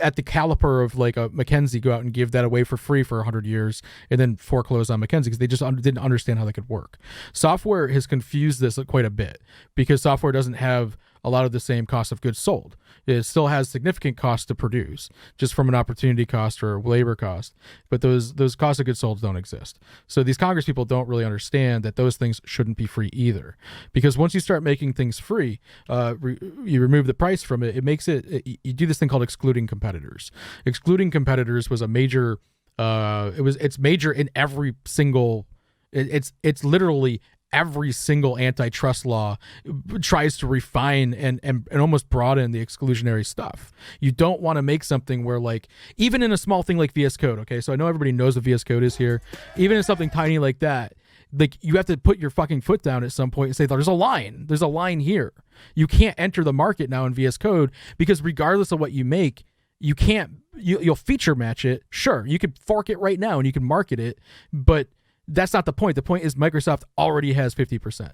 at the caliper of like a McKinsey go out and give that away for free for 100 years and then foreclose on McKinsey because they just didn't understand how that could work. Software has confused this quite a bit because software doesn't have a lot of the same cost of goods sold. It still has significant cost to produce, just from an opportunity cost or labor cost. But those costs of goods sold don't exist. So these Congress people don't really understand that those things shouldn't be free either. Because once you start making things free, you remove the price from it. It makes it. You do this thing called excluding competitors. Excluding competitors was a major. It's major in every single. It's literally. Every single antitrust law tries to refine and almost broaden the exclusionary stuff. You don't want to make something where, like, even in a small thing like VS Code, okay, so I know everybody knows what VS Code is here, even in something tiny like that, like, you have to put your fucking foot down at some point and say, there's a line here. You can't enter the market now in VS Code because regardless of what you make, you can't, you'll feature match it. Sure, you could fork it right now and you can market it, but that's not the point. The point is Microsoft already has 50%.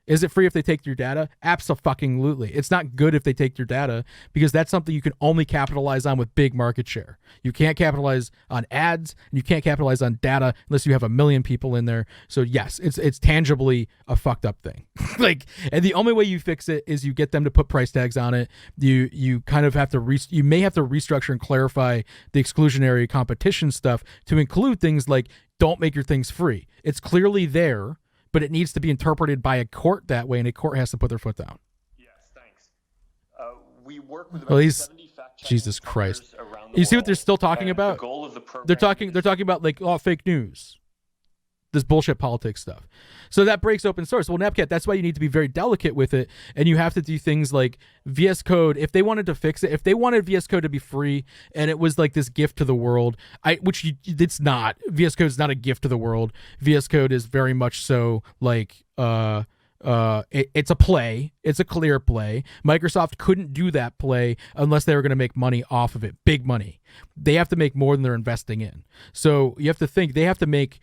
Is it free if they take your data? Abso-fucking-lutely. It's not good if they take your data because that's something you can only capitalize on with big market share. You can't capitalize on ads and you can't capitalize on data unless you have 1 million people in there. So yes, it's tangibly a fucked up thing. Like, and the only way you fix it is you get them to put price tags on it. You kind of have to you may have to restructure and clarify the exclusionary competition stuff to include things like don't make your things free. It's clearly there, but it needs to be interpreted by a court that way, and a court has to put their foot down. Yes, thanks. We work with about 70 fact-checking Jesus Christ. around the You see what world, they're still talking and about? The goal of the program They're talking about like fake news. This bullshit politics stuff. So that breaks open source. Well, Napcat, that's why you need to be very delicate with it. And you have to do things like VS Code. If they wanted to fix it, if they wanted VS Code to be free and it was like this gift to the world, it's not. VS Code is not a gift to the world. VS Code is very much so like, it's a play. It's a clear play. Microsoft couldn't do that play unless they were going to make money off of it. Big money. They have to make more than they're investing in. So you have to think they have to make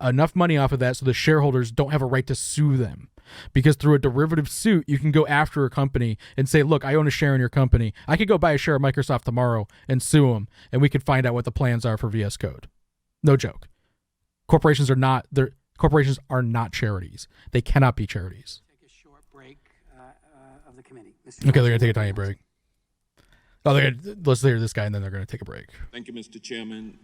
enough money off of that so the shareholders don't have a right to sue them. Because through a derivative suit, you can go after a company and say, look, I own a share in your company. I could go buy a share of Microsoft tomorrow and sue them, and we could find out what the plans are for VS Code. No joke. Corporations are not charities. They cannot be charities. Take a short break of the committee. Okay, they're going to take a tiny break. Let's hear this guy, and then they're going to take a break. Thank you, Mr. Chairman.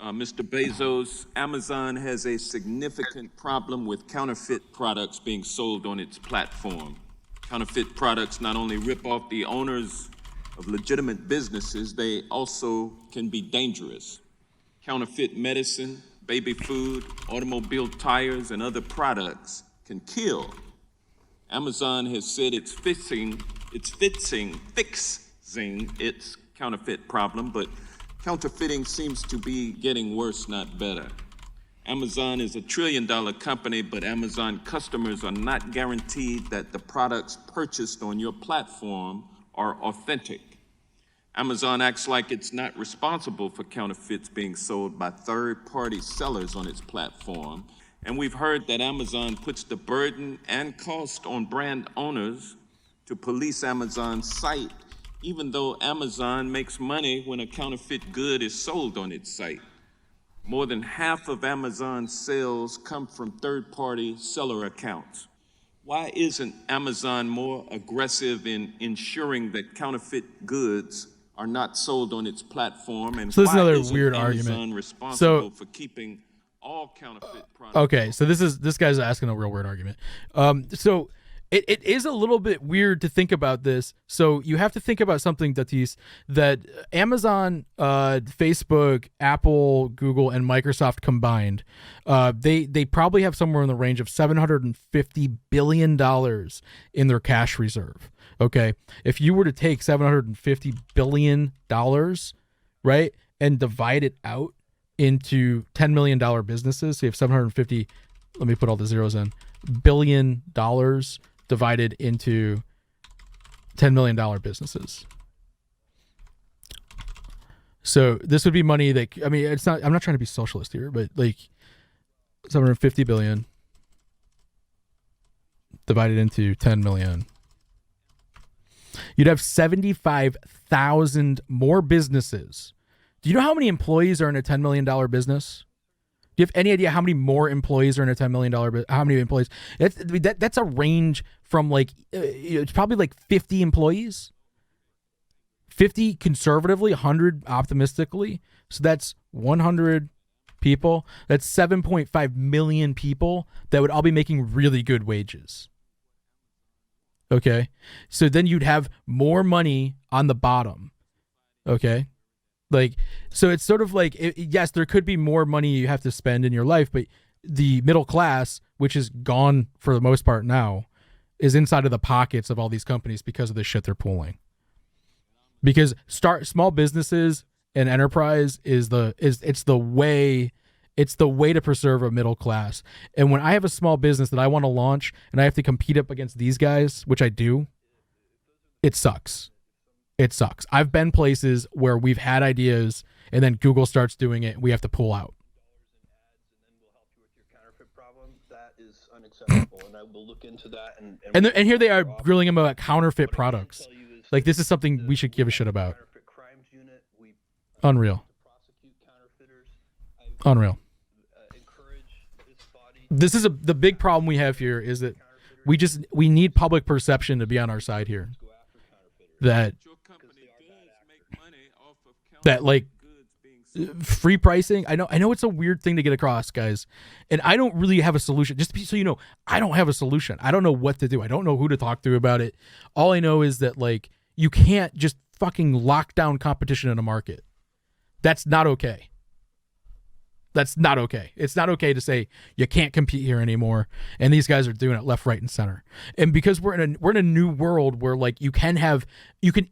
Mr. Bezos, Amazon has a significant problem with counterfeit products being sold on its platform. Counterfeit products not only rip off the owners of legitimate businesses, they also can be dangerous. Counterfeit medicine, baby food, automobile tires, and other products can kill. Amazon has said it's fixing its counterfeit problem, but counterfeiting seems to be getting worse, not better. Amazon is a $1 trillion company, but Amazon customers are not guaranteed that the products purchased on your platform are authentic. Amazon acts like it's not responsible for counterfeits being sold by third-party sellers on its platform. And we've heard that Amazon puts the burden and cost on brand owners to police Amazon's site, even though Amazon makes money when a counterfeit good is sold on its site. More than half of Amazon's sales come from third-party seller accounts. Why isn't Amazon more aggressive in ensuring that counterfeit goods are not sold on its platform? And so this is why another isn't weird Amazon argument. responsible for keeping all counterfeit products? Okay, so this guy's asking a real weird argument. So it is a little bit weird to think about this. So you have to think about something that Amazon, Facebook, Apple, Google, and Microsoft combined, they probably have somewhere in the range of $750 billion in their cash reserve. Okay, if you were to take $750 billion, right, and divide it out into $10 million businesses, so you have 750. Let me put all the zeros in. $1 billion divided into $10 million businesses. So this would be money that, I mean, it's not, I'm not trying to be socialist here, but like 750 billion divided into 10 million. You'd have 100,000 more businesses. Do you know how many employees are in a $10 million business? Do you have any idea how many more employees are in a $10 million business? How many employees? That's a range from like, it's probably like 50 employees. 50 conservatively, 100 optimistically. So that's 100 people. That's 7.5 million people that would all be making really good wages. Okay. So then you'd have more money on the bottom. Okay. Like, so it's sort of like, yes, there could be more money you have to spend in your life, but the middle class, which is gone for the most part now, is inside of the pockets of all these companies because of the shit they're pulling. Because small businesses and enterprise it's the way to preserve a middle class. And when I have a small business that I want to launch and I have to compete up against these guys, which I do, it sucks. It sucks. I've been places where we've had ideas and then Google starts doing it and we have to pull out. That is unacceptable, and I will look into that. And here they are grilling him about counterfeit products. Like, this is something we should give a shit about. Unreal. Unreal. This is the big problem we have here is that we need public perception to be on our side here. That like free pricing. I know it's a weird thing to get across, guys, and I don't really have a solution. Just so you know, I don't have a solution. I don't know what to do. I don't know who to talk to about it. All I know is that like you can't just fucking lock down competition in a market. That's not okay. That's not okay. It's not okay to say you can't compete here anymore. And these guys are doing it left, right, and center. And because we're in a new world where like you can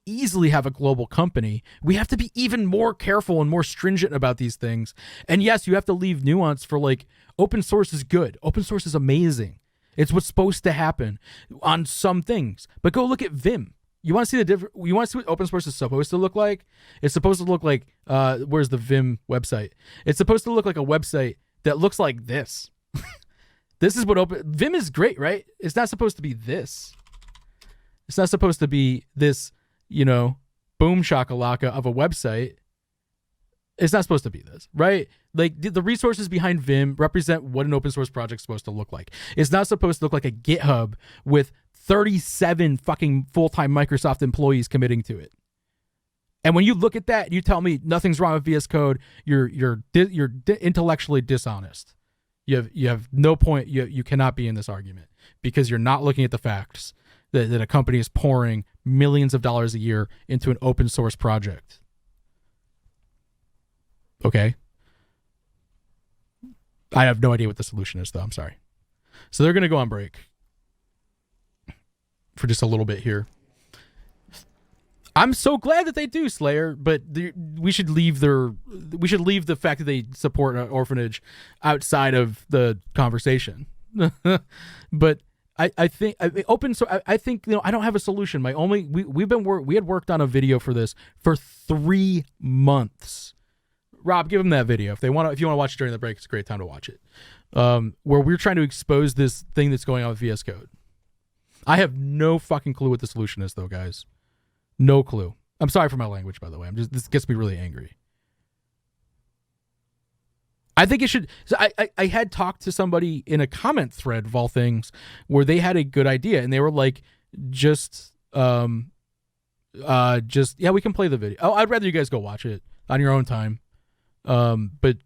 easily have a global company, we have to be even more careful and more stringent about these things. And yes, you have to leave nuance for like open source is good. Open source is amazing. It's what's supposed to happen on some things. But go look at Vim. You want to see the different? You want to see what open source is supposed to look like? It's supposed to look like where's the Vim website? It's supposed to look like a website that looks like this. This is what Vim is great, right? It's not supposed to be this. It's not supposed to be this, boom shakalaka of a website. It's not supposed to be this, right? Like the resources behind Vim represent what an open source project is supposed to look like. It's not supposed to look like a GitHub with 37 fucking full-time Microsoft employees committing to it. And when you look at that, you tell me nothing's wrong with VS Code. You're intellectually dishonest. You have no point. You cannot be in this argument because you're not looking at the facts that a company is pouring millions of dollars a year into an open source project. Okay. I have no idea what the solution is, though. I'm sorry. So they're going to go on break for just a little bit here. I'm so glad that they do, Slayer, but we should leave the fact that they support an orphanage outside of the conversation. But I think open source. I think I don't have a solution. We had worked on a video for this for 3 months. Rob, give them that video if you want to watch it during the break. It's a great time to watch it. Where we're trying to expose this thing that's going on with VS Code. I have no fucking clue what the solution is, though, guys. No clue. I'm sorry for my language, by the way. This gets me really angry. I think it should. So I had talked to somebody in a comment thread of all things where they had a good idea, and they were like, yeah, we can play the video. Oh, I'd rather you guys go watch it on your own time. But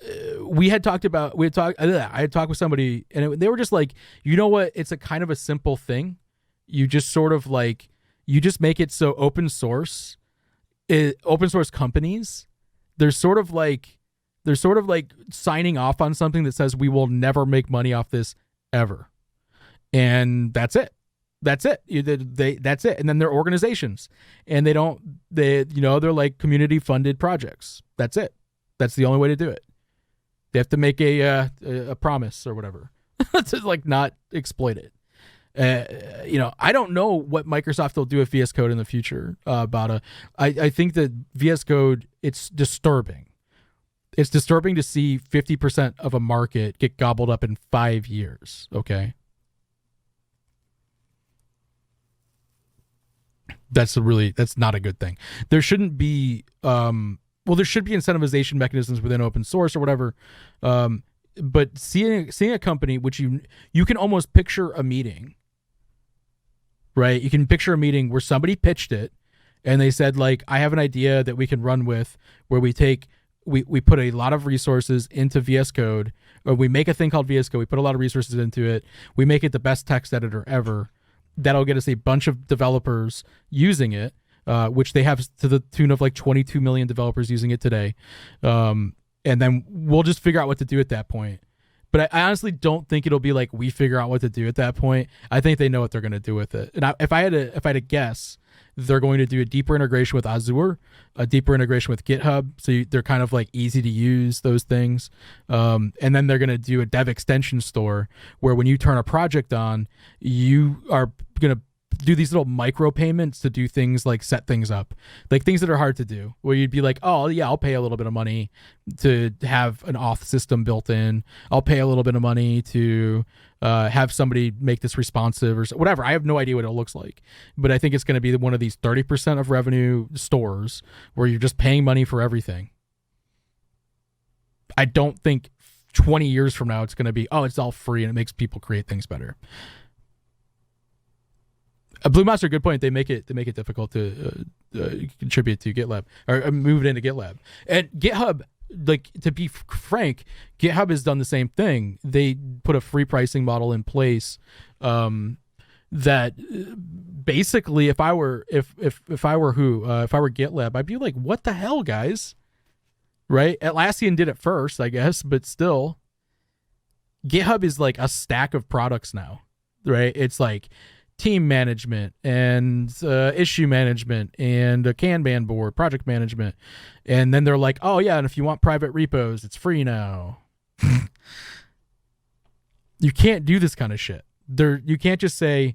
I had talked with somebody, and they were just like, you know what? It's a kind of a simple thing. You just sort of like, you just make it so open source companies, they're sort of like signing off on something that says we will never make money off this ever. And that's it. That's it. That's it. And then they're organizations, and they're like community funded projects. That's it. That's the only way to do it. They have to make a promise or whatever to like not exploit it. I don't know what Microsoft will do with VS Code in the future. I think that VS Code, it's disturbing. It's disturbing to see 50% of a market get gobbled up in 5 years. Okay. That's not a good thing. There shouldn't be there should be incentivization mechanisms within open source or whatever. But seeing a company which you can almost picture a meeting, right? You can picture a meeting where somebody pitched it and they said, like, I have an idea that we can run with where we put a lot of resources into VS Code, or we make a thing called VS Code. We put a lot of resources into it. We make it the best text editor ever. That'll get us a bunch of developers using it, which they have to the tune of like 22 million developers using it today. And then we'll just figure out what to do at that point. But I honestly don't think it'll be like we figure out what to do at that point. I think they know what they're going to do with it. And if I had to guess, they're going to do a deeper integration with Azure, a deeper integration with GitHub. So they're kind of like easy to use, those things. And then they're going to do a dev extension store where when you turn a project on, you are going to do these little micro payments to do things like set things up, like things that are hard to do, where you'd be like, oh yeah, I'll pay a little bit of money to have an auth system built in. I'll pay a little bit of money to have somebody make this responsive or whatever. I have no idea what it looks like, but I think it's going to be one of these 30% of revenue stores where you're just paying money for everything. I don't think 20 years from now it's going to be, oh, it's all free and it makes people create things better. Blue Monster, good point. They make it difficult to contribute to GitLab or move it into GitLab. And GitHub, like, to be frank, GitHub has done the same thing. They put a free pricing model in place that basically, if I were GitLab, I'd be like, what the hell, guys? Right? Atlassian did it first, I guess, but still, GitHub is like a stack of products now, right? It's like team management and issue management and a Kanban board, project management. And then they're like, oh yeah, and if you want private repos, it's free now. You can't do this kind of shit. You can't just say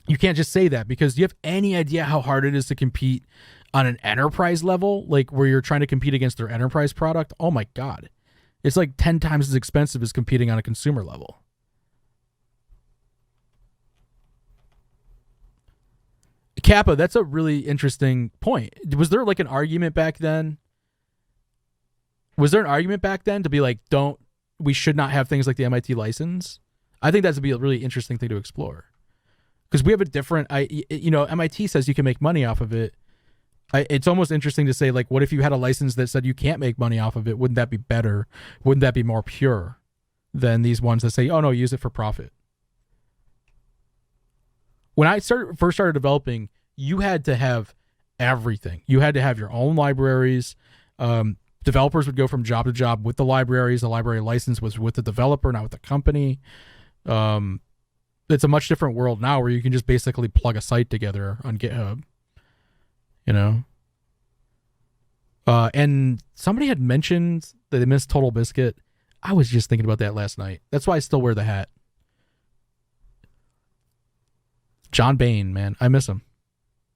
that, because do you have any idea how hard it is to compete on an enterprise level, like where you're trying to compete against their enterprise product? Oh my God. It's like 10 times as expensive as competing on a consumer level. Kappa, that's a really interesting point. Was there like an argument back then? Was there an argument back then to be like, we should not have things like the MIT license? I think that'd be a really interesting thing to explore, because we have a different, MIT says you can make money off of it. It's almost interesting to say, like, what if you had a license that said you can't make money off of it? Wouldn't that be better? Wouldn't that be more pure than these ones that say, oh no, use it for profit? When I first started developing, you had to have everything. You had to have your own libraries. Developers would go from job to job with the libraries. The library license was with the developer, not with the company. It's a much different world now where you can just basically plug a site together on GitHub. And somebody had mentioned that they missed Total Biscuit. I was just thinking about that last night. That's why I still wear the hat. John Bain, man, I miss him.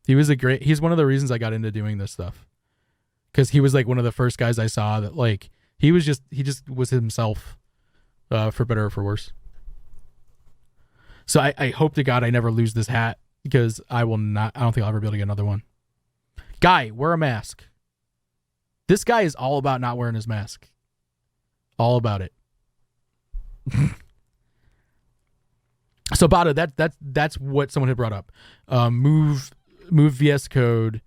He's one of the reasons I got into doing this stuff, because he was like one of the first guys I saw that, like, he just was himself, for better or for worse. So I hope to God I never lose this hat, because I don't think I'll ever be able to get another one. Guy, wear a mask. This guy is all about not wearing his mask. All about it. So Bada, that's what someone had brought up. Move VS Code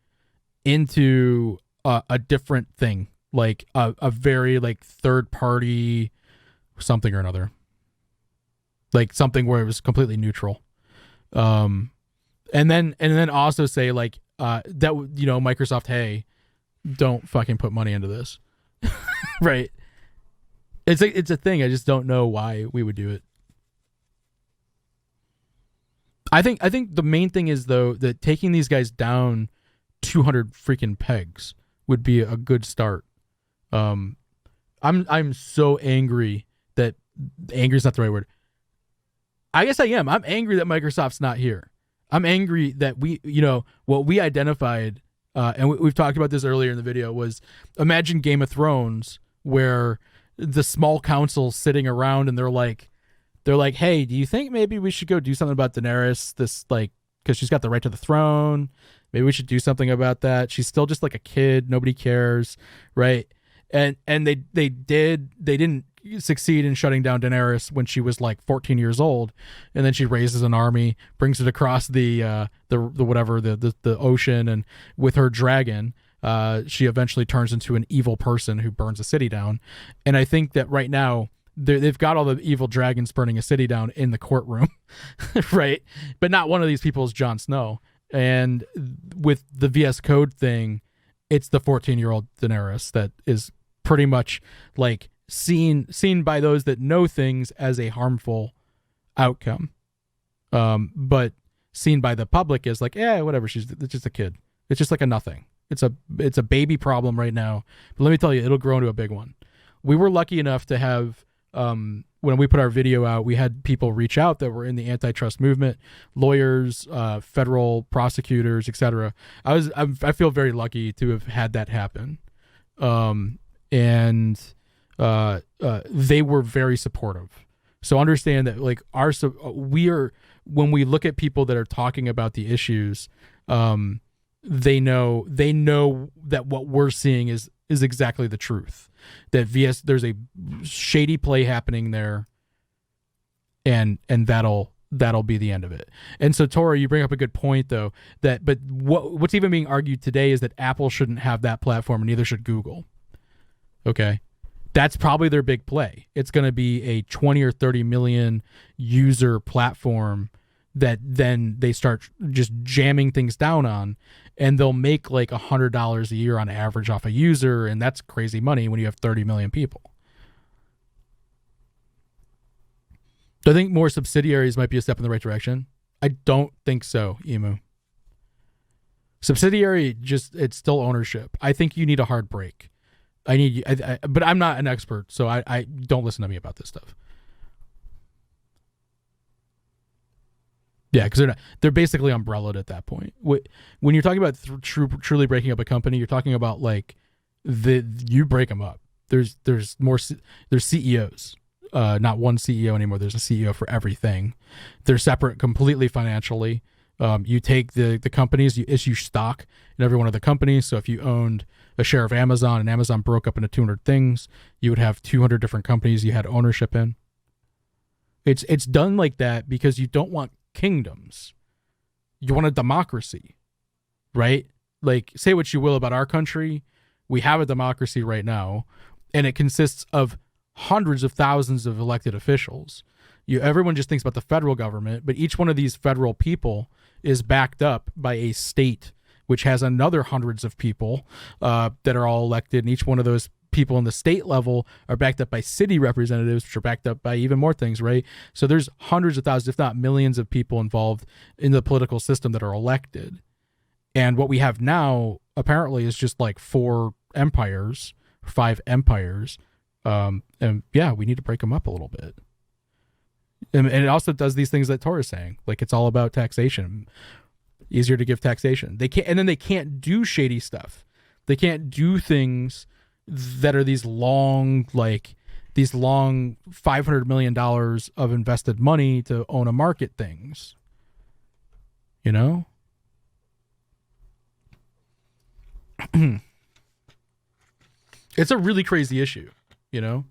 into a different thing, like a very like third party something or another, like something where it was completely neutral. And then also say like that, Microsoft, hey, don't fucking put money into this. Right? It's a thing. I just don't know why we would do it. I think the main thing is, though, that taking these guys down 200 freaking pegs would be a good start. I'm so angry that angry is not the right word. I guess I am. I'm angry that Microsoft's not here. I'm angry that what we identified, and we've talked about this earlier in the video, was imagine Game of Thrones, where the small council's sitting around and they're like, hey, do you think maybe we should go do something about Daenerys, this like because she's got the right to the throne. Maybe we should do something about that. She's still just like a kid. Nobody cares, right? And they didn't succeed in shutting down Daenerys when she was like 14 years old, and then she raises an army, brings it across the ocean, and with her dragon, she eventually turns into an evil person who burns a city down. And I think that right now they've got all the evil dragons burning a city down in the courtroom, right? But not one of these people is Jon Snow. And with the VS Code thing, it's the 14-year-old Daenerys that is pretty much like seen by those that know things as a harmful outcome, but seen by the public as like, yeah, whatever. It's just a kid. It's just like a nothing. It's a baby problem right now. But let me tell you, it'll grow into a big one. We were lucky enough to have, when we put our video out, we had people reach out that were in the antitrust movement, lawyers, federal prosecutors, etc. I feel very lucky to have had that happen. And they were very supportive. So understand that like when we look at people that are talking about the issues, they know that what we're seeing is exactly the truth. That there's a shady play happening there, and that'll be the end of it. And so Tora, you bring up a good point though, but what's even being argued today is that Apple shouldn't have that platform, and neither should Google. Okay. That's probably their big play. It's going to be a 20 or 30 million user platform that then they start just jamming things down on, and they'll make like $100 a year on average off a user. And that's crazy money when you have 30 million people. Do I think more subsidiaries might be a step in the right direction? I don't think so, Emu. Subsidiary, it's still ownership. I think you need a hard break. But I'm not an expert, so I don't listen to me about this stuff. Yeah, because they're basically umbrellaed at that point. When you're talking about truly breaking up a company, you're talking about like you break them up. There's CEOs, not one CEO anymore. There's a CEO for everything. They're separate completely financially. You take the companies, you issue stock in every one of the companies. So if you owned a share of Amazon and Amazon broke up into 200 things, you would have 200 different companies you had ownership in. It's done like that because you don't want kingdoms. You want a democracy, right? Like, say what you will about our country. We have a democracy right now, and it consists of hundreds of thousands of elected officials. Everyone just thinks about the federal government, but each one of these federal people is backed up by a state, which has another hundreds of people that are all elected. And each one of those people in the state level are backed up by city representatives, which are backed up by even more things, right? So there's hundreds of thousands, if not millions of people involved in the political system that are elected. And what we have now apparently is just like 5 empires. And yeah, we need to break them up a little bit. And it also does these things that Tora's saying, like it's all about taxation. Easier to give taxation. They can't do shady stuff. They can't do things that are these long $500 million of invested money to own a market things. You know? It's a really crazy issue, you know?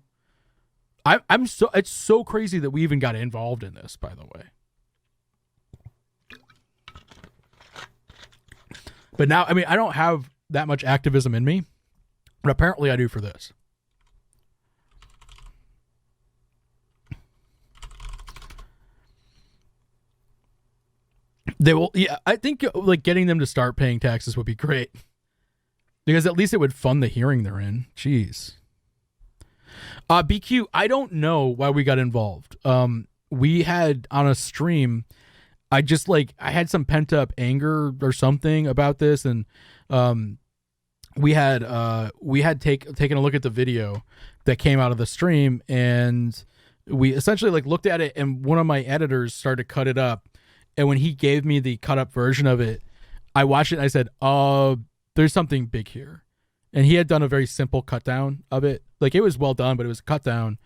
It's so crazy that we even got involved in this, by the way. But now, I mean, I don't have that much activism in me, but apparently I do for this. They will, yeah, I think like getting them to start paying taxes would be great. Because at least it would fund the hearing they're in. Jeez. BQ, I don't know why we got involved. We had on a stream, I had some pent up anger or something about this, and we had taken a look at the video that came out of the stream, and we essentially like looked at it, and one of my editors started to cut it up, and when he gave me the cut up version of it, I watched it and I said, "Oh, there's something big here." And he had done a very simple cut down of it. Like, it was well done, but it was a cut down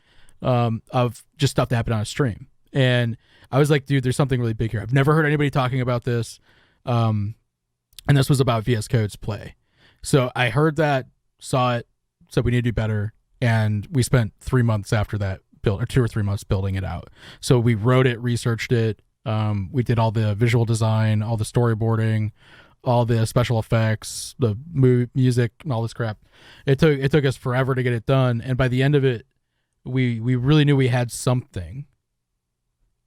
of just stuff that happened on a stream. And I was like, dude, there's something really big here. I've never heard anybody talking about this. And this was about VS Code's play. So I heard that, saw it, said we need to do better. And we spent 3 months after that, 2 or 3 months building it out. So we wrote it, researched it. We did all the visual design, all the storyboarding, all the special effects, the music, and all this crap. It took us forever to get it done. And by the end of it, we really knew we had something.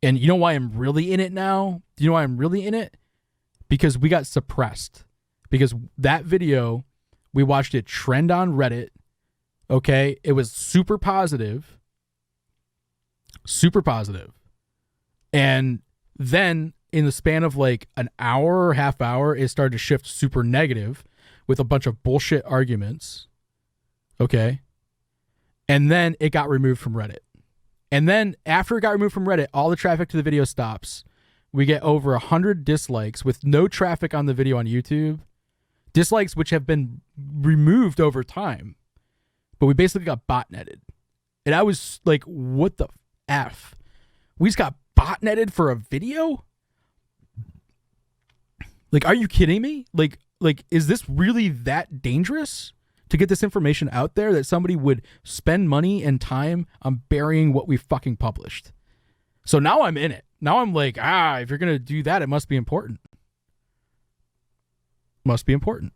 And you know why I'm really in it now? Do you know why I'm really in it? Because we got suppressed. Because that video, we watched it trend on Reddit. Okay? It was super positive. Super positive. And then in the span of like an hour or half hour, it started to shift super negative with a bunch of bullshit arguments. Okay? And then it got removed from Reddit. And then after it got removed from Reddit, all the traffic to the video stops. We get over 100 dislikes with no traffic on the video on YouTube. Dislikes which have been removed over time. But we basically got botnetted. And I was like, what the F? We just got botnetted for a video? Like, are you kidding me? Like, is this really that dangerous to get this information out there that somebody would spend money and time on burying what we fucking published? So now I'm in it. Now I'm like, if you're going to do that, it must be important. Must be important.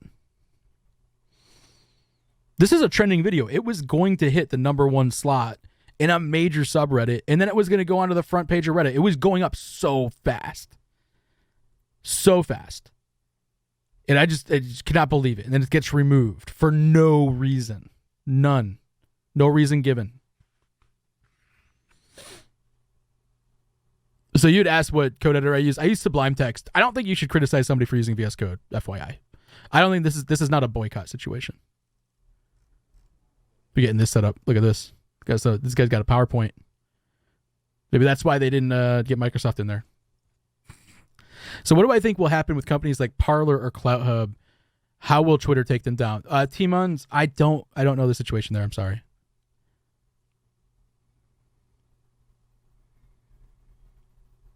This is a trending video. It was going to hit the #1 slot in a major subreddit, and then it was going to go onto the front page of Reddit. It was going up so fast. So fast. And I just cannot believe it. And then it gets removed for no reason. None. No reason given. So you'd ask what code editor I use. I use Sublime Text. I don't think you should criticize somebody for using VS Code, FYI. I don't think this is not a boycott situation. We're getting this set up. Look at this. So this guy's got a PowerPoint. Maybe that's why they didn't get Microsoft in there. So what do I think will happen with companies like Parler or CloutHub? How will Twitter take them down? T-Muns, I don't know the situation there. I'm sorry.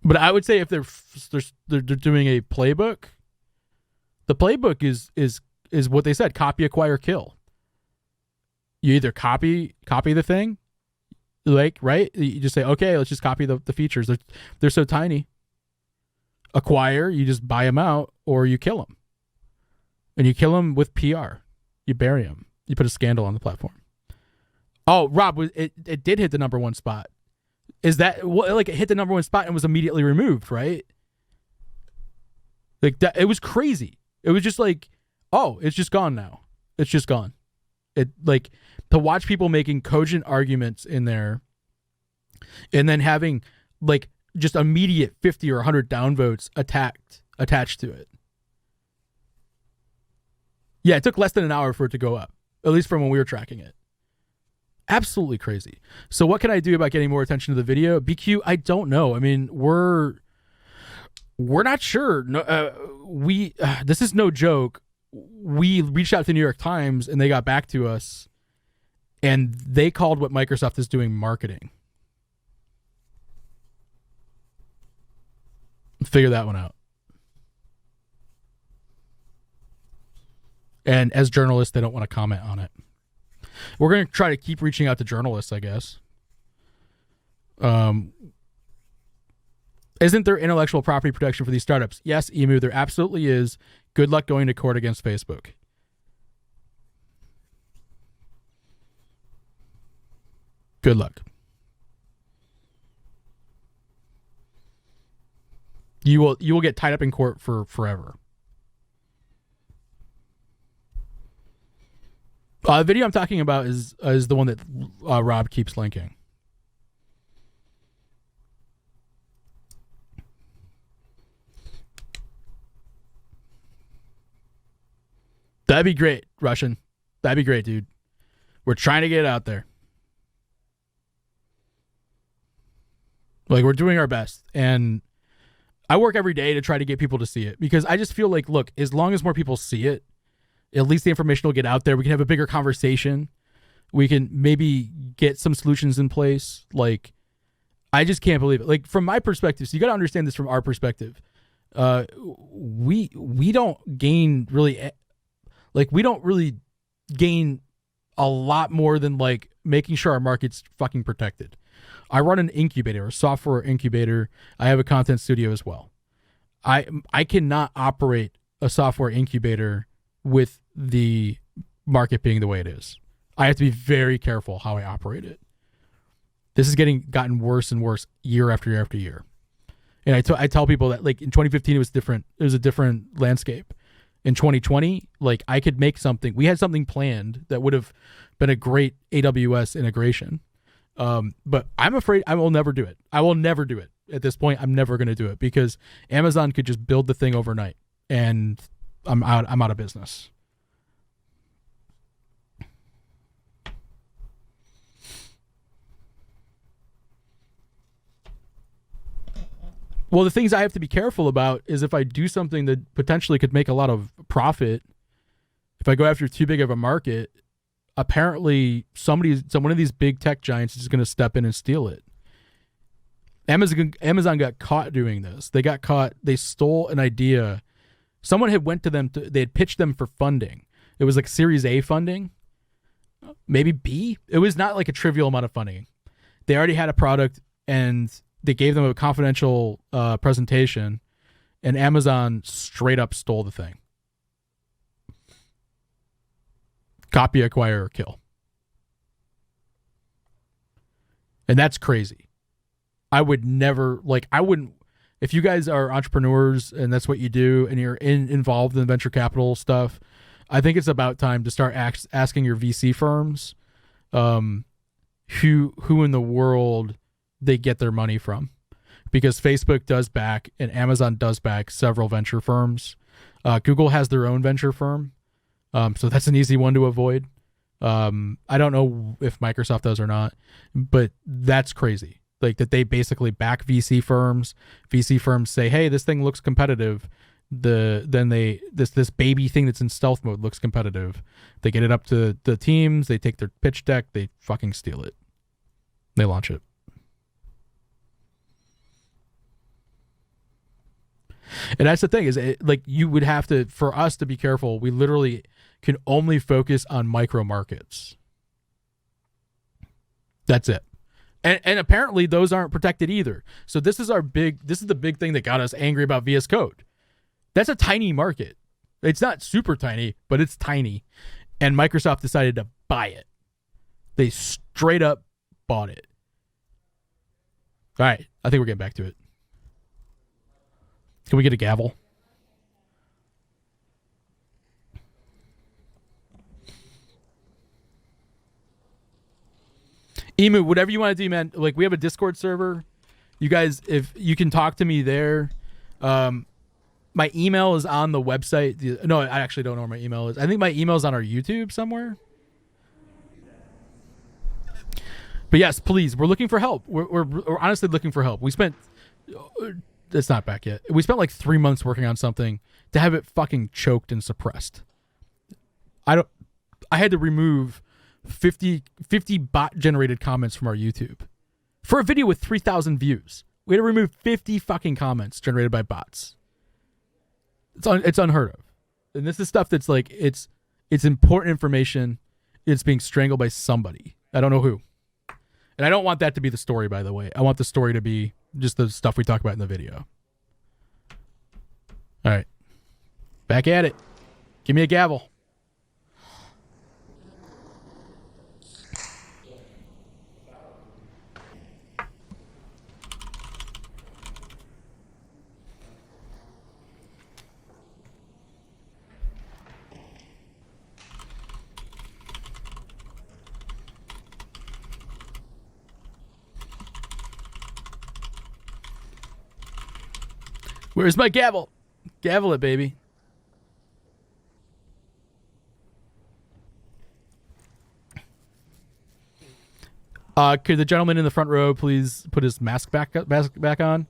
But I would say if they're doing a playbook, the playbook is what they said: copy, acquire, kill. You either copy the thing, like, right? You just say, okay, let's just copy the features. They're so tiny. Acquire, you just buy them out, or you kill them. And you kill them with PR. You bury them. You put a scandal on the platform. Oh, Rob, it did hit the #1 spot. Is that like it hit the #1 spot and was immediately removed, right? Like that, it was crazy. It was just like, oh, it's just gone now. It's just gone. It like to watch people making cogent arguments in there, and then having like just immediate 50 or 100 downvotes attached to it. Yeah, it took less than an hour for it to go up, at least from when we were tracking it. Absolutely crazy. So what can I do about getting more attention to the video? BQ, I don't know. I mean, we're not sure. No, this is no joke. We reached out to New York Times and they got back to us, and they called what Microsoft is doing marketing. Figure that one out. And as journalists, they don't want to comment on it. We're going to try to keep reaching out to journalists, I guess. Isn't there intellectual property protection for these startups? Yes, Emu, there absolutely is. Good luck going to court against Facebook. Good luck. You will get tied up in court for forever. The video I'm talking about is the one that Rob keeps linking. That'd be great, Russian. That'd be great, dude. We're trying to get it out there. Like, we're doing our best. And I work every day to try to get people to see it, because I just feel like, look, as long as more people see it, at least the information will get out there. We can have a bigger conversation. We can maybe get some solutions in place. Like, I just can't believe it. Like, from my perspective, so you got to understand this from our perspective. We don't gain really, like, we don't really gain a lot more than like making sure our market's fucking protected. I run an incubator, a software incubator. I have a content studio as well. I cannot operate a software incubator with the market being the way it is. I have to be very careful how I operate it. This is gotten worse and worse year after year after year. And I tell people that, like, in 2015 it was different. It was a different landscape. In 2020, like, I could make something. We had something planned that would have been a great AWS integration. But I'm afraid I will never do it. I will never do it. At this point, I'm never going to do it because Amazon could just build the thing overnight and I'm out of business. Well, the things I have to be careful about is if I do something that potentially could make a lot of profit, if I go after too big of a market, apparently one of these big tech giants is going to step in and steal it. Amazon got caught doing this. They stole an idea. Someone had went to them, they had pitched them for funding. It was like Series A funding, maybe B. It was not like a trivial amount of funding. They already had a product and they gave them a confidential presentation, and Amazon straight up stole the thing. Copy, acquire, or kill. And that's crazy. I wouldn't, if you guys are entrepreneurs and that's what you do and you're involved in venture capital stuff, I think it's about time to start asking your VC firms who in the world they get their money from, because Facebook does back and Amazon does back several venture firms. Google has their own venture firm. So that's an easy one to avoid. I don't know if Microsoft does or not, but that's crazy. Like, that they basically back VC firms. VC firms say, hey, this thing looks competitive. This baby thing that's in stealth mode looks competitive. They get it up to the teams. They take their pitch deck. They fucking steal it. They launch it. And that's the thing is, you would have to, for us to be careful, we literally can only focus on micro markets. That's it. And apparently those aren't protected either. So this is the big thing that got us angry about VS Code. That's a tiny market. It's not super tiny, but it's tiny. And Microsoft decided to buy it. They straight up bought it. All right. I think we're getting back to it. Can we get a gavel? Emu, whatever you want to do, man. Like, we have a Discord server. You guys, if you can talk to me there. My email is on the website. No, I actually don't know where my email is. I think my email is on our YouTube somewhere. But yes, please, we're looking for help. We're honestly looking for help. We spent... It's not back yet. We spent like 3 months working on something to have it fucking choked and suppressed. I had to remove 50 bot generated comments from our YouTube for a video with 3,000 views. We had to remove 50 fucking comments generated by bots. It's unheard of. And this is stuff that's like, it's important information. It's being strangled by somebody. I don't know who. And I don't want that to be the story, by the way. I want the story to be just the stuff we talk about in the video. All right. Back at it. Give me a gavel. Where's my gavel? Gavel it, baby. Could the gentleman in the front row please put his mask back on?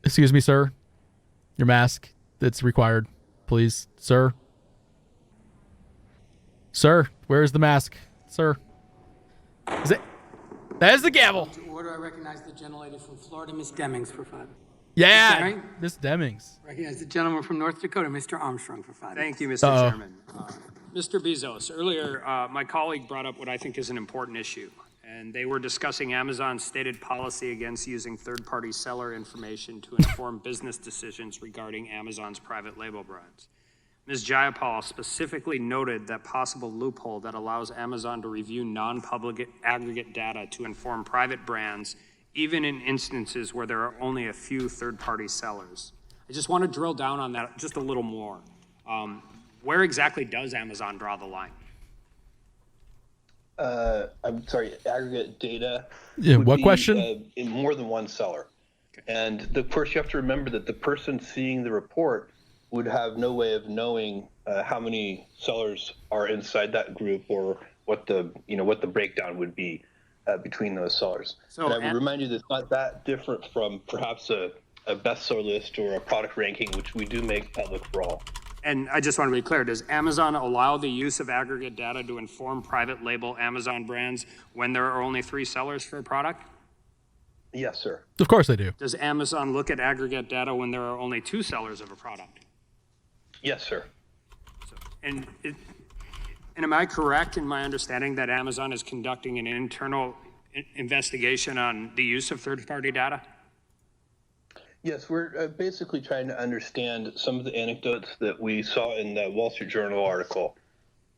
Excuse me, sir. Your mask that's required, please, sir. Sir, where is the mask, sir? Is it? There's the gavel. To order, I recognize the gentlelady from Florida, Ms. Demings, for 5 minutes. Yeah, Right? Miss Demings. Recognize the gentleman from North Dakota, Mr. Armstrong, for 5 minutes. Thank you, Mr. Chairman. Mr. Bezos, earlier my colleague brought up what I think is an important issue, and they were discussing Amazon's stated policy against using third-party seller information to inform business decisions regarding Amazon's private label brands. Ms. Jayapal specifically noted that possible loophole that allows Amazon to review non-public aggregate data to inform private brands, even in instances where there are only a few third-party sellers. I just want to drill down on that just a little more. Where exactly does Amazon draw the line? I'm sorry, aggregate data. Yeah, what be, question? In more than one seller. Okay. And of course, you have to remember that the person seeing the report would have no way of knowing how many sellers are inside that group or what the breakdown would be between those sellers. So, and I would remind you that it's not that different from perhaps a bestseller list or a product ranking, which we do make public for all. And I just want to be clear, does Amazon allow the use of aggregate data to inform private label Amazon brands when there are only 3 sellers for a product? Yes, sir. Of course they do. Does Amazon look at aggregate data when there are only 2 sellers of a product? Yes, sir. And am I correct in my understanding that Amazon is conducting an internal investigation on the use of third-party data? Yes, we're basically trying to understand some of the anecdotes that we saw in the Wall Street Journal article.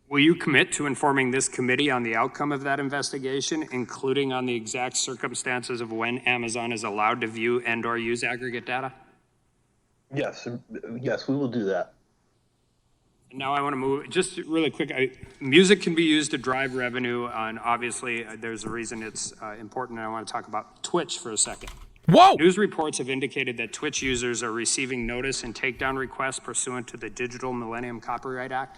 Will you commit to informing this committee on the outcome of that investigation, including on the exact circumstances of when Amazon is allowed to view and/or use aggregate data? Yes, we will do that. Now I want to move, just really quick, music can be used to drive revenue, and obviously there's a reason it's important, and I want to talk about Twitch for a second. Whoa! News reports have indicated that Twitch users are receiving notice and takedown requests pursuant to the Digital Millennium Copyright Act.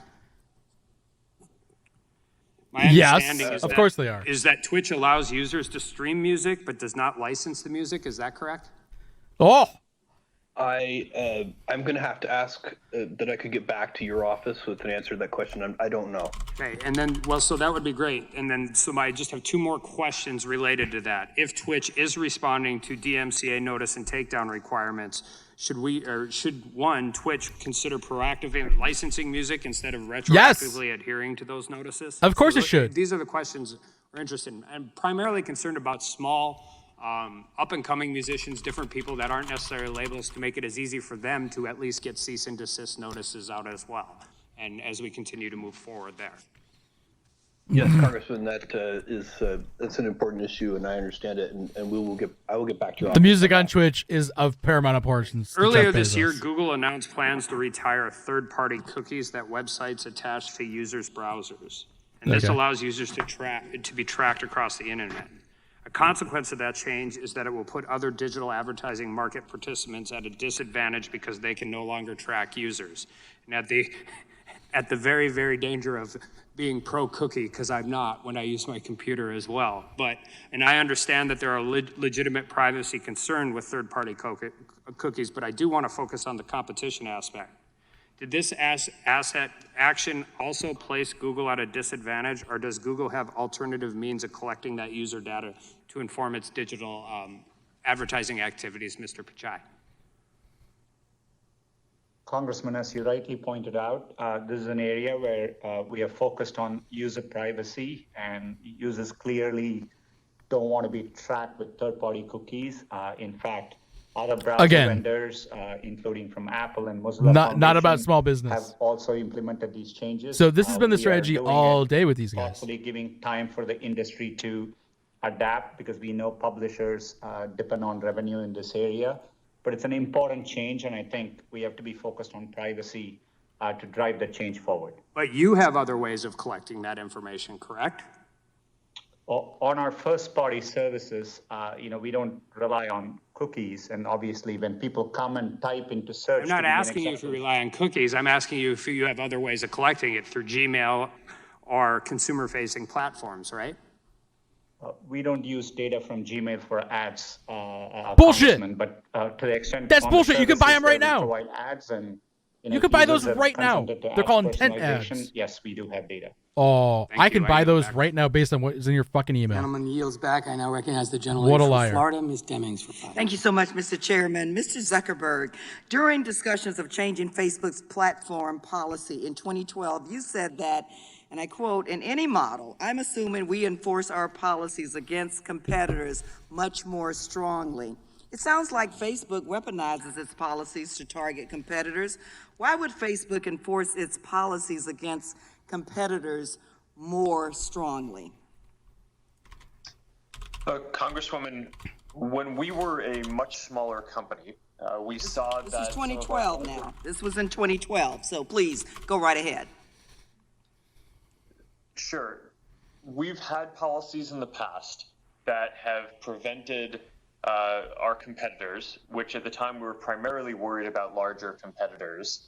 My understanding is of course they are. Is that Twitch allows users to stream music but does not license the music. Is that correct? Oh! I'm going to have to ask that I could get back to your office with an answer to that question. I don't know. Okay, and then, well, so that would be great. And then, so I just have 2 more questions related to that. If Twitch is responding to DMCA notice and takedown requirements, should Twitch consider proactively licensing music instead of retroactively adhering to those notices? Of course it should. These are the questions we're interested in. I'm primarily concerned about small, up-and-coming musicians, different people that aren't necessarily labels, to make it as easy for them to at least get cease and desist notices out as well, and as we continue to move forward there. Yes, Congressman, that's an important issue, and I understand it, and I will get back to you. The music on Twitch is of paramount importance. Earlier this year, Google announced plans to retire third-party cookies that websites attach to users' browsers, and this allows users to be tracked across the internet. A consequence of that change is that it will put other digital advertising market participants at a disadvantage because they can no longer track users. And at the very, very danger of being pro-cookie, because I'm not when I use my computer as well. And I understand that there are legitimate privacy concerns with third-party cookies, but I do want to focus on the competition aspect. Did this asset action also place Google at a disadvantage, or does Google have alternative means of collecting that user data to inform its digital advertising activities, Mr. Pichai? Congressman, as you rightly pointed out, this is an area where we are focused on user privacy, and users clearly don't want to be tracked with third-party cookies. In fact, other browser vendors, including from Apple and Mozilla, not about small business, have also implemented these changes. So this has been the strategy all day with these guys. Thoughtfully giving time for the industry to adapt, because we know publishers depend on revenue in this area. But it's an important change, and I think we have to be focused on privacy to drive the change forward. But you have other ways of collecting that information, correct? On our first-party services, we don't rely on cookies, and obviously when people come and type into search... I'm not asking you if you rely on cookies. I'm asking you if you have other ways of collecting it through Gmail or consumer-facing platforms, right? We don't use data from Gmail for ads. Bullshit! But to the extent... That's bullshit. You can buy them right now. Provide ads, and You can buy those right now. They're called intent ads. Yes, we do have data. Oh, I can buy those right now based on what is in your fucking email. Gentleman yields back. I now recognize the gentleman What a from liar. Florida, Ms. Demings, for 5 minutes. Thank you so much, Mr. Chairman. Mr. Zuckerberg, during discussions of changing Facebook's platform policy in 2012, you said that, and I quote, "In any model, I'm assuming we enforce our policies against competitors much more strongly." It sounds like Facebook weaponizes its policies to target competitors. Why would Facebook enforce its policies against competitors more strongly? Congresswoman, when we were a much smaller company, we saw that... This is 2012 now. This was in 2012, so please go right ahead. Sure. We've had policies in the past that have prevented our competitors, which at the time we were primarily worried about larger competitors,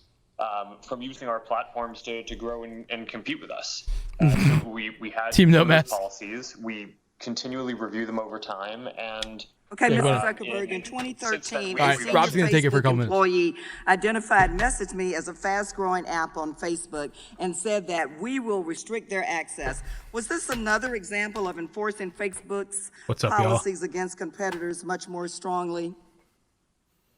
from using our platforms to grow and compete with us. So we had Team No those Mess. policies. We continually review them over time, and Okay, Mr. Zuckerberg, in 2013, All right, a Rob's senior gonna take it for a Facebook couple minutes. employee identified MessageMe as a fast-growing app on Facebook and said that we will restrict their access. Was this another example of enforcing Facebook's What's up, y'all? policies against competitors much more strongly?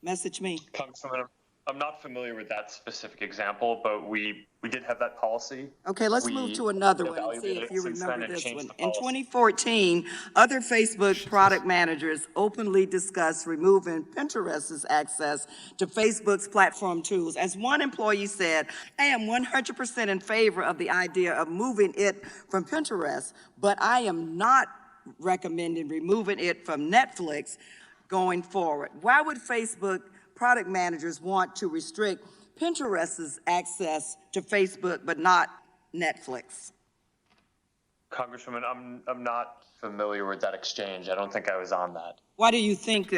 MessageMe. Congresswoman, I'm not familiar with that specific example, but we did have that policy. Okay, let's We move to another one and see evaluated if it you since remember then and this changed one. the In policy. 2014, other Facebook product managers openly discussed removing Pinterest's access to Facebook's platform tools. As one employee said, "I am 100% in favor of the idea of moving it from Pinterest, but I am not recommending removing it from Netflix going forward." Why would Facebook product managers want to restrict Pinterest's access to Facebook, but not Netflix? Congresswoman, I'm not familiar with that exchange. I don't think I was on that. Why do you think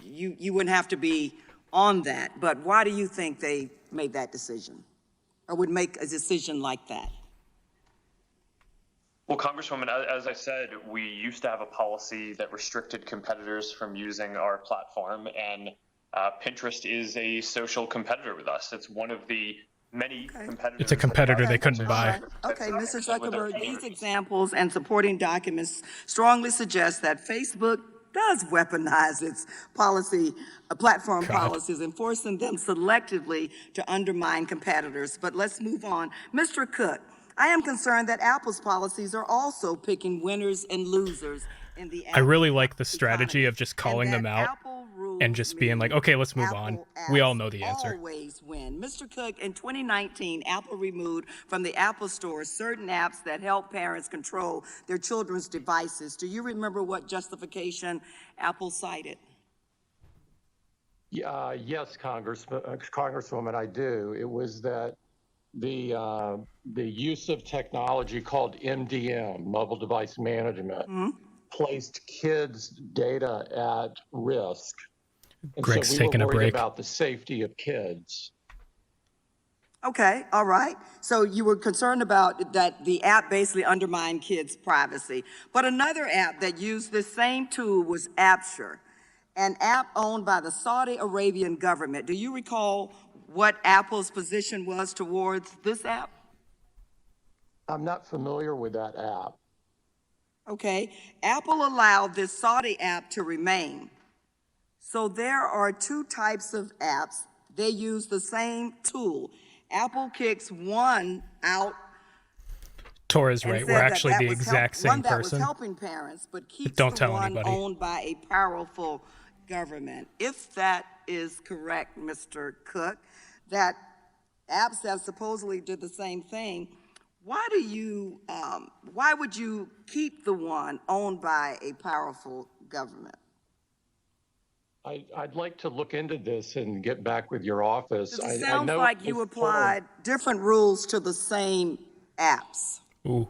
you wouldn't have to be on that, but why do you think they made that decision or would make a decision like that? Well, Congresswoman, as I said, we used to have a policy that restricted competitors from using our platform, and Pinterest is a social competitor with us. It's one of the many competitors. It's a competitor they couldn't buy. Okay, Mr. Zuckerberg, these examples and supporting documents strongly suggest that Facebook does weaponize its platform policies, enforcing them selectively to undermine competitors. But let's move on. Mr. Cook, I am concerned that Apple's policies are also picking winners and losers in the I really like the strategy of just calling them out and just being like, okay, let's move on. We all know the answer. Always win. Mr. Cook, in 2019, Apple removed from the Apple Store certain apps that help parents control their children's devices. Do you remember what justification Apple cited? Yes, Congresswoman, I do. It was that the use of technology called MDM, mobile device management, placed kids' data at risk. And Greg's so we taking a were worried break. about the safety of kids. Okay, all right. So you were concerned about that the app basically undermined kids' privacy. But another app that used this same tool was Apture, an app owned by the Saudi Arabian government. Do you recall what Apple's position was towards this app? I'm not familiar with that app. Okay, Apple allowed this Saudi app to remain. So there are two types of apps. They use the same tool. Apple kicks one out. Torres right. We're actually the exact same one that person. was helping parents, but keeps Don't the tell one anybody. owned by a powerful government. If that is correct, Mr. Cook, that apps that supposedly did the same thing, why would you keep the one owned by a powerful government? I'd like to look into this and get back with your office. It sounds like you applied different rules to the same apps. Ooh.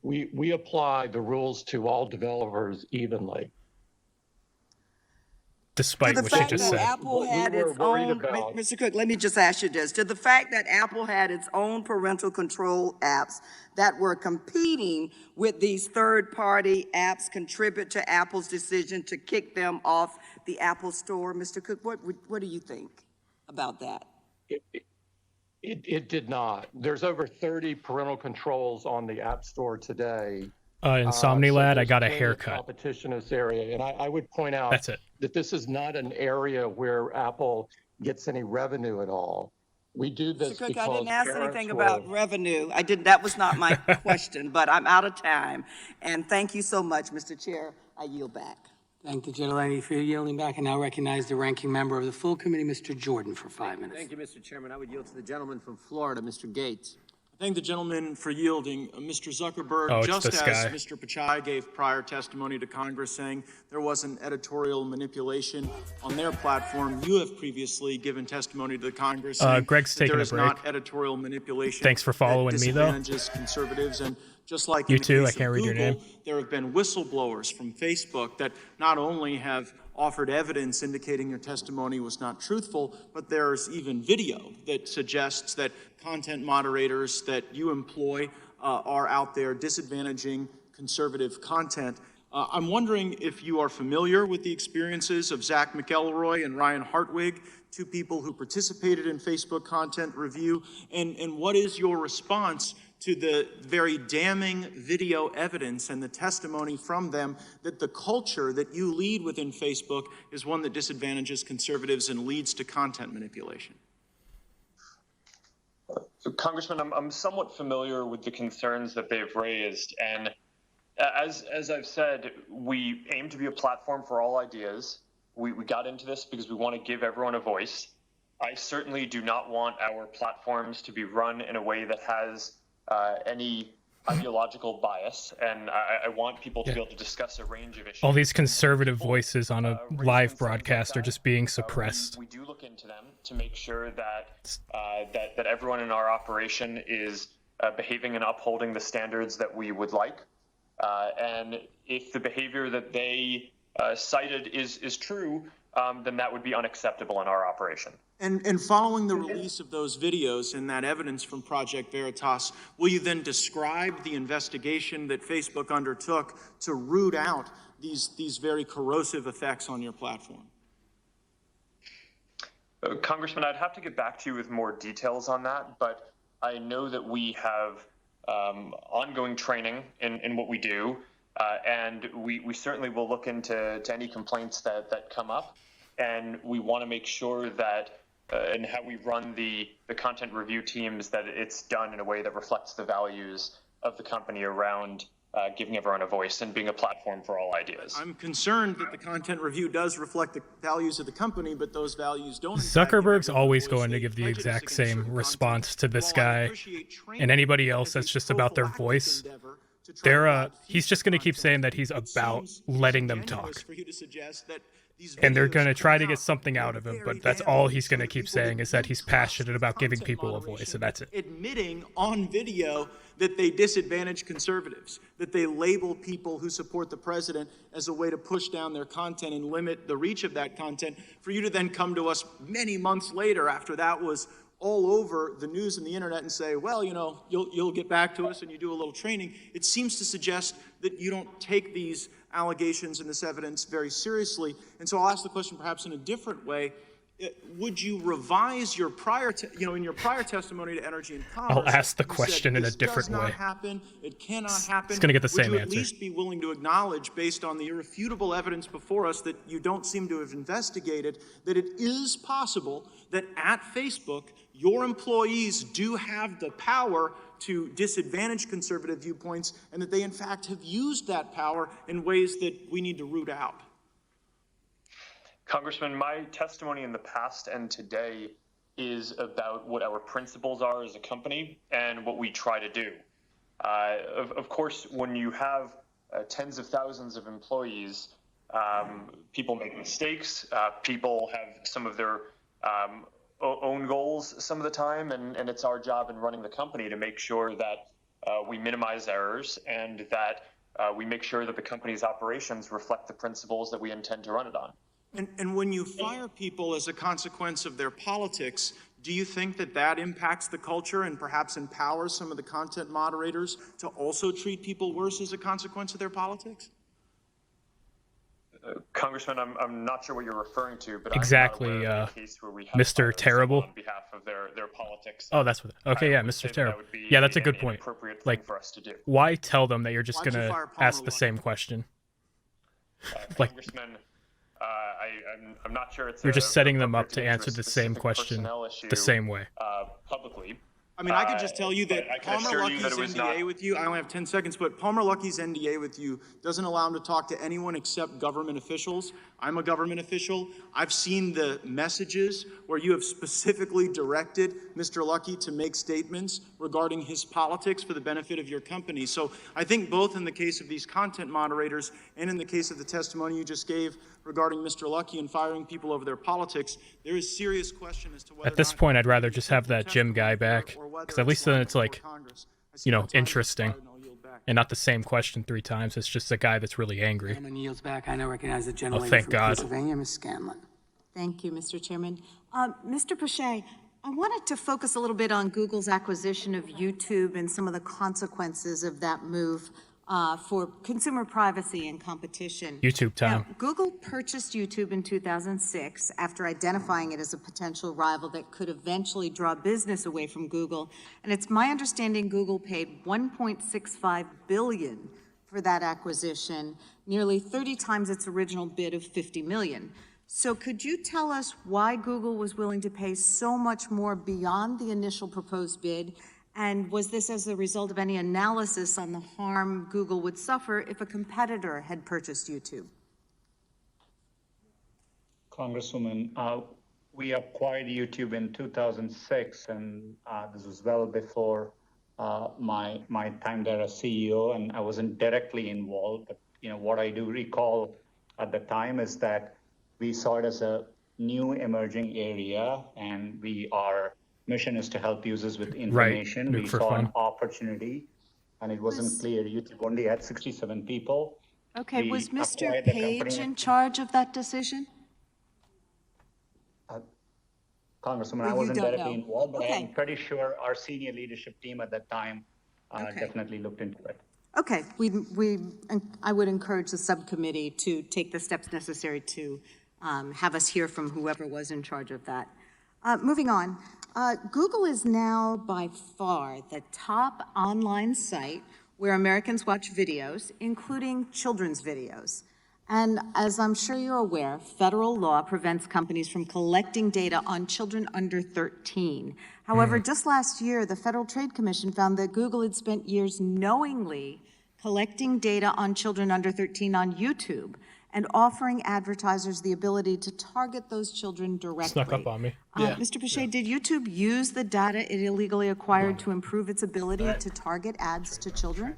We apply the rules to all developers evenly. Despite To the what she fact just that said. Apple had its own, Mr. Cook, let me just ask you this. To the fact that Apple had its own parental control apps that were competing with these third-party apps contribute to Apple's decision to kick them off the Apple Store. Mr. Cook, what do you think about that? It did not. There's over 30 parental controls on the App Store today. Insomni lad, I got a haircut. Competition in this area, and I would point out That's it. that this is not an area where Apple gets any revenue at all. We do this Mr. Cook, because I didn't ask parents anything were- about revenue. That was not my question, but I'm out of time. And thank you so much, Mr. Chair. I yield back. Thank the gentlelady for yielding back, and now recognize the ranking member of the full committee, Mr. Jordan, for 5 minutes. Thank you, Mr. Chairman. I would yield to the gentleman from Florida, Mr. Gates. I thank the gentleman for yielding. Mr. Zuckerberg, Oh, it's just this as guy. Mr. Pichai gave prior testimony to Congress saying there wasn't editorial manipulation on their platform, you have previously given testimony to the Congress saying Greg's that taking there a is break. not editorial manipulation. Thanks for following that me, though. disadvantages conservatives, and just like You in the too, case I can't of read your Google, name. there have been whistleblowers from Facebook that not only have offered evidence indicating your testimony was not truthful, but there's even video that suggests that content moderators that you employ are out there disadvantaging conservative content. I'm wondering if you are familiar with the experiences of Zach McElroy and Ryan Hartwig, two people who participated in Facebook content review, and what is your response to the very damning video evidence and the testimony from them that the culture that you lead within Facebook is one that disadvantages conservatives and leads to content manipulation? So, Congressman, I'm somewhat familiar with the concerns that they've raised, and as I've said, we aim to be a platform for all ideas. We got into this because we want to give everyone a voice. I certainly do not want our platforms to be run in a way that has any ideological bias, and I want people to be able to discuss a range of issues. All these conservative voices on a live broadcast are just being suppressed. We do look into them to make sure that that everyone in our operation is behaving and upholding the standards that we would like. And if the behavior that they cited is true, then that would be unacceptable in our operation. And following the release of those videos and that evidence from Project Veritas, will you then describe the investigation that Facebook undertook to root out these very corrosive effects on your platform? Congressman, I'd have to get back to you with more details on that, but I know that we have ongoing training in what we do, and we certainly will look into any complaints that come up, and we want to make sure that and how we run the content review teams, that it's done in a way that reflects the values of the company around giving everyone a voice and being a platform for all ideas. I'm concerned that the content review does reflect the values of the company, but those values don't. Zuckerberg's always going to give the exact same response to this guy and anybody else that's just about their voice. He's just going to keep saying that he's about letting them talk. And they're going to try to get something out of him, but that's all he's going to keep saying, is that he's passionate about giving people a voice, and that's it. Admitting on video that they disadvantage conservatives, that they label people who support the president as a way to push down their content and limit the reach of that content, for you to then come to us many months later after that was all over the news and the internet and say, well, you know, you'll get back to us and you do a little training. It seems to suggest that you don't take these allegations and this evidence very seriously. And so I'll ask the question perhaps in a different way. Would you revise your prior, in your prior testimony to Energy and Commerce? I'll ask the question in a different way. It does not happen. It cannot happen. It's going to get the same answer. Would answer. you at least be willing to acknowledge, based on the irrefutable evidence before us that you don't seem to have investigated, that it is possible that at Facebook, your employees do have the power to disadvantage conservative viewpoints, and that they in fact have used that power in ways that we need to root out? Congressman, my testimony in the past and today is about what our principles are as a company and what we try to do. Of course, when you have tens of thousands of employees, people make mistakes, people have some of their own goals some of the time, and it's our job in running the company to make sure that we minimize errors and that we make sure that the company's operations reflect the principles that we intend to run it on. And when you fire people as a consequence of their politics, do you think that that impacts the culture and perhaps empowers some of the content moderators to also treat people worse as a consequence of their politics? Congressman, I'm not sure what you're referring to, but exactly, I'm not aware of a case where we have Mr. Terrible. on behalf of their politics. Oh, that's what. Okay, yeah, Mr. Terror. Yeah, that's a good point. Like, for us to do. why tell them that you're just gonna ask the same question? Like, Congressman, I'm not sure it's. You're just setting them up to answer the same question the same way. Publicly. I mean, I could just tell you but that I can Palmer assure you Luckey's that it was NDA not- with you, I only have 10 seconds, but Palmer Luckey's NDA with you doesn't allow him to talk to anyone except government officials. I'm a government official. I've seen the messages where you have specifically directed Mr. Luckey to make statements regarding his politics for the benefit of your company. So I think both in the case of these content moderators and in the case of the testimony you just gave regarding Mr. Luckey and firing people over their politics, there is serious question as to whether At this point, I'd rather just have that Jim guy back, because at least then it's like, you know, interesting, and not the same question 3 times. It's just a guy that's really angry. Gentleman yields back. I now recognize the gentleman thank from God. Pennsylvania, Ms. Scanlon. Thank you, Mr. Chairman. Mr. Pichai, I wanted to focus a little bit on Google's acquisition of YouTube and some of the consequences of that move for consumer privacy and competition. YouTube time. Now, Google purchased YouTube in 2006 after identifying it as a potential rival that could eventually draw business away from Google. And it's my understanding Google paid $1.65 billion for that acquisition, nearly 30 times its original bid of $50 million. So could you tell us why Google was willing to pay so much more beyond the initial proposed bid? And was this as a result of any analysis on the harm Google would suffer if a competitor had purchased YouTube? Congresswoman, we acquired YouTube in 2006, and this was well before my time there as CEO, and I wasn't directly involved. But you know what I do recall at the time is that we saw it as a new emerging area, and our mission is to help users with information. Right. We saw an opportunity, and it wasn't clear. YouTube only had 67 people. Okay, was Mr. Page in charge of that decision? Congresswoman, I wasn't directly involved, but I'm pretty sure our senior leadership team at that time definitely looked into it. Okay, I would encourage the subcommittee to take the steps necessary to have us hear from whoever was in charge of that. Moving on, Google is now by far the top online site where Americans watch videos, including children's videos. And as I'm sure you're aware, federal law prevents companies from collecting data on children under 13. However, just last year, the Federal Trade Commission found that Google had spent years knowingly collecting data on children under 13 on YouTube and offering advertisers the ability to target those children directly. Snuck up on me. Mr. Pichai, did YouTube use the data it illegally acquired to improve its ability to target ads to children?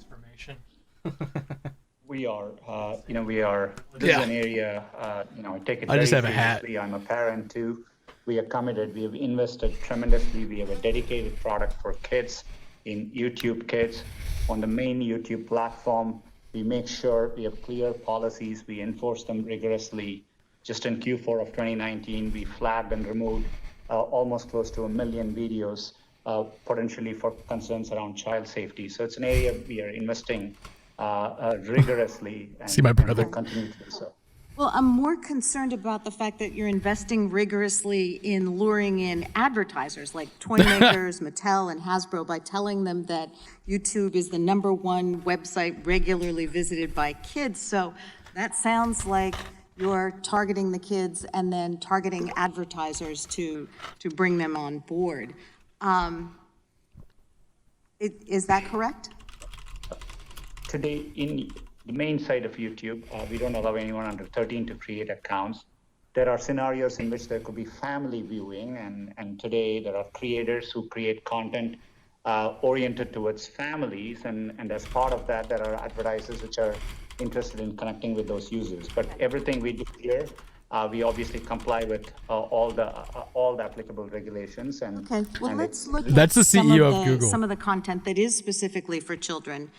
We are, this is an area, I take it very seriously. I'm a parent too. We are committed. We have invested tremendously. We have a dedicated product for kids in YouTube Kids. On the main YouTube platform, we make sure we have clear policies. We enforce them rigorously. Just in Q4 of 2019, we flagged and removed almost close to 1 million videos, potentially for concerns around child safety. So it's an area we are investing rigorously, and See my brother. we'll continue to do so. Well, I'm more concerned about the fact that you're investing rigorously in luring in advertisers like toy makers, Mattel, and Hasbro by telling them that YouTube is the #1 website regularly visited by kids. So that sounds like you're targeting the kids and then targeting advertisers to bring them on board. Is that correct? Today, in the main site of YouTube, we don't allow anyone under 13 to create accounts. There are scenarios in which there could be family viewing, and today there are creators who create content oriented towards families, and as part of that, there are advertisers which are interested in connecting with those users. But everything we do here, we obviously comply with all the applicable regulations. Okay, well, let's look That's at the CEO of Google. some of the content that is specifically for children.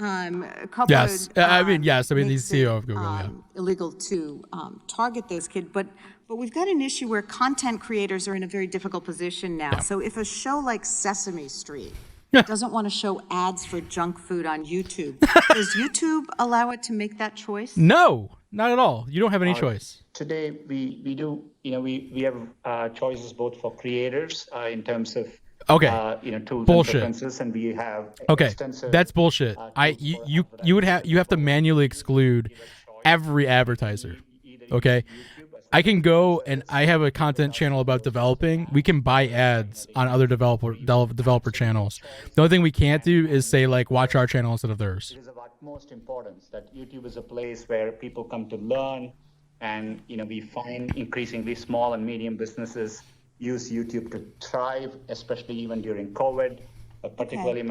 A couple Yes, I mean, yes, I mean, he's CEO of Google, yeah. Illegal to target those kids, but we've got an issue where content creators are in a very difficult position now. Yeah. So if a show like Sesame Street doesn't want to show ads for junk food on YouTube, does YouTube allow it to make that choice? No, not at all. You don't have any choice. Today, we do, we have choices both for creators in terms of tools Bullshit. and preferences, and we have extensive, that's bullshit. You have to manually exclude every advertiser. Okay, I can go and I have a content channel about developing. We can buy ads on other developer channels. The only thing we can't do is say like watch our channel instead of theirs. It is of utmost importance that YouTube is a place where people come to learn, and we find increasingly small and medium businesses use YouTube to thrive, especially even during COVID. Particularly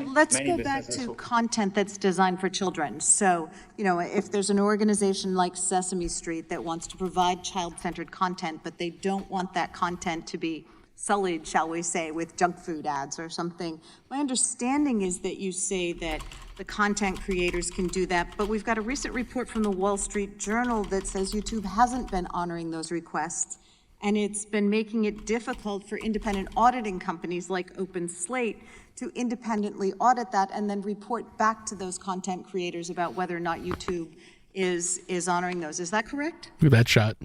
Let's go back to content that's designed for children. So, if there's an organization like Sesame Street that wants to provide child-centered content, but they don't want that content to be sullied, shall we say, with junk food ads or something, my understanding is that you say that the content creators can do that, but we've got a recent report from the Wall Street Journal that says YouTube hasn't been honoring those requests. And it's been making it difficult for independent auditing companies like OpenSlate to independently audit that and then report back to those content creators about whether or not YouTube is honoring those. Is that correct? Look at that shot.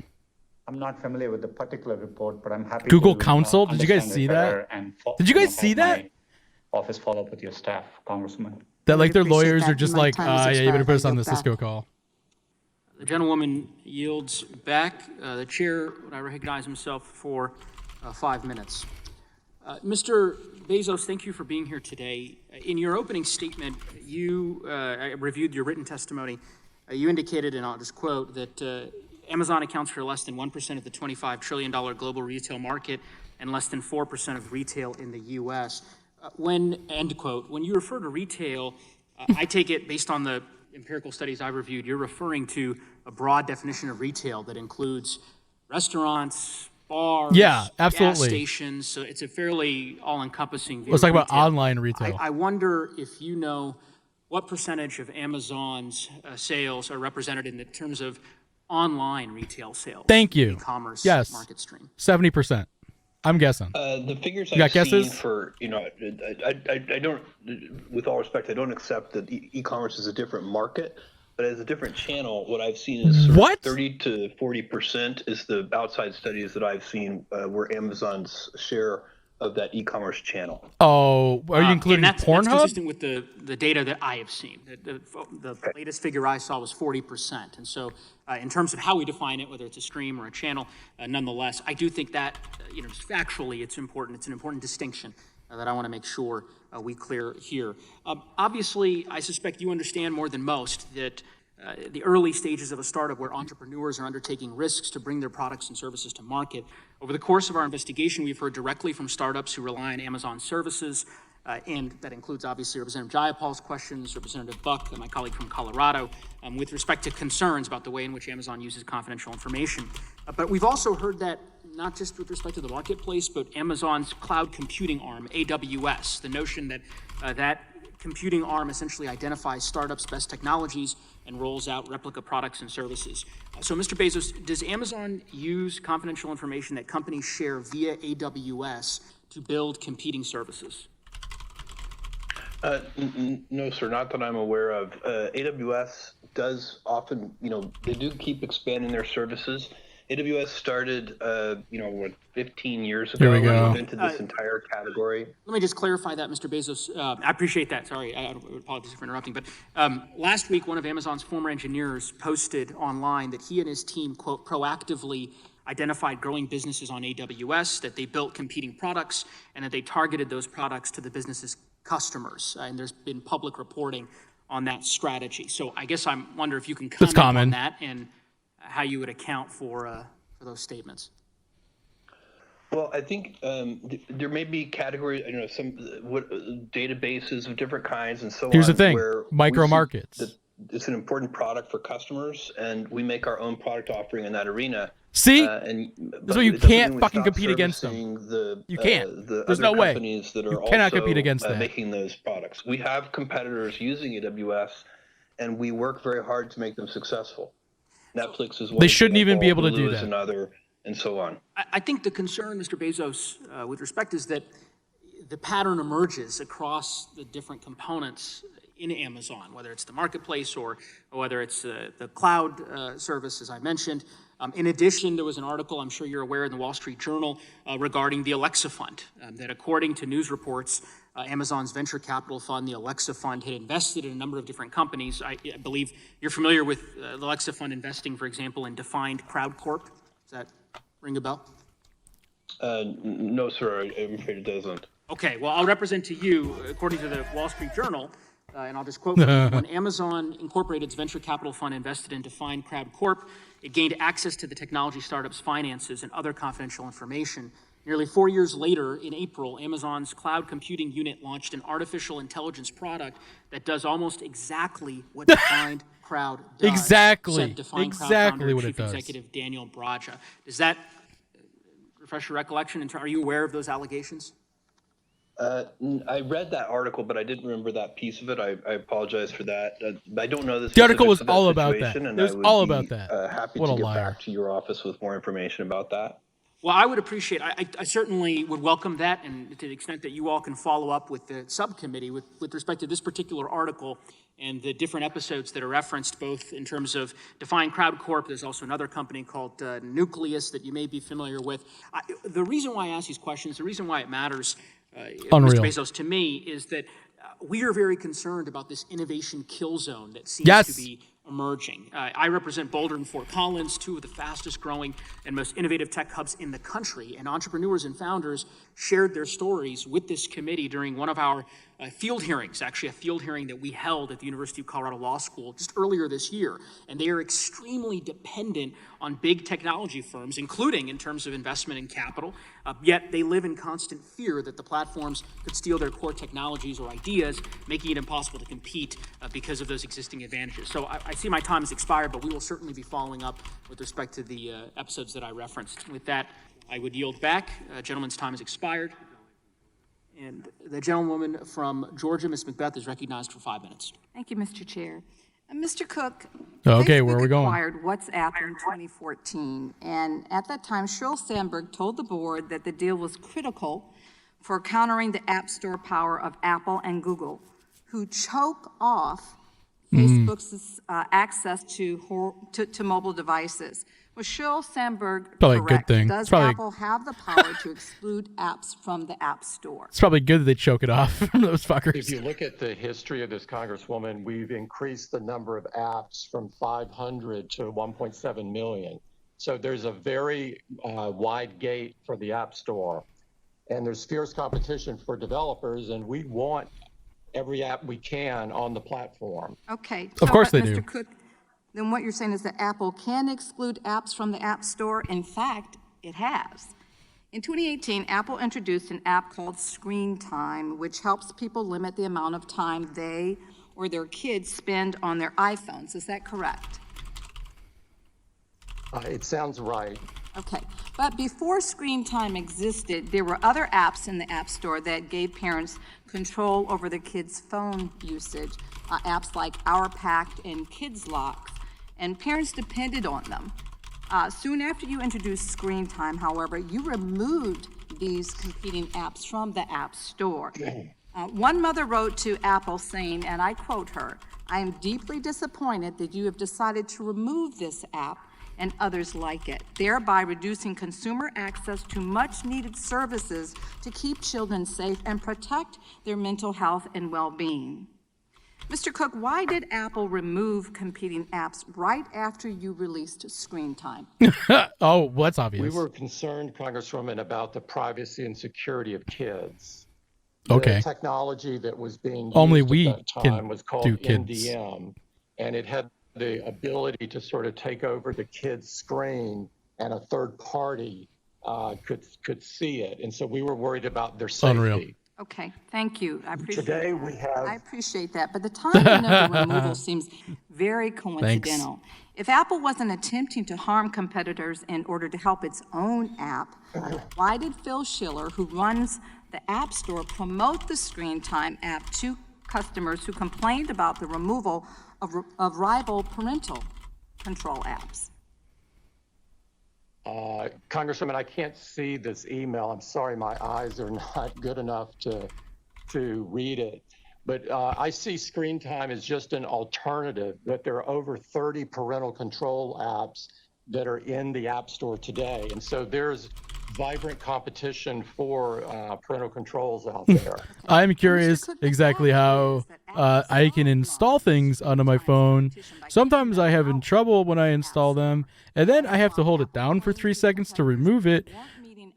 I'm not familiar with the particular report, but I'm happy Google to Counsel. Did you guys see that? Did you guys see that? Office follow up with your staff, Congressman. That like their lawyers are just like, yeah, you better put us on the Cisco call. The gentlewoman yields back. The chair would I recognize himself for 5 minutes. Mr. Bezos, thank you for being here today. In your opening statement, I reviewed your written testimony. You indicated, and I'll just quote, that Amazon accounts for less than 1% of the $25 trillion global retail market and less than 4% of retail in the U.S. End quote. When you refer to retail, I take it based on the empirical studies I reviewed, you're referring to a broad definition of retail that includes restaurants, bars, gas stations. So it's a fairly all-encompassing view. Let's talk about online retail. I wonder if you know what percentage of Amazon's sales are represented in the terms of online retail sales. Thank you. E-commerce market stream. 70%. I'm guessing. The figures I've seen for, I don't, with all respect, I don't accept that e-commerce is a different market, but as a different channel, what I've seen is 30 to 40% is the outside studies that I've seen where Amazon's share of that e-commerce channel. Oh, are you including Pornhub? That's consistent with the data that I have seen. The latest figure I saw was 40%. And so in terms of how we define it, whether it's a stream or a channel, nonetheless, I do think that, just factually, it's important. It's an important distinction that I want to make sure we clear here. Obviously, I suspect you understand more than most that the early stages of a startup where entrepreneurs are undertaking risks to bring their products and services to market. Over the course of our investigation, we've heard directly from startups who rely on Amazon services, and that includes obviously Representative Jayapal's questions, Representative Buck, and my colleague from Colorado, with respect to concerns about the way in which Amazon uses confidential information. But we've also heard that not just with respect to the marketplace, but Amazon's cloud computing arm, AWS, the notion that that computing arm essentially identifies startups' best technologies and rolls out replica products and services. So, Mr. Bezos, does Amazon use confidential information that companies share via AWS to build competing services? No, sir, not that I'm aware of. AWS does often, they do keep expanding their services. AWS started, 15 years ago. There we go. Into this entire category. Let me just clarify that, Mr. Bezos. I appreciate that. Sorry, I apologize for interrupting. But last week, one of Amazon's former engineers posted online that he and his team, quote, proactively identified growing businesses on AWS, that they built competing products, and that they targeted those products to the business's customers. And there's been public reporting on that strategy. So I guess I wonder if you can comment on that and how you would account for those statements. Well, I think there may be categories, some databases of different kinds and so on. Here's the thing, where micro markets. It's an important product for customers, and we make our own product offering in that arena. See, so you can't fucking compete against them. You can't. There's no way. Companies that are you cannot compete against that. Making those products. We have competitors using AWS, and we work very hard to make them successful. Netflix is one. They shouldn't even be able to do that. Another, and so on. I think the concern, Mr. Bezos, with respect, is that the pattern emerges across the different components in Amazon, whether it's the marketplace or whether it's the cloud service, as I mentioned. In addition, there was an article, I'm sure you're aware, in the Wall Street Journal regarding the Alexa Fund, that according to news reports, Amazon's venture capital fund, the Alexa Fund, had invested in a number of different companies. I believe you're familiar with the Alexa Fund investing, for example, in Defined Crowd Corp. Does that ring a bell? No, sir, I'm afraid it doesn't. Okay, well, I'll represent to you, according to the Wall Street Journal, and I'll just quote from it, when Amazon Incorporated's venture capital fund invested in Defined Crowd Corp, it gained access to the technology startup's finances and other confidential information. Nearly 4 years later, in April, Amazon's cloud computing unit launched an artificial intelligence product that does almost exactly what Defined Crowd does. Exactly. Said Defined Crowd Exactly founder what and it Chief does. Executive Daniel Braja. Does that refresh your recollection? Are you aware of those allegations? I read that article, but I didn't remember that piece of it. I apologize for that. I don't know The article was all about that. situation, and It was I would all be, about that. Happy What to a get liar. back to your office with more information about that. Well, I would appreciate, I certainly would welcome that, and to the extent that you all can follow up with the subcommittee with respect to this particular article and the different episodes that are referenced, both in terms of Defined Crowd Corp. There's also another company called Nucleus that you may be familiar with. The reason why I ask these questions, the reason why it matters, Unreal. Mr. Bezos, to me, is that we are very concerned about this innovation kill zone that seems Yes. to be emerging. I represent Boulder and Fort Collins, two of the fastest growing and most innovative tech hubs in the country, and entrepreneurs and founders shared their stories with this committee during one of our field hearings, actually a field hearing that we held at the University of Colorado Law School just earlier this year. And they are extremely dependent on big technology firms, including in terms of investment and capital, yet they live in constant fear that the platforms could steal their core technologies or ideas, making it impossible to compete because of those existing advantages. So I see my time has expired, but we will certainly be following up with respect to the episodes that I referenced. With that, I would yield back. Gentleman's time has expired. And the gentlewoman from Georgia, Ms. McBath, is recognized for 5 minutes. Thank you, Mr. Chair. Mr. Cook, Okay, where are we Facebook going? acquired WhatsApp in 2014, and at that time, Sheryl Sandberg told the board that the deal was critical for countering the App Store power of Apple and Google, who choke off Facebook's access to mobile devices. Was Sheryl Sandberg Probably a good correct? thing. Does It's probably- Apple have the power to exclude apps from the App Store? It's probably good that they choke it off from those If fuckers. you look at the history of this Congresswoman, we've increased the number of apps from 500 to 1.7 million. So there's a very wide gate for the App Store. And there's fierce competition for developers, and we want every app we can on the platform. Okay. Of course but they Mr. do. Cook, then what you're saying is that Apple can exclude apps from the App Store. In fact, it has. In 2018, Apple introduced an app called Screen Time, which helps people limit the amount of time they or their kids spend on their iPhones. Is that correct? It sounds right. Okay. But before Screen Time existed, there were other apps in the App Store that gave parents control over their kids' phone usage, apps like Our Pact and Kids Locks, and parents depended on them. Soon after you introduced Screen Time, however, you removed these competing apps from the App Store. One mother wrote to Apple saying, and I quote her, "I am deeply disappointed that you have decided to remove this app and others like it, thereby reducing consumer access to much-needed services to keep children safe and protect their mental health and well-being." Mr. Cook, why did Apple remove competing apps right after you released Screen Time? Oh, well, that's obvious. We were concerned, Congresswoman, about the privacy and security of kids. Okay. The technology that was being Only used we at that can time was called do kids. MDM, and it had the ability to sort of take over the kid's screen, and a third party could see it. And so we were worried about their safety. Unreal. Okay, thank you. I appreciate Today that. we have- I appreciate that, but the timing of the removal seems very coincidental. If Apple wasn't attempting to harm competitors in order to help its own app, why did Phil Schiller, who runs the App Store, promote the Screen Time app to customers who complained about the removal of rival parental control apps? Congresswoman, I can't see this email. I'm sorry, my eyes are not good enough to read it. But I see screen time as just an alternative, that there are over 30 parental control apps that are in the App Store today. And so there's vibrant competition for parental controls out there. I'm curious exactly how I can install things onto my phone. Sometimes I have trouble when I install them, and then I have to hold it down for 3 seconds to remove it.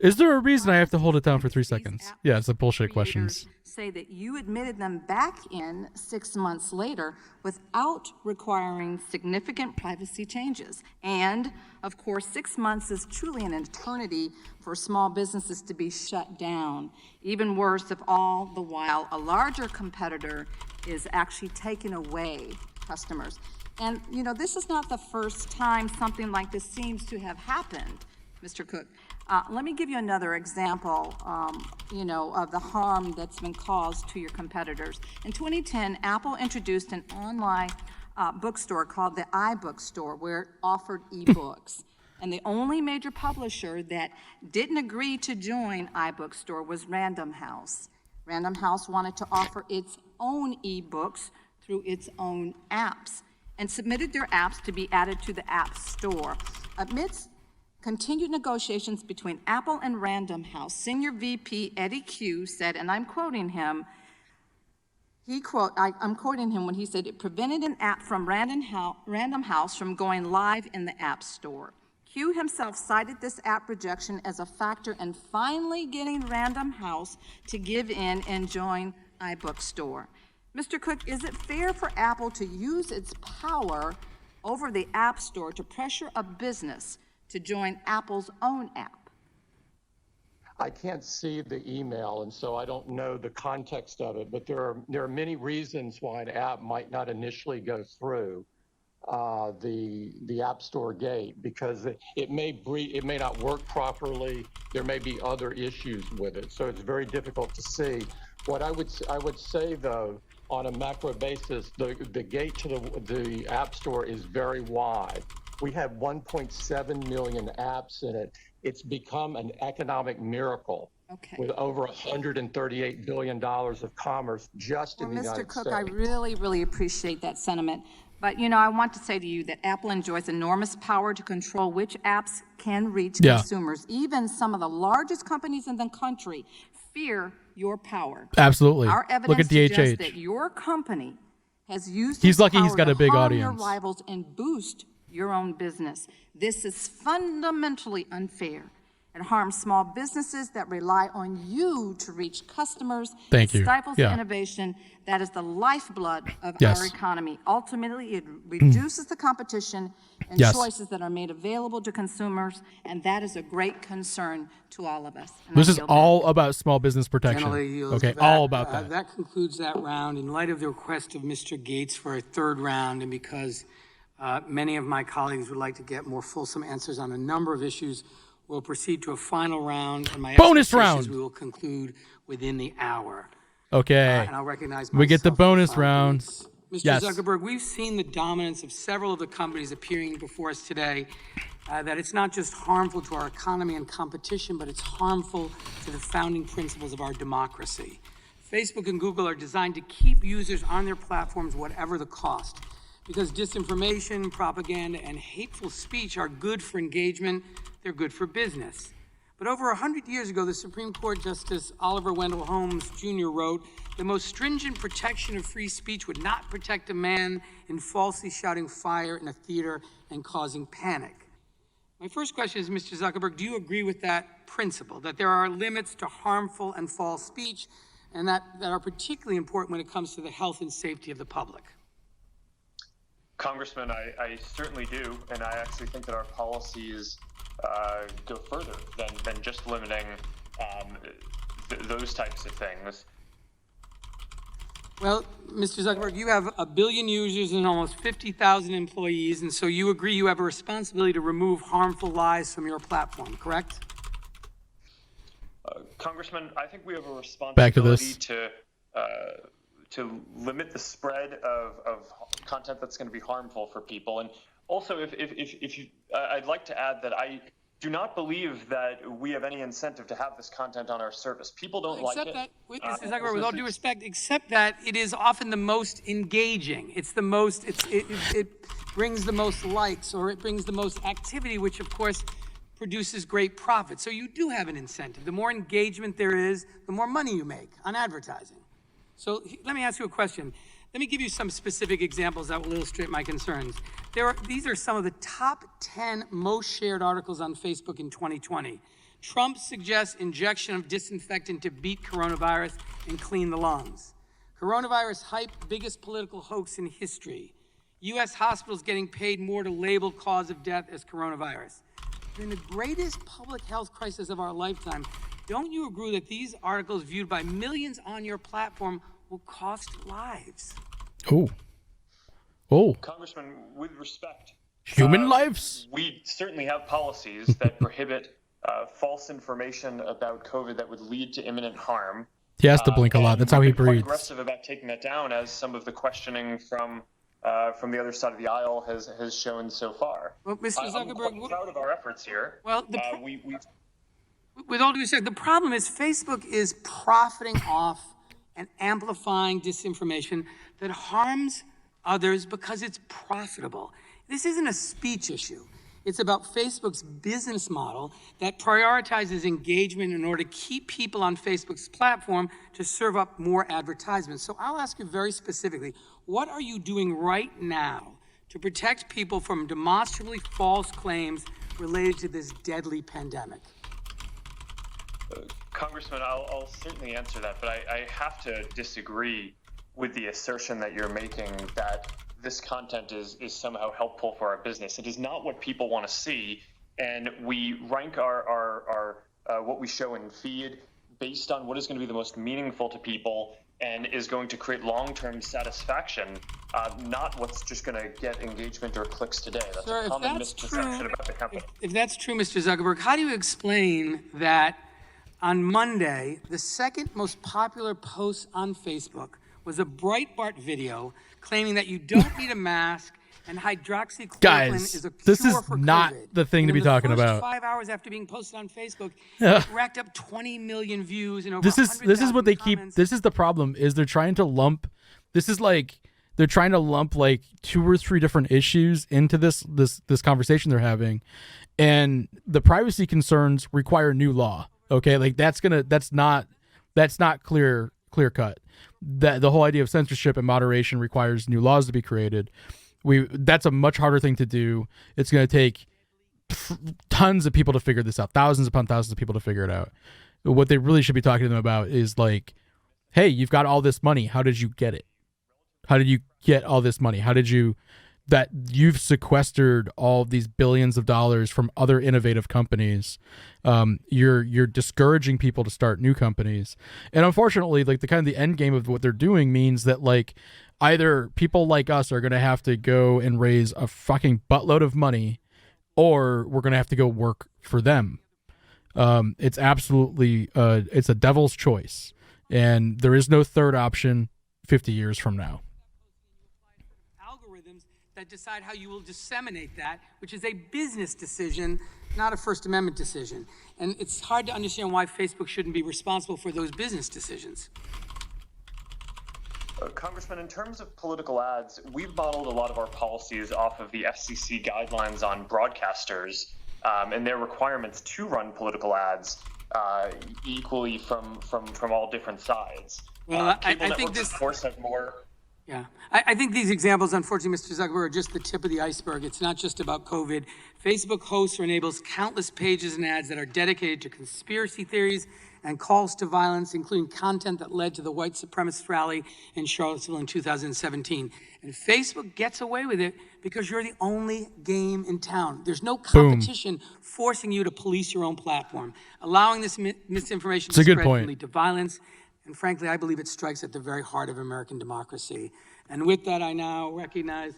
Is there a reason I have to hold it down for 3 seconds? Yeah, it's a bullshit questions. Say that you admitted them back in 6 months later without requiring significant privacy changes. And, of course, 6 months is truly an eternity for small businesses to be shut down. Even worse, if all the while a larger competitor is actually taking away customers. And, you know, this is not the first time something like this seems to have happened, Mr. Cook. Let me give you another example, you know, of the harm that's been caused to your competitors. In 2010, Apple introduced an online bookstore called the iBookstore, where it offered ebooks. And the only major publisher that didn't agree to join iBookstore was Random House. Random House wanted to offer its own ebooks through its own apps and submitted their apps to be added to the App Store. Amidst continued negotiations between Apple and Random House, Senior VP Eddie Q said, and I'm quoting him, I'm quoting him when he said, it prevented an app from Random House from going live in the App Store. Q himself cited this app rejection as a factor in finally getting Random House to give in and join iBookstore. Mr. Cook, is it fair for Apple to use its power over the App Store to pressure a business to join Apple's own app? I can't see the email, and so I don't know the context of it, but there are many reasons why an app might not initially go through the App Store gate, because it may not work properly. There may be other issues with it, so it's very difficult to see. What I would say, though, on a macro basis, the gate to the App Store is very wide. We have 1.7 million apps in it. It's become an economic miracle with over $138 billion of commerce just in the United States. Mr. Cook, I really, really appreciate that sentiment. But, you know, I want to say to you that Apple enjoys enormous power to control which apps can reach consumers. Even some of the largest companies in the country fear your power. Absolutely. Our evidence Look at suggests DHH. that your company has used He's its lucky power he's got to a big harm audience. your rivals and boost your own business. This is fundamentally unfair. It harms small businesses that rely on you to reach customers. Thank It you. stifles Yeah. innovation that is the lifeblood of Yes. our economy. Ultimately, it reduces the competition and Yes. choices that are made available to consumers, and that is a great concern to all of us. And This I is yield all about small business protection. Generally yields Okay, to all about that. That concludes that round. In light of the request of Mr. Gates for a third round, and because many of my colleagues would like to get more fulsome answers on a number of issues, we'll proceed to a final round. And my Bonus expectation is round. we will conclude within the hour. Okay. And I'll recognize we get the myself for bonus 5 round. minutes. Mr. Yes. Zuckerberg, we've seen the dominance of several of the companies appearing before us today, that it's not just harmful to our economy and competition, but it's harmful to the founding principles of our democracy. Facebook and Google are designed to keep users on their platforms, whatever the cost. Because disinformation, propaganda, and hateful speech are good for engagement, they're good for business. But over 100 years ago, the Supreme Court Justice Oliver Wendell Holmes Jr. wrote, "The most stringent protection of free speech would not protect a man in falsely shouting fire in a theater and causing panic." My first question is, Mr. Zuckerberg, do you agree with that principle, that there are limits to harmful and false speech, and that are particularly important when it comes to the health and safety of the public? Congressman, I certainly do, and I actually think that our policies go further than just limiting those types of things. Well, Mr. Zuckerberg, you have 1 billion users and almost 50,000 employees, and so you agree you have a responsibility to remove harmful lies from your platform, correct? Congressman, I think we have a responsibility Back to this. To limit the spread of content that's going to be harmful for people. And also, if you, I'd like to add that I do not believe that we have any incentive to have this content on our service. People don't like it. Except that, Mr. Zuckerberg, with all due respect, except that it is often the most engaging. It's the most, it brings the most likes, or it brings the most activity, which of course produces great profit. So you do have an incentive. The more engagement there is, the more money you make on advertising. So let me ask you a question. Let me give you some specific examples that will illustrate my concerns. These are some of the top 10 most shared articles on Facebook in 2020. Trump suggests injection of disinfectant to beat coronavirus and clean the lungs. Coronavirus hype, biggest political hoax in history. U.S. hospitals getting paid more to label cause of death as coronavirus. During the greatest public health crisis of our lifetime, don't you agree that these articles viewed by millions on your platform will cost lives? Congressman, with respect, human lives? We certainly have policies that prohibit false information about COVID that would lead to imminent harm. He has to blink a lot. That's how he We've been quite breathes. aggressive about taking that down, as some of the questioning from the other side of the aisle has shown so far. Well, Mr. Zuckerberg, I'm quite proud of our efforts here. Well, we with all due respect, the problem is Facebook is profiting off and amplifying disinformation that harms others because it's profitable. This isn't a speech issue. It's about Facebook's business model that prioritizes engagement in order to keep people on Facebook's platform to serve up more advertisements. So I'll ask you very specifically, what are you doing right now to protect people from demonstrably false claims related to this deadly pandemic? Congressman, I'll certainly answer that, but I have to disagree with the assertion that you're making that this content is somehow helpful for our business. It is not what people want to see, and we rank our what we show in feed based on what is going to be the most meaningful to people and is going to create long-term satisfaction, not what's just going to get engagement or clicks today. That's Sir, a common misconception about the company. If that's true, Mr. Zuckerberg, how do you explain that on Monday, the second most popular post on Facebook was a Breitbart video claiming that you don't need a mask and hydroxychloroquine Guys, is a cure this is for not COVID. the thing to be talking In the about. first 5 hours after being posted on Facebook, Yeah. it racked up 20 million views and over This is 100,000 what they comments. keep. This is the problem. Is they're trying to lump. This is like they're trying to lump like 2 or 3 different issues into this conversation they're having, and the privacy concerns require new law. Okay, like that's not clear cut. That the whole idea of censorship and moderation requires new laws to be created. That's a much harder thing to do. It's going to take tons of people to figure this out, thousands upon thousands of people to figure it out. What they really should be talking to them about is like, hey, you've got all this money. How did you get it? How did you get all this money? That you've sequestered all these billions of dollars from other innovative companies. You're discouraging people to start new companies. And unfortunately, like the end game of what they're doing means that like either people like us are going to have to go and raise a fucking buttload of money, or we're going to have to go work for them. It's absolutely, it's a devil's choice. And there is no third option 50 years from now. That decide how you will disseminate that, which is a business decision, not a First Amendment decision. And it's hard to understand why Facebook shouldn't be responsible for those business decisions. Congressman, in terms of political ads, we've modeled a lot of our policies off of the FCC guidelines on broadcasters and their requirements to run political ads equally from all different sides. Well, I cable think networks, this, of course, have more. Yeah, I think these examples, unfortunately, Mr. Zuckerberg, are just the tip of the iceberg. It's not just about COVID. Facebook hosts or enables countless pages and ads that are dedicated to conspiracy theories and calls to violence, including content that led to the white supremacist rally in Charlottesville in 2017. And Facebook gets away with it because you're the only game in town. There's no competition forcing you to police your own platform, allowing this misinformation to spread and lead to violence. And frankly, I believe it strikes at the very heart of American democracy. And with that, I now recognize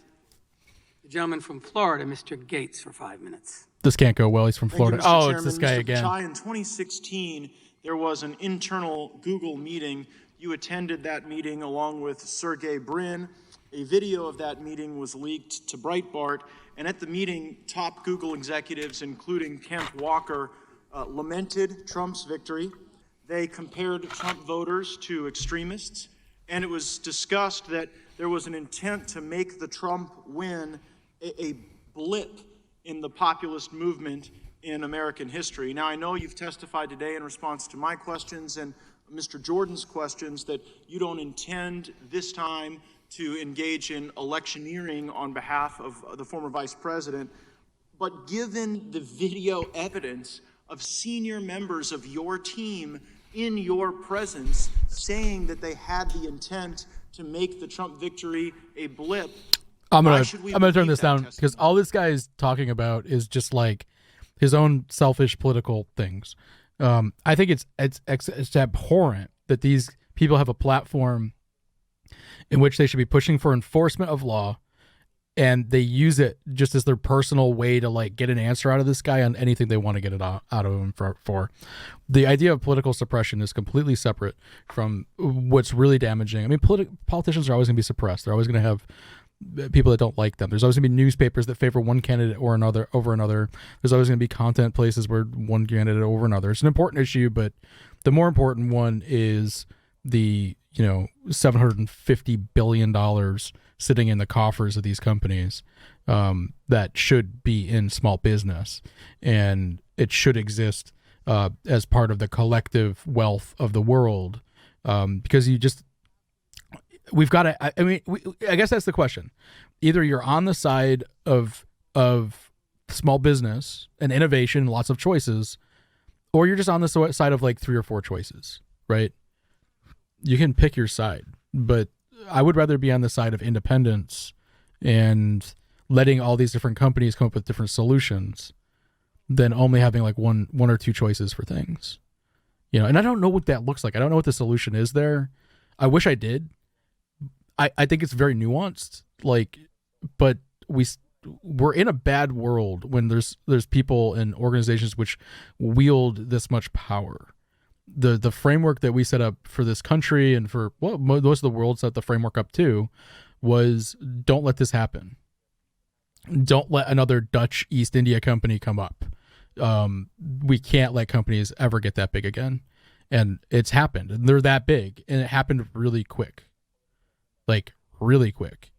the gentleman from Florida, Mr. Gates, for 5 minutes. This can't go well. He's from Florida. Thank you, Mr. It's this guy Chairman. Mr. again. Pichai, in 2016, there was an internal Google meeting. You attended that meeting along with Sergey Brin A video of that meeting was leaked to Breitbart, and at the meeting, top Google executives, including Kent Walker, lamented Trump's victory. They compared Trump voters to extremists, and it was discussed that there was an intent to make the Trump win a blip in the populist movement in American history. Now, I know you've testified today in response to my questions and Mr. Jordan's questions that you don't intend this time to engage in electioneering on behalf of the former vice president. But given the video evidence of senior members of your team in your presence saying that they had the intent to make the Trump victory a blip, I'm gonna turn this down because all this guy is talking about is just like his own selfish political things. I think it's abhorrent that these people have a platform in which they should be pushing for enforcement of law, and they use it just as their personal way to like get an answer out of this guy on anything they want to get it out of him for. The idea of political suppression is completely separate from what's really damaging. I mean, politicians are always going to be suppressed. They're always going to have people that don't like them. There's always going to be newspapers that favor one candidate or another over another. There's always going to be content places where one candidate over another. It's an important issue, but the more important one is the $750 billion sitting in the coffers of these companies that should be in small business, and it should exist as part of the collective wealth of the world, because we've got to. I guess that's the question. Either you're on the side of small business and innovation, lots of choices, or you're just on the side of like 3 or 4 choices, right? You can pick your side, but I would rather be on the side of independence and letting all these different companies come up with different solutions than only having like one or 2 choices for things, and I don't know what that looks like. I don't know what the solution is there. I wish I did. I think it's very nuanced, but we're in a bad world when there's people and organizations which wield this much power. The framework that we set up for this country and for most of the world set the framework up to was, don't let this happen. Don't let another Dutch East India company come up. We can't let companies ever get that big again. And it's happened. And they're that big. And it happened really quick. Like, really quick.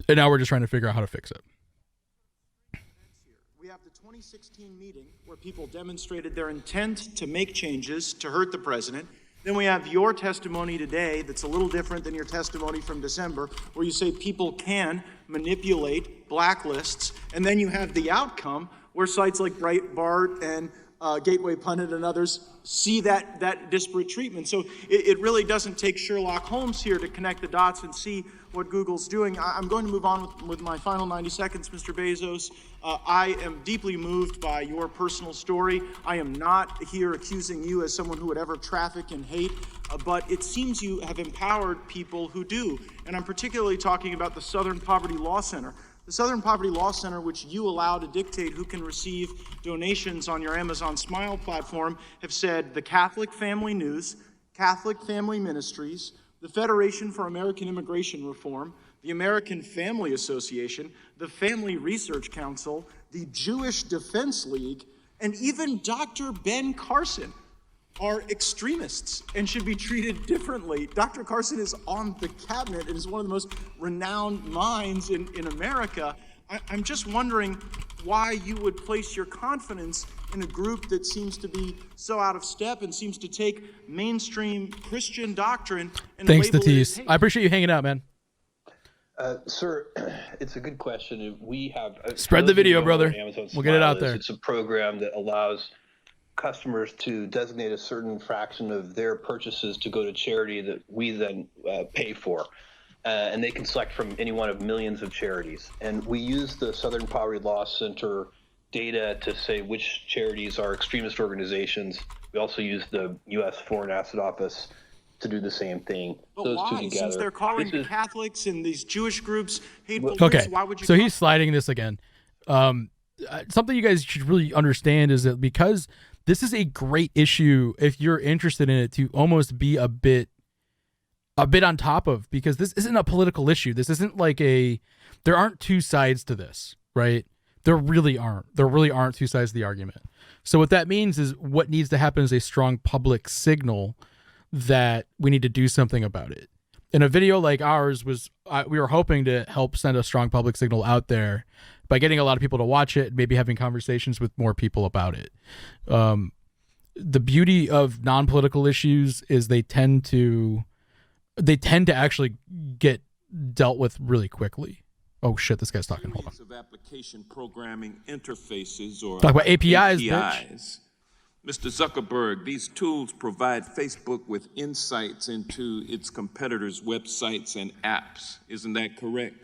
And now we're just trying to figure out how to fix it. We have the 2016 meeting where people demonstrated their intent to make changes to hurt the president. Then we have your testimony today that's a little different than your testimony from December, where you say people can manipulate blacklists. And then you have the outcome where sites like Breitbart and Gateway Pundit and others see that disparate treatment. So it really doesn't take Sherlock Holmes here to connect the dots and see what Google's doing. I'm going to move on with my final 90 seconds, Mr. Bezos. I am deeply moved by your personal story. I am not here accusing you as someone who would ever traffic in hate, but it seems you have empowered people who do. And I'm particularly talking about the Southern Poverty Law Center. The Southern Poverty Law Center, which you allow to dictate who can receive donations on your Amazon Smile platform, have said the Catholic Family News, Catholic Family Ministries, the Federation for American Immigration Reform, the American Family Association, the Family Research Council, the Jewish Defense League, and even Dr. Ben Carson are extremists and should be treated differently. Dr. Carson is on the cabinet and is one of the most renowned minds in America. I'm just wondering why you would place your confidence in a group that seems to be so out of step and seems to take mainstream Christian doctrine and Thanks, label it as Tatis. hate. I appreciate you hanging out, man. Sir, it's a good question. We have Spread the video, brother. Amazon We'll get it out Smile there. It's a program that allows customers to designate a certain fraction of their purchases to go to charity that we then pay for. And they can select from any one of millions of charities. And we use the Southern Poverty Law Center data to say which charities are extremist organizations. We also use the U.S. Foreign Asset Office to do the same thing. But Those why? two together. Since they're calling Catholics and these Jewish groups hateful Okay, groups, why would you so call he's sliding this again. Something you guys should really understand is that because this is a great issue, if you're interested in it, to almost be a bit a bit on top of, because this isn't a political issue. This isn't like there aren't two sides to this, right? There really aren't. There really aren't two sides to the argument. So what that means is what needs to happen is a strong public signal that we need to do something about it. And a video like ours we were hoping to help send a strong public signal out there by getting a lot of people to watch it, maybe having conversations with more people about it. The beauty of non-political issues is they tend to actually get dealt with really quickly. Oh shit, this guy's talking. Hold on. Of application programming interfaces, or talk about APIs, bitch. Mr. Zuckerberg, these tools provide Facebook with insights into its competitors' websites and apps. Isn't that correct?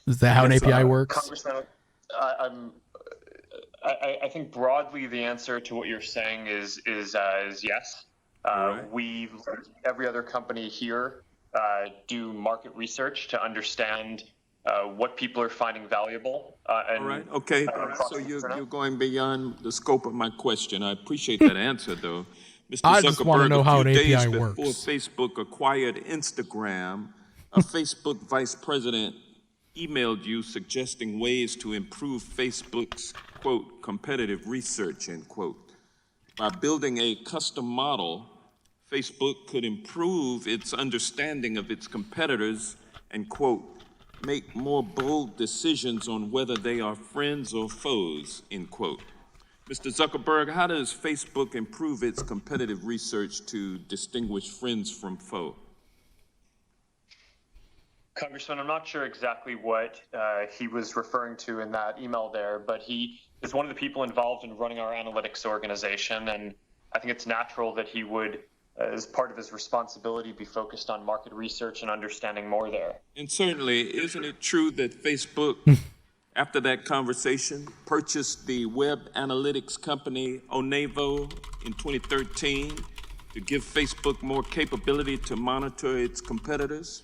Is that how an API works? Congressman, I think broadly the answer to what you're saying is yes. Right. We, like every other company here, do market research to understand what people are finding valuable. All right. Okay. So you're going beyond the scope of my question. I appreciate that answer, though. Mr. I just want to know how an API works. Before Facebook acquired Instagram, a Facebook vice president emailed you suggesting ways to improve Facebook's, quote, competitive research, end quote. By building a custom model, Facebook could improve its understanding of its competitors and, quote, make more bold decisions on whether they are friends or foes, end quote. Mr. Zuckerberg, how does Facebook improve its competitive research to distinguish friends from foe? Congressman, I'm not sure exactly what he was referring to in that email there, but he is one of the people involved in running our analytics organization, and I think it's natural that he would, as part of his responsibility, be focused on market research and understanding more there. And certainly, isn't it true that Facebook, after that conversation, purchased the web analytics company Onevo in 2013 to give Facebook more capability to monitor its competitors?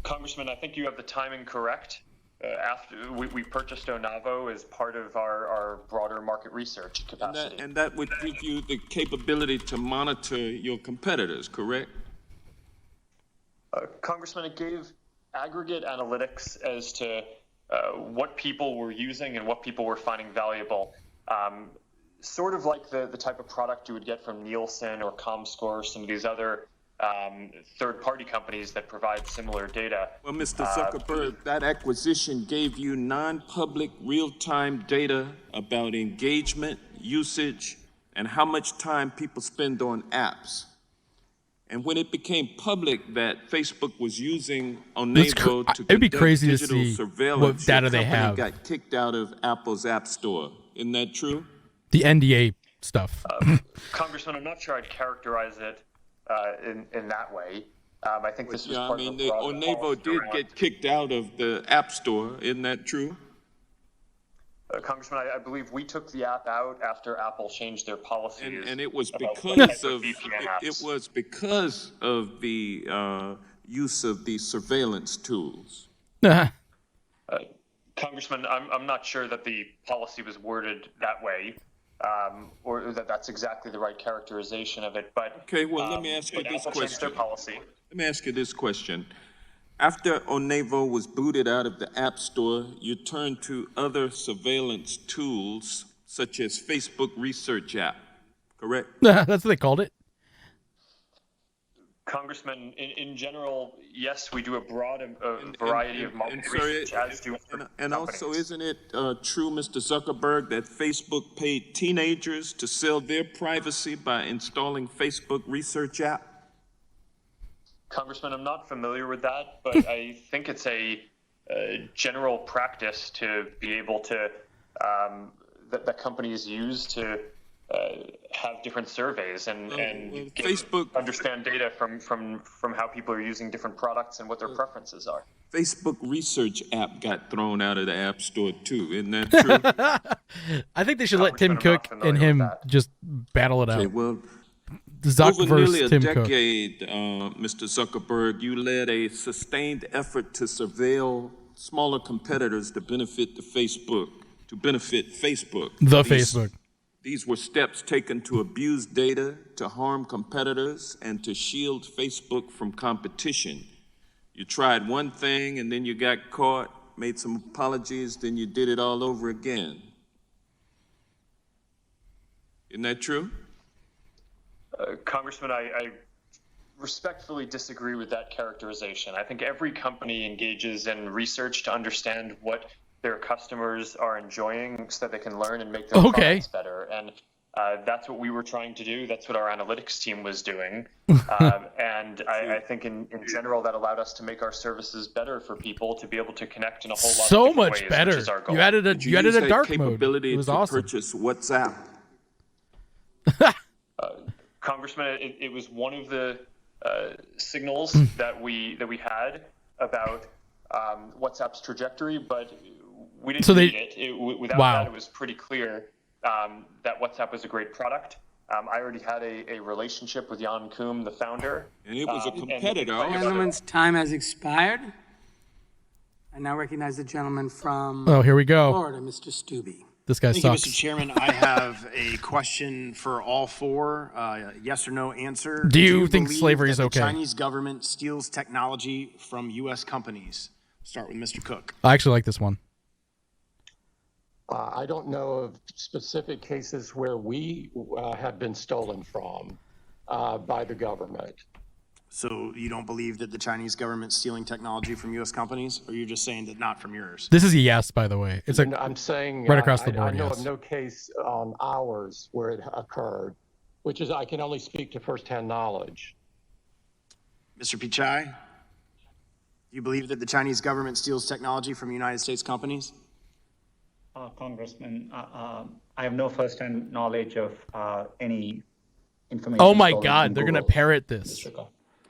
Congressman, I think you have the timing correct. After we purchased Onevo as part of our broader market research capacity. And that would give you the capability to monitor your competitors, correct? Congressman, it gave aggregate analytics as to what people were using and what people were finding valuable. Sort of like the type of product you would get from Nielsen or ComScore or some of these other third-party companies that provide similar data. Well, Mr. Zuckerberg, that acquisition gave you non-public real-time data about engagement, usage, and how much time people spend on apps. And when it became public that Facebook was using Onevo to conduct digital surveillance, what data your they company have. got kicked out of Apple's App Store. Isn't that true? The NDA stuff. Congressman, I'm not sure I'd characterize it in that way. I think this was part of the Onevo did get kicked out of the App Store. Isn't that true? Congressman, I believe we took the app out after Apple changed their policies. And it was because of it was because of the use of these surveillance tools. Congressman, I'm not sure that the policy was worded that way. Or that's exactly the right characterization of it. But okay, well, let me ask you this question. Let me ask you this question. After Onevo was booted out of the App Store, you turned to other surveillance tools, such as Facebook Research app, correct? That's what they called it. Congressman, in general, yes, we do a broad variety of market research, as do and also, isn't it true, Mr. Zuckerberg, that Facebook paid teenagers to sell their privacy by installing Facebook Research app? Congressman, I'm not familiar with that, but I think it's a general practice to be able to that companies use to have different surveys and Facebook understand data from how people are using different products and what their preferences are. Facebook Research app got thrown out of the App Store too, isn't that true? I think they should let Tim Cook and him just battle it out. Okay, well, Zuck over nearly versus a Tim Cook. decade, Mr. Zuckerberg, you led a sustained effort to surveil smaller competitors to benefit Facebook. Facebook. These were steps taken to abuse data, to harm competitors, and to shield Facebook from competition. You tried one thing and then you got caught, made some apologies, then you did it all over again. Isn't that true? Congressman, I respectfully disagree with that characterization. I think every company engages in research to understand what their customers are enjoying so that they can learn and make their products better. And that's what we were trying to do. That's what our analytics team was doing. And I think in general that allowed us to make our services better for people to be able to connect in a whole lot of different much ways, better. which is our goal. You added a dark mode. It was to awesome. Purchase WhatsApp. Congressman, it was one of the signals that we had about WhatsApp's trajectory, but we didn't need it. Without that, it was pretty clear that WhatsApp was a great product. I already had a relationship with Jan Koum, the founder. And it was a competitor. The gentleman's time has expired. I now recognize the gentleman from here we go. Florida, Mr. Steube. This guy Thank sucks. you, Mr. Chairman. I have a question for all four. Yes or no answer. Do you think believe slavery is that okay? The Chinese government steals technology from U.S. companies. Start with Mr. Cook. I actually like this one. I don't know of specific cases where we have been stolen from by the government. So you don't believe that the Chinese government's stealing technology from U.S. companies, or you're just saying that not from yours? This is a yes, by the way. It's I'm saying right across the board. I know yes. of no case on ours where it occurred, which is I can only speak to firsthand knowledge. Mr. Pichai, do you believe that the Chinese government steals technology from United States companies? Congressman, I have no first-hand knowledge of any information. Oh my God, they're going to parrot this.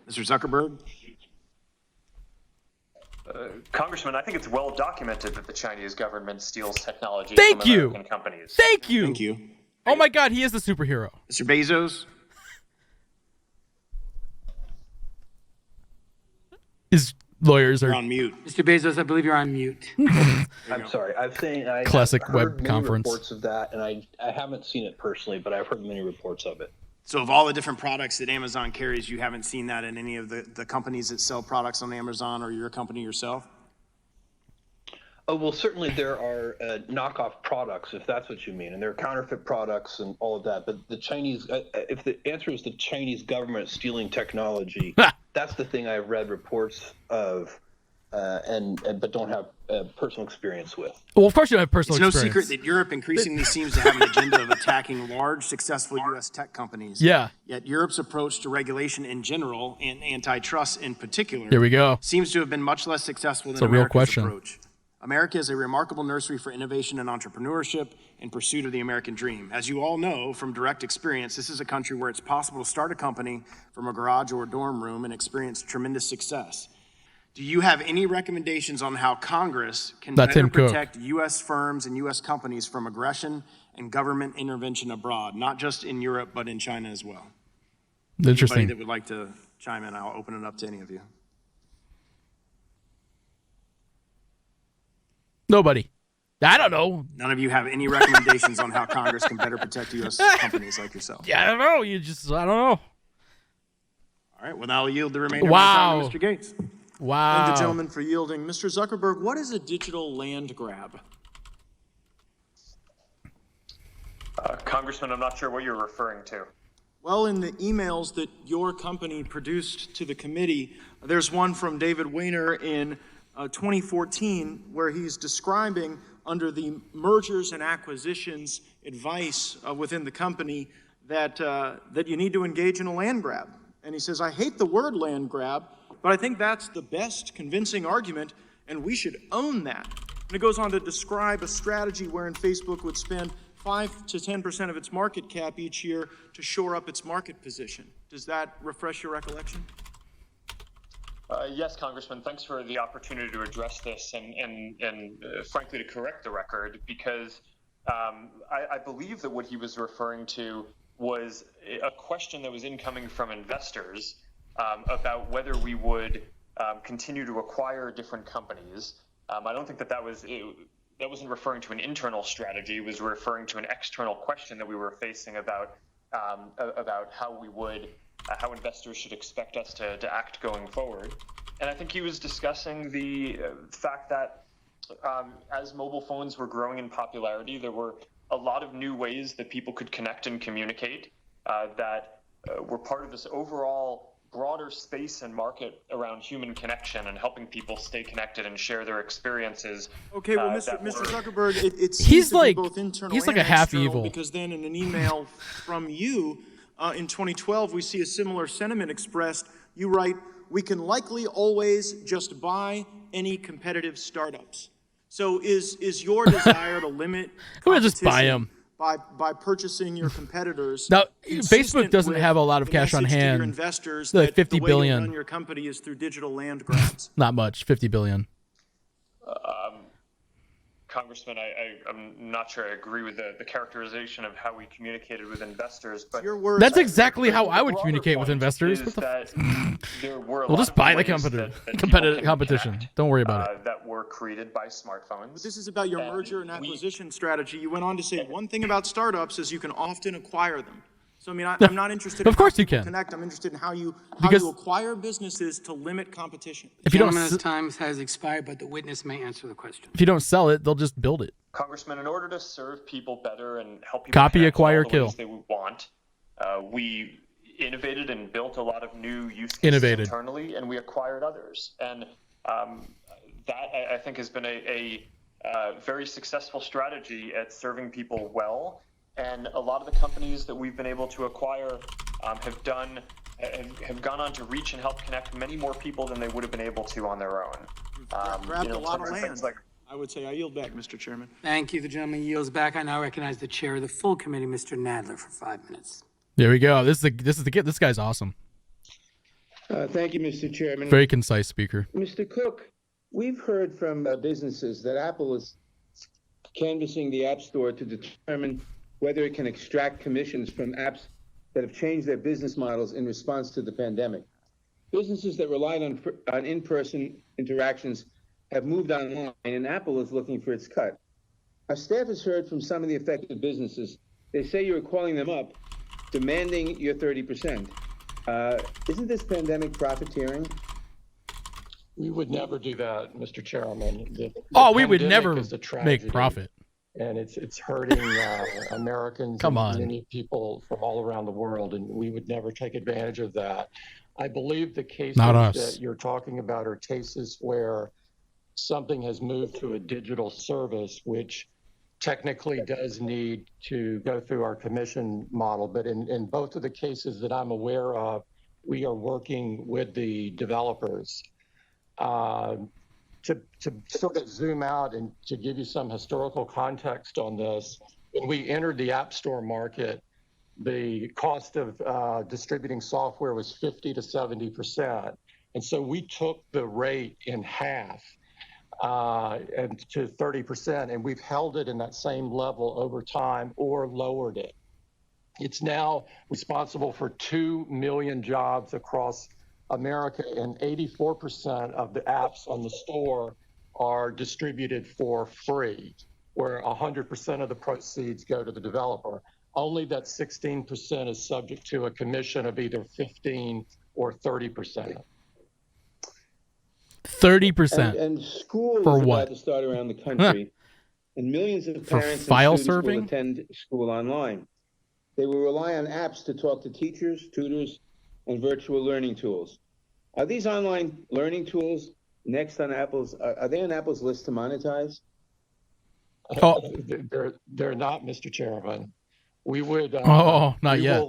Mr. Zuckerberg? Congressman, I think it's well documented that the Chinese government steals technology Thank from you. American companies. Thank you. Thank you. Oh my God, he is the superhero. Mr. Bezos? His lawyers You're are on mute. Mr. Bezos, I believe you're on mute. I'm sorry. I've seen I Classic have web heard many conference. reports of that, and I haven't seen it personally, but I've heard many reports of it. So of all the different products that Amazon carries, you haven't seen that in any of the companies that sell products on Amazon or your company yourself? Oh, well, certainly there are knockoff products, if that's what you mean, and there are counterfeit products and all of that. But the Chinese, if the answer is the Chinese government stealing technology, that's the thing I've read reports of, but don't have personal experience with. Well, of course you don't have personal It's no experience. secret that Europe increasingly seems to have an agenda of attacking large, successful U.S. tech companies. Yeah. Yet Europe's approach to regulation in general and antitrust in particular Here we go. seems to have been much less successful It's than a real America's question. approach. America is a remarkable nursery for innovation and entrepreneurship in pursuit of the American dream. As you all know from direct experience, this is a country where it's possible to start a company from a garage or a dorm room and experience tremendous success. Do you have any recommendations on how Congress can better protect U.S. firms and U.S. companies from aggression and government intervention abroad, not just in Europe, but in China as well? Interesting. Anybody that would like to chime in, I'll open it up to any of you. Nobody. I don't know. None of you have any recommendations on how Congress can better protect U.S. companies like yourself? Yeah, I don't know. I don't know. All right, well, now I'll yield the remainder Wow. of my time to Mr. Gates. Wow. Thank the gentleman for yielding. Mr. Zuckerberg, what is a digital land grab? Congressman, I'm not sure what you're referring to. Well, in the emails that your company produced to the committee, there's one from David Weiner in 2014 where he's describing under the mergers and acquisitions advice within the company that you need to engage in a land grab. And he says, I hate the word land grab, but I think that's the best convincing argument, and we should own that. And it goes on to describe a strategy wherein Facebook would spend 5 to 10% of its market cap each year to shore up its market position. Does that refresh your recollection? Yes, Congressman, thanks for the opportunity to address this and frankly, to correct the record, because I believe that what he was referring to was a question that was incoming from investors about whether we would continue to acquire different companies. I don't think that was that wasn't referring to an internal strategy. It was referring to an external question that we were facing about how we would, how investors should expect us to act going forward. And I think he was discussing the fact that as mobile phones were growing in popularity, there were a lot of new ways that people could connect and communicate that were part of this overall broader space and market around human connection and helping people stay connected and share their experiences. Okay, well, Mr. Zuckerberg, it seems He's to like be both internal he's like and a half external, evil. because then in an email from you in 2012, we see a similar sentiment expressed. You write, "We can likely always just buy any competitive startups." So is your desire to limit We'll just buy competition them. by purchasing your competitors? Now, consistent Facebook doesn't with have a lot of the cash on message to your hand. investors Like that 50 the way you billion. run your company is through digital land grabs? Not much, 50 billion. Congressman, I'm not sure I agree with the characterization of how we communicated with investors, but That's exactly how I would communicate with investors. What the there were a We'll lot just of buy the ways competitive competition. Don't worry about it. that were created by smartphones. But this is about your merger and acquisition strategy. You went on to say one thing about startups is you can often acquire them. So I mean, I'm not interested. Of in course how you people can. connect. I'm interested in how you Because- acquire businesses to limit competition. If you don't Gentleman's time has expired, but the witness may answer the question. If you don't sell it, they'll just build it. Congressman, in order to serve people better and help people Copy, connect in acquire, all the kill. ways they want, we innovated and built a lot of new use cases Innovated. internally, and we acquired others. And that, I think, has been a very successful strategy at serving people well. And a lot of the companies that we've been able to acquire have gone on to reach and help connect many more people than they would have been able to on their own. Grabbed a lot of things land. like I would say I yield back, Mr. Chairman. Thank you. The gentleman yields back. I now recognize the chair of the full committee, Mr. Nadler, for 5 minutes. There we go. This is the kid. This guy's awesome. Thank you, Mr. Chairman. Very concise speaker. Mr. Cook, we've heard from businesses that Apple is canvassing the App Store to determine whether it can extract commissions from apps that have changed their business models in response to the pandemic. Businesses that relied on in-person interactions have moved online, and Apple is looking for its cut. Our staff has heard from some of the affected businesses. They say you're calling them up, demanding your 30%. Isn't this pandemic profiteering? We would never do that, Mr. Chairman. The We would pandemic never is a tragedy, make profit. and it's hurting Americans Come and on. many people from all around the world, and we would never take advantage of that. I believe the cases Not us. that you're talking about are cases where something has moved to a digital service, which technically does need to go through our commission model. But in both of the cases that I'm aware of, we are working with the developers. To sort of zoom out and to give you some historical context on this, when we entered the App Store market, the cost of distributing software was 50 to 70%. And so we took the rate in half and to 30%, and we've held it in that same level over time or lowered it. It's now responsible for 2 million jobs across America, and 84% of the apps on the store are distributed for free, where 100% of the proceeds go to the developer. Only that 16% is subject to a commission of either 15 or 30%. 30%. And school For is what? about to start around the country, and millions of For parents file and students serving? will attend school online. They will rely on apps to talk to teachers, tutors, and virtual learning tools. Are these online learning tools next on Apple's? Are they on Apple's list to monetize? They're not, Mr. Chairman. We would. Not yet.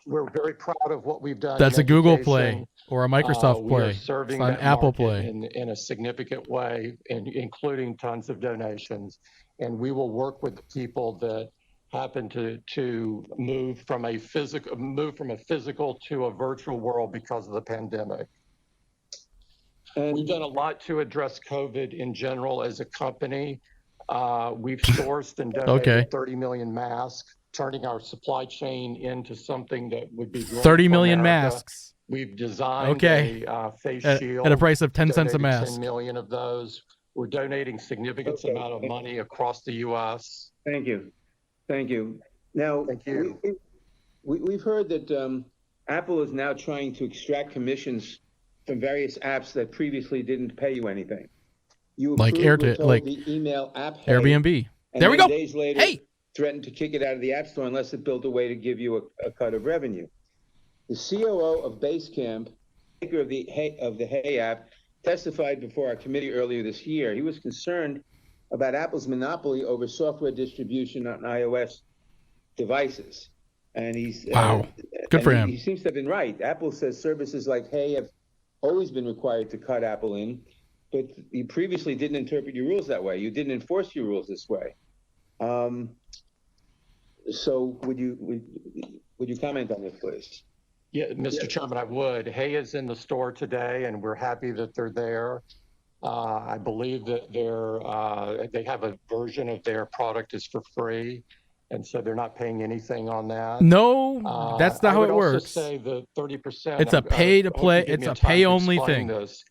We're very proud of what we've done. That's in a Google education. Play or a Microsoft We are Play. serving It's on that Apple market Play. in a significant way, including tons of donations. And we will work with the people that happen to move from a physical to a virtual world because of the pandemic. We've done a lot to address COVID in general as a company. We've sourced and donated 30 million masks, turning our supply chain into something that would be great 30 for million America. masks. We've designed Okay. a face At shield a price of 10 cents a donated mask. 10 million of those. We're donating significant amount of money across the U.S. Thank you. Thank you. Now, Thank you. We've heard that Apple is now trying to extract commissions from various apps that previously didn't pay you anything. You like the email app Airbnb. And there we go. Days later, threatened to kick it out of the App Store unless it built a way to give you a cut of revenue. The COO of Basecamp, maker of the Hey app, testified before our committee earlier this year. He was concerned about Apple's monopoly over software distribution on iOS devices. And he's good for him. He seems to have been right. Apple says services like Hey have always been required to cut Apple in, but you previously didn't interpret your rules that way. You didn't enforce your rules this way. So would you comment on this, please? Yeah, Mr. Chairman, I would. Hey is in the store today, and we're happy that they're there. I believe that they have a version of their product is for free, and so they're not paying anything on that. No, that's not how it works. I would also say the 30%. It's a pay to play. It's a pay only thing. This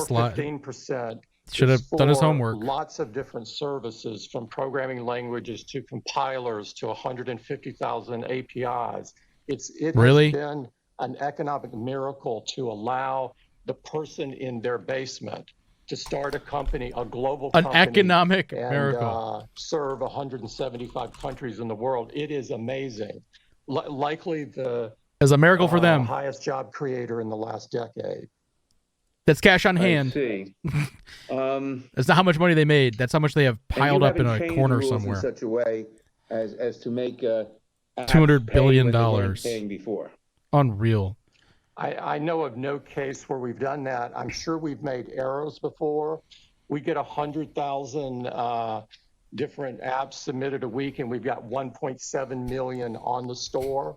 15% should have done his homework. Lots of different services, from programming languages to compilers to 150,000 APIs. It has been an economic miracle to allow the person in their basement to start a company, a global company. An economic miracle. Serve 175 countries in the world. It is amazing. Likely as a miracle for them. Highest job creator in the last decade. That's cash on hand. I see. That's not how much money they made. That's how much they have piled up in a corner somewhere. In such a way as to make $200 billion. Paying before. Unreal. I know of no case where we've done that. I'm sure we've made errors before. We get 100,000 different apps submitted a week, and we've got 1.7 million on the store.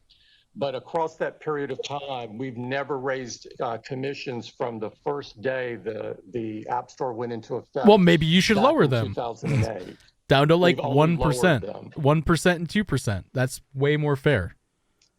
But across that period of time, we've never raised commissions from the first day the App Store went into effect. Well, maybe you should lower them 2008. Down to like 1%, 1% and 2%. That's way more fair.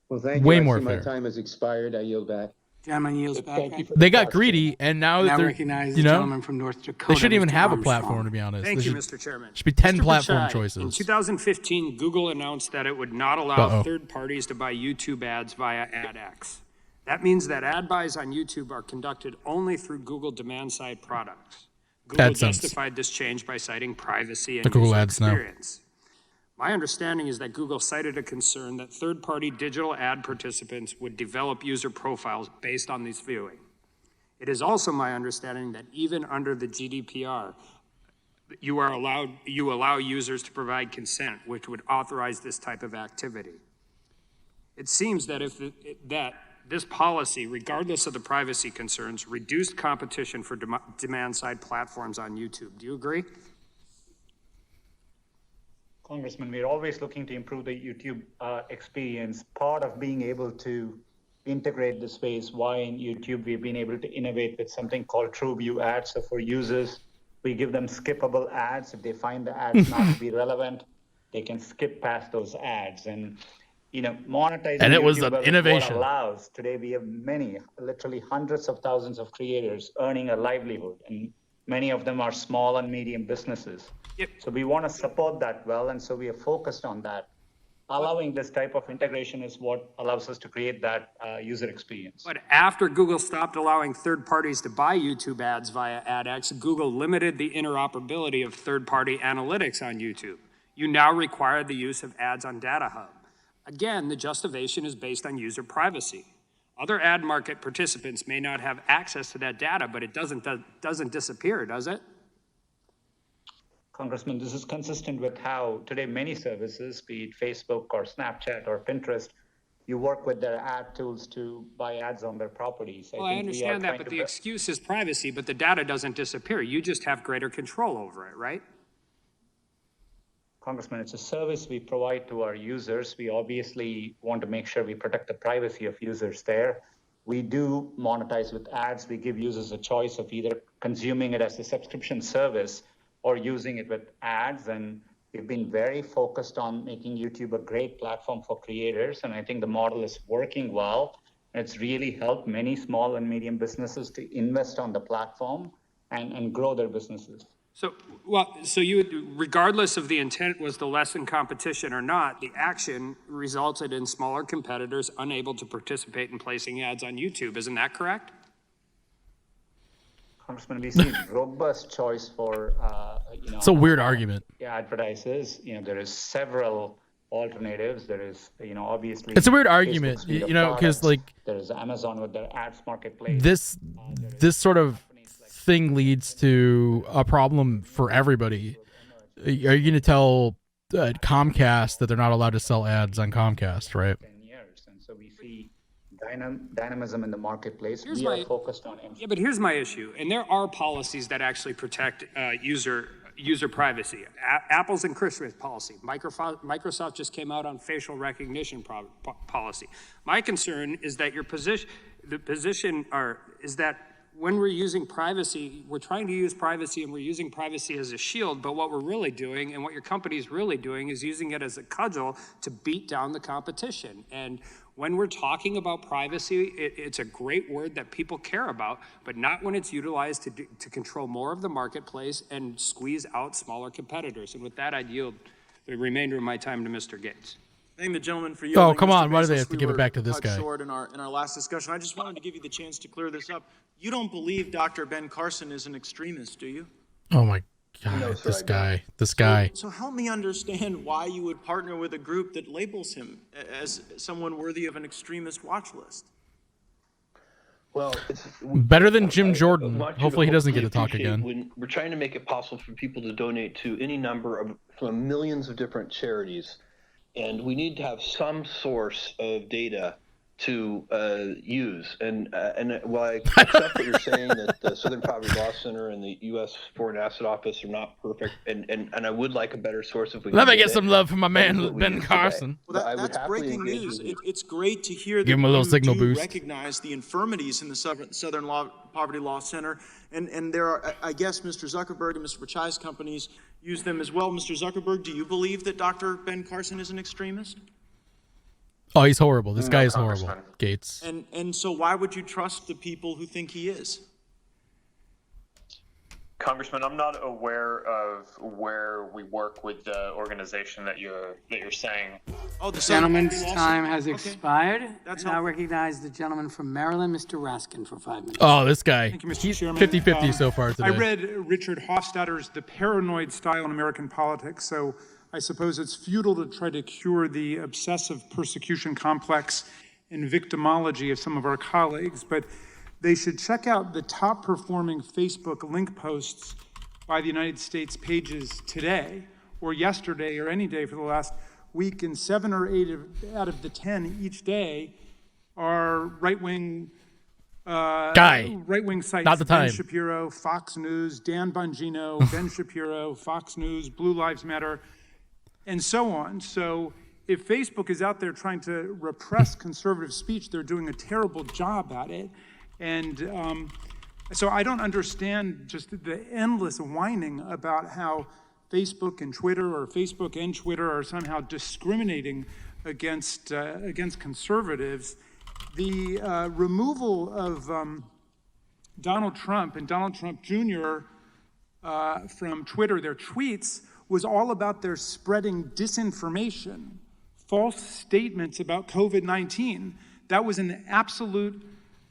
Well, thank you. Way more fair. My time has expired. I yield back. Gentleman yields back. They got greedy, and now they're, recognize the gentleman from North Dakota. They shouldn't even Mr. have a Armstrong. platform, to be honest. Thank you, Mr. Chairman. Should be 10 Mr. platform Pichai, choices. In 2015, Google announced that it would not allow third parties to buy YouTube ads via AdX. That means that ad buys on YouTube are conducted only through Google demand-side products. Google justified this change by citing privacy and the Google user ads experience. My understanding is that Google cited a concern that third-party digital ad participants would develop user profiles based on this viewing. It is also my understanding that even under the GDPR, you allow users to provide consent, which would authorize this type of activity. It seems that this policy, regardless of the privacy concerns, reduced competition for demand-side platforms on YouTube. Do you agree? Congressman, we're always looking to improve the YouTube experience. Part of being able to integrate the space, why in YouTube we've been able to innovate with something called TrueView ads. So for users, we give them skippable ads. If they find the ads not to be relevant, they can skip past those ads. And monetizing and it was YouTube an innovation. What allows. Today we have many, literally hundreds of thousands of creators earning a livelihood, and many of them are small and medium businesses. Yep. So we want to support that well, and so we are focused on that. Allowing this type of integration is what allows us to create that user experience. But after Google stopped allowing third parties to buy YouTube ads via AdX, Google limited the interoperability of third-party analytics on YouTube. You now require the use of ads on Data Hub. Again, the justification is based on user privacy. Other ad market participants may not have access to that data, but it doesn't disappear, does it? Congressman, this is consistent with how today many services, be it Facebook or Snapchat or Pinterest, you work with their ad tools to buy ads on their properties. Well, I understand that, but the excuse is privacy, but the data doesn't disappear. You just have greater control over it, right? Congressman, it's a service we provide to our users. We obviously want to make sure we protect the privacy of users there. We do monetize with ads. We give users a choice of either consuming it as a subscription service or using it with ads. And we've been very focused on making YouTube a great platform for creators. And I think the model is working well. And it's really helped many small and medium businesses to invest on the platform and grow their businesses. So you, regardless of the intent was to lessen competition or not, the action resulted in smaller competitors unable to participate in placing ads on YouTube. Isn't that correct? Congressman, we see robust choice for, it's a weird argument. Advertisers. There is several alternatives. There is, obviously. It's a weird argument, because there's Amazon with their ads marketplace. This sort of thing leads to a problem for everybody. Are you going to tell Comcast that they're not allowed to sell ads on Comcast, right? 10 years, and so we see dynamism in the marketplace. We are focused on. Yeah, but here's my issue, and there are policies that actually protect user privacy. Apple's encryption policy. Microsoft just came out on facial recognition policy. My concern is that is that when we're using privacy, we're trying to use privacy and we're using privacy as a shield, but what we're really doing and what your company's really doing is using it as a cudgel to beat down the competition. And when we're talking about privacy, it's a great word that people care about, but not when it's utilized to control more of the marketplace and squeeze out smaller competitors. And with that, I'd yield the remainder of my time to Mr. Gates. Thank the gentleman for Oh, come on. Why do they have to give it back to this guy? Short in our last discussion. I just wanted to give you the chance to clear this up. You don't believe Dr. Ben Carson is an extremist, do you? Oh, my God. No, sir, this guy. So help me understand why you would partner with a group that labels him as someone worthy of an extremist watch list. Well, it's better than Jim Jordan. Hopefully he doesn't get to talk again. When we're trying to make it possible for people to donate to any number of from millions of different charities, and we need to have some source of data to use. And while I accept what you're saying, that the Southern Poverty Law Center and the U.S. Foreign Asset Office are not perfect, and I would like a better source if we Let me get some love from my man, Ben Carson. Well, that's breaking news. It's great to hear that Give him a little signal you boost. recognize the infirmities in the Southern Poverty Law Center. And there are, I guess, Mr. Zuckerberg and Mr. Pichai's companies use them as well. Mr. Zuckerberg, do you believe that Dr. Ben Carson is an extremist? Oh, he's horrible. This guy is horrible, Gates. And so why would you trust the people who think he is? Congressman, I'm not aware of where we work with the organization that you're saying. Oh, the gentleman's time has expired. That's now recognize the gentleman from Maryland, Mr. Raskin, for 5 minutes. Oh, this guy. Thank you, Mr. He's Chairman. 50-50 so far today. I read Richard Hofstadter's The Paranoid Style in American Politics, so I suppose it's futile to try to cure the obsessive persecution complex and victimology of some of our colleagues, but they should check out the top performing Facebook link posts by the United States pages today or yesterday or any day for the last week, and 7 or 8 out of the 10 each day are right-wing right-wing sites. Not the time. Ben Shapiro, Fox News, Dan Bongino, Ben Shapiro, Fox News, Blue Lives Matter, and so on. So if Facebook is out there trying to repress conservative speech, they're doing a terrible job at it. And so I don't understand just the endless whining about how Facebook and Twitter are somehow discriminating against conservatives. The removal of Donald Trump and Donald Trump Jr. From Twitter, their tweets, was all about their spreading disinformation, false statements about COVID-19. That was an absolute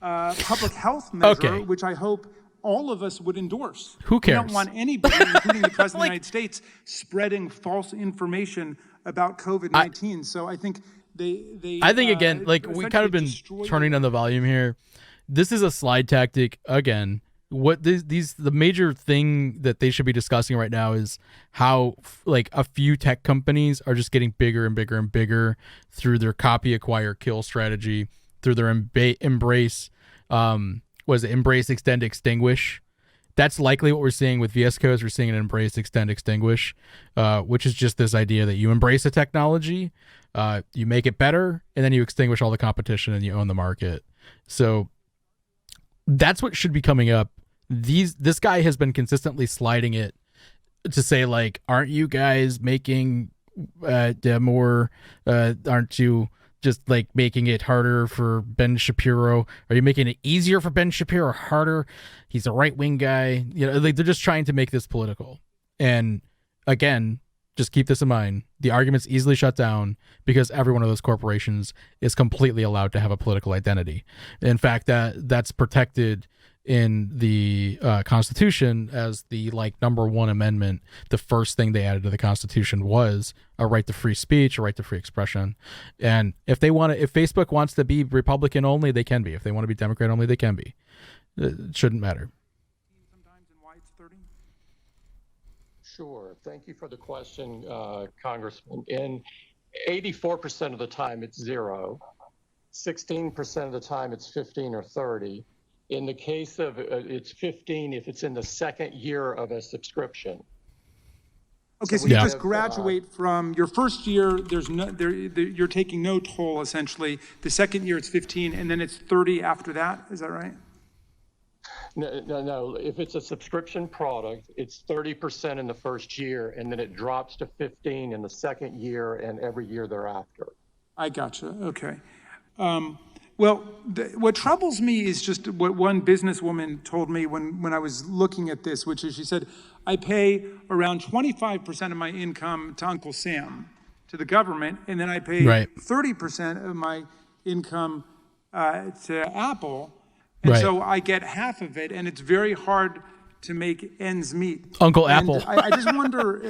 public health measure, which I hope all of us would endorse. Who cares? We don't want anybody, including the President of the United States, spreading false information about COVID-19. So I think I think, again, like, we kind of been turning on the volume here. This is a slide tactic again. What the major thing that they should be discussing right now is how, like, a few tech companies are just getting bigger and bigger and bigger through their copy, acquire, kill strategy, through their embrace, extend, extinguish. That's likely what we're seeing with VS Codes. We're seeing an embrace, extend, extinguish, which is just this idea that you embrace a technology, you make it better, and then you extinguish all the competition and you own the market. So that's what should be coming up. This guy has been consistently sliding it to say, like, aren't you guys making more? Aren't you just like making it harder for Ben Shapiro? Are you making it easier for Ben Shapiro or harder? He's a right-wing guy. You know, like they're just trying to make this political. And again, just keep this in mind. The argument's easily shut down because every one of those corporations is completely allowed to have a political identity. In fact, that's protected in the Constitution as the number one amendment. The first thing they added to the Constitution was a right to free speech, a right to free expression. And if Facebook wants to be Republican only, they can be. If they want to be Democrat only, they can be. It shouldn't matter. Sure. Thank you for the question, Congressman. In 84% of the time, it's 0. 16% of the time, it's 15 or 30. In the case of it's 15 if it's in the second year of a subscription. Okay, so you just graduate from your first year. You're taking no toll essentially. The second year, it's 15, and then it's 30 after that. Is that right? No. If it's a subscription product, it's 30% in the first year, and then it drops to 15 in the second year and every year thereafter. I gotcha. Okay. Well, what troubles me is just what one businesswoman told me when I was looking at this, which is she said, I pay around 25% of my income to Uncle Sam, to the government, and then I pay 30% of my income to Apple. And so I get half of it, and it's very hard to make ends meet. Uncle Apple. I just wonder,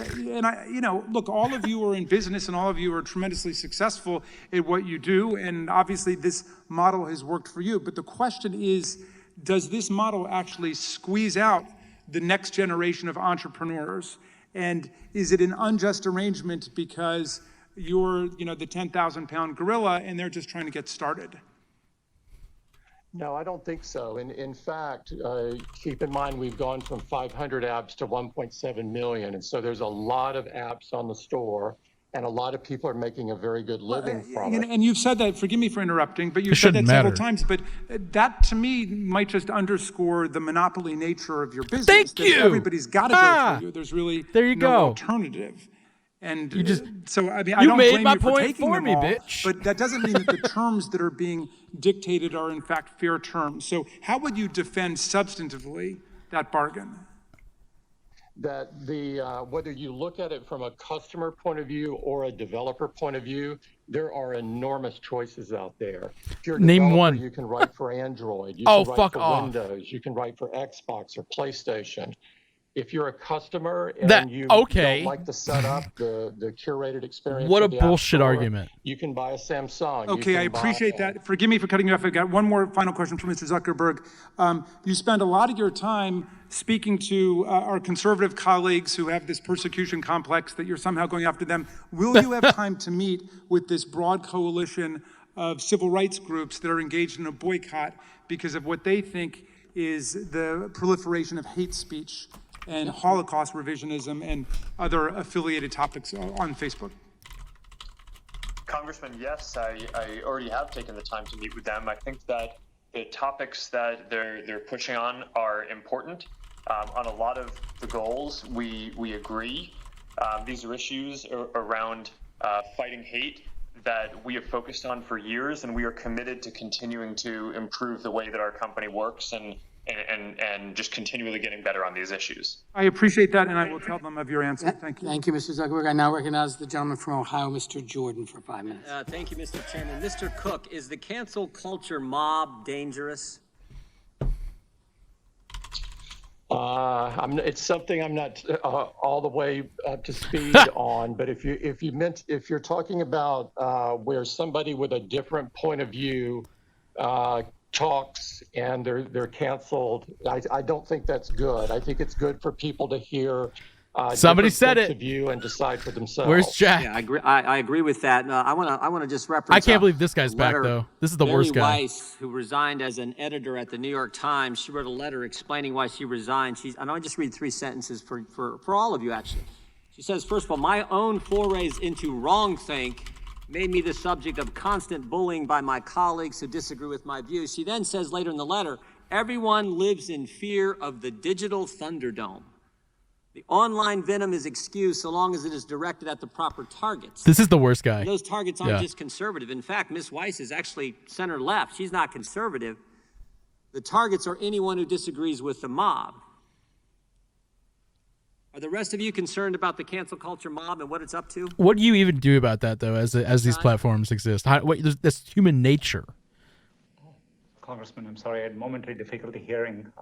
look, all of you are in business, and all of you are tremendously successful at what you do, and obviously this model has worked for you. But the question is, does this model actually squeeze out the next generation of entrepreneurs? And is it an unjust arrangement because you're, the 10,000-pound gorilla, and they're just trying to get started? No, I don't think so. And in fact, keep in mind, we've gone from 500 apps to 1.7 million. And so there's a lot of apps on the store, and a lot of people are making a very good living from it. And you've said that, forgive me for interrupting, but you've said that several times. But that, to me, might just underscore the monopoly nature of your business. Thank you. Everybody's got to go through you. There's really no alternative. And you just, so, I mean, I you don't made blame my you for point taking for them me, all, bitch. but that doesn't mean that the terms that are being dictated are in fact fair terms. So how would you defend substantively that bargain? That whether you look at it from a customer point of view or a developer point of view, there are enormous choices out there. If you're a Name developer, one. You can write for Android. You can write fuck for off. Windows. You can write for Xbox or PlayStation. If you're a customer and you don't like the setup, the curated experience, what a of the App bullshit Store, argument. You can buy a Samsung. Okay, I appreciate that. Forgive me for cutting you off. I got one more final question for Mr. Zuckerberg. You spend a lot of your time speaking to our conservative colleagues who have this persecution complex that you're somehow going after them. Will you have time to meet with this broad coalition of civil rights groups that are engaged in a boycott because of what they think is the proliferation of hate speech and Holocaust revisionism and other affiliated topics on Facebook? Congressman, yes, I already have taken the time to meet with them. I think that the topics that they're pushing on are important. On a lot of the goals, we agree. These are issues around fighting hate that we have focused on for years, and we are committed to continuing to improve the way that our company works and just continually getting better on these issues. I appreciate that, and I will tell them of your answer. Thank you. Thank you, Mr. Zuckerberg. I now recognize the gentleman from Ohio, Mr. Jordan, for 5 minutes. Thank you, Mr. Chairman. Mr. Cook, is the cancel culture mob dangerous? It's something I'm not all the way up to speed on, but if you're talking about where somebody with a different point of view talks and they're canceled, I don't think that's good. I think it's good for people to hear somebody said it of view and decide for themselves. Where's Jack? Yeah, I agree with that. I want to just reference. I can't believe this guy's back though. This is the worst guy. Mary Weiss, who resigned as an editor at the New York Times, she wrote a letter explaining why she resigned. And I'll just read 3 sentences for all of you actually. She says, first of all, my own forays into wrongthink made me the subject of constant bullying by my colleagues who disagree with my views. She then says later in the letter, everyone lives in fear of the digital Thunderdome. The online venom is excused so long as it is directed at the proper targets. This is the worst guy. Those targets aren't just conservative. In fact, Ms. Weiss is actually center-left. She's not conservative. The targets are anyone who disagrees with the mob. Are the rest of you concerned about the cancel culture mob and what it's up to? What do you even do about that, though, as these platforms exist? That's human nature. Congressman, I'm sorry, I had momentary difficulty hearing.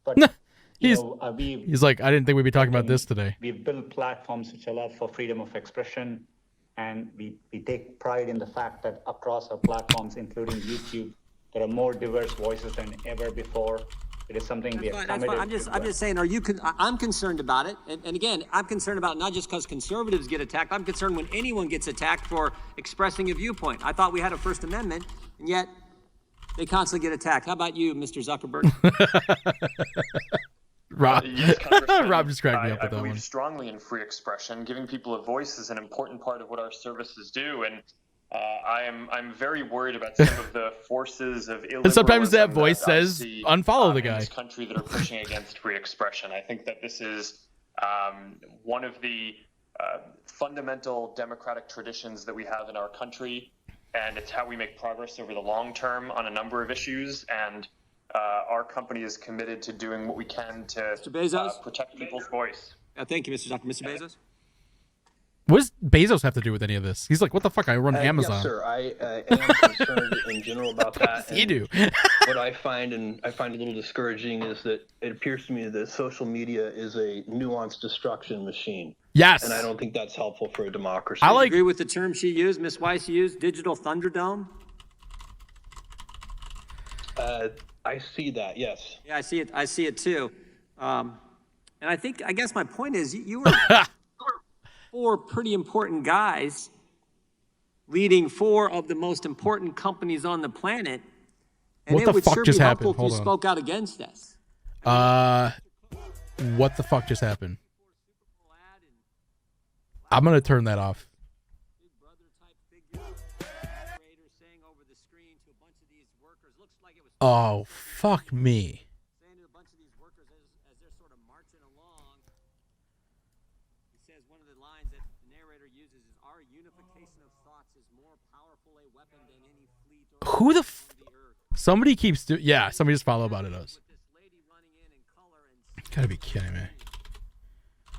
But he's like, I didn't think we'd be talking about this today. We've built platforms which allow for freedom of expression, and we take pride in the fact that across our platforms, including YouTube, there are more diverse voices than ever before. It is something we have committed. I'm just saying, I'm concerned about it. And again, I'm concerned about it not just because conservatives get attacked. I'm concerned when anyone gets attacked for expressing a viewpoint. I thought we had a First Amendment, and yet they constantly get attacked. How about you, Mr. Zuckerberg? Rob, Yes, Rob just cracked me up I with that believe one. strongly in free expression. Giving people a voice is an important part of what our services do, and I'm very worried about some of the forces of illiberalism. And sometimes that voice I says, see, unfollow the in guy. this country that are pushing against free expression. I think that this is one of the fundamental democratic traditions that we have in our country, and it's how we make progress over the long term on a number of issues. And our company is committed to doing what we can to protect people's voice. Thank you, Mr. Zuckerberg. Mr. Bezos? What does Bezos have to do with any of this? He's like, what the fuck? I run Amazon. Yes, sir. I am concerned in general about that. You do. What I find a little discouraging is that it appears to me that social media is a nuanced destruction machine. Yes. And I don't think that's helpful for a democracy. I agree with the term she used, Ms. Weiss used, digital Thunderdome. I see that, yes. Yeah, I see it too. And I guess my point is, you were four pretty important guys leading four of the most important companies on the planet. And What it the would fuck sure just be helpful happened? if you Hold on. spoke out against us. What the fuck just happened? I'm gonna turn that off. Oh, fuck me. Who the somebody keeps doing, yeah, somebody just follow about it us. Gotta be kidding me.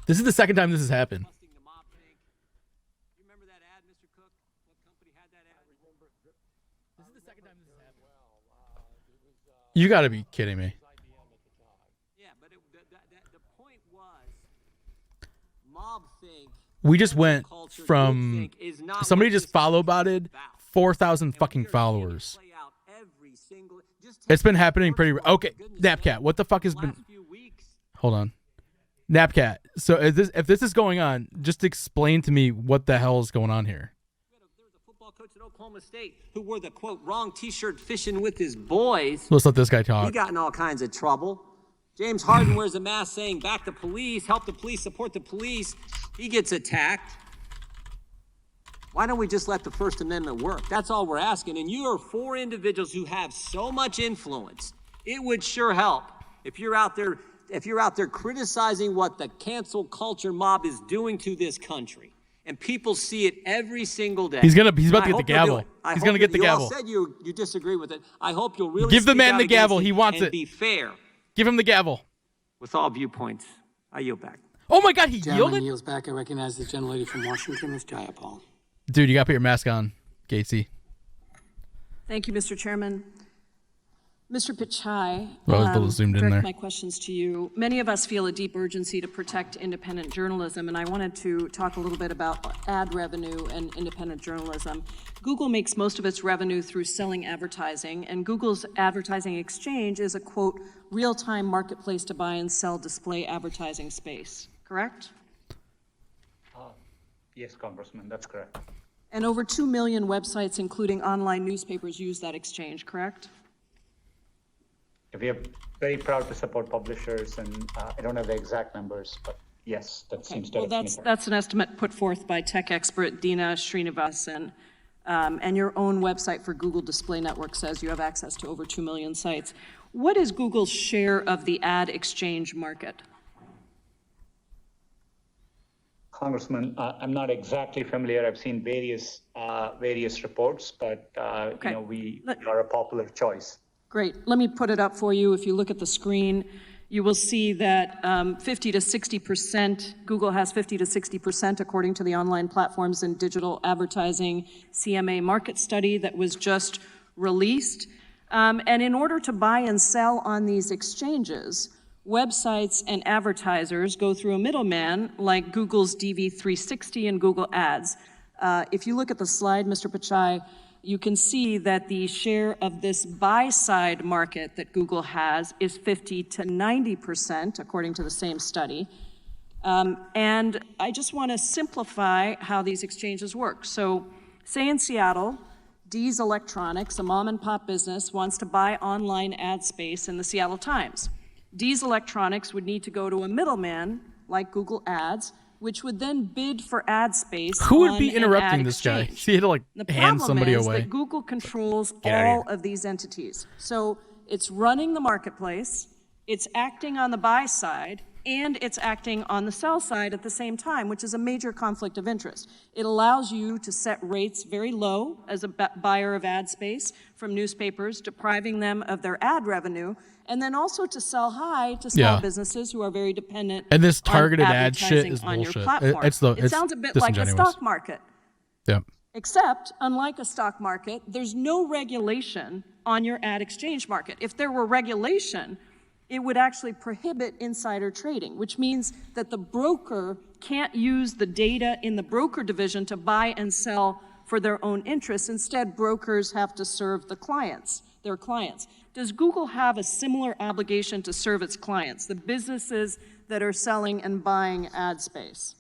This is the second time this has happened. You gotta be kidding me. We just went from somebody just follow-botted 4,000 fucking followers. It's been happening pretty. Okay, Napcat, what the fuck has been? Hold on, Napcat. So if this is going on, just explain to me what the hell is going on here. Coach at Oklahoma State who wore the quote wrong t-shirt fishing with his boys. Let's let this guy talk. He got in all kinds of trouble. James Harden wears a mask saying back the police, help the police, support the police. He gets attacked. Why don't we just let the First Amendment work? That's all we're asking. And you are four individuals who have so much influence. It would sure help if you're out there criticizing what the cancel culture mob is doing to this country. And people see it every single day. He's about to get the gavel. He's gonna get the gavel. You all said you disagree with it. I hope you'll really give the speak man out the gavel. against He wants and it. Be fair. Give him the gavel. With all viewpoints, I yield back. Oh my God, he Gentleman yielded. yields back. I recognize the gentlelady from Washington, Ms. Jayapal. Dude, you gotta put your mask on, Gatesy. Thank you, Mr. Chairman. Mr. Pichai, Well, I was a little zoomed in direct there. my questions to you. Many of us feel a deep urgency to protect independent journalism, and I wanted to talk a little bit about ad revenue and independent journalism. Google makes most of its revenue through selling advertising, and Google's advertising exchange is a, quote, real-time marketplace to buy and sell display advertising space, correct? Yes, Congressman, that's correct. And over 2 million websites, including online newspapers, use that exchange, correct? We are very proud to support publishers, and I don't have the exact numbers, but yes, that seems to. Well, that's an estimate put forth by tech expert Dina Srinivasan, and your own website for Google Display Network says you have access to over 2 million sites. What is Google's share of the ad exchange market? Congressman, I'm not exactly familiar. I've seen various reports, but we are a popular choice. Great. Let me put it up for you. If you look at the screen, you will see that 50 to 60%, Google has 50 to 60% according to the Online Platforms and Digital Advertising CMA market study that was just released. And in order to buy and sell on these exchanges, websites and advertisers go through a middleman like Google's DV360 and Google Ads. If you look at the slide, Mr. Pichai, you can see that the share of this buy-side market that Google has is 50 to 90%, according to the same study. And I just want to simplify how these exchanges work. So say in Seattle, Dee's Electronics, a mom-and-pop business, wants to buy online ad space in the Seattle Times. Dee's Electronics would need to go to a middleman like Google Ads, which would then bid for ad space. Who would be interrupting this guy? He had to hand somebody away. The problem is that Google controls all of these entities. So it's running the marketplace, it's acting on the buy side, and it's acting on the sell side at the same time, which is a major conflict of interest. It allows you to set rates very low as a buyer of ad space from newspapers, depriving them of their ad revenue, and then also to sell high to small businesses who are very dependent and this targeted on ad shit is on bullshit. Your platform. It sounds a bit like a stock market. Yeah. Except, unlike a stock market, there's no regulation on your ad exchange market. If there were regulation, it would actually prohibit insider trading, which means that the broker can't use the data in the broker division to buy and sell for their own interests. Instead, brokers have to serve their clients. Does Google have a similar obligation to serve its clients, the businesses that are selling and buying ad space?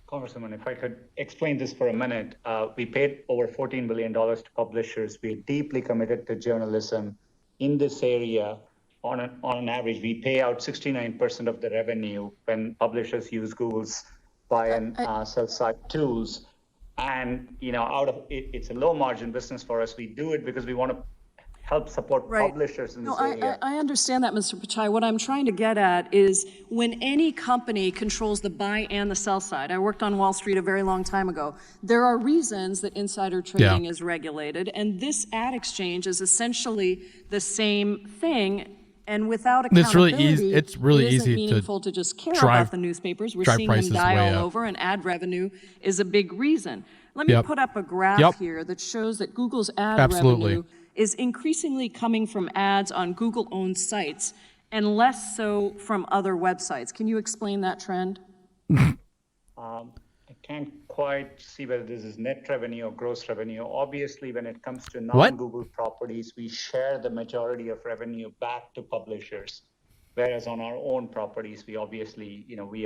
Congresswoman, if I could explain this for a minute, we paid over $14 billion to publishers. We're deeply committed to journalism in this area. On an average, we pay out 69% of the revenue when publishers use Google's buy and sell side tools. And it's a low margin business for us. We do it because we want to help support publishers in this area. I understand that, Mr. Pichai. What I'm trying to get at is when any company controls the buy and the sell side, I worked on Wall Street a very long time ago, there are reasons that insider trading is regulated, and this ad exchange is essentially the same thing. And without accountability, it's really easy meaningful to just care about the newspapers. We're seeing them die all over, and ad revenue is a big reason. Let me put up a graph here that shows that Google's ad revenue is increasingly coming from ads on Google-owned sites and less so from other websites. Can you explain that trend? I can't quite see whether this is net revenue or gross revenue. Obviously, when it comes to non-Google properties, we share the majority of revenue back to publishers, whereas on our own properties, we obviously, we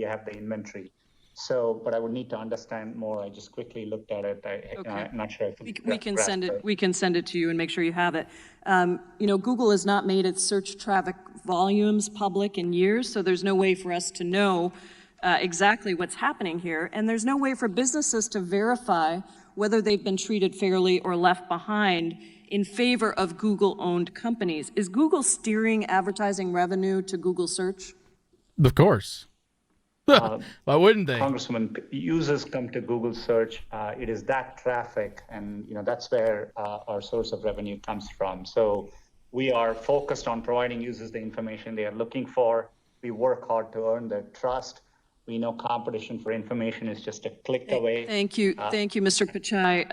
have the inventory. So, but I would need to understand more. I just quickly looked at it. I'm not sure if we can send it. We can send it to you and make sure you have it. Google has not made its search traffic volumes public in years, so there's no way for us to know exactly what's happening here, and there's no way for businesses to verify whether they've been treated fairly or left behind in favor of Google-owned companies. Is Google steering advertising revenue to Google search? Of course. Why wouldn't they? Congressman, users come to Google search. It is that traffic, and that's where our source of revenue comes from. So we are focused on providing users the information they are looking for. We work hard to earn their trust. We know competition for information is just a click away. Thank you, Mr. Pichai.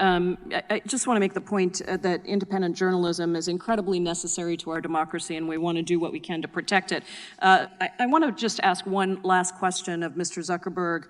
I just want to make the point that independent journalism is incredibly necessary to our democracy, and we want to do what we can to protect it. I want to just ask one last question of Mr. Zuckerberg.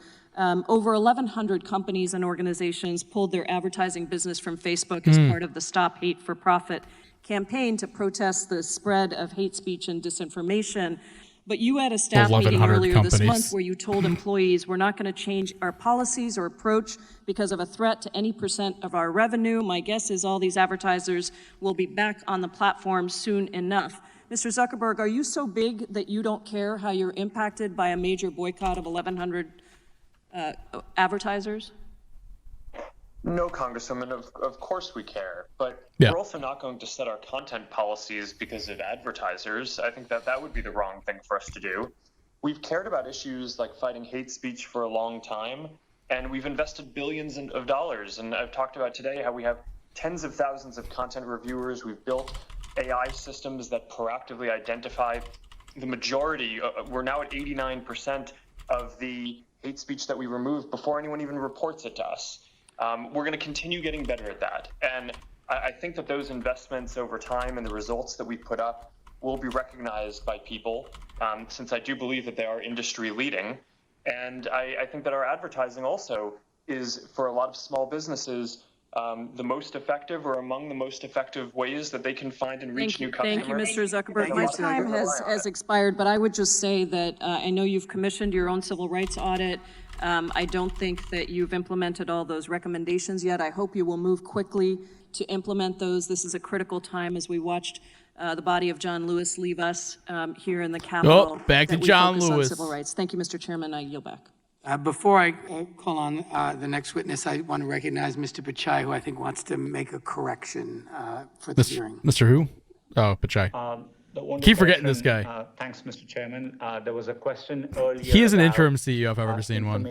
Over 1,100 companies and organizations pulled their advertising business from Facebook as part of the Stop Hate for Profit campaign to protest the spread of hate speech and disinformation. But you had a staff meeting earlier this month where you told employees we're not going to change our policies or approach because of a threat to any % of our revenue. My guess is all these advertisers will be back on the platform soon enough. Mr. Zuckerberg, are you so big that you don't care how you're impacted by a major boycott of 1,100 advertisers? No, Congresswoman, of course we care, but we're also not going to set our content policies because of advertisers. I think that would be the wrong thing for us to do. We've cared about issues like fighting hate speech for a long time, and we've invested billions of dollars. And I've talked about today how we have tens of thousands of content reviewers. We've built AI systems that proactively identify the majority. We're now at 89% of the hate speech that we remove before anyone even reports it to us. We're going to continue getting better at that. And I think that those investments over time and the results that we put up will be recognized by people, since I do believe that they are industry leading. And I think that our advertising also is, for a lot of small businesses, the most effective or among the most effective ways that they can find and reach new customers. Thank you, Mr. Zuckerberg. My time has expired, but I would just say that I know you've commissioned your own civil rights audit. I don't think that you've implemented all those recommendations yet. I hope you will move quickly to implement those. This is a critical time as we watched the body of John Lewis leave us here in the Capitol. Oh, back to John Lewis. Civil rights. Thank you, Mr. Chairman. I yield back. Before I call on the next witness, I want to recognize Mr. Pichai, who I think wants to make a correction for the hearing. Mr. Who? Oh, Pichai. Keep forgetting this guy. Thanks, Mr. Chairman. There was a question earlier. He is an interim CEO if I've ever seen one.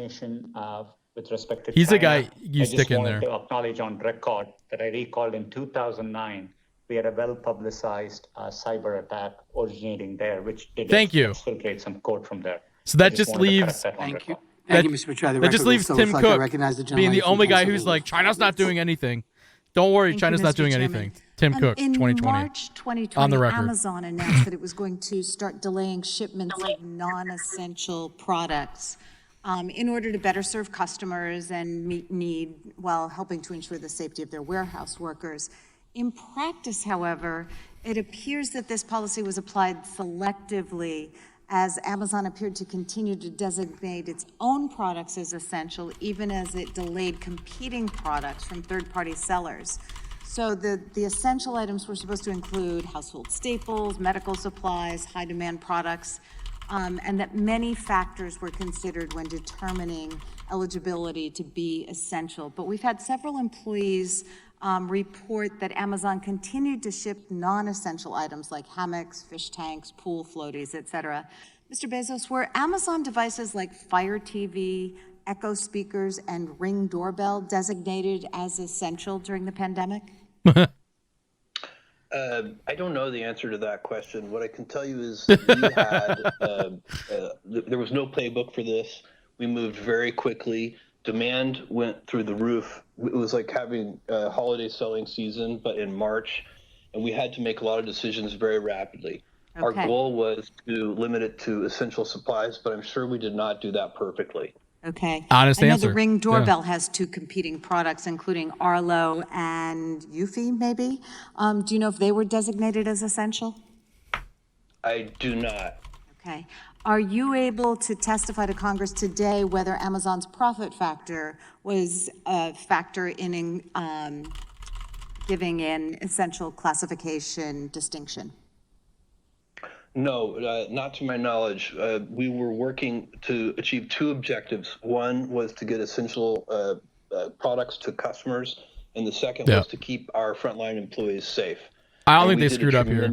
With respect to He's China, the guy you stick in there. I just wanted to acknowledge on record that I recalled in 2009 we had a well-publicized cyber attack originating there, which did exfiltrate some code from there. So that just leaves. Thank you. Thank you, Mr. Pichai. That just leaves Tim Cook being the only guy who's like, China's not doing anything. Don't worry, China's not doing anything. Tim Cook, 2020. In March 2020, on the record. Amazon announced that it was going to start delaying shipments of non-essential products in order to better serve customers and meet need while helping to ensure the safety of their warehouse workers. In practice, however, it appears that this policy was applied selectively as Amazon appeared to continue to designate its own products as essential, even as it delayed competing products from third-party sellers. So the essential items were supposed to include household staples, medical supplies, high-demand products, and that many factors were considered when determining eligibility to be essential. But we've had several employees report that Amazon continued to ship non-essential items like hammocks, fish tanks, pool floaties, et cetera. Mr. Bezos, were Amazon devices like Fire TV, Echo speakers, and Ring doorbell designated as essential during the pandemic? I don't know the answer to that question. What I can tell you is we had, there was no playbook for this. We moved very quickly. Demand went through the roof. It was like having a holiday selling season, but in March, and we had to make a lot of decisions very rapidly. Okay. Our goal was to limit it to essential supplies, but I'm sure we did not do that perfectly. Okay. Honest I know answer. the Ring doorbell has two competing products, including Arlo and Eufy, maybe. Do you know if they were designated as essential? I do not. Okay. Are you able to testify to Congress today whether Amazon's profit factor was a factor in giving an essential classification distinction? No, not to my knowledge. We were working to achieve two objectives. One was to get essential products to customers, and the second was to keep our frontline employees safe. I don't think they screwed up here.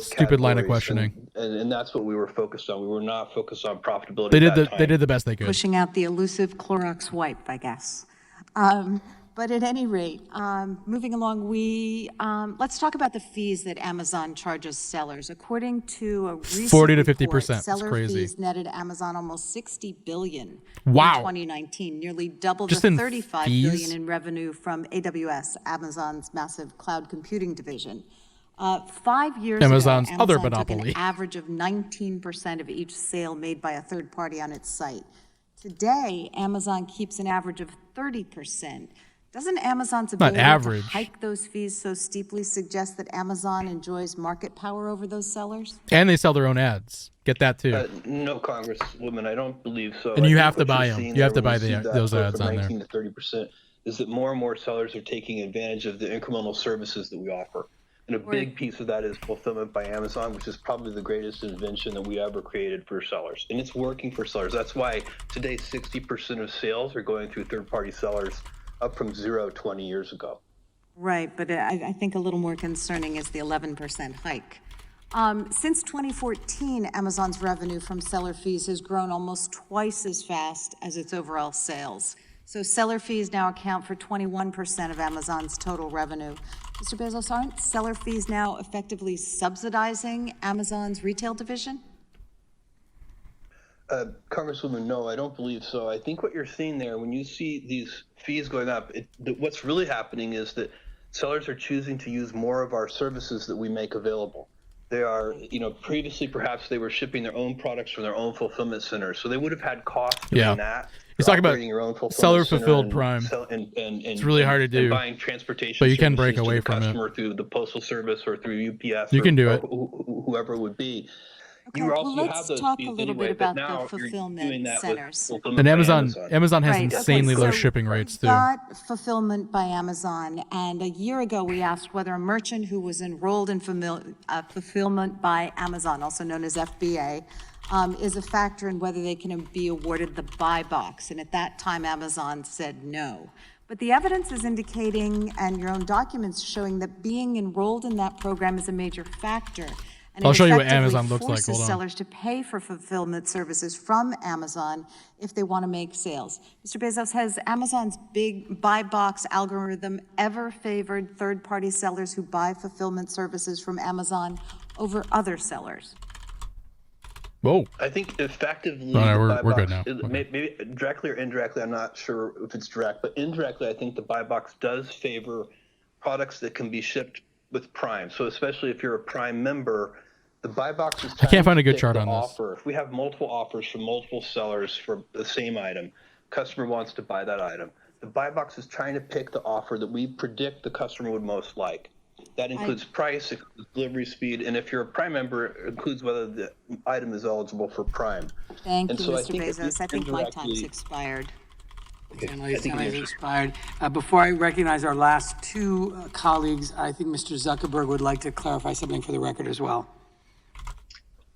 Stupid line of questioning. And that's what we were focused on. We were not focused on profitability. They did the best they could. Pushing out the elusive Clorox wipe, I guess. But at any rate, moving along, let's talk about the fees that Amazon charges sellers. According to a recent 40 to 50%. report, That's seller crazy. fees netted Amazon almost $60 billion Wow. in 2019, nearly double Just the in $35 fees? billion in revenue from AWS, Amazon's massive cloud computing division. 5 years Amazon's ago, other Amazon took monopoly. an average of 19% of each sale made by a third party on its site. Today, Amazon keeps an average of 30%. Doesn't Amazon's ability to hike those fees so steeply suggest that Amazon enjoys market power over those sellers? And they sell their own ads. Get that too. No, Congresswoman, I don't believe so. And you have to what buy you're them. seeing You have to there buy when you see that those go ads from on there. 19 to 30% is that more and more sellers are taking advantage of the incremental services that we offer. And a big piece of that is fulfillment by Amazon, which is probably the greatest invention that we ever created for sellers. And it's working for sellers. That's why today 60% of sales are going through third-party sellers, up from 0 20 years ago. Right, but I think a little more concerning is the 11% hike. Since 2014, Amazon's revenue from seller fees has grown almost twice as fast as its overall sales. So seller fees now account for 21% of Amazon's total revenue. Mr. Bezos, aren't seller fees now effectively subsidizing Amazon's retail division? Congresswoman, no, I don't believe so. I think what you're seeing there, when you see these fees going up, what's really happening is that sellers are choosing to use more of our services that we make available. They are, previously perhaps they were shipping their own products from their own fulfillment centers, so they would have had costs doing that. He's talking about your own seller-fulfilled Prime. It's really hard to do. Buying transportation, but you can break away from it through the postal service or through UPS. You can do it. Whoever it would be. Okay, let's talk a little bit about the fulfillment centers. And Amazon has insanely low shipping rates too. We've got fulfillment by Amazon, and a year ago we asked whether a merchant who was enrolled in fulfillment by Amazon, also known as FBA, is a factor in whether they can be awarded the buy box. And at that time, Amazon said no. But the evidence is indicating, and your own documents showing, that being enrolled in that program is a major factor. And I'll show you what Amazon looks like. Hold on. Sellers to pay for fulfillment services from Amazon if they want to make sales. Mr. Bezos, has Amazon's big buy box algorithm ever favored third-party sellers who buy fulfillment services from Amazon over other sellers? Whoa. I think effectively, we're good now. Maybe directly or indirectly, I'm not sure if it's direct, but indirectly, I think the buy box does favor products that can be shipped with Prime. So especially if you're a Prime member, the buy box is. I can't find a good chart on this. Offer. If we have multiple offers from multiple sellers for the same item, customer wants to buy that item. The buy box is trying to pick the offer that we predict the customer would most like. That includes price, it includes delivery speed, and if you're a Prime member, it includes whether the item is eligible for Prime. Thank you, Mr. Bezos. I think my time's expired. It's expired. Before I recognize our last two colleagues, I think Mr. Zuckerberg would like to clarify something for the record as well.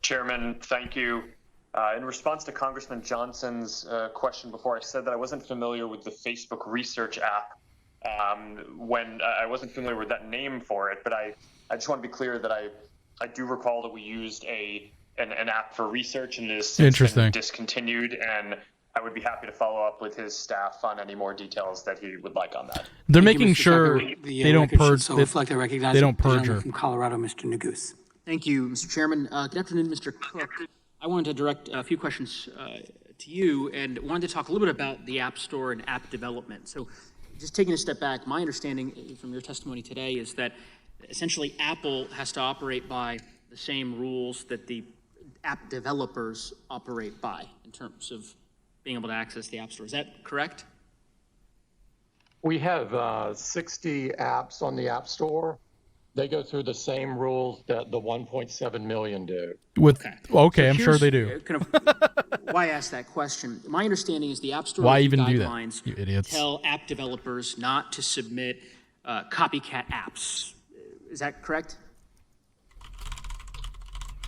Chairman, thank you. In response to Congressman Johnson's question before, I said that I wasn't familiar with the Facebook research app when I wasn't familiar with that name for it, but I just want to be clear that I do recall that we used an app for research, and it has since been discontinued, and I would be happy to follow up with his staff on any more details that he would like on that. They're making sure they don't purge. They don't perjure. From Colorado, Mr. Neguse. Thank you, Mr. Chairman. Good afternoon, Mr. Cook. I wanted to direct a few questions to you, and wanted to talk a little bit about the App Store and app development. So, just taking a step back, my understanding from your testimony today is that essentially Apple has to operate by the same rules that the app developers operate by in terms of being able to access the App Store. Is that correct? We have 60 apps on the App Store. They go through the same rules that the 1.7 million do. Okay, I'm sure they do. Kind of why I asked that question. My understanding is the App Store guidelines do that, you idiots, tell app developers not to submit copycat apps. Is that correct?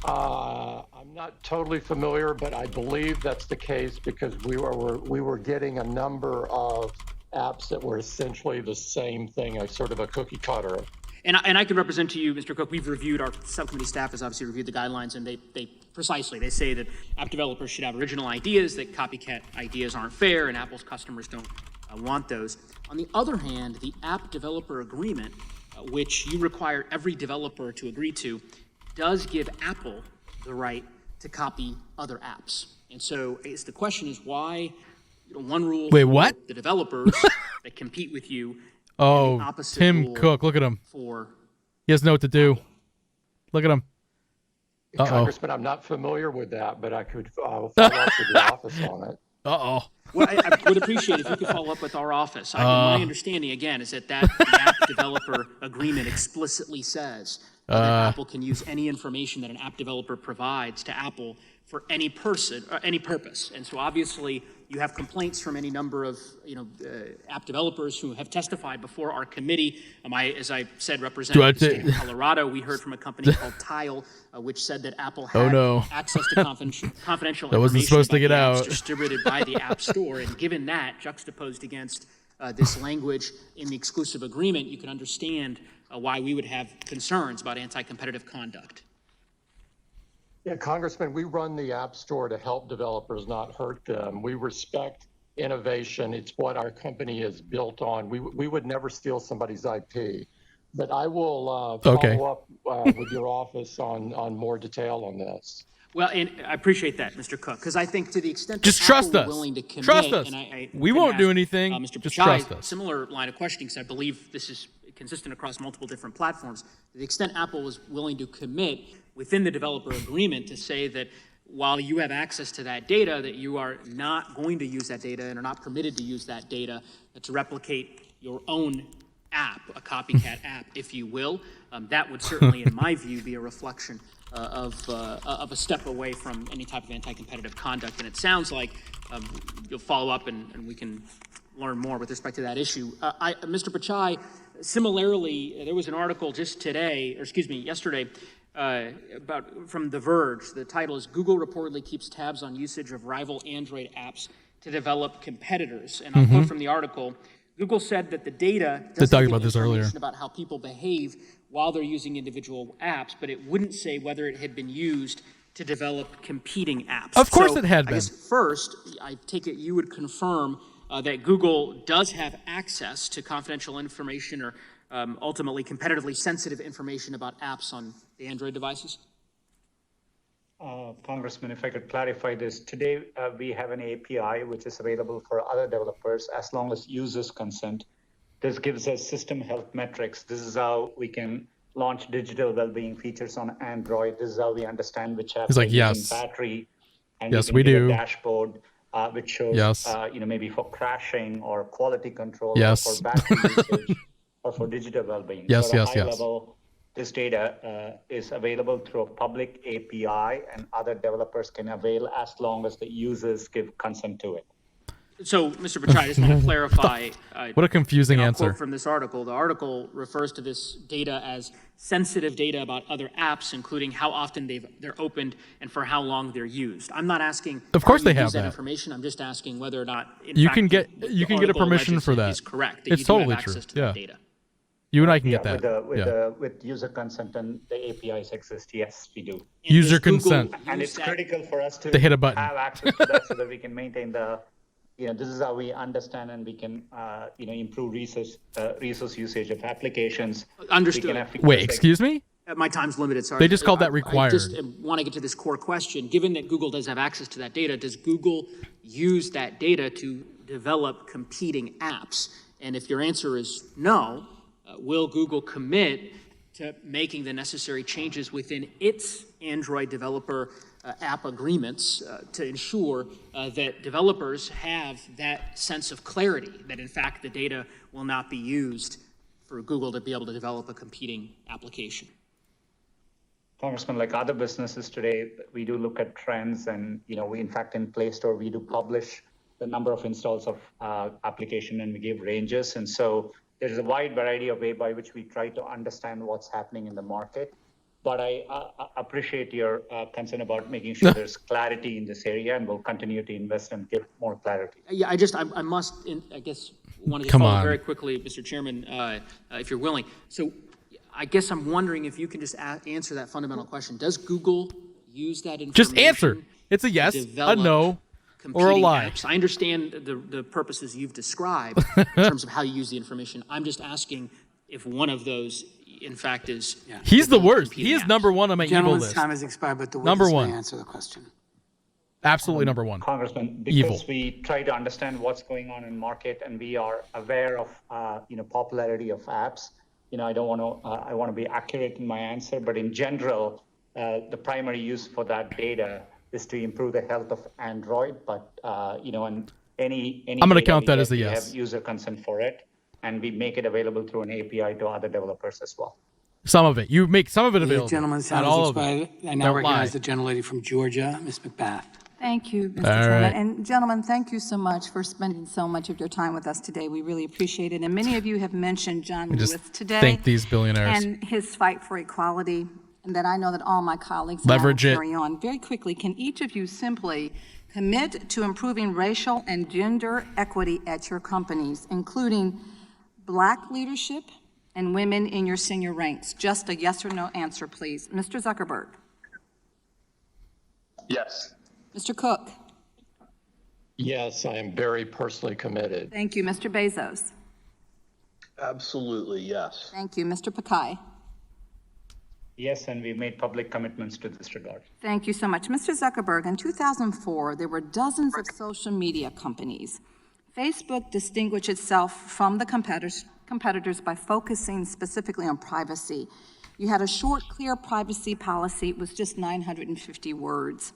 I'm not totally familiar, but I believe that's the case because we were getting a number of apps that were essentially the same thing, a sort of a cookie cutter. And I can represent to you, Mr. Cook, we've reviewed, our subcommittee staff has obviously reviewed the guidelines, and they say that app developers should have original ideas, that copycat ideas aren't fair, and Apple's customers don't want those. On the other hand, the app developer agreement, which you require every developer to agree to, does give Apple the right to copy other apps. And so the question is why one rule for the developers that compete with you. Oh, Tim Cook, look at him. He doesn't know what to do. Look at him. Congressman, I'm not familiar with that, but I could follow up with the office on it. Well, I would appreciate if you could follow up with our office. My understanding, again, is that the app developer agreement explicitly says that Apple can use any information that an app developer provides to Apple for any person or any purpose. And so obviously you have complaints from any number of app developers who have testified before our committee. As I said, representing the state of Colorado, we heard from a company called Tile, which said that Apple had access to confidential that wasn't supposed to get out, distributed by the App Store. And given that, juxtaposed against this language in the exclusive agreement, you can understand why we would have concerns about anti-competitive conduct. Yeah, Congressman, we run the App Store to help developers, not hurt them. We respect innovation. It's what our company is built on. We would never steal somebody's IP. But I will follow up with your office on more detail on this. Well, and I appreciate that, Mr. Cook, because I think to the extent that Just trust Apple us. were willing to commit, Trust us. and We won't do anything. Mr. Just Pichai, trust us. similar line of questioning, because I believe this is consistent across multiple different platforms. To the extent Apple was willing to commit within the developer agreement to say that while you have access to that data, that you are not going to use that data and are not permitted to use that data to replicate your own app, a copycat app, if you will, that would certainly, in my view, be a reflection of a step away from any type of anti-competitive conduct. And it sounds like you'll follow up and we can learn more with respect to that issue. Mr. Pichai, similarly, there was an article just today, or excuse me, yesterday, from The Verge. The title is "Google Reportedly Keeps Tabs on Usage of Rival Android Apps to Develop Competitors." And I'll quote from the article. Google said that the data doesn't give information about how people behave while they're using individual apps, but it wouldn't say whether it had been used to develop competing apps. Of course it had been. I guess first, I take it you would confirm that Google does have access to confidential information or ultimately competitively sensitive information about apps on the Android devices? Congressman, if I could clarify this. Today, we have an API which is available for other developers as long as users consent. This gives us system health metrics. This is how we can launch digital well-being features on Android. This is how we understand which apps are using battery. And yes, we do. A dashboard which shows, maybe for crashing or quality control, or for battery usage, or for digital well-being. Yes, so at a high level, this data is available through a public API, and other developers can avail as long as the users give consent to it. So, Mr. Pichai, I just want to clarify. What a confusing answer. Quote from this article. The article refers to this data as sensitive data about other apps, including how often they're opened and for how long they're used. I'm not asking. Of course, they have that information. I'm just asking whether or not you can get a permission for that. Is correct. It's totally true. Yeah. Data. You and I can get that. With user consent and the APIs exist, yes, we do. User consent. And it's critical for us to hit a button. have access to that so that we can maintain the, this is how we understand and we can, improve resource usage of applications. Understood. Wait, excuse me? My time's limited, sorry. They just called that required. I just want to get to this core question. Given that Google does have access to that data, does Google use that data to develop competing apps? And if your answer is no, will Google commit to making the necessary changes within its Android developer app agreements to ensure that developers have that sense of clarity, that in fact the data will not be used for Google to be able to develop a competing application? Congressman, like other businesses today, we do look at trends, and we, in fact, in Play Store, we do publish the number of installs of application, and we give ranges. And so there's a wide variety of way by which we try to understand what's happening in the market. But I appreciate your concern about making sure there's clarity in this area, and we'll continue to invest and give more clarity. Yeah, I must, I guess, want to follow very quickly, Mr. Chairman, if you're willing. So I guess I'm wondering if you can just answer that fundamental question. Does Google use that information? Just answer. It's a yes, a no, or a lie. Apps? I understand the purposes you've described in terms of how you use the information. I'm just asking if one of those, in fact, is... Yeah. He's the worst. He is number one on my evil list. Gentleman's time has expired, but the number witness one. may answer the question. Absolutely number one. Congressman, because we try to understand what's going on in market, and we are aware of, popularity of apps. I don't want to, I want to be accurate in my answer, but in general, the primary use for that data is to improve the health of Android. But, and any I'm going to count that as a yes. We have user consent for it, and we make it available through an API to other developers as well. Some of it. You make some of it available. Gentleman's time has expired. I now recognize the gentlelady from Georgia, Ms. McBath. Thank you, Mr. Chairman. And gentlemen, thank you so much for spending so much of your time with us today. We really appreciate it. And many of you have mentioned John Lewis today. Thank these billionaires. And his fight for equality, and that I know that all my colleagues leverage will carry on. Very quickly, can each of you simply commit to improving racial and gender equity at your companies, including Black leadership and women in your senior ranks? Just a yes or no answer, please. Mr. Zuckerberg. Yes. Mr. Cook? Yes, I am very personally committed. Thank you. Mr. Bezos? Absolutely, yes. Thank you. Mr. Pichai? Yes, and we made public commitments to this regard. Thank you so much. Mr. Zuckerberg, in 2004, there were dozens of social media companies. Facebook distinguished itself from the competitors by focusing specifically on privacy. You had a short, clear privacy policy. It was just 950 words.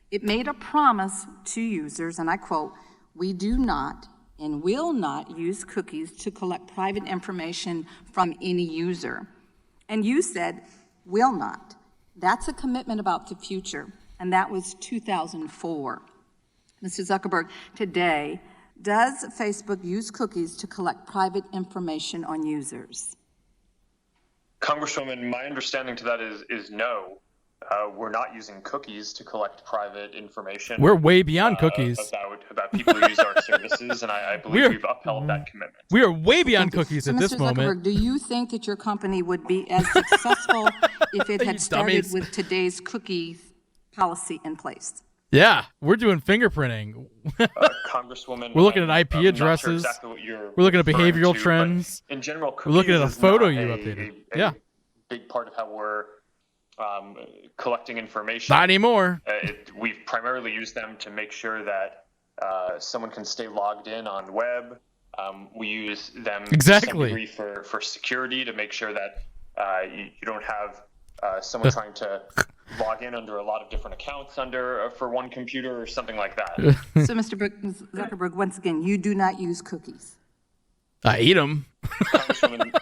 It made a promise to users, and I quote, "We do not and will not use cookies to collect private information from any user." And you said, "will not." That's a commitment about the future, and that was 2004. Mr. Zuckerberg, today, does Facebook use cookies to collect private information on users? Congresswoman, my understanding to that is no. We're not using cookies to collect private information. We're way beyond cookies. About people who use our services, and I believe we've upheld that commitment. We are way beyond cookies at this Mr. Zuckerberg, moment. do you think that your company would be as successful if it had started with today's cookie policy in place? Yeah, we're doing fingerprinting. Congresswoman, we're looking at IP I'm not addresses. sure exactly what you're we're looking at referring behavioral to, trends. but in general, we're looking at a cookies is photo not you a updated. Yeah. Big part of how we're collecting information. Not anymore. We've primarily used them to make sure that someone can stay logged in on the web. We use them to some degree for security to make sure that you don't have someone trying to log in under a lot of different accounts for one computer or something like that. So, Mr. Zuckerberg, once again, you do not use cookies. I eat them. Congresswoman,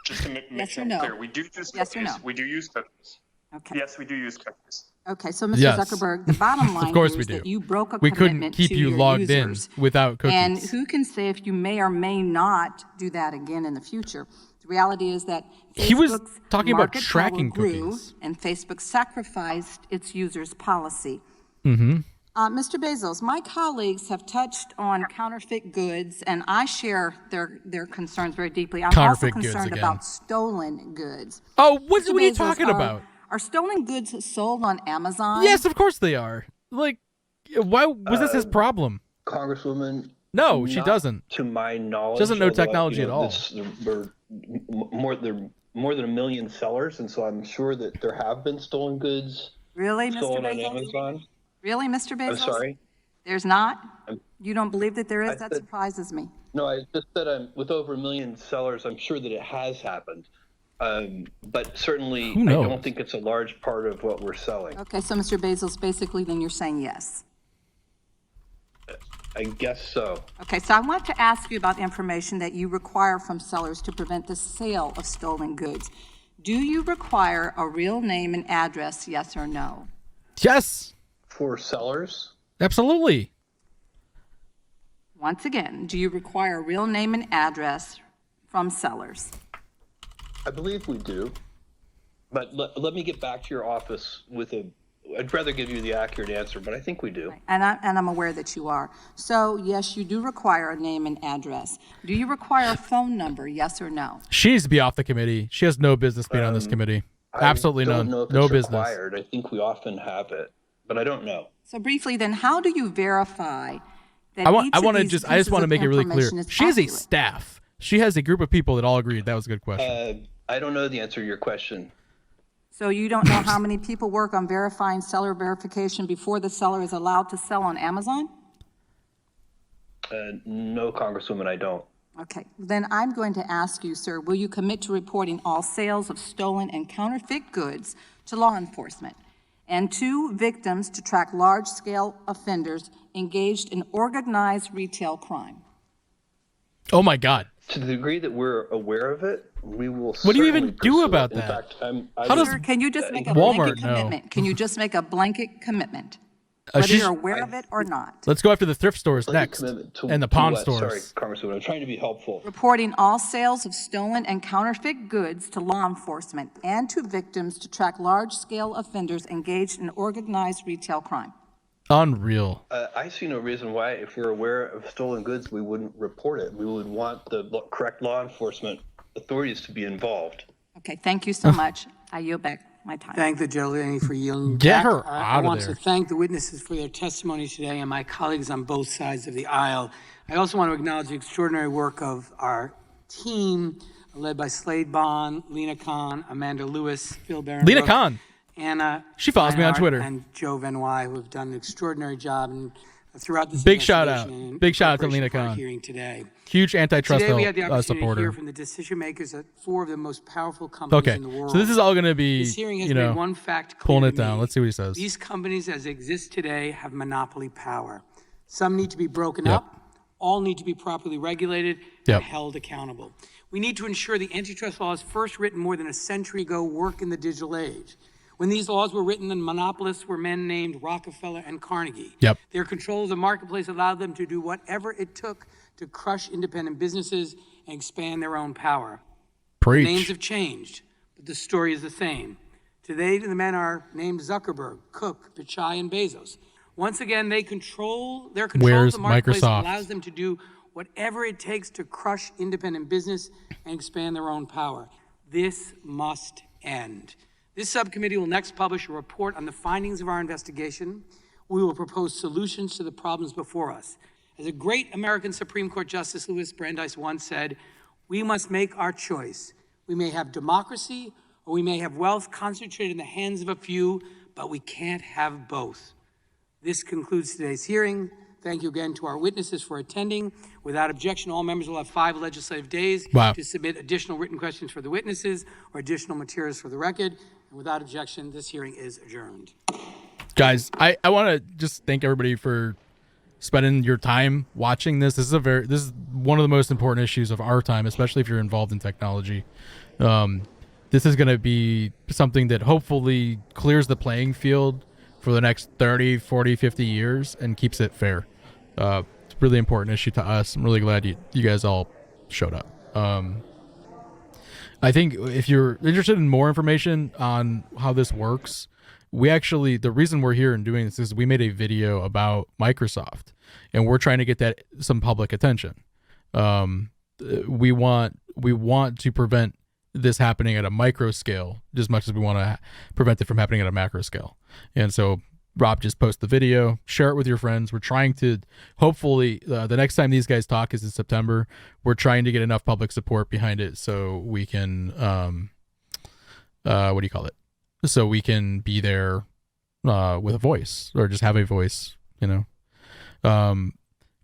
just to make Yes sure or I'm no? clear, we do use cookies. Yes or no? We do use cookies. Okay. Yes, we do use cookies. Okay, so Mr. Yes. Zuckerberg, the bottom line Of course here we is do. that you broke a We couldn't commitment keep to you your logged users. in without cookies. And who can say if you may or may not do that again in the future? The reality is that He was Facebook's talking about market tracking power grew, cookies. and Facebook sacrificed its users' policy. Mm-hmm. Mr. Bezos, my colleagues have touched on counterfeit goods, and I share their concerns very deeply. I'm Counterfeit also goods concerned again. about stolen goods. Oh, what Mr. are you Bezos, talking about? Are stolen goods sold on Amazon? Yes, of course they are. Like, why was this his problem? Congresswoman? No, she not doesn't. To my knowledge. She doesn't know although, technology at all. There are more than 1 million sellers, and so I'm sure that there have been stolen goods Really, Mr. stolen on Bezos? Amazon. Really, Mr. Bezos? I'm sorry? There's not? You don't believe that there is? I That said- surprises me. No, I just said with over 1 million sellers, I'm sure that it has happened. But certainly, Who I knows? don't think it's a large part of what we're selling. Okay, so Mr. Bezos, basically then you're saying yes. I guess so. Okay, so I want to ask you about information that you require from sellers to prevent the sale of stolen goods. Do you require a real name and address, yes or no? Yes. For sellers? Absolutely. Once again, do you require a real name and address from sellers? I believe we do. But let me get back to your office with I'd rather give you the accurate answer, but I think we do. And I'm aware that you are. So, yes, you do require a name and address. Do you require a phone number, yes or no? She needs to be off the committee. She has no business being on this committee. Absolutely I don't none. know if No it's business. required. I think we often have it, but I don't know. So briefly then, how do you verify that I each of want to these just I just pieces want to of make it really clear. information is She has a accurate? staff. She has a group of people that all agreed. That was a good question. I don't know the answer to your question. So you don't know how many people work on verifying seller verification before the seller is allowed to sell on Amazon? No, Congresswoman, I don't. Okay, then I'm going to ask you, sir, will you commit to reporting all sales of stolen and counterfeit goods to law enforcement and to victims to track large-scale offenders engaged in organized retail crime? Oh my God. To the degree that we're aware of it, we will. What do you even certainly do pursue about it. In that? fact, How does Sir, can you just make a Walmart blanket know? commitment? Can you just make a blanket commitment? Whether she's- you're aware of it or not. Let's go after the thrift stores Blanket next commitment to- and the to pawn what? stores. Sorry, Congresswoman, I'm trying to be helpful. Reporting all sales of stolen and counterfeit goods to law enforcement and to victims to track large-scale offenders engaged in organized retail crime. Unreal. I see no reason why, if we're aware of stolen goods, we wouldn't report it. We would want the correct law enforcement authorities to be involved. Okay, thank you so much. I yield back. my time. Thank the gentlelady for yielding. Get back. her I out of want there. to thank the witnesses for their testimony today and my colleagues on both sides of the aisle. I also want to acknowledge the extraordinary work of our team, led by Slade Bond, Lena Khan, Amanda Lewis, Phil Barron. Lena Khan. Anna. She follows me on Reinhardt, Twitter. And Joe Venoy, who have done an extraordinary job and throughout this Big shout out. investigation and Big shout out to preparation Lena for our Khan. hearing today. Huge antitrust Today we had the opportunity to supporter. hear from the decision makers at 4 of the most powerful companies Okay, in the world. so this is all going to be, This hearing has you know, made one fact clear pulling to it down. me. Let's see what he says. These companies as they exist today have monopoly power. Some need to be broken Yep. up. All need to be properly regulated Yep. and held accountable. We need to ensure the antitrust laws first written more than a century ago work in the digital age. When these laws were written, the monopolists were men named Rockefeller and Carnegie. Yep. Their control of the marketplace allowed them to do whatever it took to crush independent businesses and expand their own power. Preach. The names have changed, but the story is the same. Today, the men are named Zuckerberg, Cook, Pichai, and Bezos. Once again, their control Where's of the marketplace Microsoft? allows them to do whatever it takes to crush independent business and expand their own power. This must end. This subcommittee will next publish a report on the findings of our investigation. We will propose solutions to the problems before us. As a great American Supreme Court Justice Louis Brandeis once said, we must make our choice. We may have democracy or we may have wealth concentrated in the hands of a few, but we can't have both. This concludes today's hearing. Thank you again to our witnesses for attending. Without objection, all members will have 5 legislative days to submit additional written questions for the witnesses or additional materials for the record. And without objection, this hearing is adjourned. Guys, I want to just thank everybody for spending your time watching this. This is one of the most important issues of our time, especially if you're involved in technology. This is going to be something that hopefully clears the playing field for the next 30, 40, 50 years and keeps it fair. It's a really important issue to us. I'm really glad you guys all showed up. I think if you're interested in more information on how this works, the reason we're here and doing this is we made a video about Microsoft and we're trying to get that some public attention. We want to prevent this happening at a micro scale just as much as we want to prevent it from happening at a macro scale. And so Rob just posted the video, share it with your friends. We're trying to, hopefully, the next time these guys talk is in September. We're trying to get enough public support behind it so we can, so we can be there with a voice or just have a voice,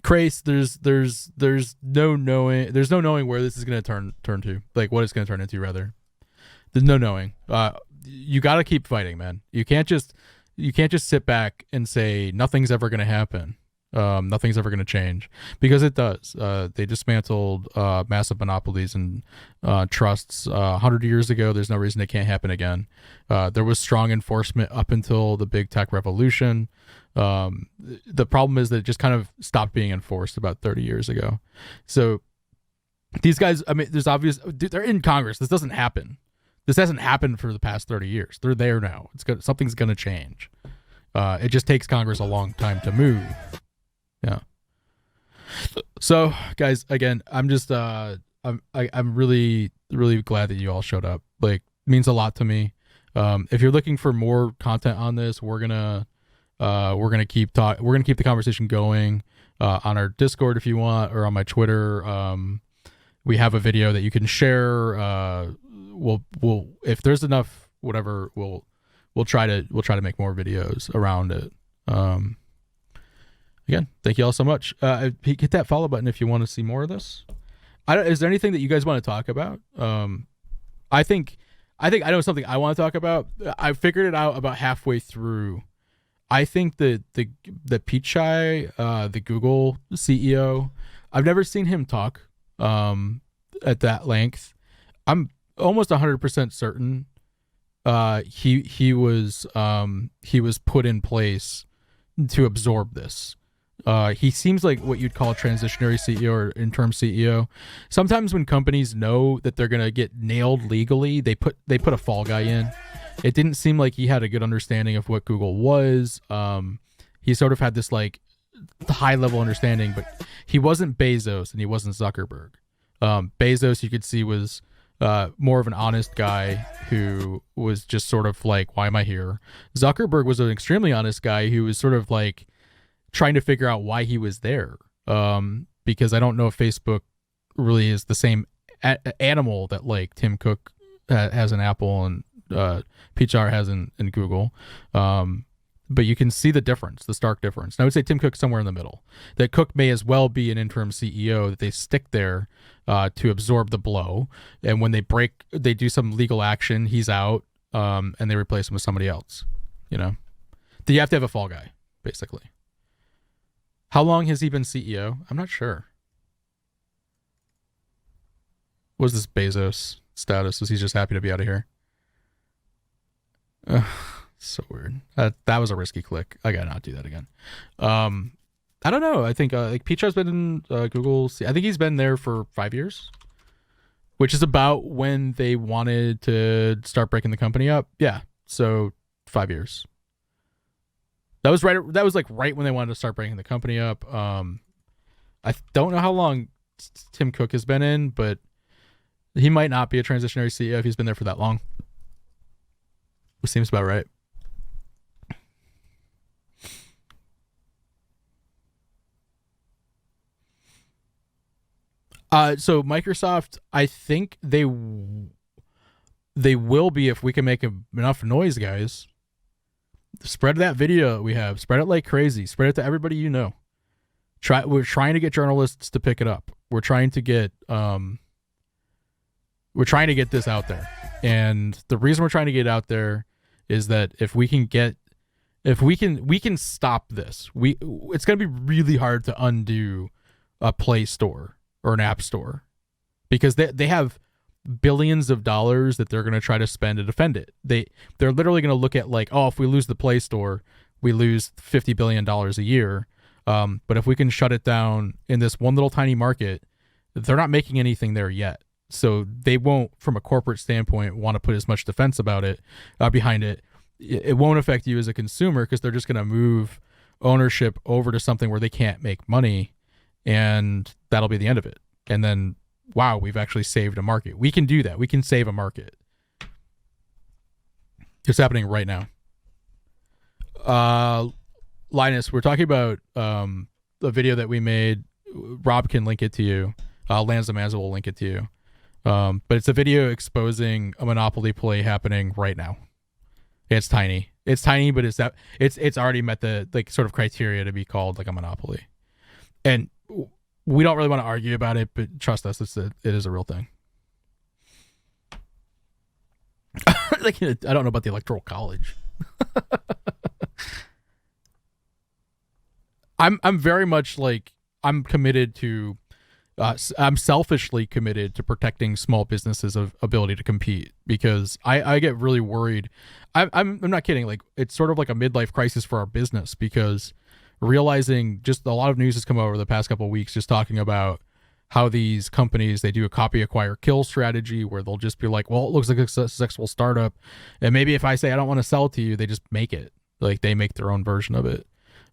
Crace, there's no knowing where this is going to turn to, like what it's going to turn into, rather. There's no knowing. You got to keep fighting, man. You can't just sit back and say nothing's ever going to happen. Nothing's ever going to change, because it does. They dismantled massive monopolies and trusts 100 years ago. There's no reason it can't happen again. There was strong enforcement up until the big tech revolution. The problem is that it just kind of stopped being enforced about 30 years ago. So these guys, I mean, they're in Congress. This doesn't happen. This hasn't happened for the past 30 years. They're there now. Something's going to change. It just takes Congress a long time to move. Yeah. So, guys, again, I'm just I'm really, really glad that you all showed up. Like, it means a lot to me. If you're looking for more content on this, we're gonna keep the conversation going on our Discord if you want, or on my Twitter. We have a video that you can share. We'll if there's enough, whatever, we'll try to make more videos around it. Again, thank you all so much. Hit that follow button if you want to see more of this. Is there anything that you guys want to talk about? I think I know something I want to talk about. I figured it out about halfway through. I think the Pichai, the Google CEO, I've never seen him talk at that length. I'm almost 100% certain he was put in place to absorb this. He seems like what you'd call a transitionary CEO or interim CEO. Sometimes when companies know that they're gonna get nailed legally, they put a fall guy in. It didn't seem like he had a good understanding of what Google was. He sort of had this like high level understanding, but he wasn't Bezos and he wasn't Zuckerberg. Bezos, you could see, was more of an honest guy who was just sort of like, why am I here? Zuckerberg was an extremely honest guy who was sort of like trying to figure out why he was there. Because I don't know if Facebook really is the same animal that like Tim Cook has in Apple and Pichai has in Google. But you can see the difference, the stark difference. And I would say Tim Cook's somewhere in the middle. That Cook may as well be an interim CEO, that they stick there to absorb the blow. And when they do some legal action, he's out, and they replace him with somebody else. You know, you have to have a fall guy, basically. How long has he been CEO? I'm not sure. What's this Bezos status? Was he just happy to be out of here? So weird. That was a risky click. I gotta not do that again. I don't know. I think like Pichai's been in Google. I think he's been there for 5 years, which is about when they wanted to start breaking the company up. Yeah, so 5 years. That was right. That was like right when they wanted to start breaking the company up. I don't know how long Tim Cook has been in, but he might not be a transitionary CEO if he's been there for that long. It seems about right. So Microsoft, I think they will be if we can make enough noise, guys. Spread that video that we have. Spread it like crazy. Spread it to everybody you know. We're trying to get journalists to pick it up. We're trying to get this out there. And the reason we're trying to get it out there is that if we can stop this. It's going to be really hard to undo a Play Store or an app store, because they have billions of dollars that they're going to try to spend to defend it. They're literally going to look at like, oh, if we lose the Play Store, we lose $50 billion a year. But if we can shut it down in this one little tiny market, they're not making anything there yet. So they won't, from a corporate standpoint, want to put as much defense about it behind it. It won't affect you as a consumer because they're just going to move ownership over to something where they can't make money. And that'll be the end of it. And then, wow, we've actually saved a market. We can do that. We can save a market. It's happening right now. Linus, we're talking about the video that we made. Rob can link it to you. Lance Manza will link it to you. But it's a video exposing a monopoly play happening right now. It's tiny. It's tiny, but it's already met the like sort of criteria to be called like a monopoly. And we don't really want to argue about it, but trust us, it is a real thing. Like, I don't know about the Electoral College. I'm very much like, I'm committed to, I'm selfishly committed to protecting small businesses' ability to compete, because I get really worried. I'm not kidding. Like, it's sort of like a midlife crisis for our business, because realizing just a lot of news has come over the past couple of weeks just talking about how these companies, they do a copy, acquire, kill strategy where they'll just be like, well, it looks like a successful startup, and maybe if I say I don't want to sell to you, they just make it. Like, they make their own version of it.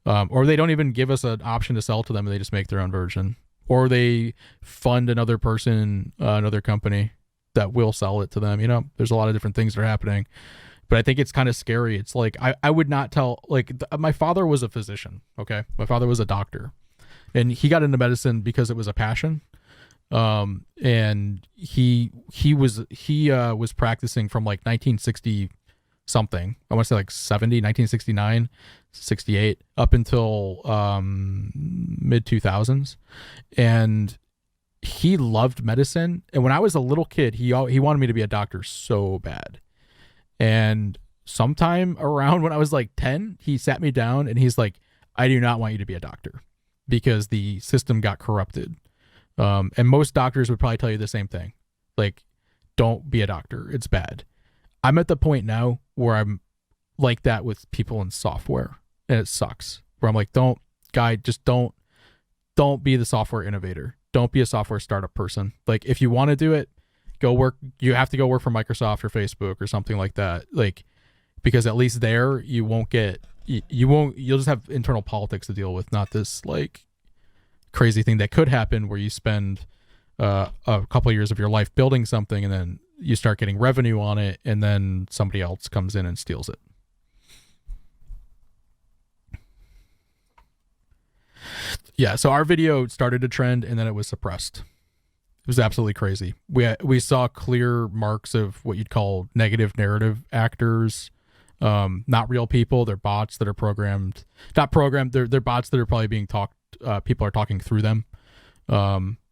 Or they don't even give us an option to sell to them, and they just make their own version. Or they fund another person, another company that will sell it to them. You know, there's a lot of different things that are happening. But I think it's kind of scary. It's like, I would not tell, like, my father was a physician, okay? My father was a doctor. And he got into medicine because it was a passion. And he was practicing from like 1960 something. I want to say like 1969, 68, up until mid 2000s. And he loved medicine. And when I was a little kid, he wanted me to be a doctor so bad. And sometime around when I was like 10, he sat me down and he's like, I do not want you to be a doctor, because the system got corrupted. And most doctors would probably tell you the same thing. Like, don't be a doctor. It's bad. I'm at the point now where I'm like that with people in software, and it sucks. Where I'm like, don't be the software innovator. Don't be a software startup person. Like, if you want to do it, go work. You have to go work for Microsoft or Facebook or something like that. Like, because at least there you won't get, you'll just have internal politics to deal with, not this like crazy thing that could happen where you spend a couple of years of your life building something, and then you start getting revenue on it, and then somebody else comes in and steals it. Yeah, so our video started to trend, and then it was suppressed. It was absolutely crazy. We saw clear marks of what you'd call negative narrative actors, not real people. They're bots that are programmed, not programmed. They're bots that are probably being talked. People are talking through them.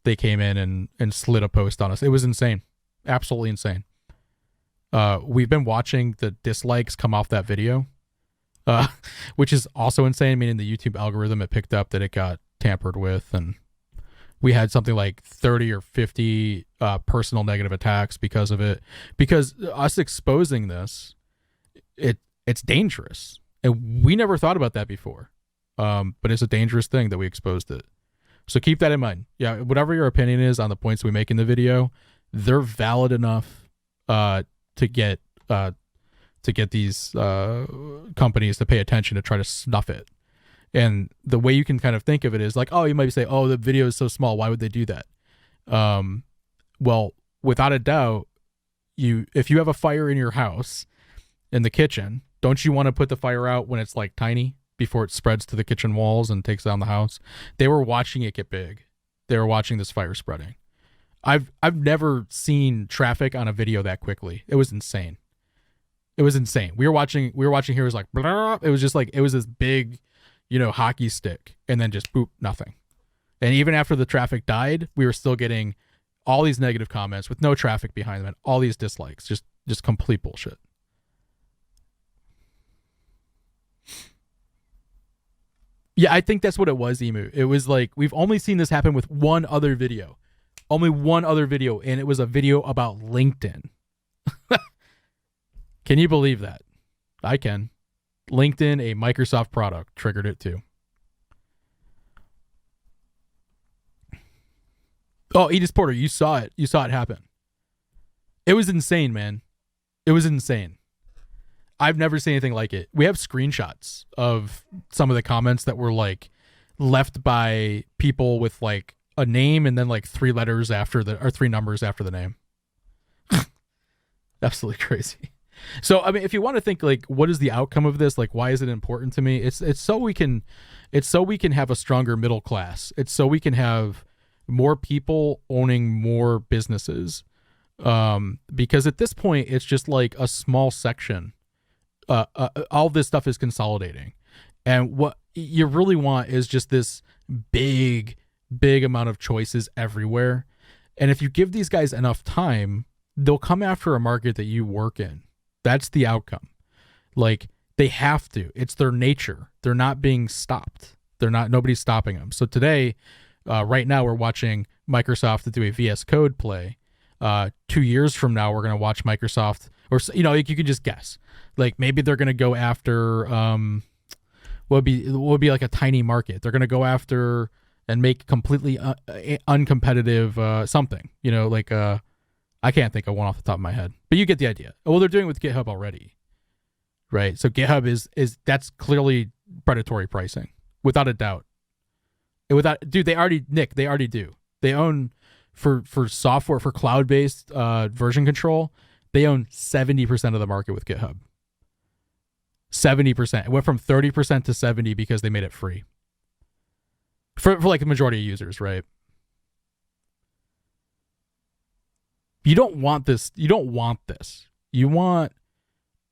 They came in and slid a post on us. It was insane, absolutely insane. We've been watching the dislikes come off that video, which is also insane. Meaning the YouTube algorithm, it picked up that it got tampered with, and we had something like 30 or 50 personal negative attacks because of it. Because us exposing this, it's dangerous, and we never thought about that before. But it's a dangerous thing that we exposed it. So keep that in mind. Yeah, whatever your opinion is on the points we make in the video, they're valid enough to get these companies to pay attention to try to snuff it. And the way you can kind of think of it is like, oh, you might say, oh, the video is so small, why would they do that? Well, without a doubt, if you have a fire in your house, in the kitchen, don't you want to put the fire out when it's like tiny before it spreads to the kitchen walls and takes down the house? They were watching it get big. They were watching this fire spreading. I've never seen traffic on a video that quickly. It was insane. It was insane. We were watching here. It was like, blah. It was just like, it was this big, hockey stick, and then just boop, nothing. And even after the traffic died, we were still getting all these negative comments with no traffic behind them and all these dislikes, just complete bullshit. Yeah, I think that's what it was, Emu. It was like, we've only seen this happen with one other video. Only one other video, and it was a video about LinkedIn. Can you believe that? I can. LinkedIn, a Microsoft product, triggered it too. Oh, Edith Porter, you saw it. You saw it happen. It was insane, man. It was insane. I've never seen anything like it. We have screenshots of some of the comments that were like left by people with like a name and then like 3 numbers after the name. Absolutely crazy. So, I mean, if you want to think like, what is the outcome of this? Like, why is it important to me? It's so we can have a stronger middle class. It's so we can have more people owning more businesses. Because at this point, it's just like a small section. All this stuff is consolidating, and what you really want is just this big amount of choices everywhere. And if you give these guys enough time, they'll come after a market that you work in. That's the outcome. Like, they have to. It's their nature. They're not being stopped. Nobody's stopping them. So today, right now, we're watching Microsoft do a VS Code play. 2 years from now, we're going to watch Microsoft, or like, you could just guess. Like, maybe they're going to go after what would be like a tiny market. They're going to go after and make completely uncompetitive something. Like I can't think of one off the top of my head, but you get the idea. Well, they're doing it with GitHub already, right? So GitHub is that's clearly predatory pricing, without a doubt. They already do. They own for software, for cloud-based version control. They own 70% of the market with GitHub. 70%. It went from 30% to 70% because they made it free. For like the majority of users, right? You don't want this. You don't want this. You want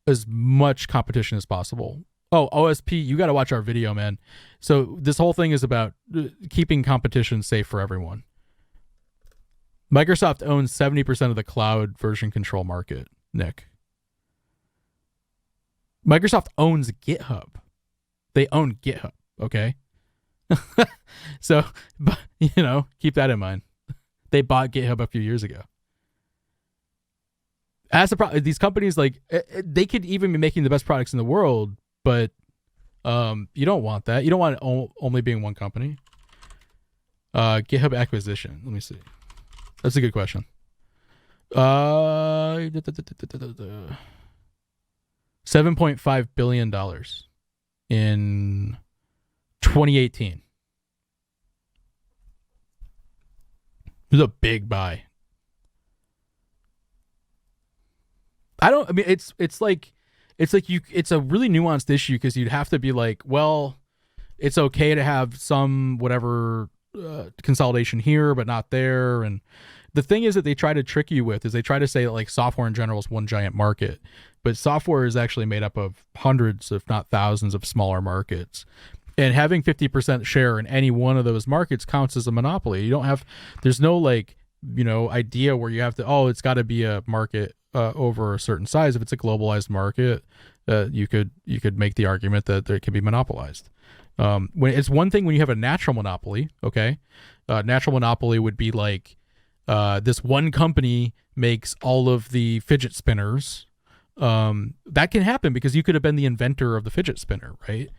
as much competition as possible. Oh, OSP, you got to watch our video, man. So this whole thing is about keeping competition safe for everyone. Microsoft owns 70% of the cloud version control market, Nick. Microsoft owns GitHub. They own GitHub, okay? So, but, keep that in mind. They bought GitHub a few years ago. As the these companies, like, they could even be making the best products in the world, but you don't want that. You don't want it only being one company. GitHub acquisition. Let me see. That's a good question. $7.5 billion in 2018. It was a big buy. I mean, it's like it's a really nuanced issue because you'd have to be like, well, it's okay to have some whatever consolidation here, but not there. And the thing is that they try to trick you with is they try to say that like software in general is one giant market, but software is actually made up of hundreds, if not thousands, of smaller markets. And having 50% share in any one of those markets counts as a monopoly. You don't have, there's no like, idea where you have to, it's got to be a market over a certain size. If it's a globalized market, you could make the argument that it can be monopolized. When it's one thing when you have a natural monopoly, okay? Natural monopoly would be like this one company makes all of the fidget spinners. That can happen because you could have been the inventor of the fidget spinner, right?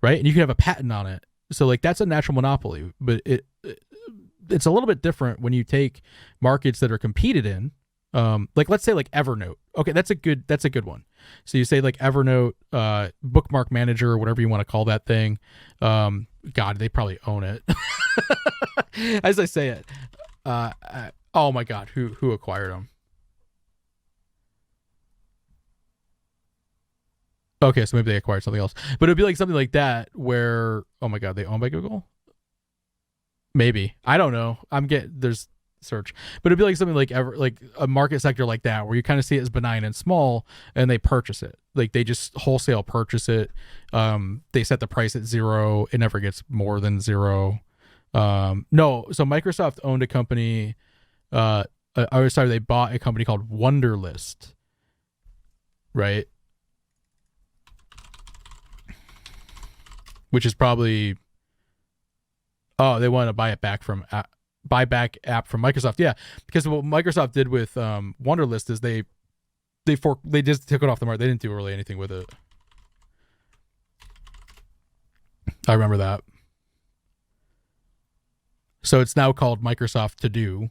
Right? And you can have a patent on it. So like that's a natural monopoly, but it's a little bit different when you take markets that are competed in. Like let's say like Evernote. Okay, that's a good one. So you say like Evernote, bookmark manager, or whatever you want to call that thing. God, they probably own it. As I say it. Oh my God, who acquired them? Okay, so maybe they acquired something else. But it'd be like something like that where, oh my God, they own by Google? Maybe. I don't know. There's search. But it'd be like something like a market sector like that where you kind of see it as benign and small and they purchase it. Like they just wholesale purchase it. They set the price at 0. It never gets more than 0. No, so Microsoft owned a company, they bought a company called Wunderlist, right? Which is probably, they want to buy back app from Microsoft. Yeah, because what Microsoft did with Wunderlist is they just took it off the market. They didn't do really anything with it. I remember that. So it's now called Microsoft To Do.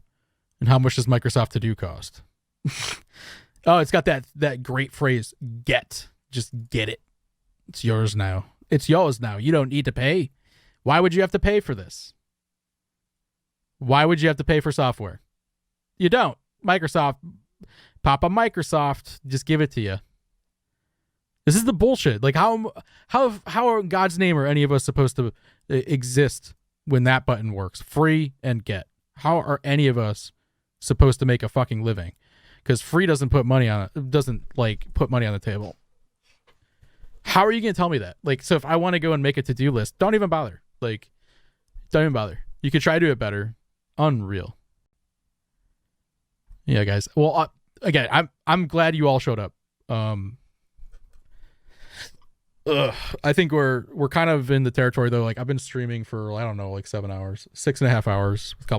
And how much does Microsoft To Do cost? It's got that great phrase, get. Just get it. It's yours now. It's yours now. You don't need to pay. Why would you have to pay for this? Why would you have to pay for software? You don't. Microsoft, Papa Microsoft, just give it to you. This is the bullshit. Like how in God's name are any of us supposed to exist when that button works? Free and get. How are any of us supposed to make a fucking living? Because free doesn't put money on it. Doesn't like put money on the table. How are you going to tell me that? Like, so if I want to go and make a to-do list, don't even bother. Like, don't even bother. You could try to do it better. Unreal. Yeah, guys. Well, again, I'm glad you all showed up. I think we're kind of in the territory though. Like I've been streaming for, I don't know, like 7 hours, 6.5 hours, with a couple